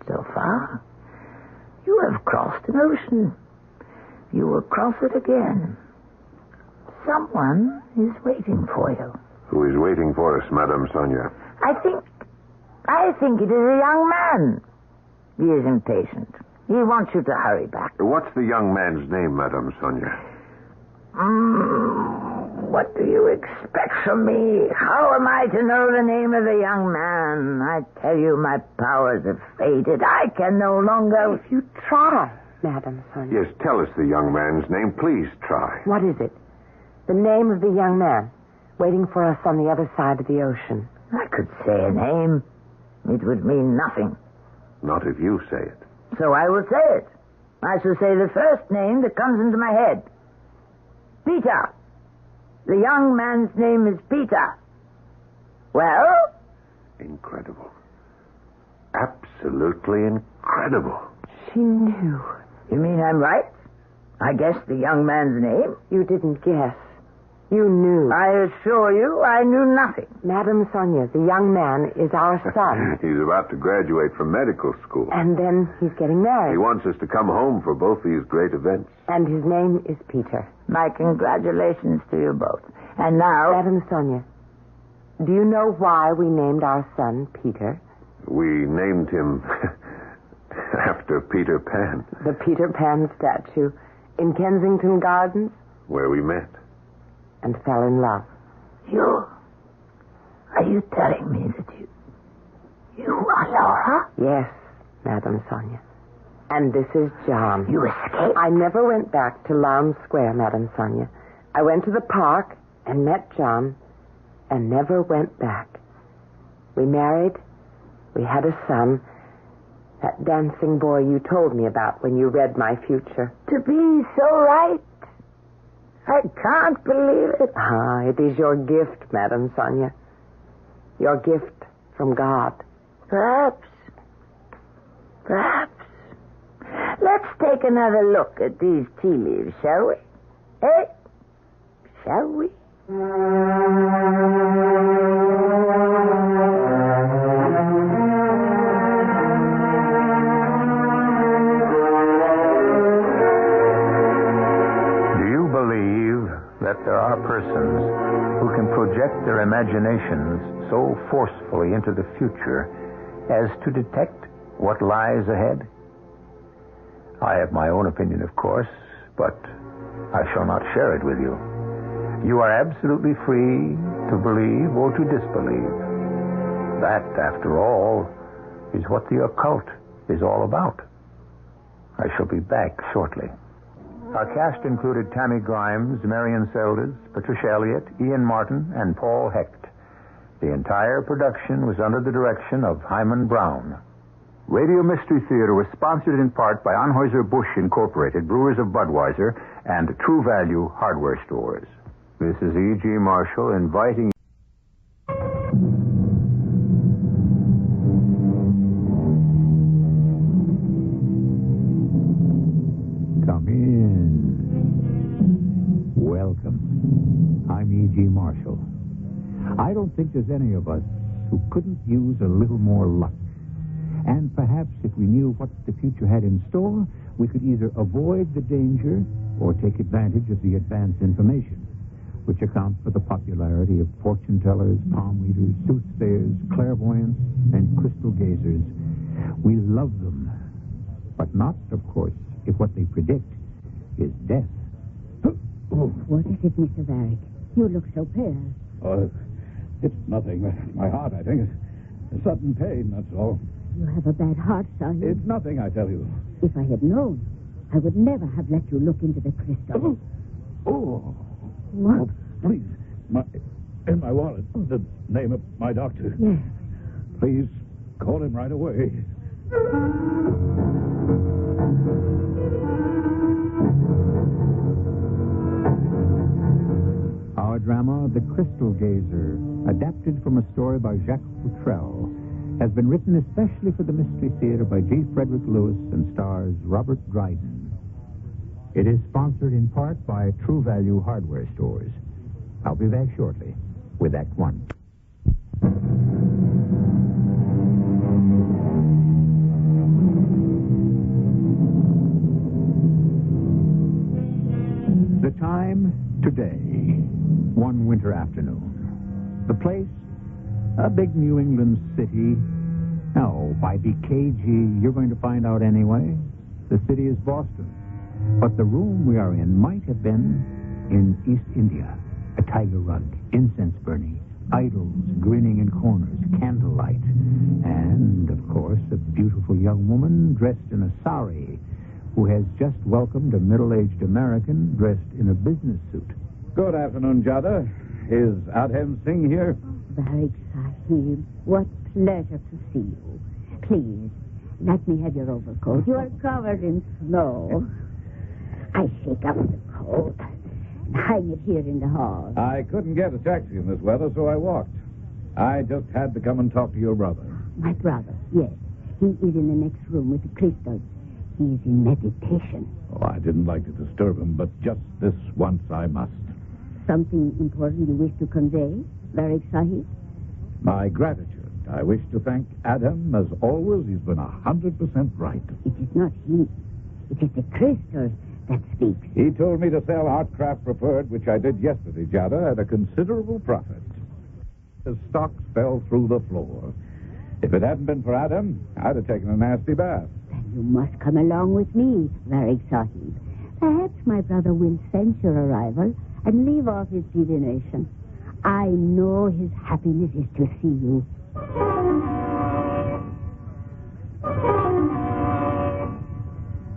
So far, you have crossed an ocean. You will cross it again. Someone is waiting for you. Who is waiting for us, Madame Sonia? I think it is a young man. He is impatient. He wants you to hurry back. What's the young man's name, Madame Sonia? What do you expect from me? How am I to know the name of the young man? I tell you, my powers have faded. I can no longer... If you try, Madame Sonia. Yes, tell us the young man's name. Please try. What is it? The name of the young man waiting for us on the other side of the ocean. I could say a name. It would mean nothing. Not if you say it. So I will say it. I shall say the first name that comes into my head. Peter. The young man's name is Peter. Well? Incredible. Absolutely incredible. She knew. You mean I'm right? I guessed the young man's name? You didn't guess. You knew. I assure you, I knew nothing. Madame Sonia, the young man is our son. He's about to graduate from medical school. And then he's getting married. He wants us to come home for both these great events. And his name is Peter. My congratulations to you both. And now... Madame Sonia, do you know why we named our son Peter? We named him after Peter Pan. The Peter Pan statue in Kensington Gardens? Where we met. And fell in love. You Are you telling me that you are Laura? Yes, Madame Sonia. And this is John. You escaped? I never went back to Lowndes Square, Madame Sonia. I went to the park and met John and never went back. We married. We had a son. That dancing boy you told me about when you read my future. To be so right. I can't believe it. It is your gift, Madame Sonia. Your gift from God. Perhaps. Let's take another look at these tea leaves, shall we? Eh? Shall we? Do you believe that there are persons who can project their imaginations so forcefully into the future as to detect what lies ahead? I have my own opinion, of course, but I shall not share it with you. You are absolutely free to believe or to disbelieve. That, after all, is what the occult is all about. I shall be back shortly. Our cast included Tammy Grimes, Marion Seldes, Patricia Elliott, Ian Martin, and Paul Hecht. The entire production was under the direction of Hyman Brown. Radio Mystery Theater was sponsored in part by Anheuser-Busch Incorporated, Brewers of Budweiser, and True Value Hardware Stores. This is E.G. Marshall inviting Come in. Welcome. I'm E.G. Marshall. I don't think there's any of us who couldn't use a little more luck. And perhaps if we knew what the future had in store, we could either avoid the danger or take advantage of the advanced information, which accounts for the popularity of fortune tellers, palm readers, soothsayers, clairvoyants, and crystal gazers. We love them, but not, of course, if what they predict is death. What is it, Mr. Varick? You look so pale. Oh, it's nothing. My heart, I think. It's a sudden pain, that's all. You have a bad heart, son. It's nothing, I tell you. If I had known, I would never have let you look into the crystal. Oh. What? Oh, please. In my wallet, the name of my doctor. Yes. Please, call him right away. Our drama, The Crystal Gazer, adapted from a story by Jacques Futrell, has been written especially for the Mystery Theater by G. Frederick Lewis and stars Robert Dryden. It is sponsored in part by True Value Hardware Stores. I'll be back shortly with Act One. The time, today, one winter afternoon. The place, a big New England city. Oh, why be cagey? You're going to find out anyway. The city is Boston. But the room we are in might have been in East India. A tiger rug, incense burning, idols grinning in corners, candlelight. And, of course, a beautiful young woman dressed in a sari who has just welcomed a middle-aged American dressed in a business suit. Good afternoon, Jada. Is Adhem Singh here? Varick Sahib, what pleasure to see you. Please, let me have your overcoat. You are covered in snow. I shake up the coat and hang it here in the hall. I couldn't get a taxi in this weather, so I walked. I just had to come and talk to your brother. My brother, yes. He is in the next room with the crystals. He is in meditation. Oh, I didn't like to disturb him, but just this once I must. Something important you wish to convey, Varick Sahib? My gratitude. I wish to thank Adam. As always, he's been 100% right. It is not he. It is the crystals that speaks. He told me to sell Artcraft Preferred, which I did yesterday, Jada, at a considerable profit. The stocks fell through the floor. If it hadn't been for Adam, I'd have taken a nasty bath. Then you must come along with me, Varick Sahib. Perhaps my brother will sense your arrival and leave off his divination. I know his happiness is to see you.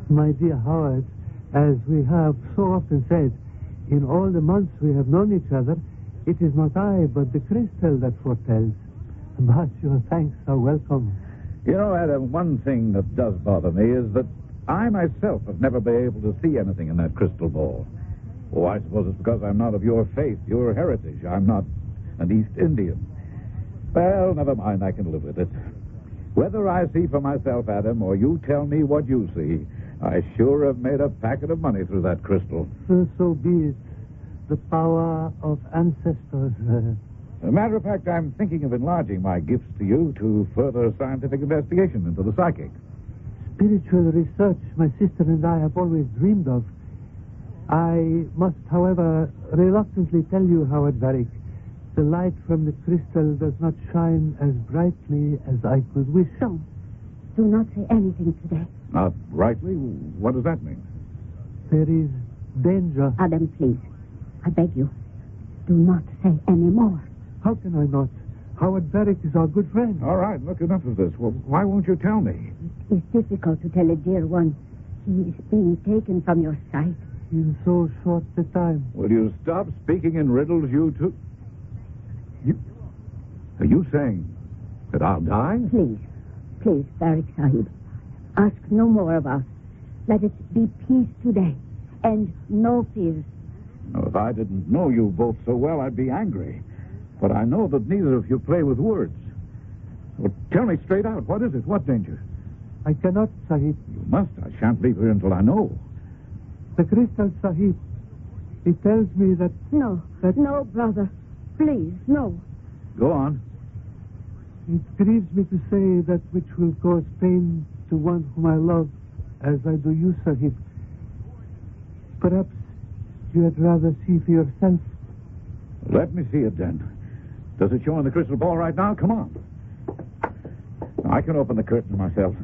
My dear Howard, as we have so often said, in all the months we have known each other, it is not I, but the crystal that foretells. But your thanks are welcome. You know, Adam, one thing that does bother me is that I myself have never been able to see anything in that crystal ball. Oh, I suppose it's because I'm not of your faith, your heritage. I'm not an East Indian. Well, never mind, I can live with it. Whether I see for myself, Adam, or you tell me what you see, I sure have made a packet of money through that crystal. So be it. The power of ancestors. As a matter of fact, I'm thinking of enlarging my gifts to you to further scientific investigation into the psychic. Spiritual research my sister and I have always dreamed of. I must, however, reluctantly tell you, Howard Varick, the light from the crystal does not shine as brightly as I could wish. So, do not say anything today. Not brightly? What does that mean? There is danger. Adam, please. I beg you. Do not say any more. How can I not? Howard Varick is our good friend. All right, look, enough of this. Well, why won't you tell me? It's difficult to tell a dear one. He is being taken from your sight. In so short a time. Will you stop speaking in riddles, you two? Are you saying that I'll die? Please, Varick Sahib. Ask no more of us. Let it be peace today, and no fears. Now, if I didn't know you both so well, I'd be angry. But I know that neither of you play with words. Well, tell me straight out. What is it? What danger? I cannot, Sahib. You must. I shan't leave here until I know. The crystal, Sahib. It tells me that... No, brother. Please, no. Go on. It grieves me to say that which will cause pain to one whom I love, as I do you, Sahib. Perhaps you had rather see for yourself. Let me see it, then. Does it show in the crystal ball right now? Come on. I can open the curtain myself.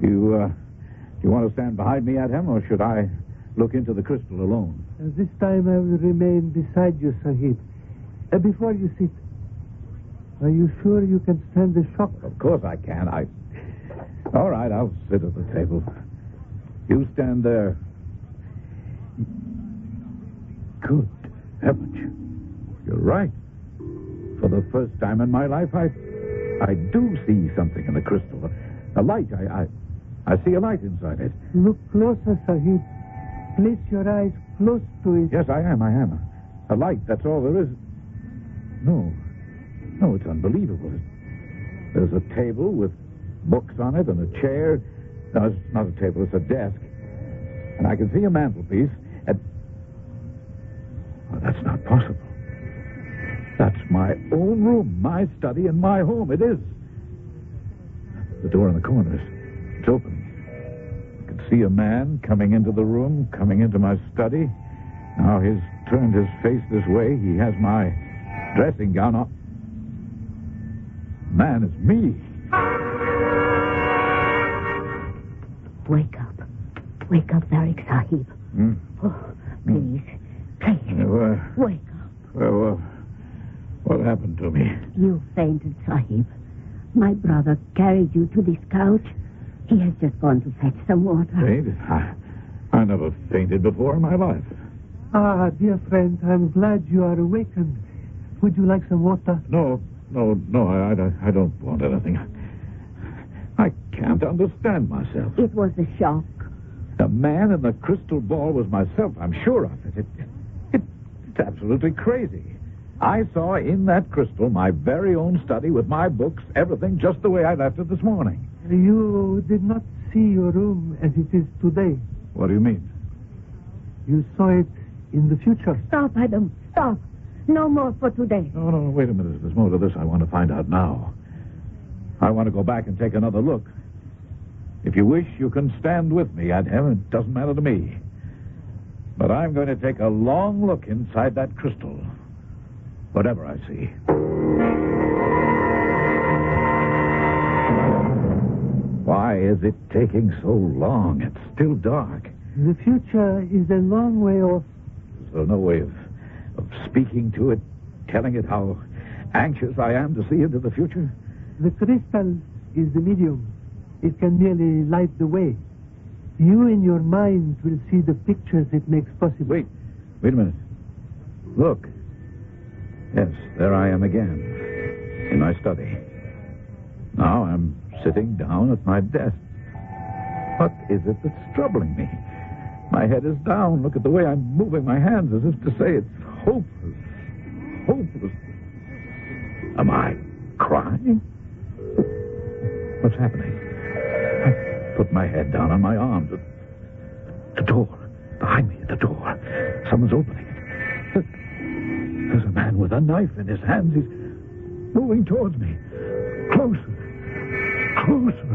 Do you want to stand behind me, Adam, or should I look into the crystal alone? This time I will remain beside you, Sahib. Before you sit, are you sure you can stand the shock? Of course I can. All right, I'll sit at the table. You stand there. Good heavens. You're right. For the first time in my life, I do see something in the crystal. A light. I see a light inside it. Look closer, Sahib. Place your eyes close to it. Yes, I am. A light, that's all there is. No, it's unbelievable. There's a table with books on it and a chair. No, it's not a table, it's a desk. And I can see a mantelpiece. Well, that's not possible. That's my own room, my study, and my home. It is. The door in the corner it's open. I can see a man coming into the room, coming into my study. Now he's turned his face this way. He has my dressing gown on. Man, it's me. Wake up. Wake up, Varick Sahib. Oh, please. Wake up. Well, what happened to me? You fainted, Sahib. My brother carried you to this couch. He has just gone to fetch some water. Fainted? I never fainted before in my life. Ah, dear friend, I'm glad you are awakened. Would you like some water? No, I don't want anything. I can't understand myself. It was a shock. The man in the crystal ball was myself, I'm sure of it. It's absolutely crazy. I saw in that crystal my very own study with my books, everything just the way I left it this morning. You did not see your room as it is today. What do you mean? You saw it in the future. Stop, Adam. Stop. No more for today. No, wait a minute. There's more to this I want to find out now. I want to go back and take another look. If you wish, you can stand with me, Adam. It doesn't matter to me. But I'm going to take a long look inside that crystal. Whatever I see. Why is it taking so long? It's still dark. The future is a long way off. Is there no way of speaking to it, telling it how anxious I am to see into the future? The crystal is the medium. It can merely light the way. You in your mind will see the pictures it makes possible. Wait a minute. Look. Yes, there I am again, in my study. Now I'm sitting down at my desk. What is it that's troubling me? My head is down. Look at the way I'm moving my hands as if to say it's hopeless. Hopeless. Am I crying? What's happening? I put my head down on my arms. The door. Behind me, the door. Someone's opening it. Look. There's a man with a knife in his hands. He's moving towards me. Closer. Closer.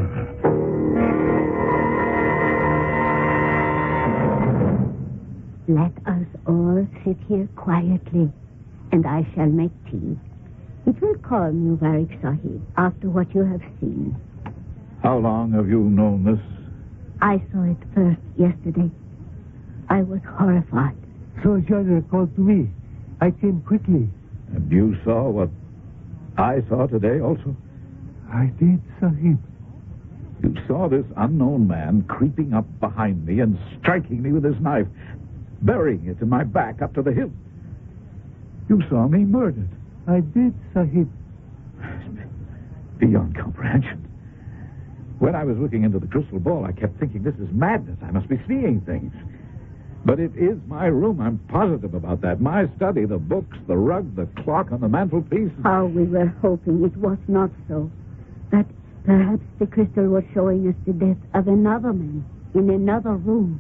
Let us all sit here quietly, and I shall make tea. It will calm you, Varik Sahib, after what you have seen. How long have you known this? I saw it first yesterday. I was horrified. So Judge called to me. I came quickly. And you saw what I saw today also? I did, Sahib. You saw this unknown man creeping up behind me and striking me with his knife, burying it in my back up to the hilt. You saw me murdered. I did, Sahib. Beyond comprehension. When I was looking into the crystal ball, I kept thinking, this is madness. I must be seeing things. But it is my room. I'm positive about that. My study, the books, the rug, the clock on the mantelpiece. How we were hoping it was not so. That perhaps the crystal was showing us the death of another man in another room.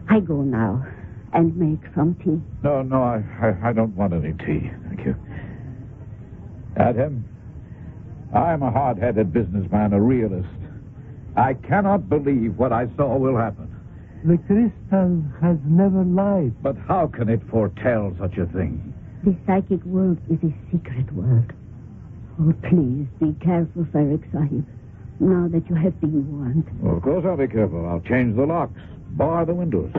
I go now and make some tea. No, I don't want any tea. Thank you. Adam, I'm a hard-headed businessman, a realist. I cannot believe what I saw will happen. The crystal has never lied. But how can it foretell such a thing? The psychic world is a secret world. Oh, please be careful, Varik Sahib, now that you have been warned. Well, of course I'll be careful. I'll change the locks, bar the windows.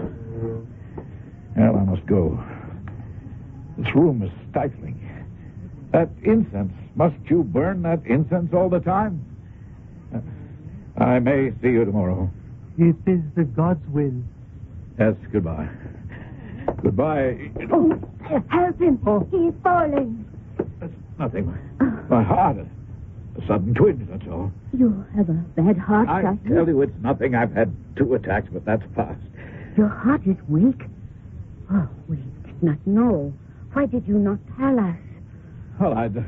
Well, I must go. This room is stifling. That incense, must you burn that incense all the time? I may see you tomorrow. It is the God's will. Yes, goodbye. Goodbye. Oh, help him. Oh. He's falling. That's nothing. My heart. A sudden twinge, that's all. You have a bad heart, I Sahib. tell you, it's nothing. I've had 2 attacks, but that's past. Your heart is weak? Oh, we did not know. Why did you not tell us? Well, I'd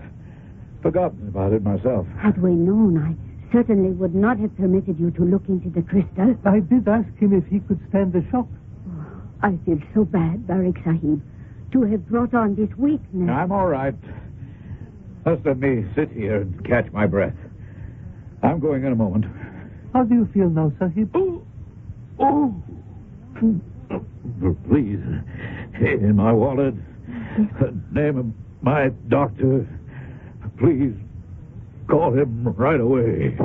forgotten about it myself. Had we known, I certainly would not have permitted you to look into the crystal. I did ask him if he could stand the shock. Oh, I feel so bad, Varik Sahib, to have brought on this weakness. I'm all right. Just let me sit here and catch my breath. I'm going in a moment. How do you feel now, Sahib? Oh. Please, in my wallet, name of my doctor. Please, call him right away.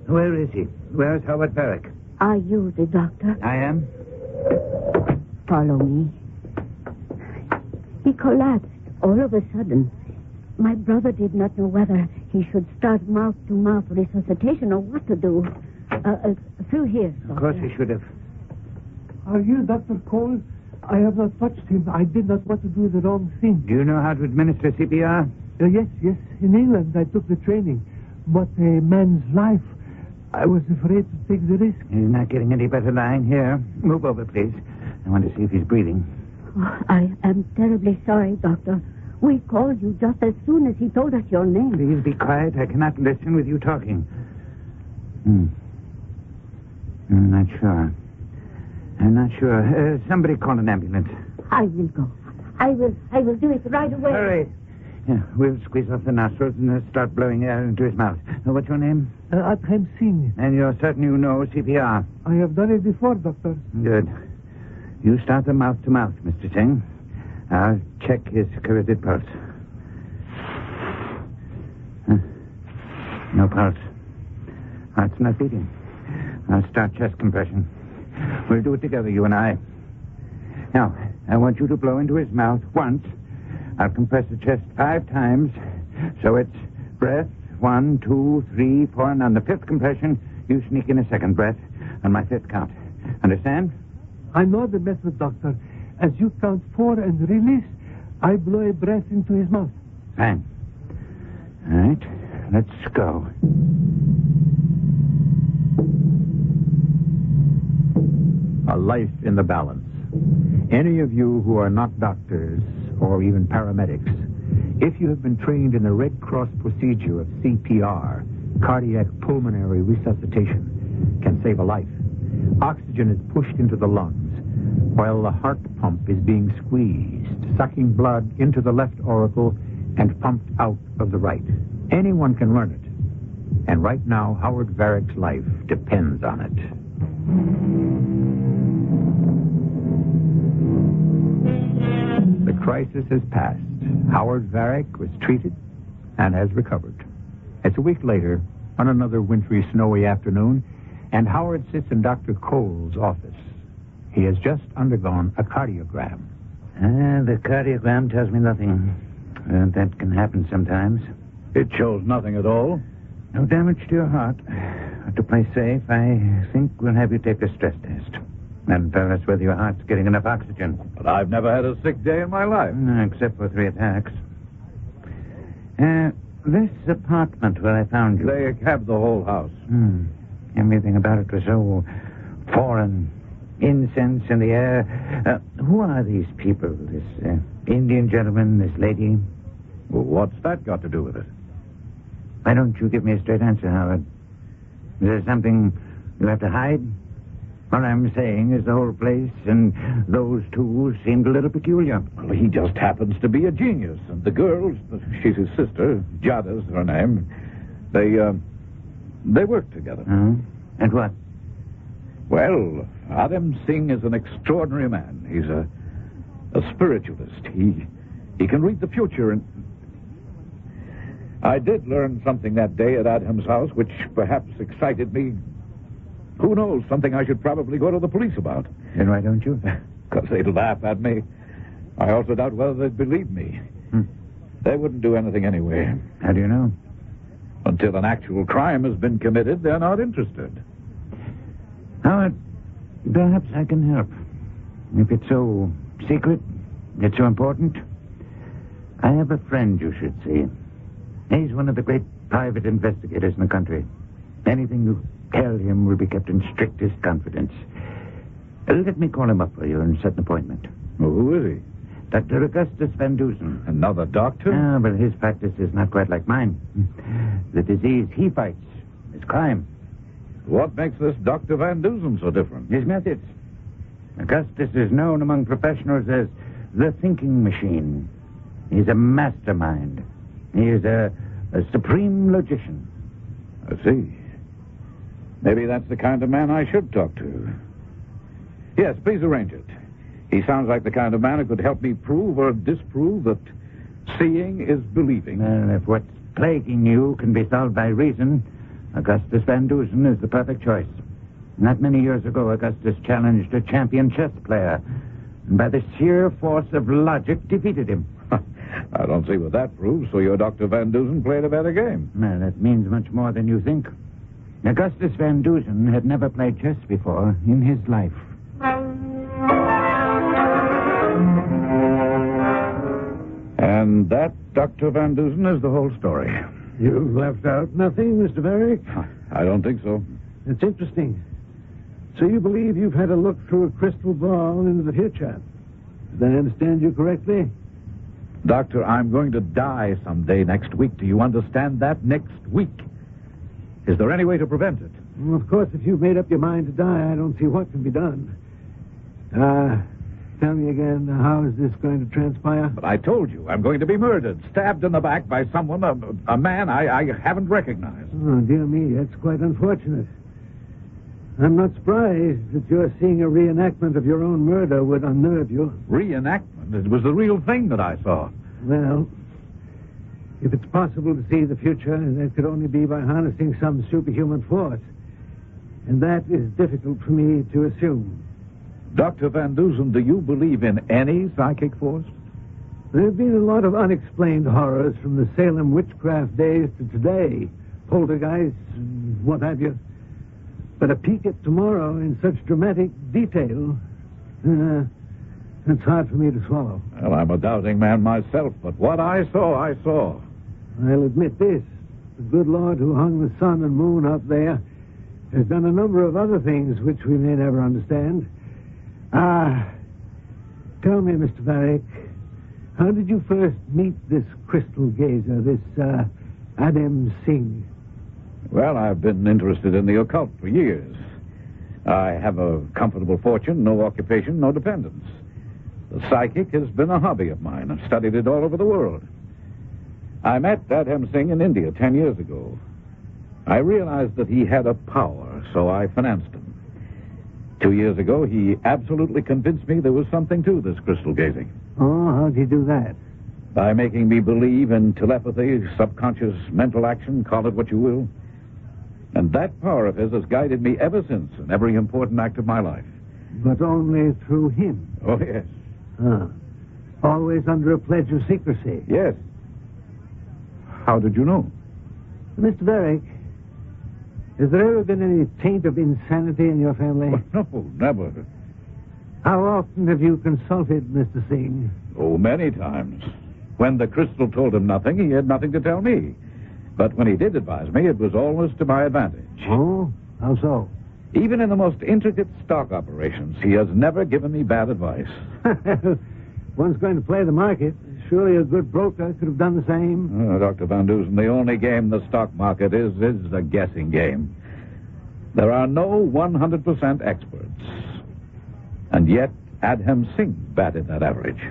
Where is he? Where's Howard Barrick? Are you the doctor? I am. Follow me. He collapsed all of a sudden. My brother did not know whether he should start mouth-to-mouth resuscitation or what to do. Through here, Of course he should have. Are you Dr. Cole? I have not touched him. I did not want to do the wrong thing. Do you know how to administer CPR? Yes. In England, I took the training. But a man's life, I was afraid to take the risk. He's not getting any better lying here. Move over, please. I want to see if he's breathing. Oh, I am terribly sorry, Doctor. We called you just as soon as he told us your name. Please be quiet. I cannot listen with you talking. I'm not sure. Somebody call an ambulance. I will go. I will do it right away. Hurry. Yeah, we'll squeeze off the nostrils and start blowing air into his mouth. What's your name? Abraham Singh. And you're certain you know CPR? I have done it before, Doctor. Good. You start the mouth-to-mouth, Mr. Singh. I'll check his carotid pulse. No pulse. Heart's not beating. I'll start chest compression. We'll do it together, you and I. Now, I want you to blow into his mouth once. I'll compress the chest 5 times. So it's breath, 1, 2, 3, 4, and on the 5th compression, you sneak in a second breath on my 5th count. Understand? I know the method, Doctor. As you count 4 and release, I blow a breath into his mouth. Fine. All right, let's go. A life in the balance. Any of you who are not doctors or even paramedics, if you have been trained in the Red Cross procedure of CPR, cardiac pulmonary resuscitation, can save a life. Oxygen is pushed into the lungs while the heart pump is being squeezed, sucking blood into the left auricle and pumped out of the right. Anyone can learn it. And right now, Howard Varick's life depends on it. The crisis has passed. Howard Varick was treated and has recovered. It's a week later, on another wintry, snowy afternoon, and Howard sits in Dr. Cole's office. He has just undergone a cardiogram. The cardiogram tells me nothing. That can happen sometimes. It shows nothing at all. No damage to your heart. To play safe, I think we'll have you take a stress test. And tell us whether your heart's getting enough oxygen. But I've never had a sick day in my life. Except for 3 attacks. This apartment where I found you. They have the whole house. Everything about it was so foreign. Incense in the air. Who are these people? This Indian gentleman, this lady? Well, what's that got to do with it? Why don't you give me a straight answer, Howard? Is there something you have to hide? What I'm saying is the whole place and those two seemed a little peculiar. Well, he just happens to be a genius. And the girls, she's his sister, Jada's her name, they work together. And what? Well, Adam Singh is an extraordinary man. He's a spiritualist. He can read the future. And I did learn something that day at Adam's house, which perhaps excited me. Who knows? Something I should probably go to the police about. And why don't you? Because they'd laugh at me. I also doubt whether they'd believe me. They wouldn't do anything anyway. How do you know? Until an actual crime has been committed, they're not interested. Howard, perhaps I can help. If it's so secret, it's so important. I have a friend you should see. He's one of the great private investigators in the country. Anything you tell him will be kept in strictest confidence. Let me call him up for you and set an appointment. Well, who is he? Dr. Augustus Van Dusen. Another doctor? But his practice is not quite like mine. The disease he fights is crime. What makes this Dr. Van Dusen so different? His methods. Augustus is known among professionals as the thinking machine. He's a mastermind. He is a supreme logician. I see. Maybe that's the kind of man I should talk to. Yes, please arrange it. He sounds like the kind of man who could help me prove or disprove that seeing is believing. Well, if what's plaguing you can be solved by reason, Augustus Van Dusen is the perfect choice. Not many years ago, Augustus challenged a champion chess player, and by the sheer force of logic, defeated him. I don't see what that proves, so your Dr. Van Dusen played a better game. Well, that means much more than you think. Augustus Van Dusen had never played chess before in his life. And that, Dr. Van Dusen, is the whole story. You've left out nothing, Mr. Varick? I don't think so. It's interesting. So you believe you've had a look through a crystal ball into the future? Did I understand you correctly? Doctor, I'm going to die someday next week. Do you understand that? Next week. Is there any way to prevent it? Well, of course, if you've made up your mind to die, I don't see what can be done. Tell me again, how is this going to transpire? But I told you, I'm going to be murdered, stabbed in the back by someone, a man I haven't recognized. Oh, dear me, that's quite unfortunate. I'm not surprised that you're seeing a reenactment of your own murder would unnerve you. Reenactment? It was the real thing that I saw. Well, if it's possible to see the future, that could only be by harnessing some superhuman force. And that is difficult for me to assume. Dr. Van Dusen, do you believe in any psychic force? There have been a lot of unexplained horrors from the Salem witchcraft days to today. Poltergeists, what have you. But a peek at tomorrow in such dramatic detail, it's hard for me to swallow. Well, I'm a doubting man myself, but what I saw, I saw. I'll admit this. The good Lord who hung the sun and moon up there has done a number of other things which we may never understand. Tell me, Mr. Varick, how did you first meet this crystal gazer, this Adam Singh? Well, I've been interested in the occult for years. I have a comfortable fortune, no occupation, no dependents. The psychic has been a hobby of mine. I've studied it all over the world. I met Adam Singh in India 10 years ago. I realized that he had a power, so I financed him. 2 years ago, he absolutely convinced me there was something to this crystal gazing. Oh, how'd he do that? By making me believe in telepathy, subconscious mental action, call it what you will. And that power of his has guided me ever since in every important act of my life. But only through him? Oh, yes. Always under a pledge of secrecy? Yes. How did you know? Mr. Varick, has there ever been any taint of insanity in your family? Well, no, never. How often have you consulted Mr. Singh? Oh, many times. When the crystal told him nothing, he had nothing to tell me. But when he did advise me, it was always to my advantage. Oh? How so? Even in the most intricate stock operations, he has never given me bad advice. One's going to play the market. Surely a good broker could have done the same. Oh, Dr. Van Dusen, the only game the stock market is a guessing game. There are no 100% experts. And yet, Adam Singh batted that average.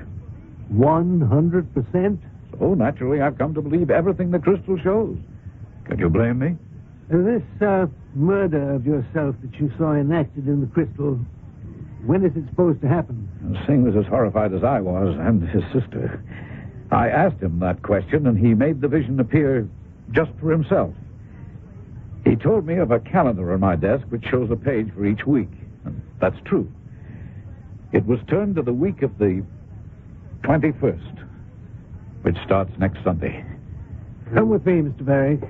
100%? So, naturally, I've come to believe everything the crystal shows. Can you blame me? This murder of yourself that you saw enacted in the crystal, when is it supposed to happen? Singh was as horrified as I was, and his sister. I asked him that question, and he made the vision appear just for himself. He told me of a calendar on my desk which shows a page for each week. And that's true. It was turned to the week of the 21st, which starts next Sunday. Come with me, Mr. Varick.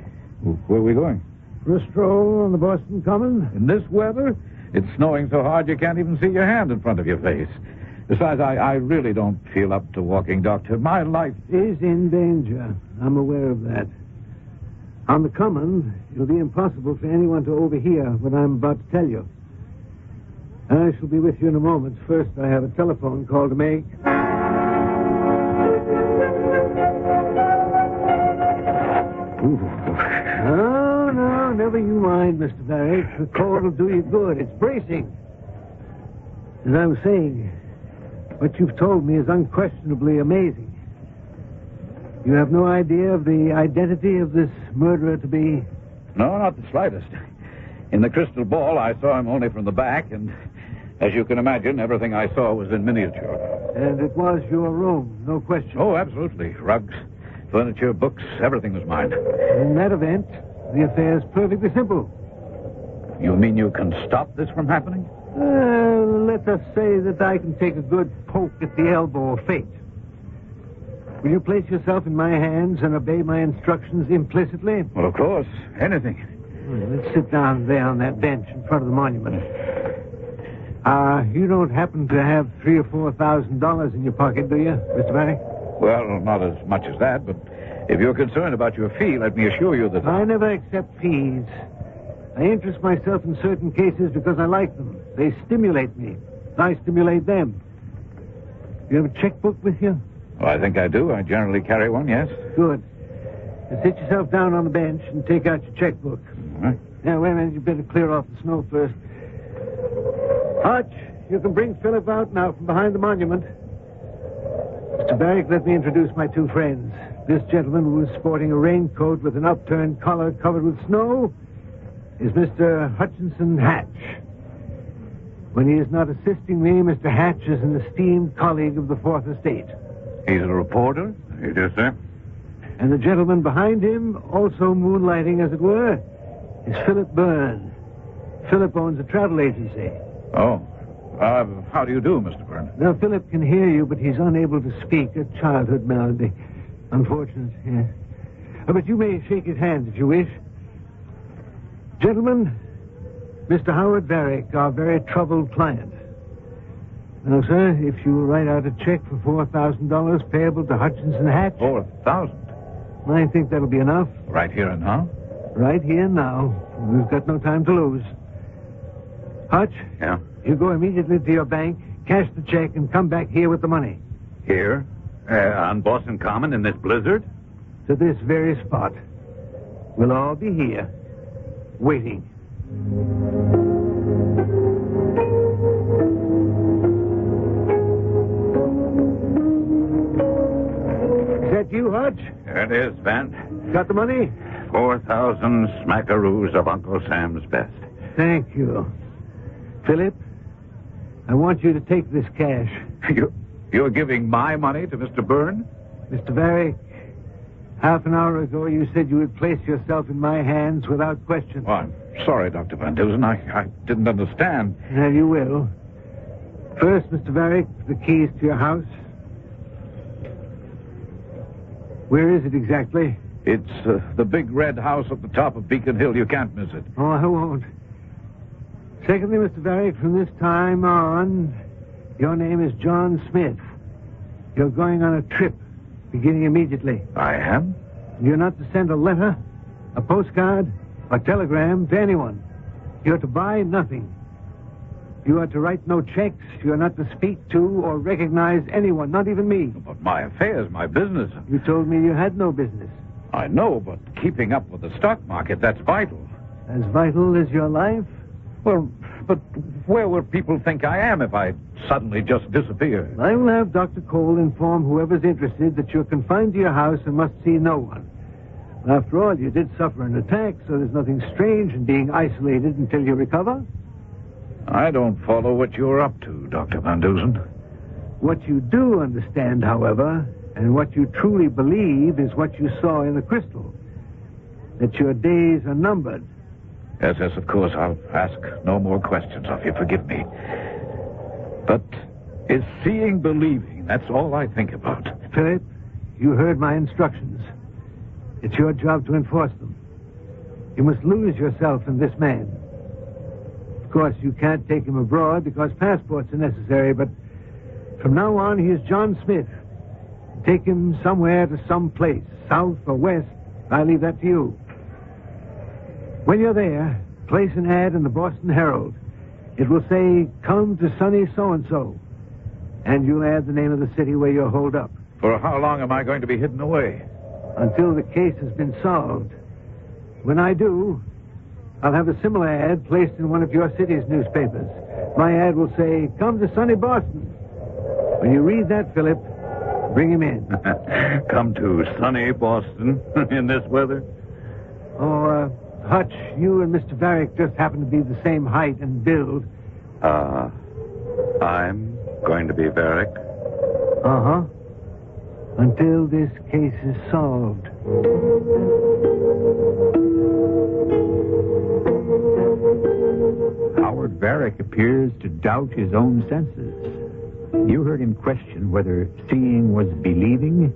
Where are we going? For a stroll on the Boston Common? In this weather? It's snowing so hard you can't even see your hand in front of your face. Besides, I really don't feel up to walking, Doctor. My life is in danger. I'm aware of that. On the Common, it'll be impossible for anyone to overhear what I'm about to tell you. I shall be with you in a moment. First, I have a telephone call to make. Oh, no, never you mind, Mr. Varick. The call will do you good. It's bracing. As I was saying, what you've told me is unquestionably amazing. You have no idea of the identity of this murderer to be? No, not the slightest. In the crystal ball, I saw him only from the back, and as you can imagine, everything I saw was in miniature. And it was your room, no question. Oh, absolutely. Rugs, furniture, books, everything was mine. In that event, the affair is perfectly simple. You mean you can stop this from happening? Let us say that I can take a good poke at the elbow of fate. Will you place yourself in my hands and obey my instructions implicitly? Well, of course. Anything. Let's sit down there on that bench in front of the monument. You don't happen to have $3,000 or $4,000 in your pocket, do you, Mr. Varick? Well, not as much as that, but if you're concerned about your fee, let me assure you that... I never accept fees. I interest myself in certain cases because I like them. They stimulate me. I stimulate them. You have a checkbook with you? Well, I think I do. I generally carry one, yes. Good. Now sit yourself down on the bench and take out your checkbook. All right. Now, wait a minute. You better clear off the snow first. Arch, you can bring Philip out now from behind the monument. Mr. Varick, let me introduce my two friends. This gentleman, who is sporting a raincoat with an upturned collar covered with snow, is Mr. Hutchinson Hatch. When he is not assisting me, Mr. Hatch is an esteemed colleague of the Fourth Estate. He's a reporter? Yes, sir. And the gentleman behind him, also moonlighting, as it were, is Philip Byrne. Philip owns a travel agency. Oh. How do you do, Mr. Byrne? Now, Philip can hear you, but he's unable to speak. A childhood malady. Unfortunate, yes. But you may shake his hand if you wish. Gentlemen, Mr. Howard Varick, our very troubled client. Now, sir, if you will write out a check for $4,000 payable to Hutchinson Hatch. $4,000? I think that'll be enough. Right here and now? Right here and now. We've got no time to lose. Hutch? Yeah? You go immediately to your bank, cash the check, and come back here with the money. Here? On Boston Common in this blizzard? To this very spot. We'll all be here, waiting. Is that you, Hutch? Here it is, Van. Got the money? 4,000 smackaroos of Uncle Sam's best. Thank you. Philip, I want you to take this cash. You're giving my money to Mr. Byrne? Mr. Varick, half an hour ago you said you would place yourself in my hands without question. Oh, I'm sorry, Dr. Van Dusen. I didn't understand. Well, you will. First, Mr. Varick, the keys to your house. Where is it exactly? It's the big red house at the top of Beacon Hill. You can't miss it. Oh, I won't. Secondly, Mr. Varick, from this time on, your name is John Smith. You're going on a trip, beginning immediately. I am? You're not to send a letter, a postcard, or telegram to anyone. You're to buy nothing. You are to write no checks. You're not to speak to or recognize anyone, not even me. But my affairs, my business. You told me you had no business. I know, but keeping up with the stock market, that's vital. As vital as your life? Well, but where would people think I am if I suddenly just disappear? I will have Dr. Cole inform whoever's interested that you're confined to your house and must see no one. After all, you did suffer an attack, so there's nothing strange in being isolated until you recover. I don't follow what you're up to, Dr. Van Dusen. What you do understand, however, and what you truly believe is what you saw in the crystal. That your days are numbered. Yes, of course. I'll ask no more questions of you. Forgive me. But is seeing believing? That's all I think about. Philip, you heard my instructions. It's your job to enforce them. You must lose yourself in this man. Of course, you can't take him abroad because passports are necessary, but from now on, he is John Smith. Take him somewhere to some place, south or west. I leave that to you. When you're there, place an ad in the Boston Herald. It will say, come to sunny so-and-so. And you'll add the name of the city where you're holed up. For how long am I going to be hidden away? Until the case has been solved. When I do, I'll have a similar ad placed in one of your city's newspapers. My ad will say, come to sunny Boston. When you read that, Philip, bring him in. Come to sunny Boston in this weather? Oh, Hutch, you and Mr. Varick just happen to be the same height and build. I'm going to be Varick? Uh-huh. Until this case is solved. Howard Varick appears to doubt his own senses. You heard him question whether seeing was believing.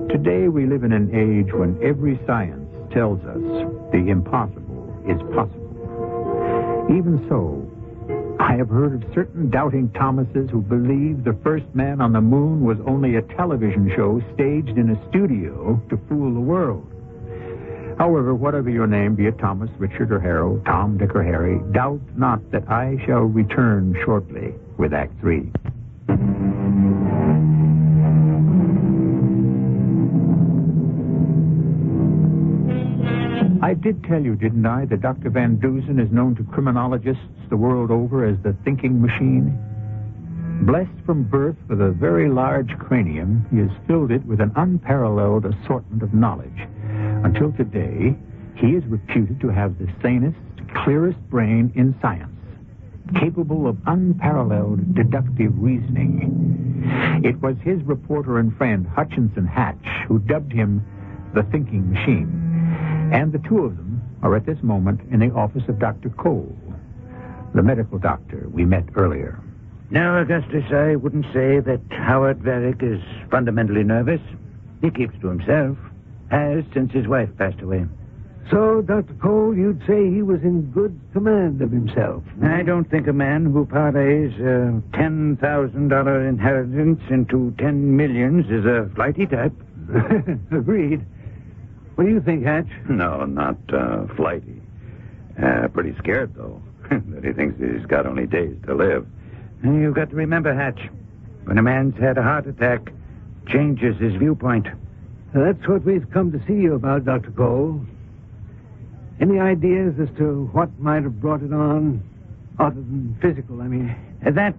Today we live in an age when every science tells us the impossible is possible. Even so, I have heard of certain doubting Thomases who believed the first man on the moon was only a television show staged in a studio to fool the world. However, whatever your name, be it Thomas, Richard, or Harold, Tom, Dick, or Harry, doubt not that I shall return shortly with Act 3. I did tell you, didn't I, that Dr. Van Dusen is known to criminologists the world over as the thinking machine? Blessed from birth with a very large cranium, he has filled it with an unparalleled assortment of knowledge. Until today, he is reputed to have the sanest, clearest brain in science, capable of unparalleled deductive reasoning. It was his reporter and friend, Hutchinson Hatch, who dubbed him the thinking machine. And the two of them are at this moment in the office of Dr. Cole. The medical doctor we met earlier. No, Augustus, I wouldn't say that Howard Varick is fundamentally nervous. He keeps to himself. Has since his wife passed away. So, Dr. Cole, you'd say he was in good command of himself. I don't think a man who parlays a $10,000 inheritance into 10 millions is a flighty type. Agreed. What do you think, Hatch? No, not flighty. Pretty scared, though. That he thinks he's got only days to live. You've got to remember, Hatch, when a man's had a heart attack, changes his viewpoint. That's what we've come to see you about, Dr. Cole. Any ideas as to what might have brought it on, other than physical, I mean? That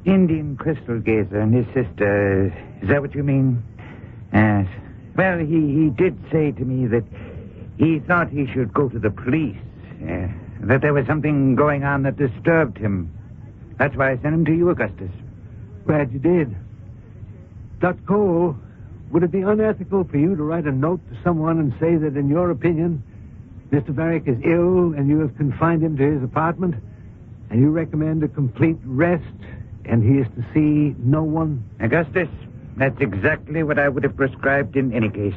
Indian crystal gazer and his sister, is that what you mean? Well, he did say to me that he thought he should go to the police, that there was something going on that disturbed him. That's why I sent him to you, Augustus. Glad you did. Dr. Cole, would it be unethical for you to write a note to someone and say that, in your opinion, Mr. Varick is ill and you have confined him to his apartment, and you recommend a complete rest, and he is to see no one? Augustus, that's exactly what I would have prescribed in any case.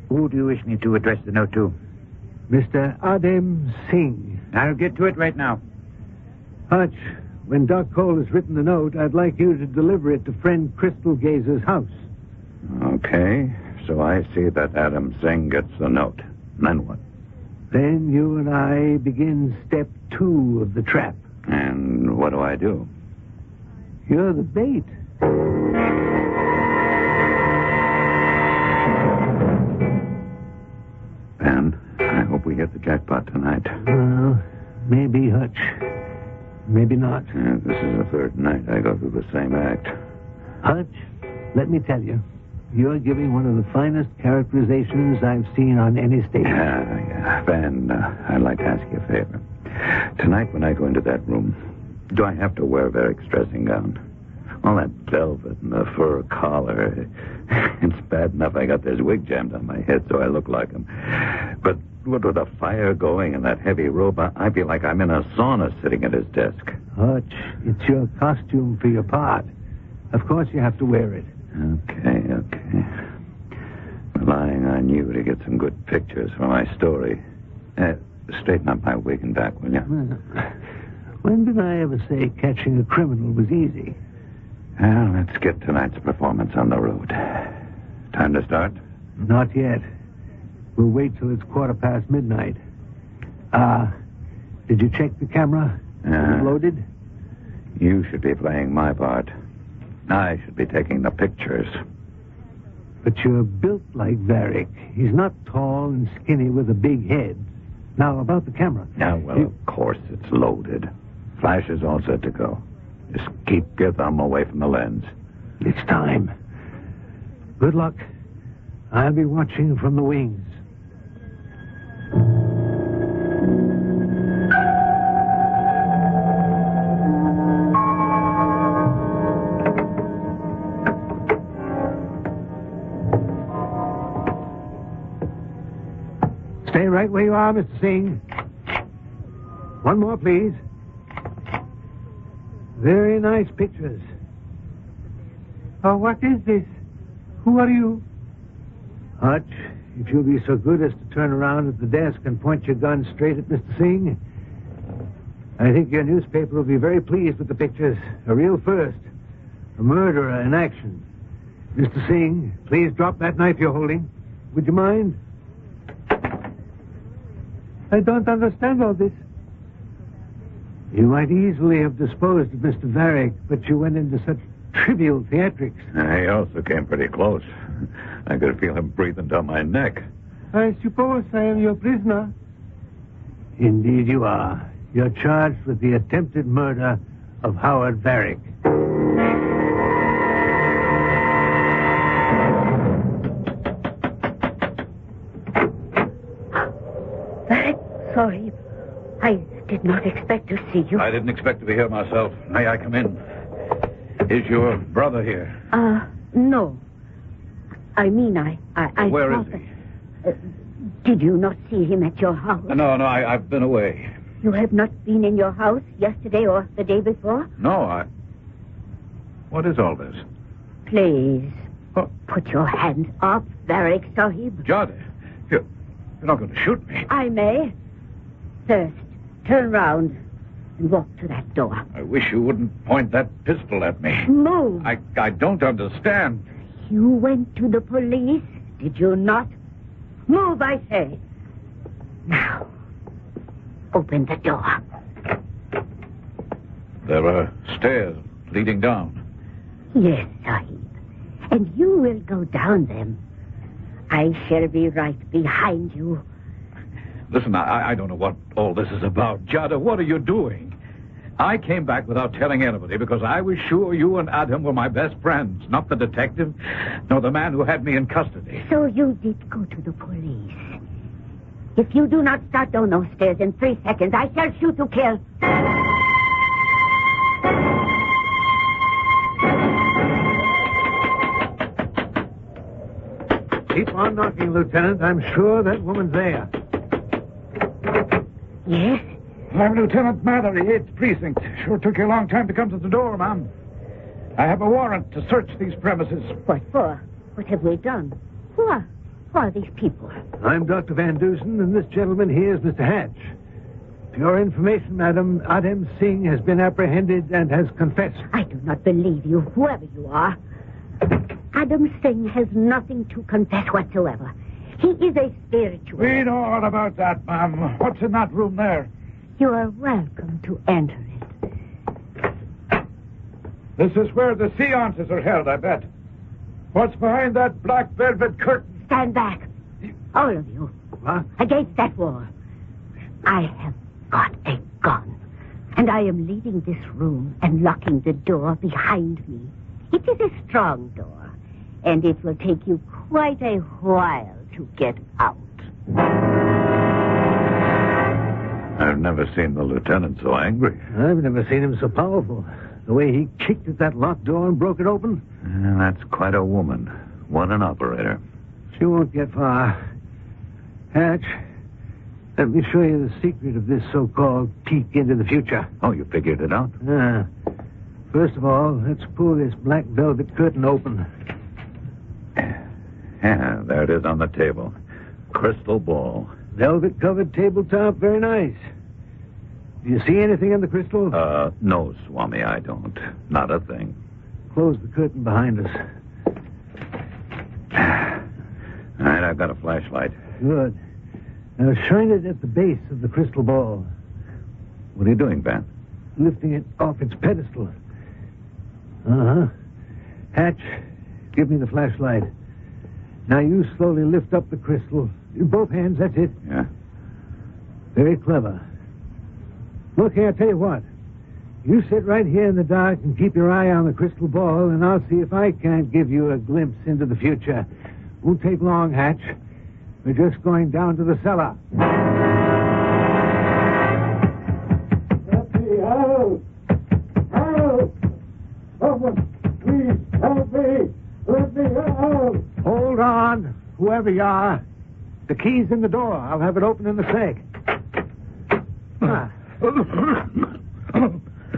Who do you wish me to address the note to? Mr. Adem Singh. I'll get to it right now. Hutch, when Doc Cole has written the note, I'd like you to deliver it to friend Crystal Gazer's house. Okay, so I see that Adam Singh gets the note. Then what? Then you and I begin step 2 of the trap. And what do I do? You're the bait. Ben, I hope we hit the jackpot tonight. Well, maybe, Hutch. Maybe not. This is the 3rd night I go through the same act. Hutch, let me tell you, you're giving one of the finest characterizations I've seen on any stage. Yeah. Ben, I'd like to ask you a favor. Tonight when I go into that room, do I have to wear Varick's dressing gown? All that velvet and the fur collar. It's bad enough I got this wig jammed on my head so I look like him. But with the fire going and that heavy robe, I feel like I'm in a sauna sitting at his desk. Hutch, it's your costume for your part. Of course you have to wear it. Okay. Relying on you to get some good pictures for my story. Straighten up my wig and back, will you? When did I ever say catching a criminal was easy? Well, let's get tonight's performance on the road. Time to start? Not yet. We'll wait till it's midnight. Did you check the camera? Is it loaded? You should be playing my part. I should be taking the pictures. But you're built like Varick. He's not tall and skinny with a big head. Now, about the camera. Of course it's loaded. Flash is all set to go. Just keep your thumb away from the lens. It's time. Good luck. I'll be watching from the wings. Stay right where you are, Mr. Singh. One more, please. Very nice pictures. Oh, what is this? Who are you? Hutch, if you'll be so good as to turn around at the desk and point your gun straight at Mr. Singh. I think your newspaper will be very pleased with the pictures. A real first. A murderer in action. Mr. Singh, please drop that knife you're holding. Would you mind? I don't understand all this. You might easily have disposed of Mr. Varick, but you went into such trivial theatrics. He also came pretty close. I could feel him breathing down my neck. I suppose I am your prisoner. Indeed you are. You're charged with the attempted murder of Howard Varick. Varick, sorry. I did not expect to see you. I didn't expect to be here myself. May I come in? Is your brother here? No. I mean, I Where is he? Did you not see him at your house? No, I've been away. You have not been in your house yesterday or the day before? No, What is all this? Please, put your hands up, Varric Sahib. Jada, you're not going to shoot me. I may. First, turn round and walk to that door. I wish you wouldn't point that pistol at me. Move. I don't understand. You went to the police, did you not? Move, I say. Now, open the door. There are stairs leading down. Yes, Sahib. And you will go down them. I shall be right behind you. Listen, I don't know what all this is about. Jada, what are you doing? I came back without telling anybody because I was sure you and Adam were my best friends, not the detective, nor the man who had me in custody. So you did go to the police. If you do not start down those stairs in 3 seconds, I shall shoot to kill. Keep on knocking, Lieutenant. I'm sure that woman's there. Yes? I'm Lieutenant Mallory, 8th Precinct. Sure took you a long time to come to the door, ma'am. I have a warrant to search these premises. What for? What have we done? Who are these people? I'm Dr. Van Dusen, and this gentleman here is Mr. Hatch. For your information, madam, Adam Singh has been apprehended and has confessed. I do not believe you, whoever you are. Adam Singh has nothing to confess whatsoever. He is a spiritual. We know all about that, ma'am. What's in that room there? You are welcome to enter it. This is where the séances are held, I bet. What's behind that black velvet curtain? Stand back. All of you. What? Against that wall. I have got a gun. And I am leaving this room and locking the door behind me. It is a strong door. And it will take you quite a while to get out. I've never seen the lieutenant so angry. I've never seen him so powerful. The way he kicked at that locked door and broke it open. That's quite a woman. What an operator. She won't get far. Hatch, let me show you the secret of this so-called peek into the future. Oh, you figured it out? First of all, let's pull this black velvet curtain open. Yeah, there it is on the table. Crystal ball. Velvet-covered tabletop, very nice. Do you see anything in the crystal? No, Swami, I don't. Not a thing. Close the curtain behind us. All right, I've got a flashlight. Good. Now shine it at the base of the crystal ball. What are you doing, Van? Lifting it off its pedestal. Uh-huh. Hatch, give me the flashlight. Now you slowly lift up the crystal. Both hands, that's it. Yeah. Very clever. Look here, I'll tell you what. You sit right here in the dark and keep your eye on the crystal ball, and I'll see if I can't give you a glimpse into the future. Won't take long, Hatch. We're just going down to the cellar. Let me out! Help! Someone, please help me! Let me out! Hold on, whoever you are. The key's in the door. I'll have it open in the safe.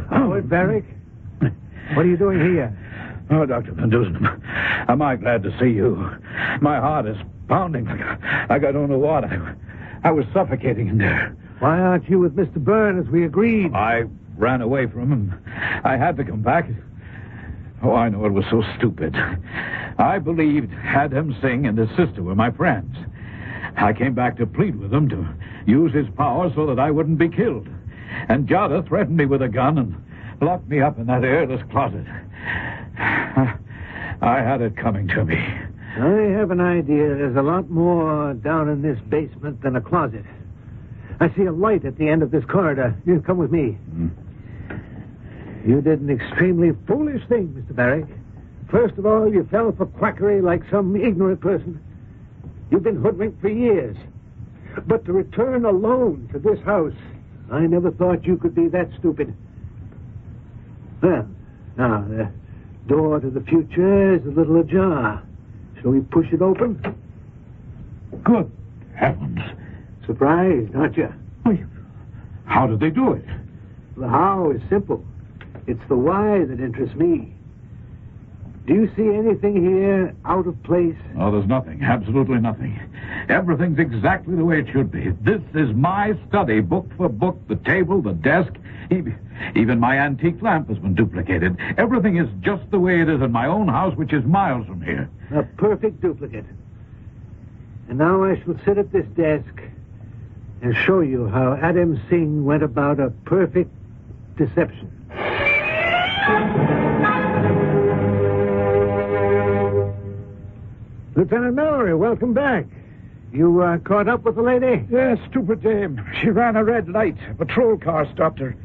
Howard Barrick? What are you doing here? Oh, Dr. Van Dusen, am I glad to see you. My heart is pounding like I don't know what. I was suffocating in there. Why aren't you with Mr. Byrne as we agreed? I ran away from him. I had to come back. Oh, I know it was so stupid. I believed Adam Singh and his sister were my friends. I came back to plead with him to use his power so that I wouldn't be killed. And Jada threatened me with a gun and locked me up in that airless closet. I had it coming to me. I have an idea. There's a lot more down in this basement than a closet. I see a light at the end of this corridor. You come with me. You did an extremely foolish thing, Mr. Barrick. First of all, you fell for quackery like some ignorant person. You've been hoodwinked for years. But to return alone to this house, I never thought you could be that stupid. Well, now, the door to the future is a little ajar. Shall we push it open? Good heavens. Surprised, aren't you? How did they do it? The how is simple. It's the why that interests me. Do you see anything here out of place? Oh, there's nothing. Absolutely nothing. Everything's exactly the way it should be. This is my study, book for book, the table, the desk. Even my antique lamp has been duplicated. Everything is just the way it is in my own house, which is miles from here. A perfect duplicate. And now I shall sit at this desk and show you how Adam Singh went about a perfect deception. Lieutenant Mallory, welcome back. You caught up with the lady? Yes, stupid dame. She ran a red light. A patrol car stopped her.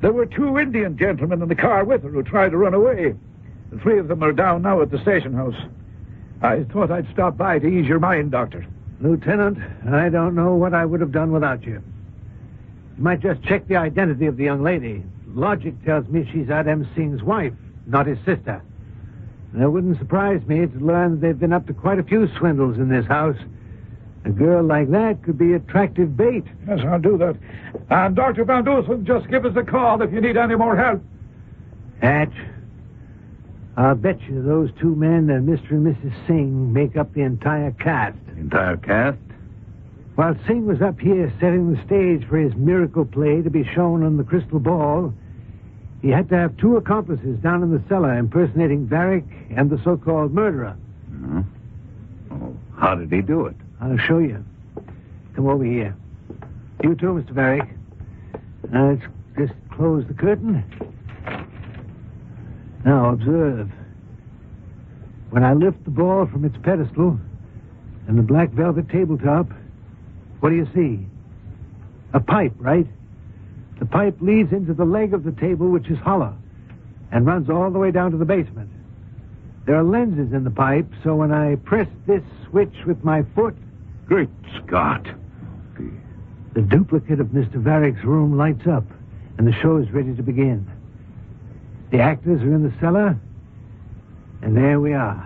There were 2 Indian gentlemen in the car with her who tried to run away. The 3 of them are down now at the station house. I thought I'd stop by to ease your mind, Doctor. Lieutenant, I don't know what I would have done without you. You might just check the identity of the young lady. Logic tells me she's Adam Singh's wife, not his sister. And it wouldn't surprise me to learn that they've been up to quite a few swindles in this house. A girl like that could be attractive bait. Yes, I'll do that. And Dr. Van Dusen, just give us a call if you need any more help. Hatch, I'll bet you those 2 men and Mr. and Mrs. Singh make up the entire cast. Entire cast? While Singh was up here setting the stage for his miracle play to be shown on the crystal ball, he had to have 2 accomplices down in the cellar impersonating Varick and the so-called murderer. Mm-hmm. Oh, how did he do it? I'll show you. Come over here. You too, Mr. Varick. Now, let's just close the curtain. Now, observe. When I lift the ball from its pedestal and the black velvet tabletop, what do you see? A pipe, right? The pipe leads into the leg of the table, which is hollow, and runs all the way down to the basement. There are lenses in the pipe, so when I press this switch with my foot... Great Scott! The duplicate of Mr. Varick's room lights up, and the show is ready to begin. The actors are in the cellar, and there we are.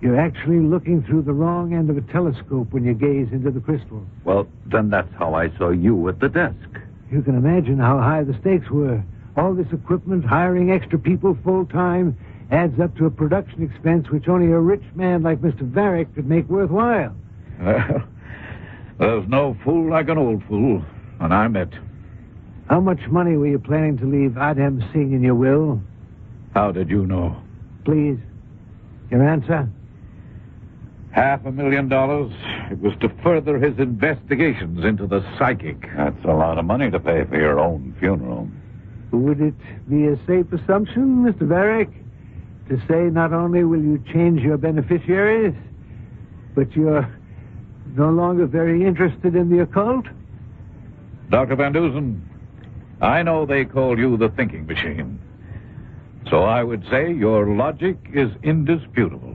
You're actually looking through the wrong end of a telescope when you gaze into the crystal. Well, then that's how I saw you at the desk. You can imagine how high the stakes were. All this equipment, hiring extra people full-time, adds up to a production expense which only a rich man like Mr. Varick could make worthwhile. Well, there's no fool like an old fool, and I'm it. How much money were you planning to leave Adam Singh in your will? How did you know? Please, your answer? $500,000. It was to further his investigations into the psychic. That's a lot of money to pay for your own funeral. Would it be a safe assumption, Mr. Varick, to say not only will you change your beneficiaries, but you're no longer very interested in the occult? Dr. Van Dusen, I know they call you the thinking machine. So I would say your logic is indisputable.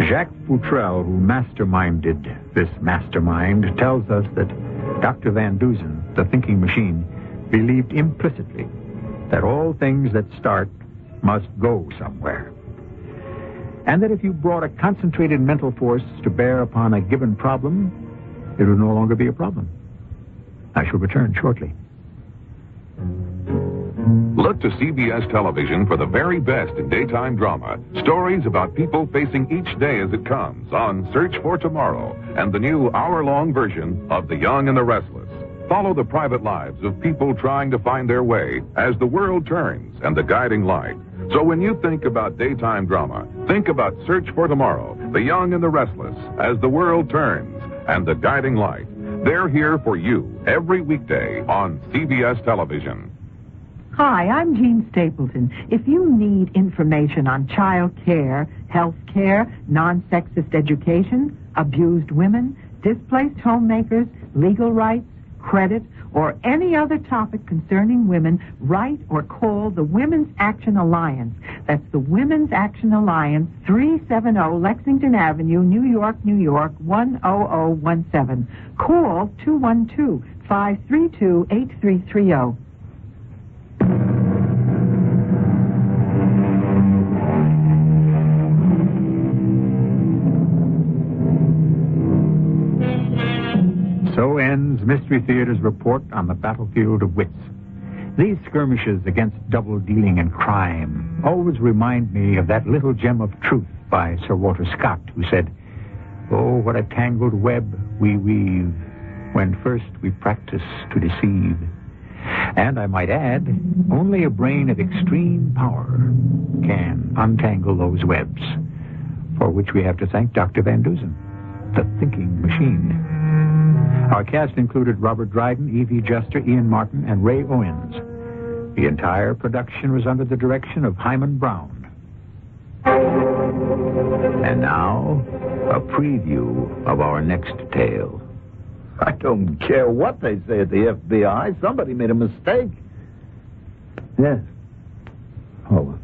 Jacques Futrell, who masterminded this mastermind, tells us that Dr. Van Dusen, the thinking machine, believed implicitly that all things that start must go somewhere. And that if you brought a concentrated mental force to bear upon a given problem, it would no longer be a problem. I shall return shortly. Look to CBS Television for the very best in daytime drama. Stories about people facing each day as it comes on Search for Tomorrow and the new hour-long version of The Young and the Restless. Follow the private lives of people trying to find their way as the world turns and the guiding light. So when you think about daytime drama, think about Search for Tomorrow, The Young and the Restless, as the world turns and the guiding light. They're here for you every weekday on CBS Television. Hi, I'm Jean Stapleton. If you need information on child care, health care, non-sexist education, abused women, displaced homemakers, legal rights, credit, or any other topic concerning women, write or call the Women's Action Alliance. That's the Women's Action Alliance, 370 Lexington Avenue, New York, New York, 10017. Call 212-532-8330. Mystery Theater's report on the battlefield of wits. These skirmishes against double-dealing and crime always remind me of that little gem of truth by Sir Walter Scott, who said, "Oh, what a tangled web we weave when first we practice to deceive." And I might add, only a brain of extreme power can untangle those webs, for which we have to thank Dr. Van Dusen, the thinking machine. Our cast included Robert Dryden, E.V. Juster, Ian Martin, and Ray Owens. The entire production was under the direction of Hyman Brown. And now, a preview of our next tale. I don't care what they say at the FBI. Somebody made a mistake. Yes. Oh,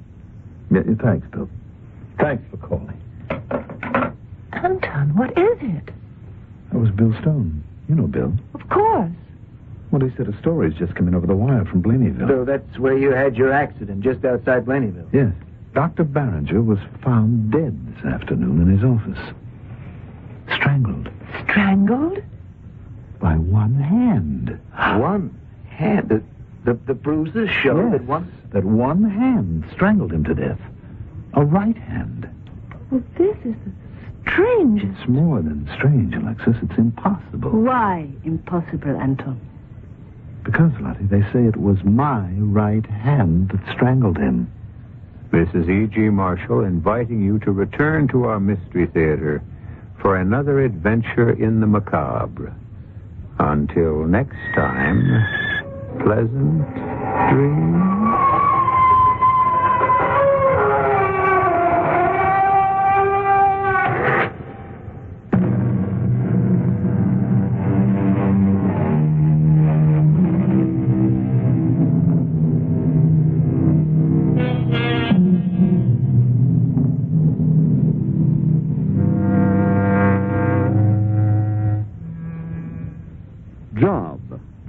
yeah, thanks, Bill. Thanks for calling. Anton, what is it? That was Bill Stone. You know Bill. Of course. Well, he said a story's just come in over the wire from Blaneyville. So that's where you had your accident, just outside Blaneyville? Yes. Dr. Barringer was found dead this afternoon in his office. Strangled. Strangled? By one hand. One hand? The bruises show yes, that one hand strangled him to death. A right hand. Well, this is the strangest. It's more than strange, Alexis. It's impossible. Why impossible, Anton? Because, Lottie, they say it was my right hand that strangled him. This is E.G. Marshall inviting you to return to our Mystery Theater for another adventure in the macabre. Until next time, pleasant dreams.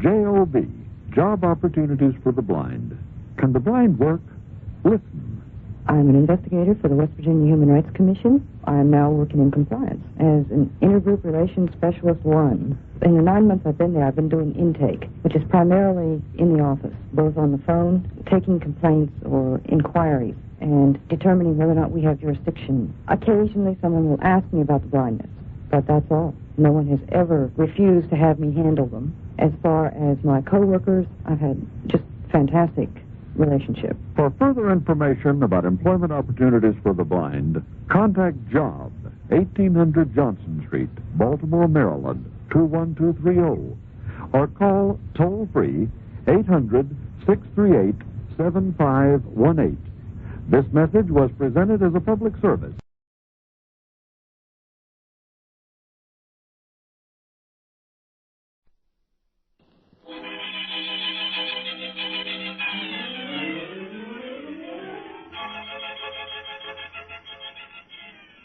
J-O-B, Job Opportunities for the Blind. Can the blind work? Listen. I'm an investigator for the West Virginia Human Rights Commission. I am now working in compliance as an intergroup relations specialist 1. In the 9 months I've been there, I've been doing intake, which is primarily in the office, both on the phone, taking complaints or inquiries, and determining whether or not we have jurisdiction. Occasionally someone will ask me about the blindness, but that's all. No one has ever refused to have me handle them. As far as my coworkers, I've had just fantastic relationship. For further information about employment opportunities for the blind, contact Job, 1800 Johnson Street, Baltimore, Maryland, 21230, or call toll-free 800-638-7518. This message was presented as a public service.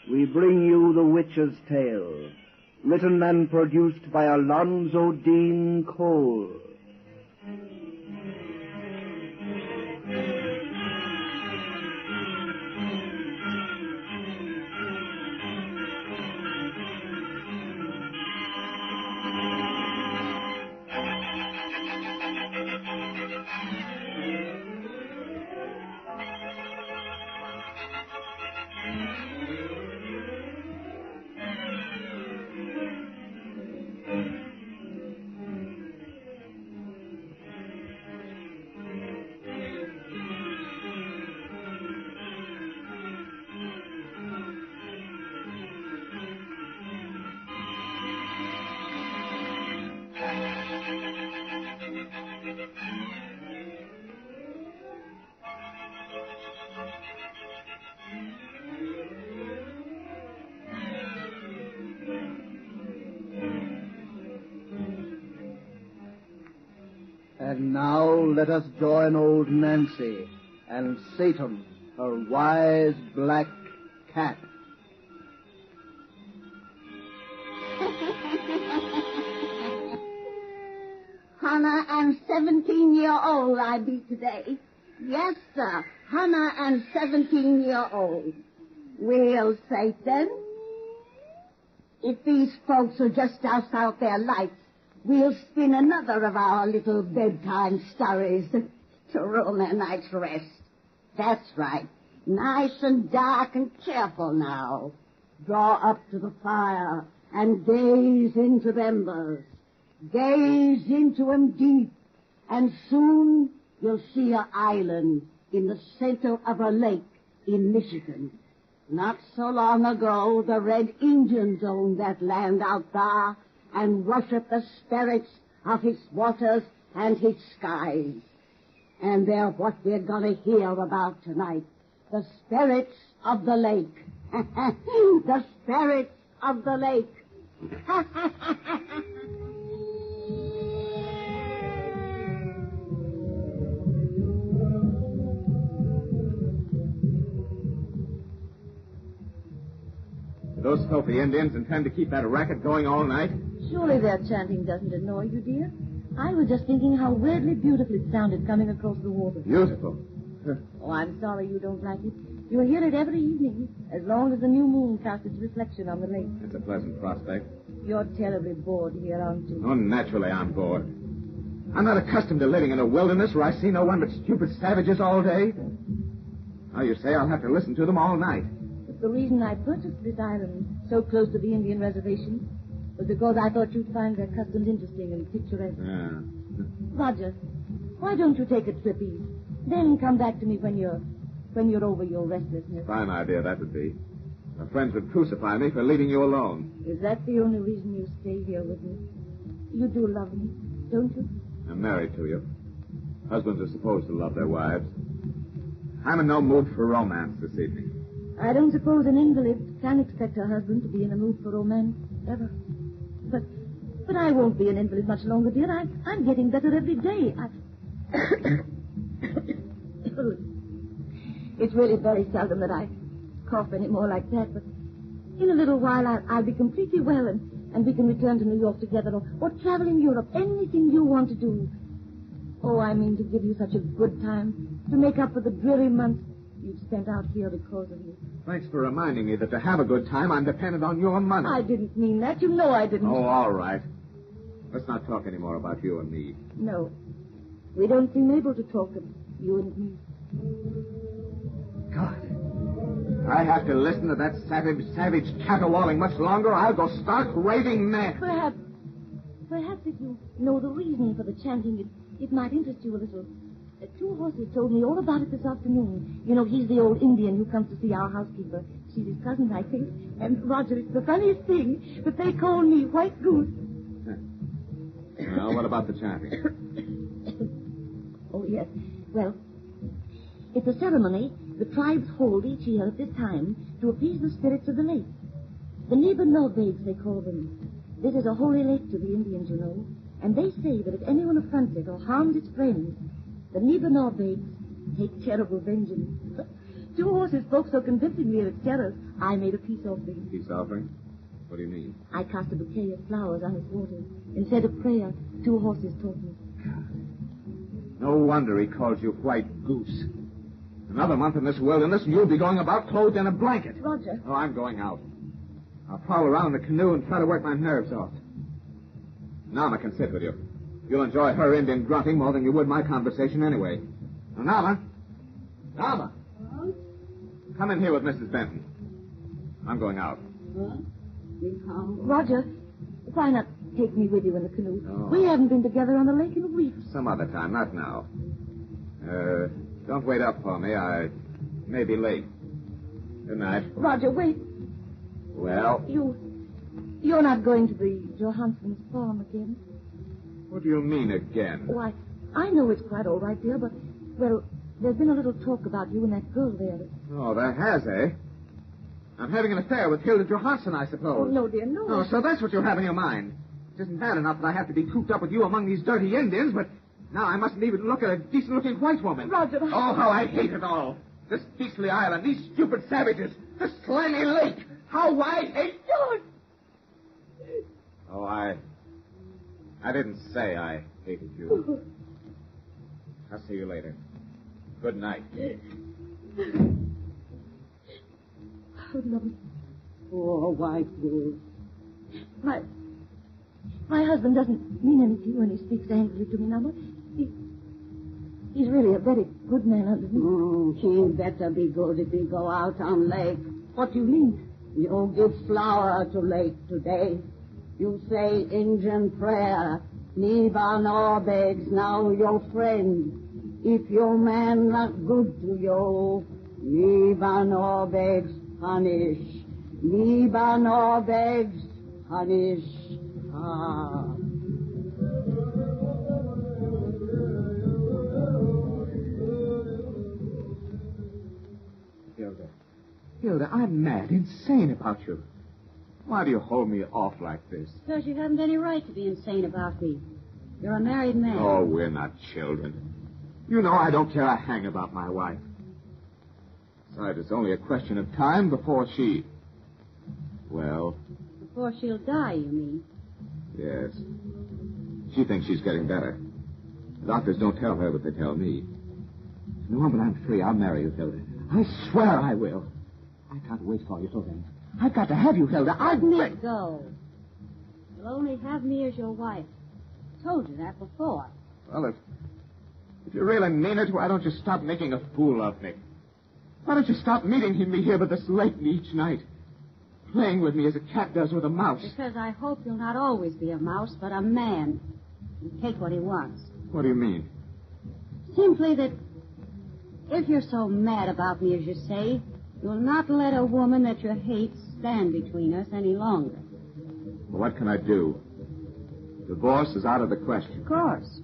We bring you The Witch's Tale, written and produced by Alonzo Dean Cole. And now let us join old Nancy and Satan, her wise black cat. Hannah and 17-year-old I be today. Yes, sir, Hannah and 17-year-old. Well, Satan, if these folks will just douse out their lights, we'll spin another of our little bedtime stories to ruin their night's rest. That's right. Nice and dark and careful now. Draw up to the fire and gaze into the embers. Gaze into them deep, and soon you'll see an island in the center of a lake in Michigan. Not so long ago, the Red Indians owned that land out there and worshiped the spirits of his waters and his skies. And they're what we're going to hear about tonight. The spirits of the lake. The spirits of the lake. Those filthy Indians intend to keep that racket going all night? Surely their chanting doesn't annoy you, dear. I was just thinking how weirdly beautiful it sounded coming across the water. Beautiful. Oh, I'm sorry you don't like it. You'll hear it every evening, as long as the new moon casts its reflection on the lake. It's a pleasant prospect. You're terribly bored here, aren't you? Oh, naturally I'm bored. I'm not accustomed to living in a wilderness where I see no one but stupid savages all day. Now you say I'll have to listen to them all night. But the reason I purchased this island so close to the Indian reservation was because I thought you'd find their customs interesting and picturesque. Yeah. Roger, why don't you take a trip east? Then come back to me when you're over your restlessness. Fine idea that would be. My friends would crucify me for leaving you alone. Is that the only reason you stay here with me? You do love me, don't you? I'm married to you. Husbands are supposed to love their wives. I'm in no mood for romance this evening. I don't suppose an invalid can expect her husband to be in a mood for romance, ever. But I won't be an invalid much longer, dear. I'm getting better every day. It's really very seldom that I cough anymore like that, but in a little while I'll be completely well, and we can return to New York together or travel in Europe, anything you want to do. Oh, I mean to give you such a good time, to make up for the dreary months you've spent out here because of me. Thanks for reminding me that to have a good time, I'm dependent on your money. I didn't mean that. You know I didn't. Oh, all right. Let's not talk any more about you and me. No. We don't seem able to talk of you and me. God. I have to listen to that savage caterwauling much longer, I'll go stark raving mad. Perhaps if you know the reason for the chanting, it might interest you a little. Two horses told me all about it this afternoon. You know, he's the old Indian who comes to see our housekeeper. She's his cousin, I think. And, Roger, it's the funniest thing, but they call me White Goose. Well, what about the chanting? Oh, yes. Well, it's a ceremony the tribes hold each year at this time to appease the spirits of the lake. The Nibenobbegs, they call them. This is a holy lake to the Indians, you know. And they say that if anyone affronts it or harms its friends, the Nibenobbegs take terrible vengeance. Two horses spoke so convincingly of its terrors, I made a peace offering. Peace offering? What do you mean? I cast a bouquet of flowers on its water. And said a prayer, two horses taught me. No wonder he calls you White Goose. Another month in this wilderness, and you'll be going about clothed in a blanket. Roger. Oh, I'm going out. I'll prowl around the canoe and try to work my nerves off. Nama can sit with you. You'll enjoy her Indian grunting more than you would my conversation anyway. Now, Nama! Come in here with Mrs. Benton. I'm going out. Roger, why not take me with you in the canoe? Oh. We haven't been together on the lake in a week. Some other time, not now. Don't wait up for me. I may be late. Good night. Roger, wait. Well? You're not going to the Johansson's farm again? What do you mean again? Why, I know it's quite all right, dear, but, well, there's been a little talk about you and that girl there. Oh, there has, eh? I'm having an affair with Hilda Johansson, I suppose. Oh, no, dear, no. Oh, so that's what you have in your mind. It isn't bad enough that I have to be cooped up with you among these dirty Indians, but now I mustn't even look at a decent-looking white woman. Roger. Oh, how I hate it all. This beastly island, these stupid savages, this slimy lake. How I hate... George! Oh, I didn't say I hated you. I'll see you later. Good night. Oh, no. Poor White Goose. My husband doesn't mean anything when he speaks angrily to me, Nama. He's really a very good man underneath. He better be good if he go out on lake. What do you mean? You give flour to lake today. You say Indian prayer. Niba no begs now your friend. If your man not good to you, Niba no begs punish. Niba no begs punish. Ah. Hilda, I'm mad, insane about you. Why do you hold me off like this? Because you haven't any right to be insane about me. You're a married man. Oh, we're not children. You know I don't care a hang about my wife. Besides, it's only a question of time before she... Well... Before she'll die, you mean? Yes. She thinks she's getting better. The doctors don't tell her what they tell me. The moment I'm free, I'll marry you, Hilda. I swear I will. I can't wait for you till then. I've got to have you, Hilda. Let me go. You'll only have me as your wife. I told you that before. Well, if you really mean it, why don't you stop making a fool of me? Why don't you stop meeting me here by this lake each night? Playing with me as a cat does with a mouse. Because I hope you'll not always be a mouse, but a man. And take what he wants. What do you mean? Simply that if you're so mad about me, as you say, you'll not let a woman that you hate stand between us any longer. Well, what can I do? Divorce is out of the question. Of course.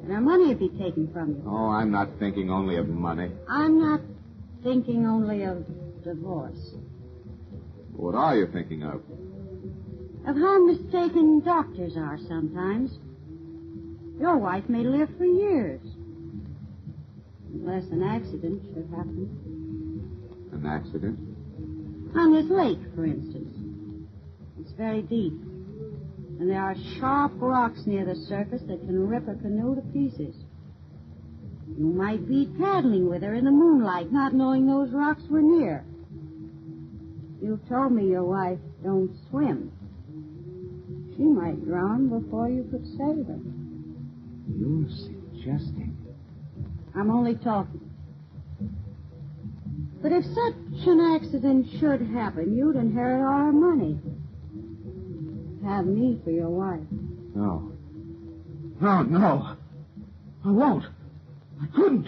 And our money would be taken from you. Oh, I'm not thinking only of money. I'm not thinking only of divorce. What are you thinking of? Of how mistaken doctors are sometimes. Your wife may live for years. Unless an accident should happen. An accident? On this lake, for instance. It's very deep. And there are sharp rocks near the surface that can rip a canoe to pieces. You might be paddling with her in the moonlight, not knowing those rocks were near. You told me your wife don't swim. She might drown before you could save her. You're suggesting... I'm only talking. But if such an accident should happen, you'd inherit all our money. Have me for your wife. No. No. I won't. I couldn't.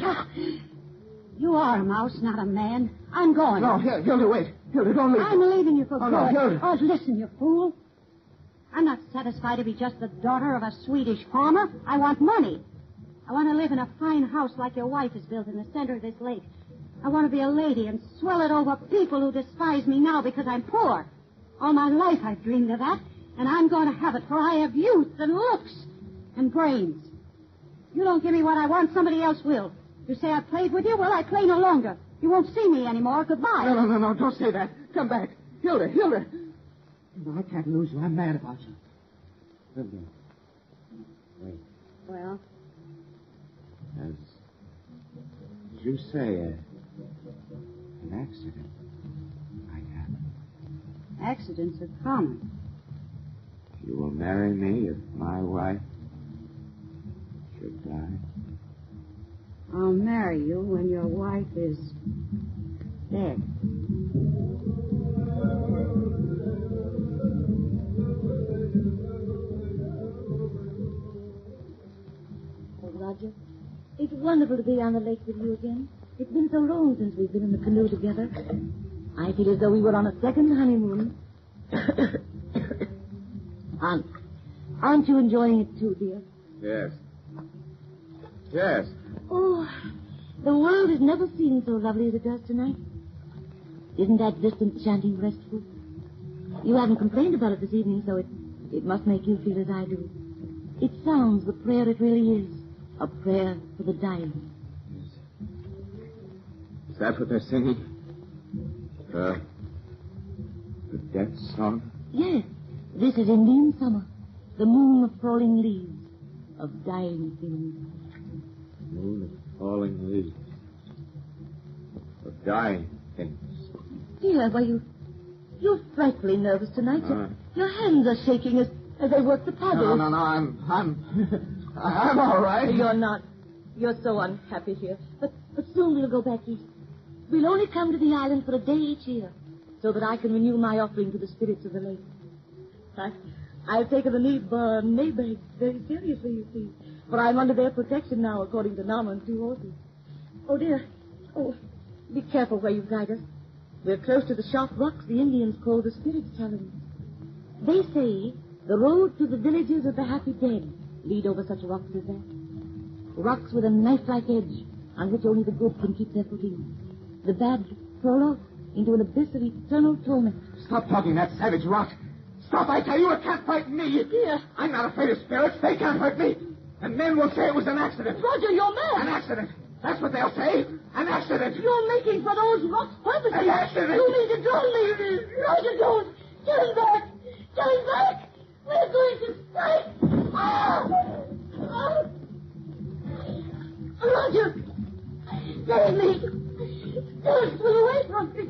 You are a mouse, not a man. I'm going. No, Hilda, wait. Hilda, don't leave. I'm leaving you for good. No, Hilda. Oh, listen, you fool. I'm not satisfied to be just the daughter of a Swedish farmer. I want money. I want to live in a fine house like your wife has built in the center of this lake. I want to be a lady and swell it over people who despise me now because I'm poor. All my life I've dreamed of that, and I'm going to have it, for I have youth and looks and brains. You don't give me what I want, somebody else will. You say I played with you? Well, I play no longer. You won't see me anymore. Goodbye. No, don't say that. Come back. Hilda. No, I can't lose you. I'm mad about you. Hilda. Wait. Well? As you say, an accident might happen. Accidents are common. You will marry me if my wife should die? I'll marry you when your wife is dead. Oh, Roger, it's wonderful to be on the lake with you again. It's been so long since we've been in the canoe together. I feel as though we were on a second honeymoon. Aren't you enjoying it too, dear? Yes. Oh, the world has never seemed so lovely as it does tonight. Isn't that distant chanting restful? You haven't complained about it this evening, so it must make you feel as I do. It sounds the prayer it really is. A prayer for the dying. Is that what they're singing? The death song? Yes. This is Indian summer. The moon of falling leaves. Of dying things. Moon of falling leaves. Of dying things. Dear, why, you're frightfully nervous tonight. Your hands are shaking as as I work the puzzles. No, I'm all right. You're not. You're so unhappy here. But soon we'll go back east. We'll only come to the island for a day each year, so that I can renew my offering to the spirits of the lake. I've taken the Maybank very seriously, you see, for I'm under their protection now, according to Norma and 2 horses. Oh, dear. Oh, be careful where you guide us. We're close to the sharp rocks the Indians call the Spirit's Challenge. They say the road to the villages of the happy dead lead over such rocks as that. Rocks with a knife-like edge on which only the good can keep their footing. The bad fall off into an abyss of eternal torment. Stop talking that savage rot. Stop, I tell you, it can't frighten me. Dear. I'm not afraid of spirits. They can't hurt me. And men will say it was an accident. Roger, you're mad. An accident. That's what they'll say. An accident. You're making for those rocks purposely. An accident. You mean to drown me. Roger, don't. Get him back. Get him back. We're going to strike. Roger. Save me. Don't pull away from me.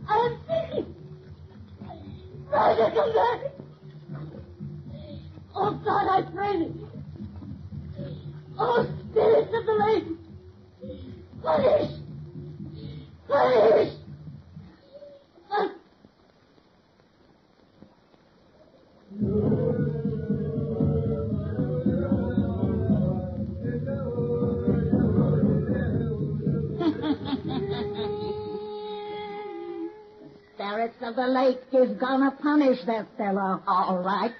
I'm sinking. Roger, come back. Oh, God, I pray thee. Oh, spirits of the lake. Punish. Punish. Spirits of the lake is gonna punish that fella, all right.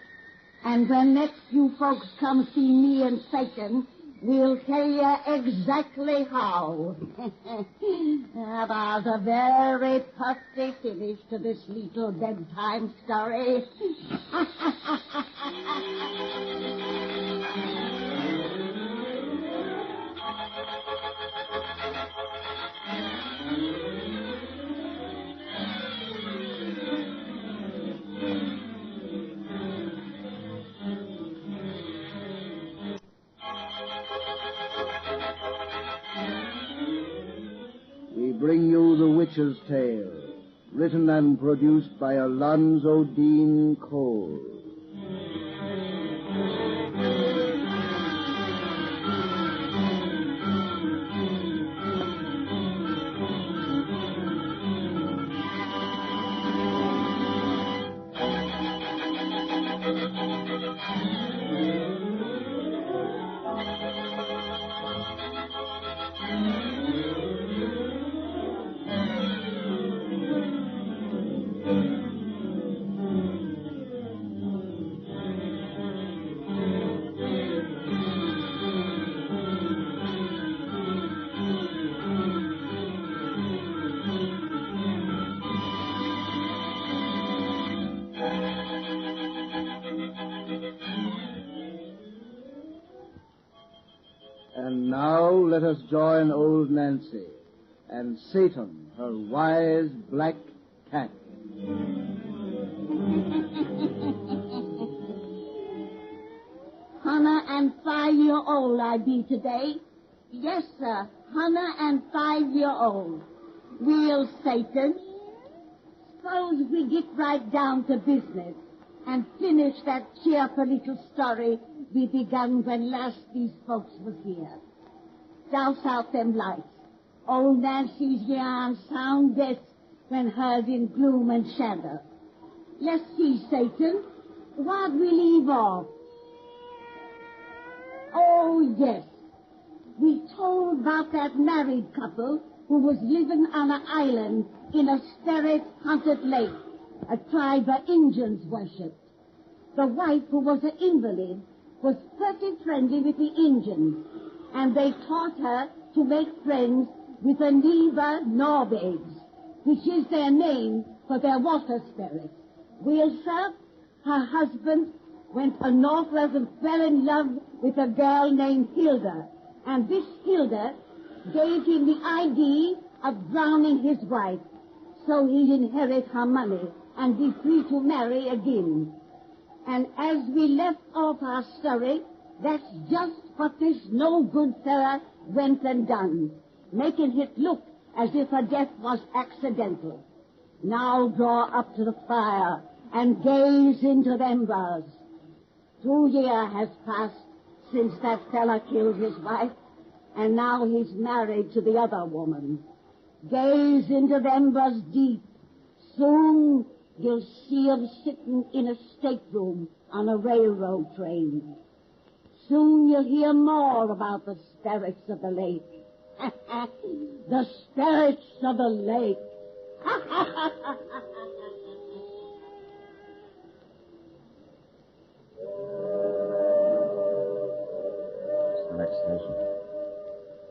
And when next you folks come see me and Satan, we'll tell you exactly how. About a very puffy finish to this little bedtime story. We bring you The Witch's Tale, written and produced by Alonzo Dean Cole. And now let us join old Nancy and Satan, her wise black cat. Hannah and 5-year-old I be today. Yes, sir, Hannah and 5-year-old. Real Satan. Suppose we get right down to business and finish that cheerful little story we begun when last these folks was here. Douse out them lights. Old Nancy's yarn sound best when hers in gloom and shadow. Let's see, Satan, what'd we leave off? Oh, yes. We told about that married couple who was living on an island in a spirit-haunted lake a tribe of Indians worshipped. The wife, who was an invalid, was pretty friendly with the Indians, and they taught her to make friends with the Neva Norvegs, which is their name for their water spirits. Well, sir, her husband went northward and fell in love with a girl named Hilda, and this Hilda gave him the idea of drowning his wife so he'd inherit her money and be free to marry again. And as we left off our story, that's just what this no-good fella went and done, making it look as if her death was accidental. Now draw up to the fire and gaze into the embers. 2 years has passed since that fella killed his wife, and now he's married to the other woman. Gaze into the embers deep. Soon you'll see him sitting in a stateroom on a railroad train. Soon you'll hear more about the spirits of the lake. The spirits of the lake. It's the next station.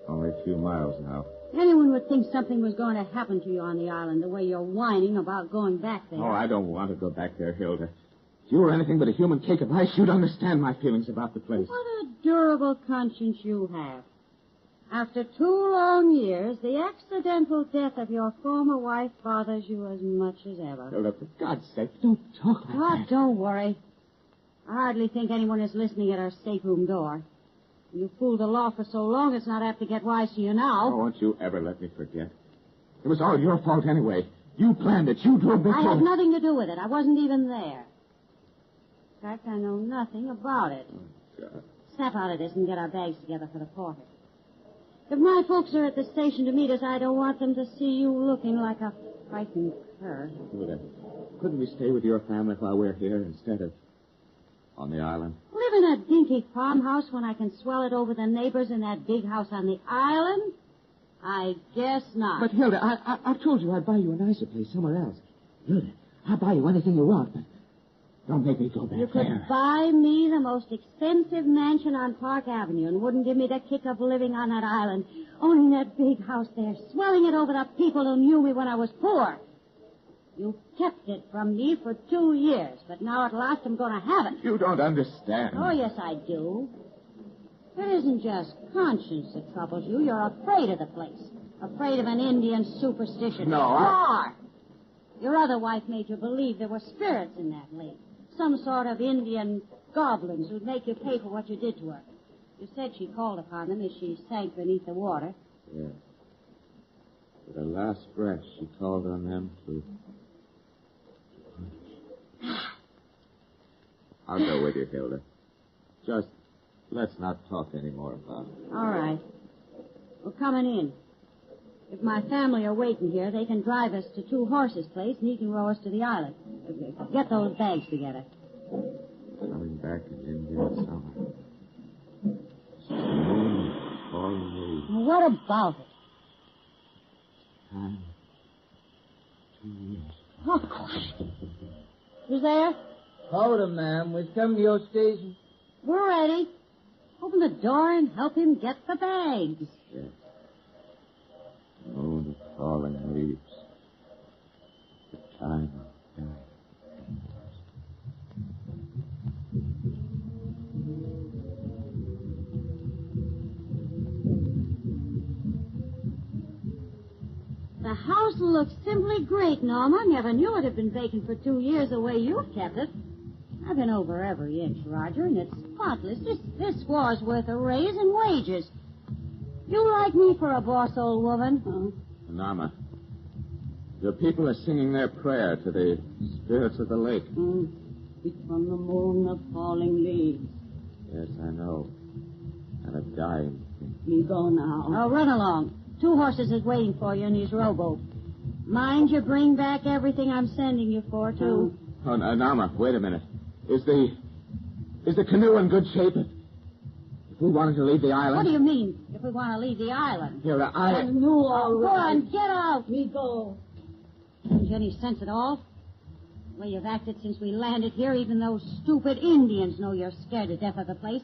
Only a few miles now. Anyone would think something was going to happen to you on the island, the way you're whining about going back there. Oh, I don't want to go back there, Hilda. If you were anything but a human cake of ice, you'd understand my feelings about the place. What a durable conscience you have. After 2 long years, the accidental death of your former wife bothers you as much as ever. Hilda, for God's sake, don't talk like that. Don't worry. I hardly think anyone is listening at our stateroom door. You fooled the law for so long, it's not apt to get wise to you now. Oh, won't you ever let me forget? It was all your fault anyway. You planned it. You drove this. I had nothing to do with it. I wasn't even there. In fact, I know nothing about it. Oh, God. Snap out of this and get our bags together for the porter. If my folks are at the station to meet us, I don't want them to see you looking like a frightened cur. Hilda, couldn't we stay with your family while we're here instead of on the island? Live in a dinky farmhouse when I can swell it over the neighbors in that big house on the island? I guess not. But, Hilda, I've told you I'd buy you a nicer place somewhere else. Hilda, I'll buy you anything you want, but don't make me go back You could there. buy me the most expensive mansion on Park Avenue and wouldn't give me the kick of living on that island, owning that big house there, swelling it over the people who knew me when I was poor. You kept it from me for 2 years, but now at last I'm going to have it. You don't understand. Oh, yes, I do. It isn't just conscience that troubles you. You're afraid of the place. Afraid of an Indian superstition. No, You are. Your other wife made you believe there were spirits in that lake. Some sort of Indian goblins who'd make you pay for what you did to her. You said she called upon them as she sank beneath the water. Yeah. With her last breath, she called on them to... I'll go with you, Hilda. Just let's not talk any more about it. All right. We're coming in. If my family are waiting here, they can drive us to Two Horses' place, and he can row us to the island. Get those bags together. Coming back in Indian summer. Moon, falling leaves. Well, what about it? Time. 2 years. Oh, who's there? Hold him, ma'am. We've come to your station. We're ready. Open the door and help him get the bags. Yes. Moon, falling leaves. The time of day. The house looks simply great, Norma. Never knew it had been vacant for 2 years the way you've kept it. I've been over every inch, Roger, and it's spotless. This war's worth a raise in wages. You like me for a boss, old woman? Huh? Norma, your people are singing their prayer to the spirits of the lake. Speak from the moon of falling leaves. Yes, I know. And a dying thing. Me go now. Oh, run along. Two Horses is waiting for you in his rowboat. Mind you bring back everything I'm sending you for, too. Oh, Norma, wait a minute. Is the canoe in good shape? If we wanted to leave the island... What do you mean, if we want to leave the island? Hilda, Canoe, all Go right. on, get out. Me go. Haven't you any sense at all? The way you've acted since we landed here, even those stupid Indians know you're scared to death of the place.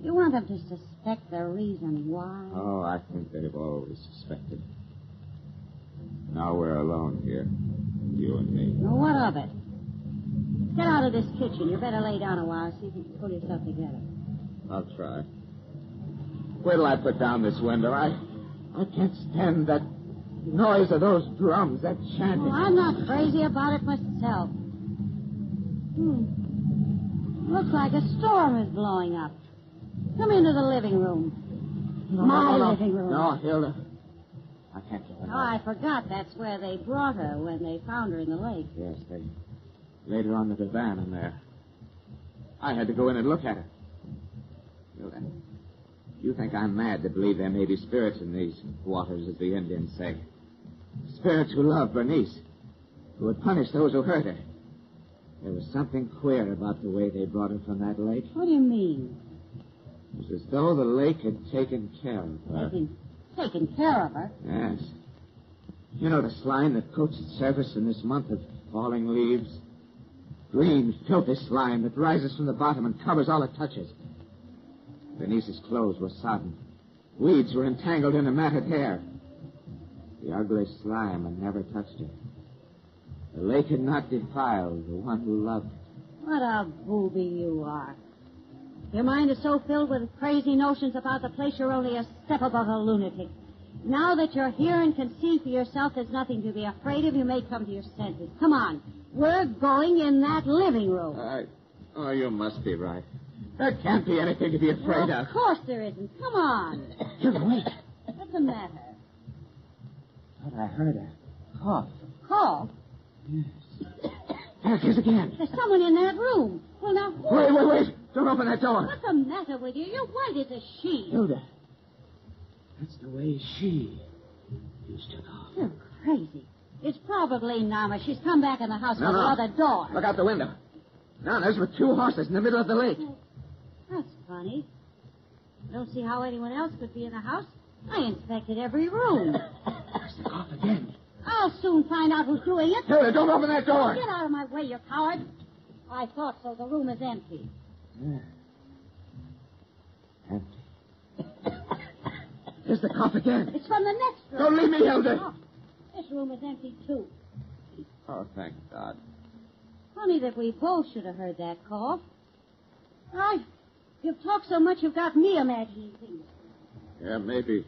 You want them to suspect the reason why? Oh, I think they've always suspected. Now we're alone here. You and me. Well, what of it? Get out of this kitchen. You better lay down a while, see if you can pull yourself together. I'll try. Wait till I put down this window. I can't stand that noise of those drums, that chanting. Oh, I'm not crazy about it myself. Looks like a storm is blowing up. Come into the living room. My living room. No, Hilda. I can't get Oh, I forgot that's where they brought her when they found her in the lake. Yes, Laid her on the divan in there. I had to go in and look at her. Hilda, you think I'm mad to believe there may be spirits in these waters, as the Indians say. Spirits who love Bernice, who would punish those who hurt her. There was something queer about the way they brought her from that lake. What do you mean? It was as though the lake had taken care of her. Taken care of her? Yes. You know the slime that coats its surface in this month of falling leaves? Green, filthy slime that rises from the bottom and covers all it touches. Bernice's clothes were sodden. Weeds were entangled in her matted hair. The ugly slime had never touched her. The lake had not defiled the one who loved her. What a booby you are. Your mind is so filled with crazy notions about the place you're only a step above a lunatic. Now that you're here and can see for yourself, there's nothing to be afraid of. You may come to your senses. Come on. We're going in that living room. Oh, you must be right. There can't be anything to be afraid of. Of course there isn't. Come on. Wait. What's the matter? Thought I heard a cough. Cough? Yes. There it is again. There's someone in that room. Well, now, who? Wait. Don't open that door. What's the matter with you? You're white as a sheet. Hilda. That's the way she used to cough. You're crazy. It's probably Nama. She's come back in the house by the other door. Look out the window. Nana's with 2 horses in the middle of the lake. That's funny. I don't see how anyone else could be in the house. I inspected every room. There's the cough again. I'll soon find out who's doing it. Hilda, don't open that door. Get out of my way, you coward. I thought so. The room is empty. Yeah. Empty. There's the cough again. It's from the next room. Don't leave me, Hilda. Oh, this room is empty, too. Oh, thank God. Funny that we both should have heard that cough. You've talked so much you've got me imagining things. Yeah, maybe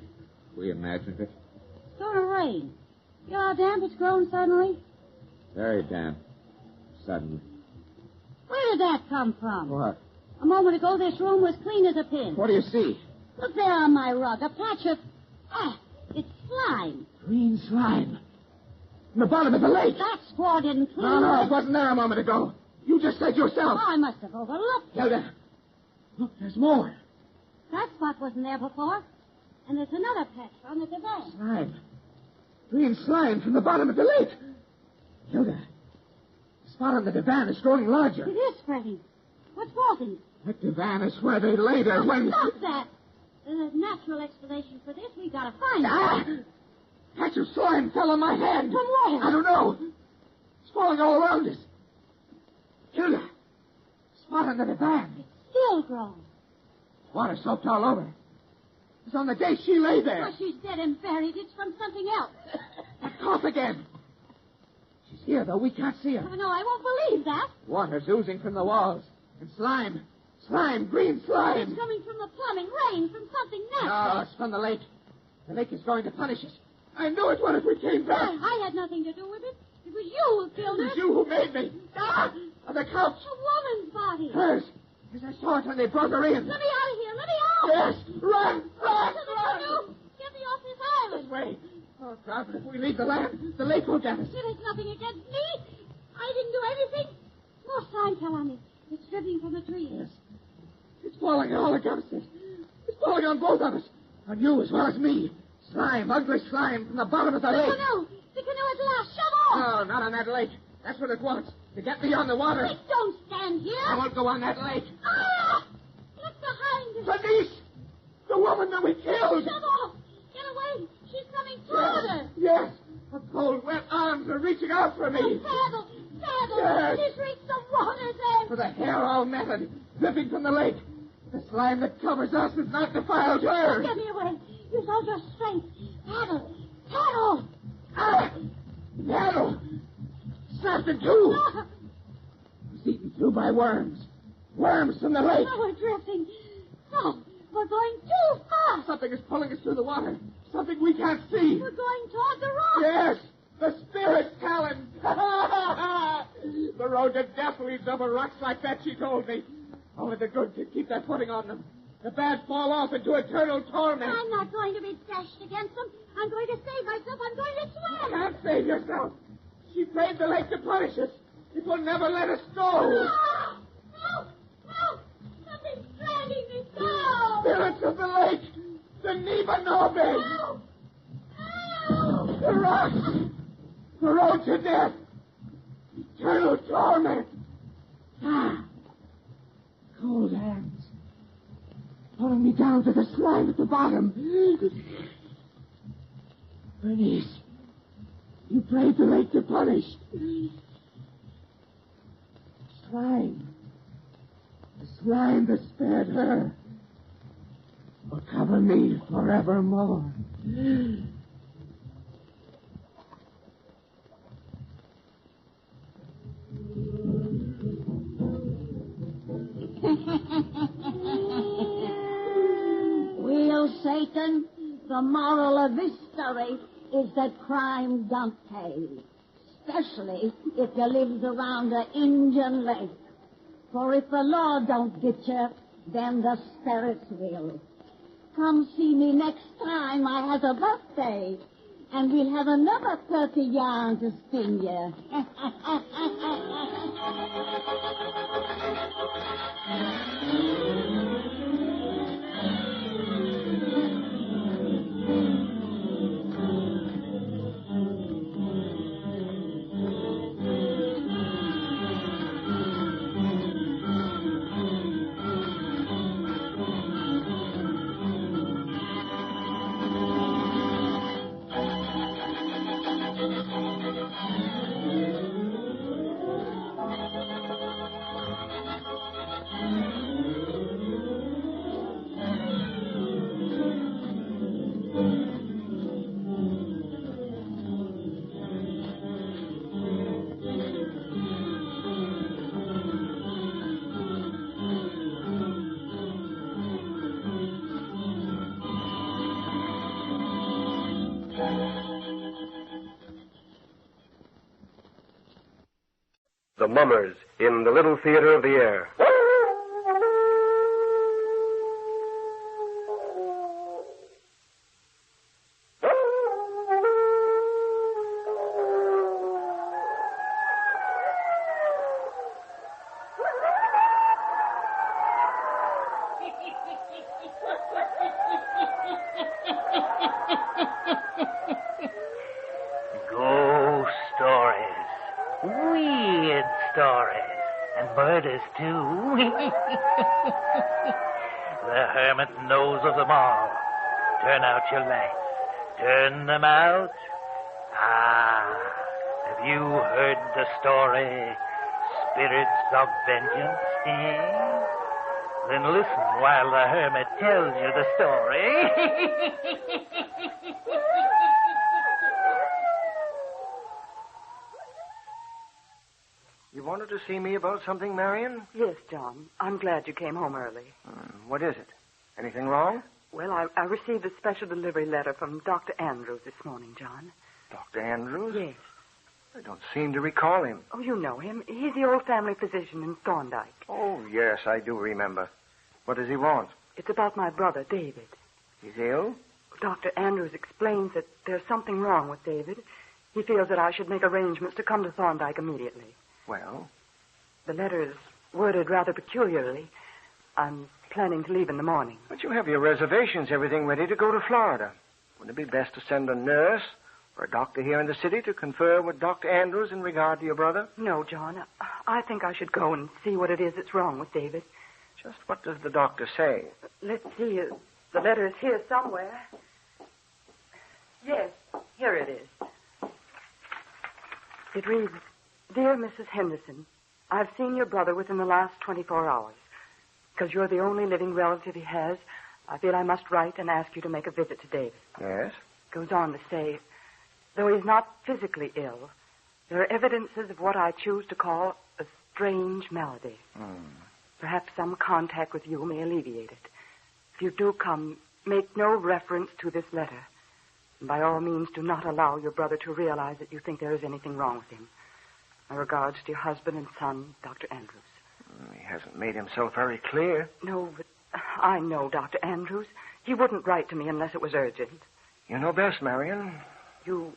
we imagined it. It's going to rain. You know how damp it's grown suddenly? Very damp. Suddenly. Where did that come from? What? A moment ago, this room was clean as a pin. What do you see? Look there on my rug. A patch of... it's slime. Green slime. In the bottom of the lake. That squaw didn't clean No, it wasn't there a moment ago. You just said yourself. Oh, I must have overlooked it. Hilda, look, there's more. That spot wasn't there before. And there's another patch on the divan. Slime. Green slime from the bottom of the lake. Hilda, the spot on the divan is growing larger. It is spreading. What's causing it? That divan is where they laid her when... Stop that. There's a natural explanation for this. We've got to find it. Patch of slime fell on my hand. From where? I don't know. It's falling all around us. Hilda, spot on the divan. It's still growing. Water soaked all over. It's on the day she lay there. Well, she's dead and buried. It's from something else. That cough again. She's here, though. We can't see her. Oh, no, I won't believe that. Water's oozing from the walls. And slime. Slime, green slime. It's coming from the plumbing. Rain from something next. No, it's from the lake. The lake is going to punish us. I knew it would if we came back. I had nothing to do with it. It was you who killed her. It was you who made me. On the couch. A woman's body. Hers. As I saw it when they brought her in. Let me out of here. Let me out. Yes. Run. Get me off this island. This way. Oh, God, but if we leave the land, the lake will get us. It has nothing against me. I didn't do anything. More slime fell on me. It's dripping from the trees. Yes. It's falling all against us. It's falling on both of us. On you as well as me. Slime, ugly slime from the bottom of the lake. The canoe is lost. Shove off. No, not on that lake. That's what it wants. To get me on the water. Please don't stand here. I won't go on that lake. Look behind us. Bernice! The woman that we killed. Shove off. Get away. She's coming toward us. Yes. Her cold, wet arms are reaching out for me. Paddle. Yes. She's reached the water's edge. With her hair all matted, dripping from the lake. The slime that covers us has not defiled her. Get me away. Use all your strength. Paddle. Paddle. Snapped in two. Was eaten through by worms. Worms from the lake. Oh, we're drifting. Oh, we're going too fast. Something is pulling us through the water. Something we can't see. We're going toward the rock. Yes. The spirit talon. The road to death leads over rocks like that, she told me. Only the good can keep their footing on them. The bad fall off into eternal torment. I'm not going to be dashed against them. I'm going to save myself. I'm going to swim. You can't save yourself. She prayed the lake to punish us. It will never let us go. Help! Help! Something's dragging me down! Spirits of the lake! The Nibanobes! Help! Help! The rocks! The road to death! Eternal torment! Cold hands. Pulling me down to the slime at the bottom. Bernice, you prayed the lake to punish. Slime. The slime that spared her will cover me forevermore. Well, Satan, the moral of this story is that crime don't pay, especially if you lives around the Indian Lake. For if the law don't get you, then the spirits will. Come see me next time I has a birthday, and we'll have another 30 yarn to spin you. The Mummers in the Little Theater of the Air. Ghost stories. Weird stories. And murders, too. The Hermit knows of them all. Turn out your lights. Turn them out. Ah, have you heard the story, Spirits of Vengeance? Then listen while the Hermit tells you the story. You wanted to see me about something, Marion? Yes, John. I'm glad you came home early. What is it? Anything wrong? Well, I received a special delivery letter from Dr. Andrews this morning, John. Dr. Andrews? Yes. I don't seem to recall him. Oh, you know him. He's the old family physician in Thorndyke. Oh, yes, I do remember. What does he want? It's about my brother, David. He's ill? Dr. Andrews explains that there's something wrong with David. He feels that I should make arrangements to come to Thorndyke immediately. Well? The letter is worded rather peculiarly. I'm planning to leave in the morning. But you have your reservations, everything ready to go to Florida. Wouldn't it be best to send a nurse or a doctor here in the city to confer with Dr. Andrews in regard to your brother? No, John. I think I should go and see what it is that's wrong with David. Just what does the doctor say? Let's see. The letter is here somewhere. Yes, here it is. It reads, Dear Mrs. Henderson, I've seen your brother within the last 24 hours. Because you're the only living relative he has, I feel I must write and ask you to make a visit to David. Yes? Goes on to say, though he's not physically ill, there are evidences of what I choose to call a strange malady. Perhaps some contact with you may alleviate it. If you do come, make no reference to this letter. And by all means, do not allow your brother to realize that you think there is anything wrong with him. My regards to your husband and son, Dr. Andrews. He hasn't made himself very clear. No, but I know Dr. Andrews. He wouldn't write to me unless it was urgent. You know best, Marion. You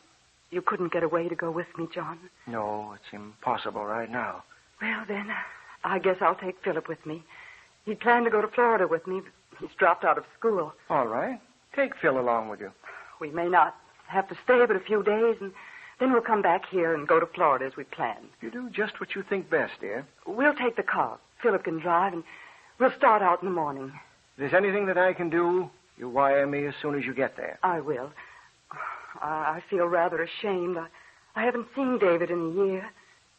You couldn't get away to go with me, John? No, it's impossible right now. Well, then, I guess I'll take Philip with me. He planned to go to Florida with me, but he's dropped out of school. All right. Take Phil along with you. We may not have to stay but a few days, and then we'll come back here and go to Florida as we planned. You do just what you think best, dear. We'll take the car. Philip can drive, and we'll start out in the morning. If there's anything that I can do, you wire me as soon as you get there. I will. I feel rather ashamed. I haven't seen David in a year.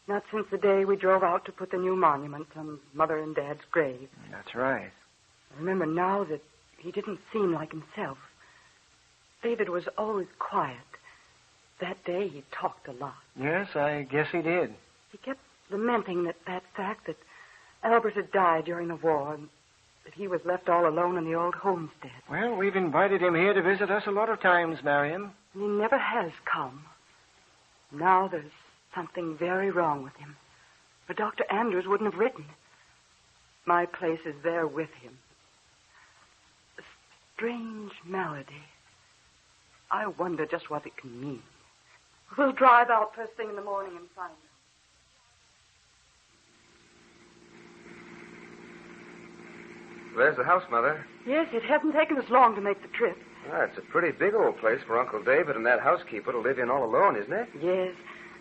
Not since the day we drove out to put the new monument on Mother and Dad's grave. That's right. I remember now that he didn't seem like himself. David was always quiet. That day he talked a lot. Yes, I guess he did. He kept lamenting that fact that Albert had died during the war and that he was left all alone in the old homestead. Well, we've invited him here to visit us a lot of times, Marion. And he never has come. Now there's something very wrong with him. But Dr. Andrews wouldn't have written. My place is there with him. A strange melody. I wonder just what it can mean. We'll drive out first thing in the morning and find him. There's the house, Mother. Yes, it hasn't taken us long to make the trip. Ah, it's a pretty big old place for Uncle David and that housekeeper to live in all alone, isn't it? Yes.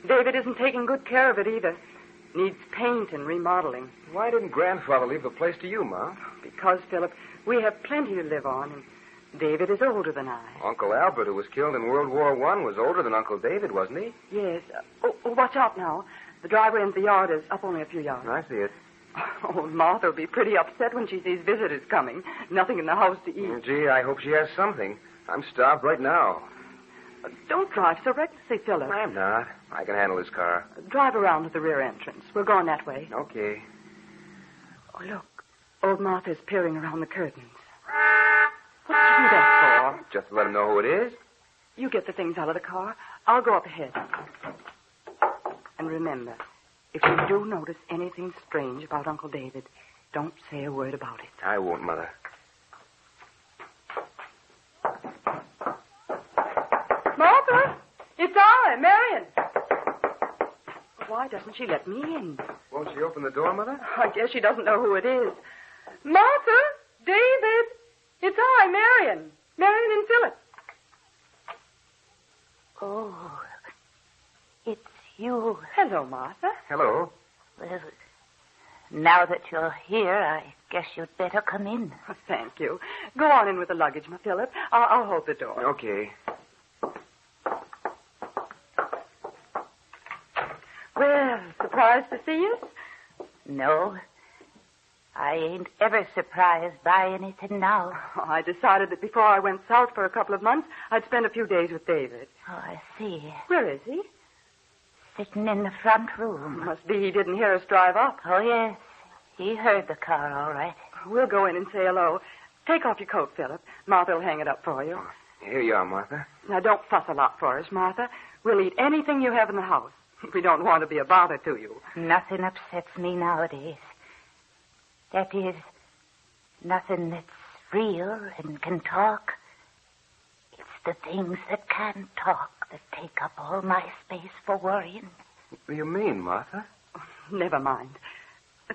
David isn't taking good care of it either. Needs paint and remodeling. Why didn't Grandfather leave the place to you, Ma? Because, Philip, we have plenty to live on, and David is older than I. Uncle Albert, who was killed in World War I, was older than Uncle David, wasn't he? Yes. Watch out now. The driveway into the yard is up only a few yards. I see it. Oh, Martha will be pretty upset when she sees visitors coming. Nothing in the house to eat. Gee, I hope she has something. I'm starved right now. Don't drive so recklessly, Philip. I'm not. I can handle this car. Drive around to the rear entrance. We're going that way. Okay. Oh, look. Old Martha's peering around the curtains. What did you do that for? Just to let him know who it is. You get the things out of the car. I'll go up ahead. And remember, if you do notice anything strange about Uncle David, don't say a word about it. I won't, Mother. Martha! It's I, Marion. Why doesn't she let me in? Won't she open the door, Mother? I guess she doesn't know who it is. Martha! David! It's I, Marion. Marion and Philip. Oh, it's you. Hello, Martha. Hello. Well, now that you're here, I guess you'd better come in. Oh, thank you. Go on in with the luggage, my Philip. I'll hold the door. Okay. Well, surprised to see us? No. I ain't ever surprised by anything now. Oh, I decided that before I went south for a couple of months, I'd spend a few days with David. Oh, I see. Where is he? Sitting in the front room. Must be he didn't hear us drive up. Oh, yes. He heard the car, all right. We'll go in and say hello. Take off your coat, Philip. Martha will hang it up for you. Here you are, Martha. Now, don't fuss a lot for us, Martha. We'll eat anything you have in the house. We don't want to be a bother to you. Nothing upsets me nowadays. That is, nothing that's real and can talk. It's the things that can't talk that take up all my space for worrying. What do you mean, Martha? Oh, never mind.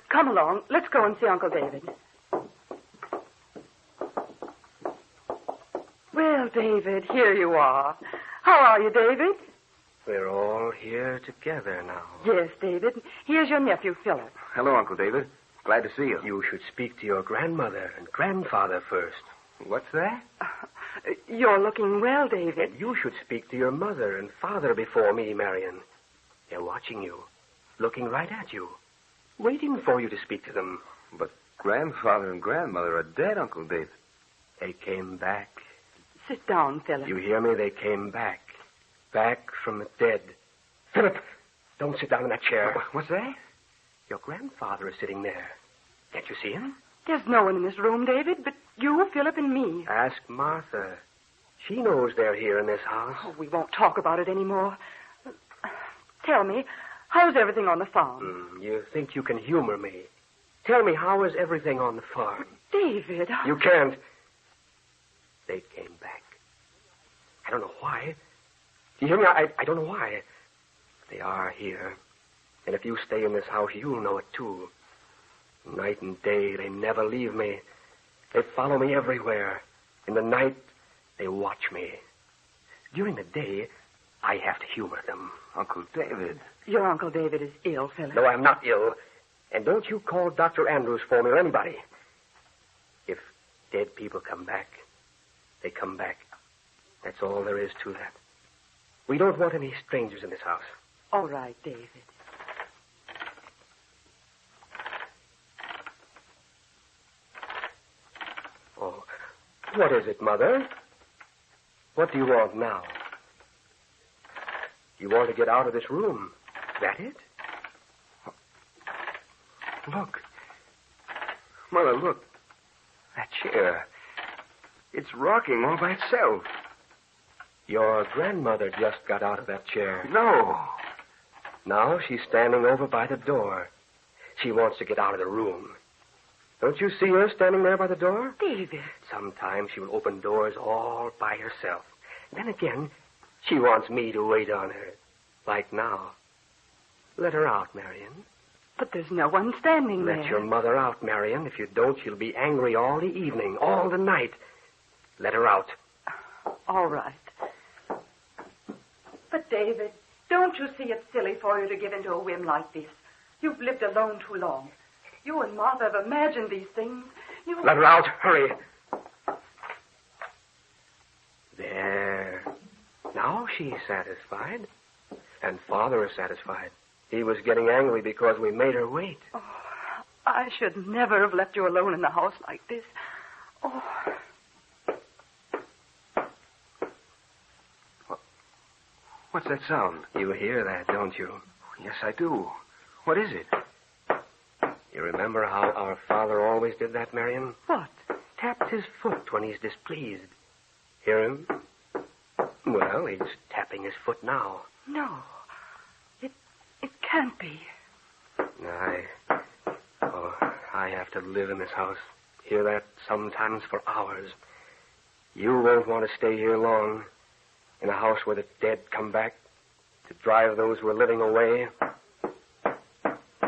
Come along. Let's go and see Uncle David. Well, David, here you are. How are you, David? We're all here together now. Yes, David. Here's your nephew, Philip. Hello, Uncle David. Glad to see you. You should speak to your grandmother and grandfather first. What's that? You're looking well, David. And you should speak to your mother and father before me, Marion. They're watching you, looking right at you, waiting for you to speak to them. But grandfather and grandmother are dead, Uncle David. They came back. Sit down, Philip. You hear me? They came back. Back from the dead. Philip, don't sit down in that chair. What's that? Your grandfather is sitting there. Can't you see him? There's no one in this room, David, but you, Philip, and me. Ask Martha. She knows they're here in this house. Oh, we won't talk about it anymore. Tell me, how's everything on the farm? You think you can humor me. Tell me, how is everything on the farm? David, You can't. They came back. I don't know why. You hear me? I don't know why. They are here. And if you stay in this house, you'll know it, too. Night and day, they never leave me. They follow me everywhere. In the night, they watch me. During the day, I have to humor them. Uncle David. Your Uncle David is ill, Philip. No, I'm not ill. And don't you call Dr. Andrews for me or anybody. If dead people come back, they come back. That's all there is to that. We don't want any strangers in this house. All right, David. Oh, what is it, Mother? What do you want now? You want to get out of this room. Is that it? Look. Mother, look. That chair. It's rocking all by itself. Your grandmother just got out of that chair. No. Now she's standing over by the door. She wants to get out of the room. Don't you see her standing there by the door? David. Sometimes she will open doors all by herself. Then again, she wants me to wait on her. Like now. Let her out, Marion. But there's no one standing there. Let your mother out, Marion. If you don't, she'll be angry all the evening, all the night. Let her out. All right. But, David, don't you see it's silly for you to give in to a whim like this? You've lived alone too long. You and Martha have imagined these things. Let her out. Hurry. There. Now she's satisfied. And Father is satisfied. He was getting angry because we made her wait. Oh, I should never have left you alone in the house like this. Oh. What's that sound? You hear that, don't you? Yes, I do. What is it? You remember how our father always did that, Marion? What? Tapped his foot when he's displeased. Hear him? Well, he's tapping his foot now. No. It can't be. I have to live in this house. Hear that sometimes for hours. You won't want to stay here long. In a house where the dead come back to drive those who are living away.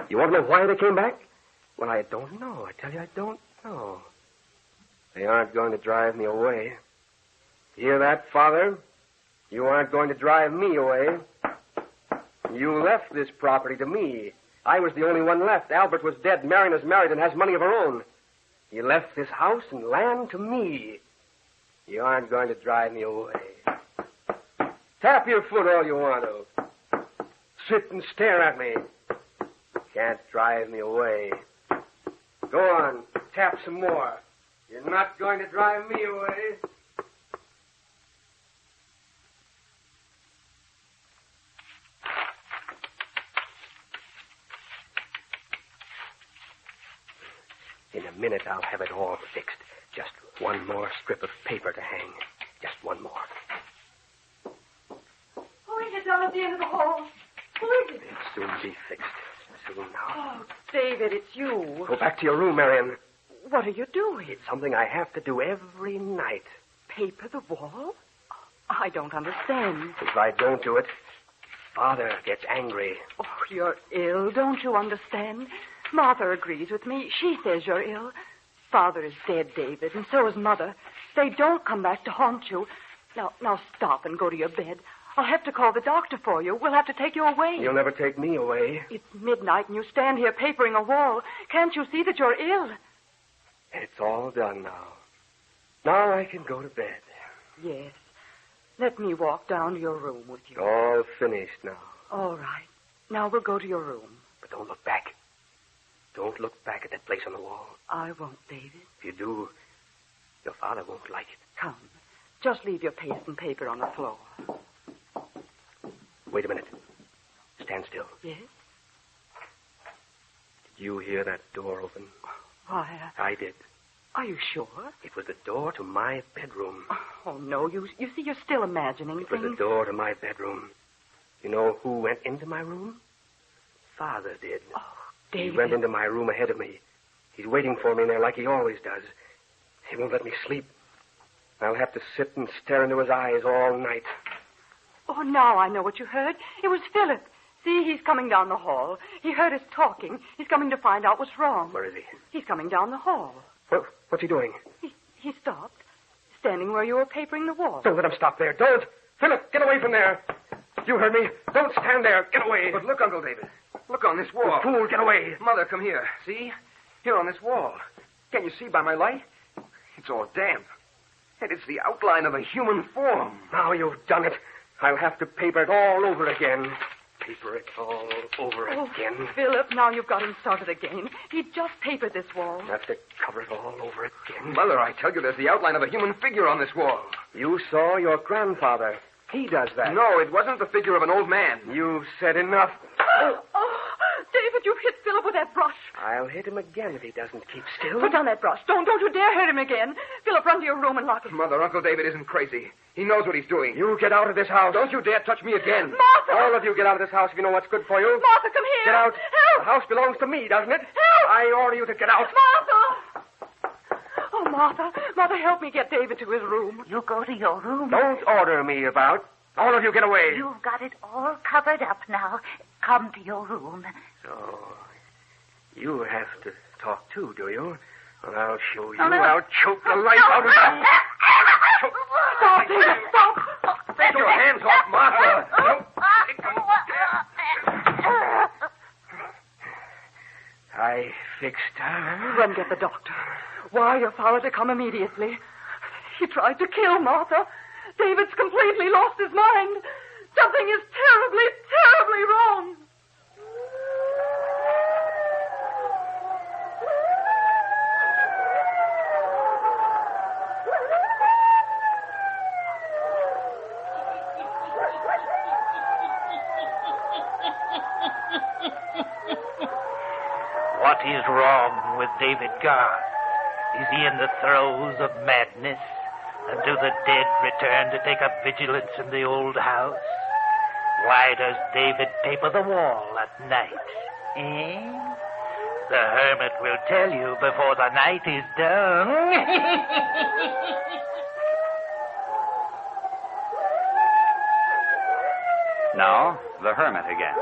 You want to know why they came back? Well, I don't know. I tell you, I don't know. They aren't going to drive me away. You hear that, Father? You aren't going to drive me away. You left this property to me. I was the only one left. Albert was dead. Marion is married and has money of her own. You left this house and land to me. You aren't going to drive me away. Tap your foot all you want to. Sit and stare at me. Can't drive me away. Go on, tap some more. You're not going to drive me away. In a minute, I'll have it all fixed. Just one more strip of paper to hang. Just one more. Who is it down at the end of the hall? Who is it? It'll soon be fixed. Soon now. Oh, David, it's you. Go back to your room, Marion. What are you doing? It's something I have to do every night. Paper the wall? I don't understand. If I don't do it, Father gets angry. Oh, you're ill. Don't you understand? Martha agrees with me. She says you're ill. Father is dead, David, and so is Mother. They don't come back to haunt you. Now stop and go to your bed. I'll have to call the doctor for you. We'll have to take you away. You'll never take me away. It's midnight and you stand here papering a wall. Can't you see that you're ill? It's all done now. Now I can go to bed. Yes. Let me walk down to your room with you. All finished now. All right. Now we'll go to your room. But don't look back. Don't look back at that place on the wall. I won't, David. If you do, your father won't like it. Come. Just leave your paste and paper on the floor. Wait a minute. Stand still. Yes? Did you hear that door open? Why? I did. Are you sure? It was the door to my bedroom. Oh, no. You see, you're still imagining things. It was the door to my bedroom. You know who went into my room? Father did. Oh, David. He went into my room ahead of me. He's waiting for me in there like he always does. He won't let me sleep. I'll have to sit and stare into his eyes all night. Oh, Oh, now I know what you heard. It was Philip. See, he's coming down the hall. He heard us talking. He's coming to find out what's wrong. Where is he? He's coming down the hall. What's he doing? He stopped, standing where you were papering the wall. Don't let him stop there. Don't. Philip, get away from there. You heard me. Don't stand there. Get away. But look, Uncle David. Look on this wall. You fool, get away. Mother, come here. See? Here on this wall. Can you see by my light? It's all damp. And it's the outline of a human form. Now you've done it. I'll have to paper it all over again. Paper it all over again. Philip, now you've got him started again. He just papered this wall. I have to cover it all over again. Mother, I tell you, there's the outline of a human figure on this wall. You saw your grandfather. He does that. No, it wasn't the figure of an old man. You've said enough. David, you've hit Philip with that brush. I'll hit him again if he doesn't keep still. Put down that brush. Don't you dare hit him again. Philip, run to your room and lock it. Mother, Uncle David isn't crazy. He knows what he's doing. You get out of this house. Don't you dare touch me again. Martha! All of you get out of this house if you know what's good for you. Martha, come here. Get out. Help! The house belongs to me, doesn't it? Help! I order you to get out. Martha! Oh, Martha. Martha, help me get David to his room. You go to your room. Don't order me about. All of you get away. You've got it all covered up now. Come to your room. So, you have to talk too, do you? Well, I'll show you. No. I'll choke the life out of you. Stop, David, stop. Take your hands off, Martha. I fixed her. Run, get the doctor. Wire your father to come immediately. He tried to kill Martha. David's completely lost his mind. Something is terribly, terribly wrong. What is wrong with David Garth? Is he in the throes of madness? And do the dead return to take up vigilance in the old house? Why does David paper the wall at night? The hermit will tell you before the night is done. Now, the hermit again.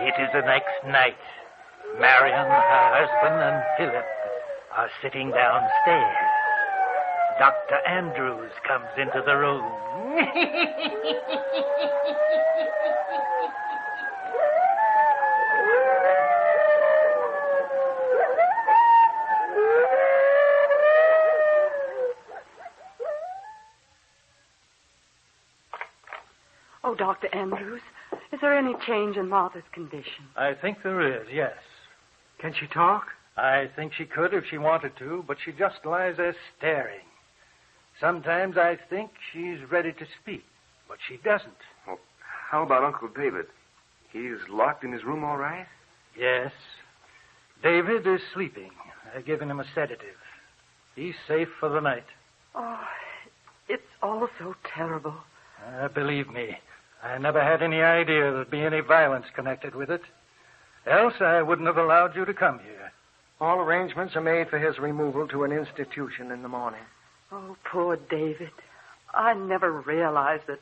It is the next night. Marion, her husband, and Philip are sitting downstairs. Dr. Andrews comes into the room. Oh, Dr. Andrews, is there any change in Martha's condition? I think there is, yes. Can she talk? I think she could if she wanted to, but she just lies there staring. Sometimes I think she's ready to speak, but she doesn't. Well, how about Uncle David? He's locked in his room all right? Yes. David is sleeping. I've given him a sedative. He's safe for the night. Oh, it's all so terrible. Believe me, I never had any idea there'd be any violence connected with it. Else I wouldn't have allowed you to come here. All arrangements are made for his removal to an institution in the morning. Oh, poor David. I never realized that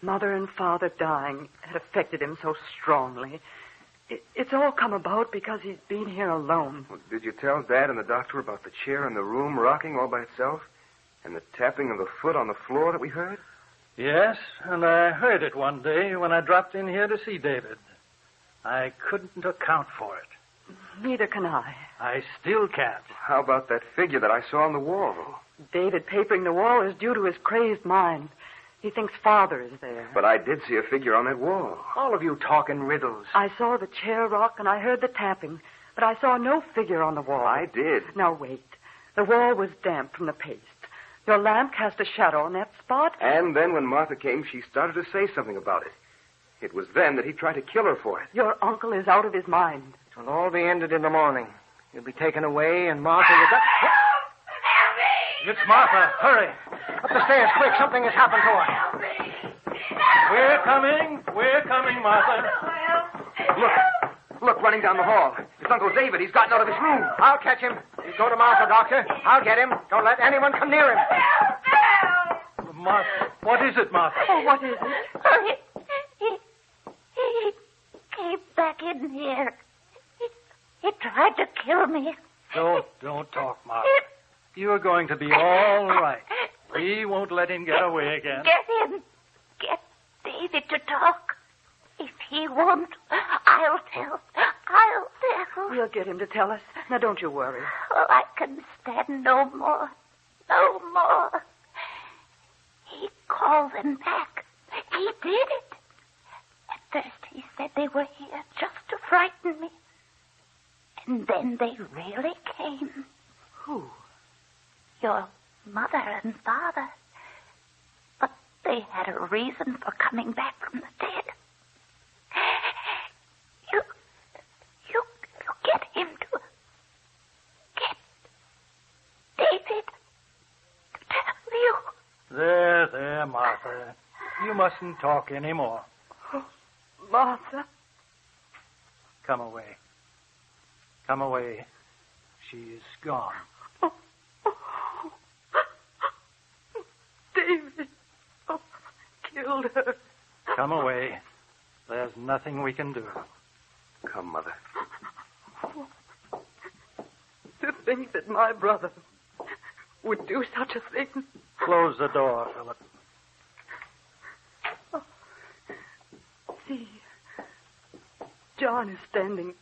Mother and Father dying had affected him so strongly. It's all come about because he's been here alone. Well, did you tell Dad and the doctor about the chair in the room rocking all by itself? And the tapping of the foot on the floor that we heard? Yes, and I heard it one day when I dropped in here to see David. I couldn't account for it. Neither can I. I still can't. How about that figure that I saw on the wall? David papering the wall is due to his crazed mind. He thinks Father is there. But I did see a figure on that wall. All of you talk in riddles. I saw the chair rock and I heard the tapping, but I saw no figure on the wall. I did. Now, wait. The wall was damp from the paste. Your lamp cast a shadow on that spot. And then when Martha came, she started to say something about it. It was then that he tried to kill her for it. Your uncle is out of his mind. It'll all be ended in the morning. You'll be taken away, and Martha will... Help me! It's Martha. Hurry. Up the stairs, quick. Something has happened to her. Help me! We're coming, Martha. Look, running down the hall. It's Uncle David. He's gotten out of his room. I'll catch him. You go to Martha, Doctor. I'll get him. Don't let anyone come near him. Martha, what is it, Martha? Oh, what is it? Oh, he came back in here. He tried to kill me. Don't talk, Martha. You're going to be all right. We won't let him get away again. Get him. Get David to talk. If he won't, I'll tell. We'll get him to tell us. Now, don't you worry. Oh, I can stand no more. No more. He called them back. He did it. At first, he said they were here just to frighten me. And then they really came. Who? Your mother and father. But they had a reason for coming back from the dead. You get him to... Get David to tell you. There, Martha. You mustn't talk anymore. Oh, Martha. Come away. She's gone. David. Oh, killed her. Come away. There's nothing we can do. Come, Mother. To think that my brother would do such a thing. Close the door, Philip. Oh. See, John is standing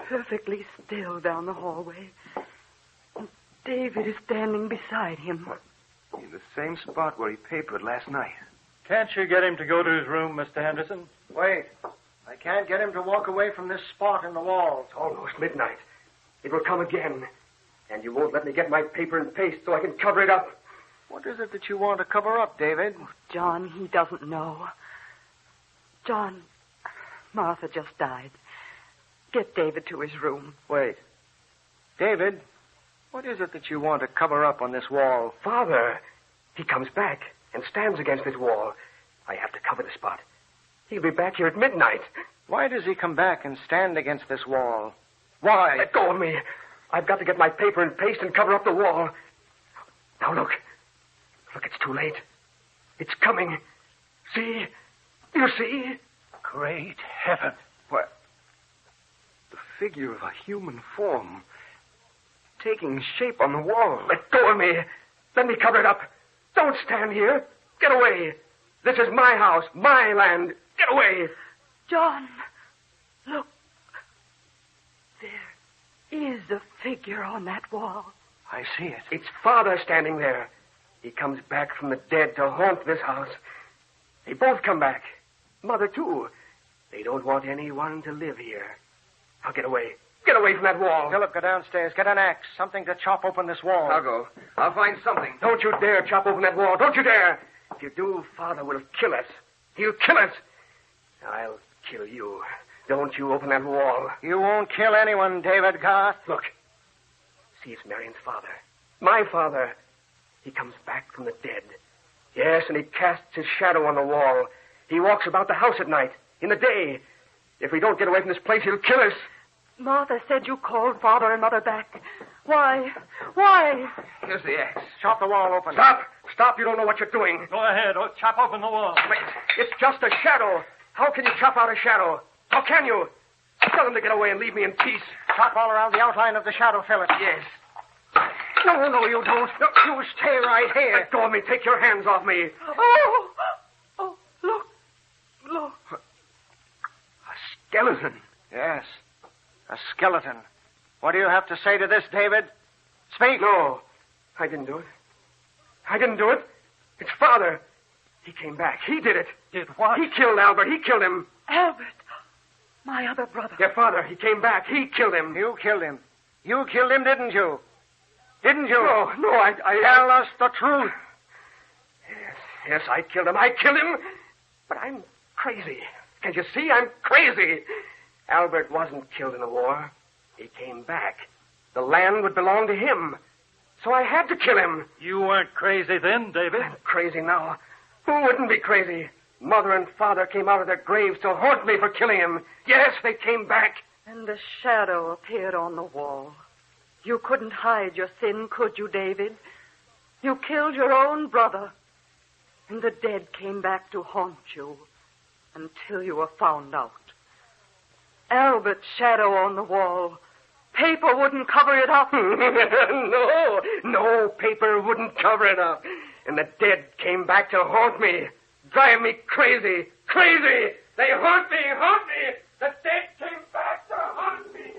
perfectly still down the hallway. And David is standing beside him. In the same spot where he papered last night. Can't you get him to go to his room, Mr. Henderson? Wait. I can't get him to walk away from this spot in the wall. It's almost midnight. It will come again. And you won't let me get my paper and paste so I can cover it up. What is it that you want to cover up, David? Oh, John, he doesn't know. John, Martha just died. Get David to his room. Wait. David, what is it that you want to cover up on this wall? Father, he comes back and stands against this wall. I have to cover the spot. He'll be back here at midnight. Why does he come back and stand against this wall? Why? Let go of me. I've got to get my paper and paste and cover up the wall. Now look. Look, it's too late. It's coming. See? You see? Great heaven. What? The figure of a human form taking shape on the wall. Let go of me. Let me cover it up. Don't stand here. Get away. This is my house, my land. Get away. John, look. There is a figure on that wall. I see it. It's Father standing there. He comes back from the dead to haunt this house. They both come back. Mother, too. They don't want anyone to live here. Now get away. Get away from that wall. Philip, go downstairs. Get an axe. Something to chop open this wall. I'll go. I'll find something. Don't you dare chop open that wall. Don't you dare. If you do, Father will kill us. He'll kill us. I'll kill you. Don't you open that wall. You won't kill anyone, David Garth. Look. See, it's Marion's father. My father. He comes back from the dead. Yes, and he casts his shadow on the wall. He walks about the house at night, in the day. If we don't get away from this place, he'll kill us. Martha said you called Father and Mother back. Why? Here's the axe. Chop the wall open. Stop. You don't know what you're doing. Go ahead. Chop open the wall. Wait. It's just a shadow. How can you chop out a shadow? How can you? Tell them to get away and leave me in peace. Chop all around the outline of the shadow, Philip. Yes. No, you don't. No, you stay right here. Let go of me. Take your hands off me. Oh, look. A skeleton. Yes, a skeleton. What do you have to say to this, David? Speak. No, I didn't do it. It's Father. He came back. He did it. Did what? He killed Albert. He killed him. Albert, my other brother. Yeah, Father. He came back. He killed him. You killed him. You killed him, didn't you? Didn't you? No, I Tell us the truth. Yes, I killed him. But I'm crazy. Can't you see? I'm crazy. Albert wasn't killed in the war. He came back. The land would belong to him. So I had to kill him. You weren't crazy then, David. I'm crazy now. Who wouldn't be crazy? Mother and Father came out of their graves to haunt me for killing him. Yes, they came back. And a shadow appeared on the wall. You couldn't hide your sin, could you, David? You killed your own brother. And the dead came back to haunt you until you were found out. Albert's shadow on the wall. Paper wouldn't cover it up. No, paper wouldn't cover it up. And the dead came back to haunt me. Drive me crazy. They haunt me. The dead came back to haunt me.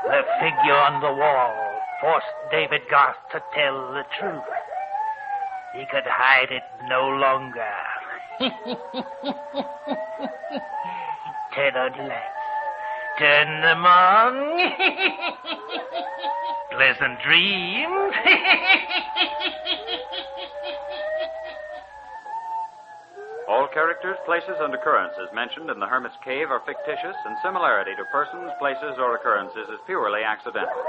The figure on the wall forced David Garth to tell the truth. He could hide it no longer. Turn on the lights. Turn them on. Pleasant dreams. All characters, places, and occurrences mentioned in the Hermit's Cave are fictitious, and similarity to persons, places, or occurrences is purely accidental.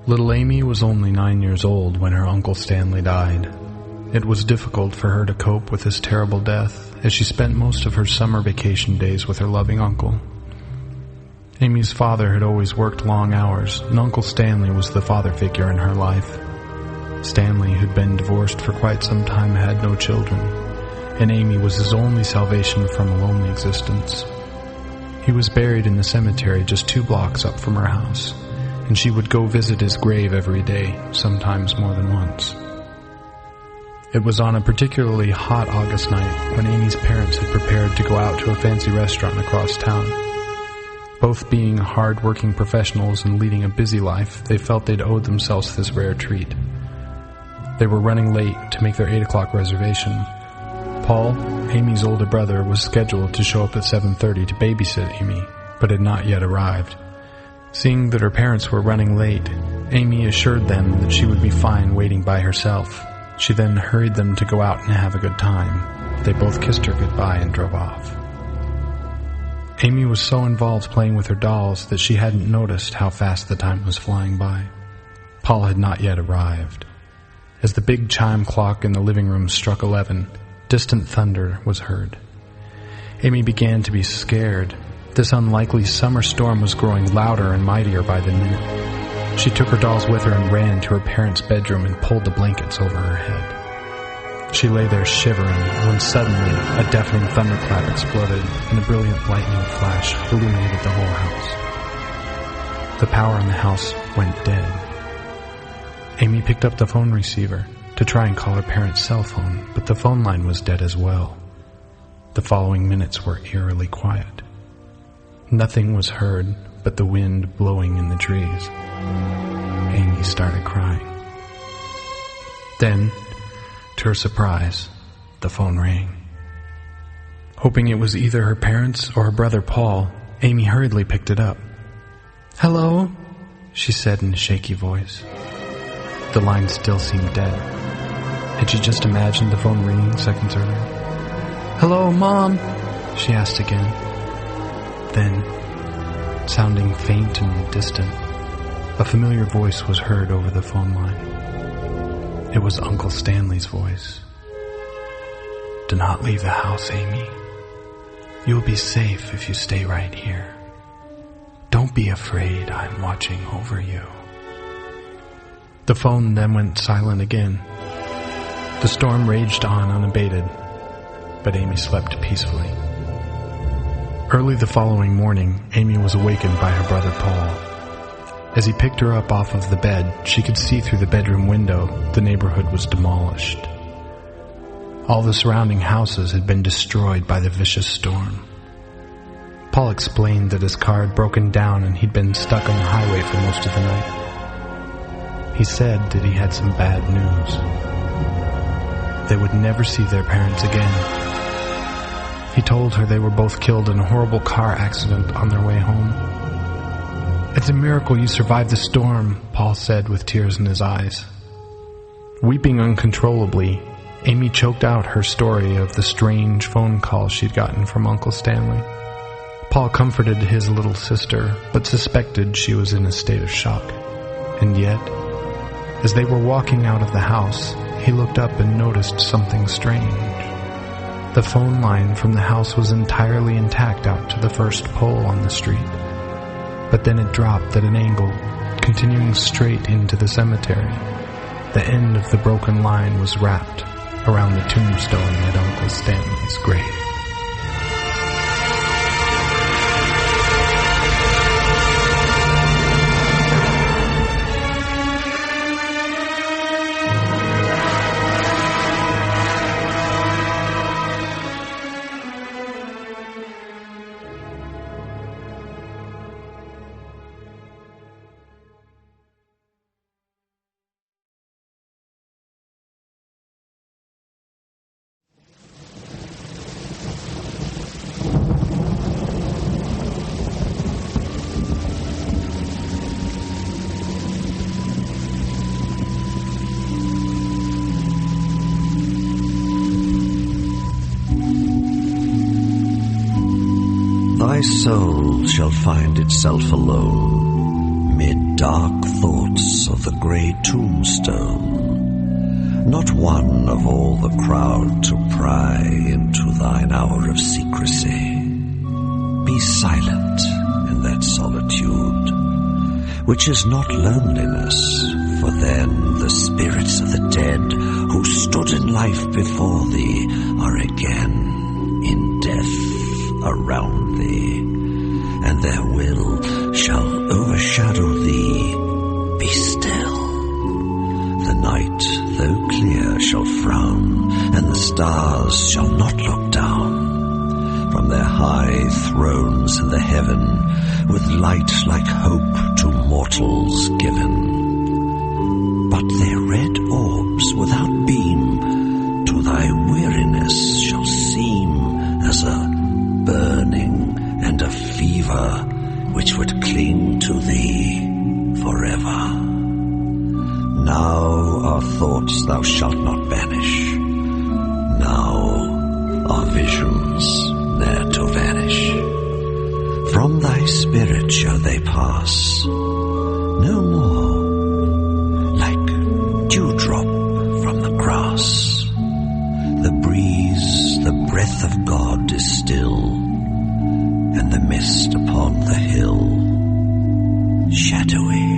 Little Amy was only 9 years old when her Uncle Stanley died. It was difficult for her to cope with this terrible death, as she spent most of her summer vacation days with her loving uncle. Amy's father had always worked long hours, and Uncle Stanley was the father figure in her life. Stanley, who'd been divorced for quite some time, had no children, and Amy was his only salvation from a lonely existence. He was buried in the cemetery just 2 blocks up from her house, and she would go visit his grave every day, sometimes more than once. It was on a particularly hot August night when Amy's parents had prepared to go out to a fancy restaurant across town. Both being hard-working professionals and leading a busy life, they felt they'd owed themselves this rare treat. They were running late to make their 8 o'clock reservation. Paul, Amy's older brother, was scheduled to show up at 7:30 to babysit Amy, but had not yet arrived. Seeing that her parents were running late, Amy assured them that she would be fine waiting by herself. She then hurried them to go out and have a good time. They both kissed her goodbye and drove off. Amy was so involved playing with her dolls that she hadn't noticed how fast the time was flying by. Paul had not yet arrived. As the big chime clock in the living room struck 11, distant thunder was heard. Amy began to be scared. This unlikely summer storm was growing louder and mightier by the minute. She took her dolls with her and ran to her parents' bedroom and pulled the blankets over her head. She lay there shivering when suddenly a deafening thunderclap exploded and a brilliant lightning flash illuminated the whole house. The power in the house went dead. Amy picked up the phone receiver to try and call her parents' cell phone, but the phone line was dead as well. The following minutes were eerily quiet. Nothing was heard but the wind blowing in the trees. Amy started crying. Then, to her surprise, the phone rang. Hoping it was either her parents or her brother Paul, Amy hurriedly picked it up. "Hello?" she said in a shaky voice. The line still seemed dead. Had she just imagined the phone ringing seconds earlier? "Hello, Mom?" she asked again. Then, sounding faint and distant, a familiar voice was heard over the phone line. It was Uncle Stanley's voice. "Do not leave the house, Amy. You'll be safe if you stay right here. Don't be afraid, I'm watching over you." The phone then went silent again. The storm raged on unabated, but Amy slept peacefully. Early the following morning, Amy was awakened by her brother Paul. As he picked her up off of the bed, she could see through the bedroom window the neighborhood was demolished. All the surrounding houses had been destroyed by the vicious storm. Paul explained that his car had broken down and he'd been stuck on the highway for most of the night. he said that he had some bad news. They would never see their parents again. He told her they were both killed in a horrible car accident on their way home. "It's a miracle you survived the storm," Paul said with tears in his eyes. Weeping uncontrollably, Amy choked out her story of the strange phone call she'd gotten from Uncle Stanley. Paul comforted his little sister, but suspected she was in a state of shock. And yet, as they were walking out of the house, he looked up and noticed something strange. The phone line from the house was entirely intact out to the first pole on the street. But then it dropped at an angle, continuing straight into the cemetery. The end of the broken line was wrapped around the tombstone at Uncle Stanley's grave. Thy soul shall find itself alone, mid dark thoughts of the grey tombstone. Not one of all the crowd to pry into thine hour of secrecy. Be silent in that solitude, which is not loneliness, for then the spirits of the dead who stood in life before thee are again in death around thee, and their will shall overshadow thee. Be still. The night, though clear, shall frown, and the stars shall not look down from their high thrones in the heaven, with light like hope to mortals given. But their red orbs without beam to thy weariness shall seem as a burning and a fever which would cling to thee forever. Now are thoughts thou shalt not banish. Now are visions ne'er to vanish. From thy spirit shall they pass, no more, like dewdrop from the grass. The breeze, the breath of God is still, and the mist upon the hill, shadowy,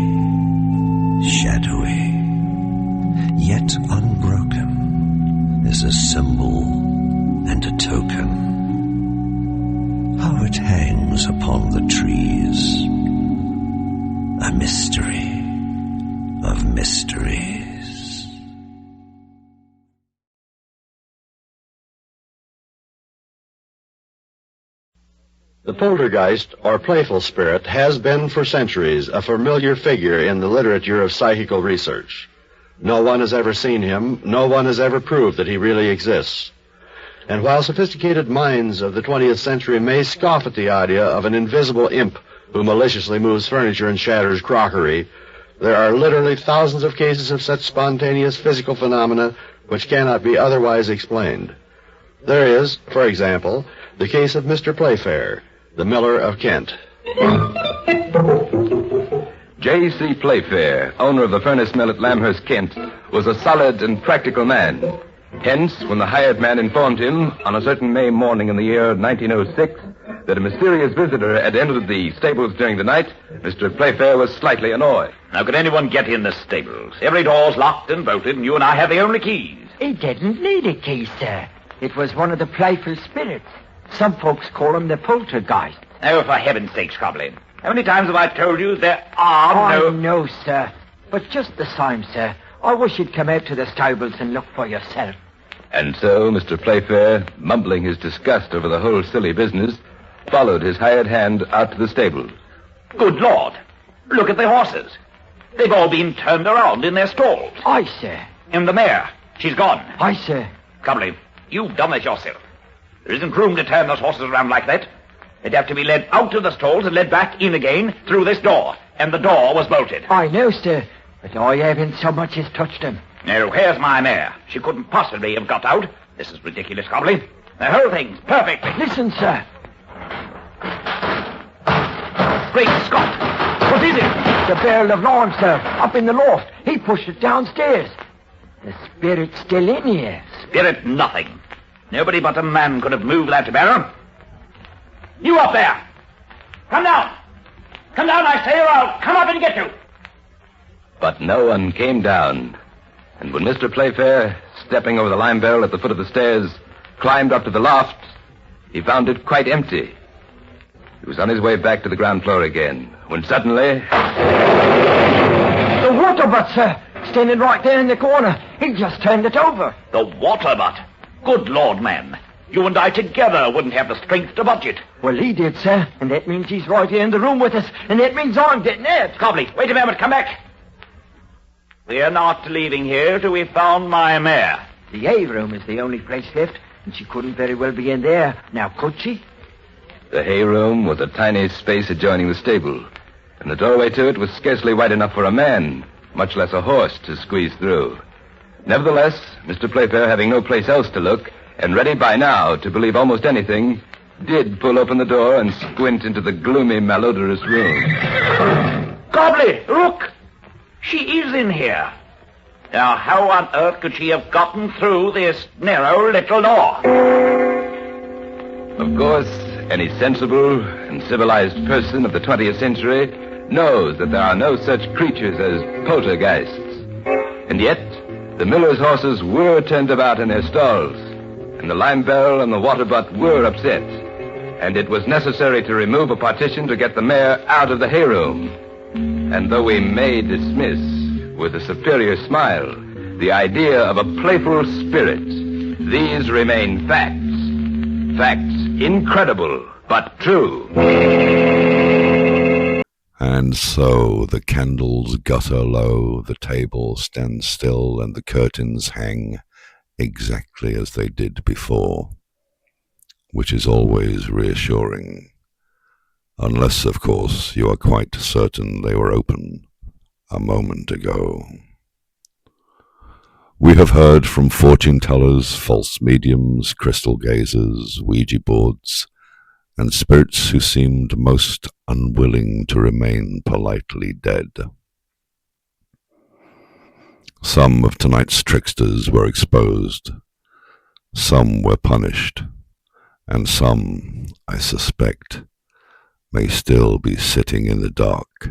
shadowy, yet unbroken, is a symbol and a token. How it hangs upon the trees, a mystery of mysteries. The poltergeist, or playful spirit, has been for centuries a familiar figure in the literature of psychical research. No one has ever seen him, no one has ever proved that he really exists. And while sophisticated minds of the 20th century may scoff at the idea of an invisible imp who maliciously moves furniture and shatters crockery, there are literally thousands of cases of such spontaneous physical phenomena which cannot be otherwise explained. There is, for example, the case of Mr. Playfair, the miller of Kent. J.C. Playfair, owner of the furnace mill at Lamhurst, Kent, was a solid and practical man. Hence, when the hired man informed him, on a certain May morning in the year 1906, that a mysterious visitor had entered the stables during the night, Mr. Playfair was slightly annoyed. How could anyone get in the stables? Every door's locked and bolted, and you and I have the only keys. He didn't need a key, sir. It was one of the playful spirits. Some folks call him the poltergeist. Oh, for heaven's sake, Scroblin. How many times have I told you there are no... I know, sir. But just the same, sir, I wish you'd come out to the stables and look for yourself. And so Mr. Playfair, mumbling his disgust over the whole silly business, followed his hired hand out to the stables. Good Lord. Look at the horses. They've all been turned around in their stalls. Aye, sir. And the mare, she's gone. Aye, sir. Cumberly, you've done this yourself. There isn't room to turn those horses around like that. They'd have to be led out of the stalls and led back in again through this door. And the door was bolted. I know, sir. But I haven't so much as touched them. Now, here's my mare. She couldn't possibly have got out. This is ridiculous, Cumberly. The whole thing's perfect. Listen, sir. Great Scott! What is it? The barrel of lawn, sir, up in the loft. He pushed it downstairs. The spirit's still in here. Spirit nothing. Nobody but a man could have moved that barrel. You up there! Come down! Come down, I say, or I'll come up and get you! But no one came down. And when Mr. Playfair, stepping over the lime barrel at the foot of the stairs, climbed up to the loft, he found it quite empty. He was on his way back to the ground floor again, when suddenly... The water butt, sir, standing right there in the corner. He just turned it over. The water butt? Good Lord, man. You and I together wouldn't have the strength to budge it. Well, he did, sir, and that means he's right here in the room with us, and that means I'm getting out. Cobley, wait a moment, come back. We're not leaving here till we've found my mare. The hay room is the only place left, and she couldn't very well be in there. Now, could she? The hay room was a tiny space adjoining the stable, and the doorway to it was scarcely wide enough for a man, much less a horse, to squeeze through. Nevertheless, Mr. Playfair, having no place else to look, and ready by now to believe almost anything, did pull open the door and squint into the gloomy, malodorous room. Cobley, look! She is in here. Now, how on earth could she have gotten through this narrow little door? Of course, any sensible and civilized person of the 20th century knows that there are no such creatures as poltergeists. And yet, the miller's horses were turned about in their stalls, and the lime barrel and the water butt were upset, and it was necessary to remove a partition to get the mare out of the hay room. And though we may dismiss, with a superior smile, the idea of a playful spirit, these remain facts. Facts incredible, but true. And so the candles gutter low, the table stands still, and the curtains hang exactly as they did before, which is always reassuring, unless, of course, you are quite certain they were open a moment ago. We have heard from fortune-tellers, false mediums, crystal gazers, Ouija boards, and spirits who seemed most unwilling to remain politely dead. Some of tonight's tricksters were exposed, some were punished, and some, I suspect, may still be sitting in the dark,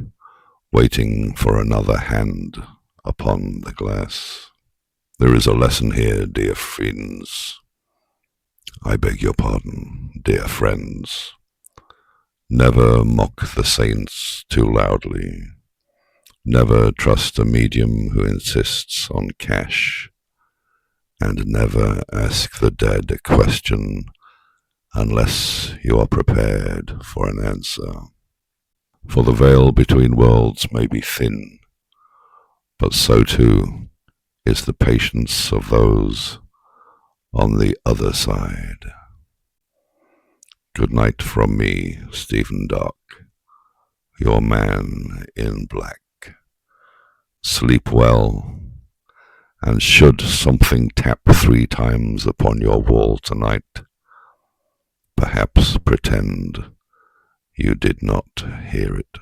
waiting for another hand upon the glass. There is a lesson here, dear friends. I beg your pardon, dear friends. Never mock the saints too loudly. Never trust a medium who insists on cash. And never ask the dead a question unless you are prepared for an answer. For the veil between worlds may be thin, but so too is the patience of those on the other side. Good night from me, Stephen Dark, your man in black. Sleep well, and should something tap 3 times upon your wall tonight, perhaps pretend you did not hear it.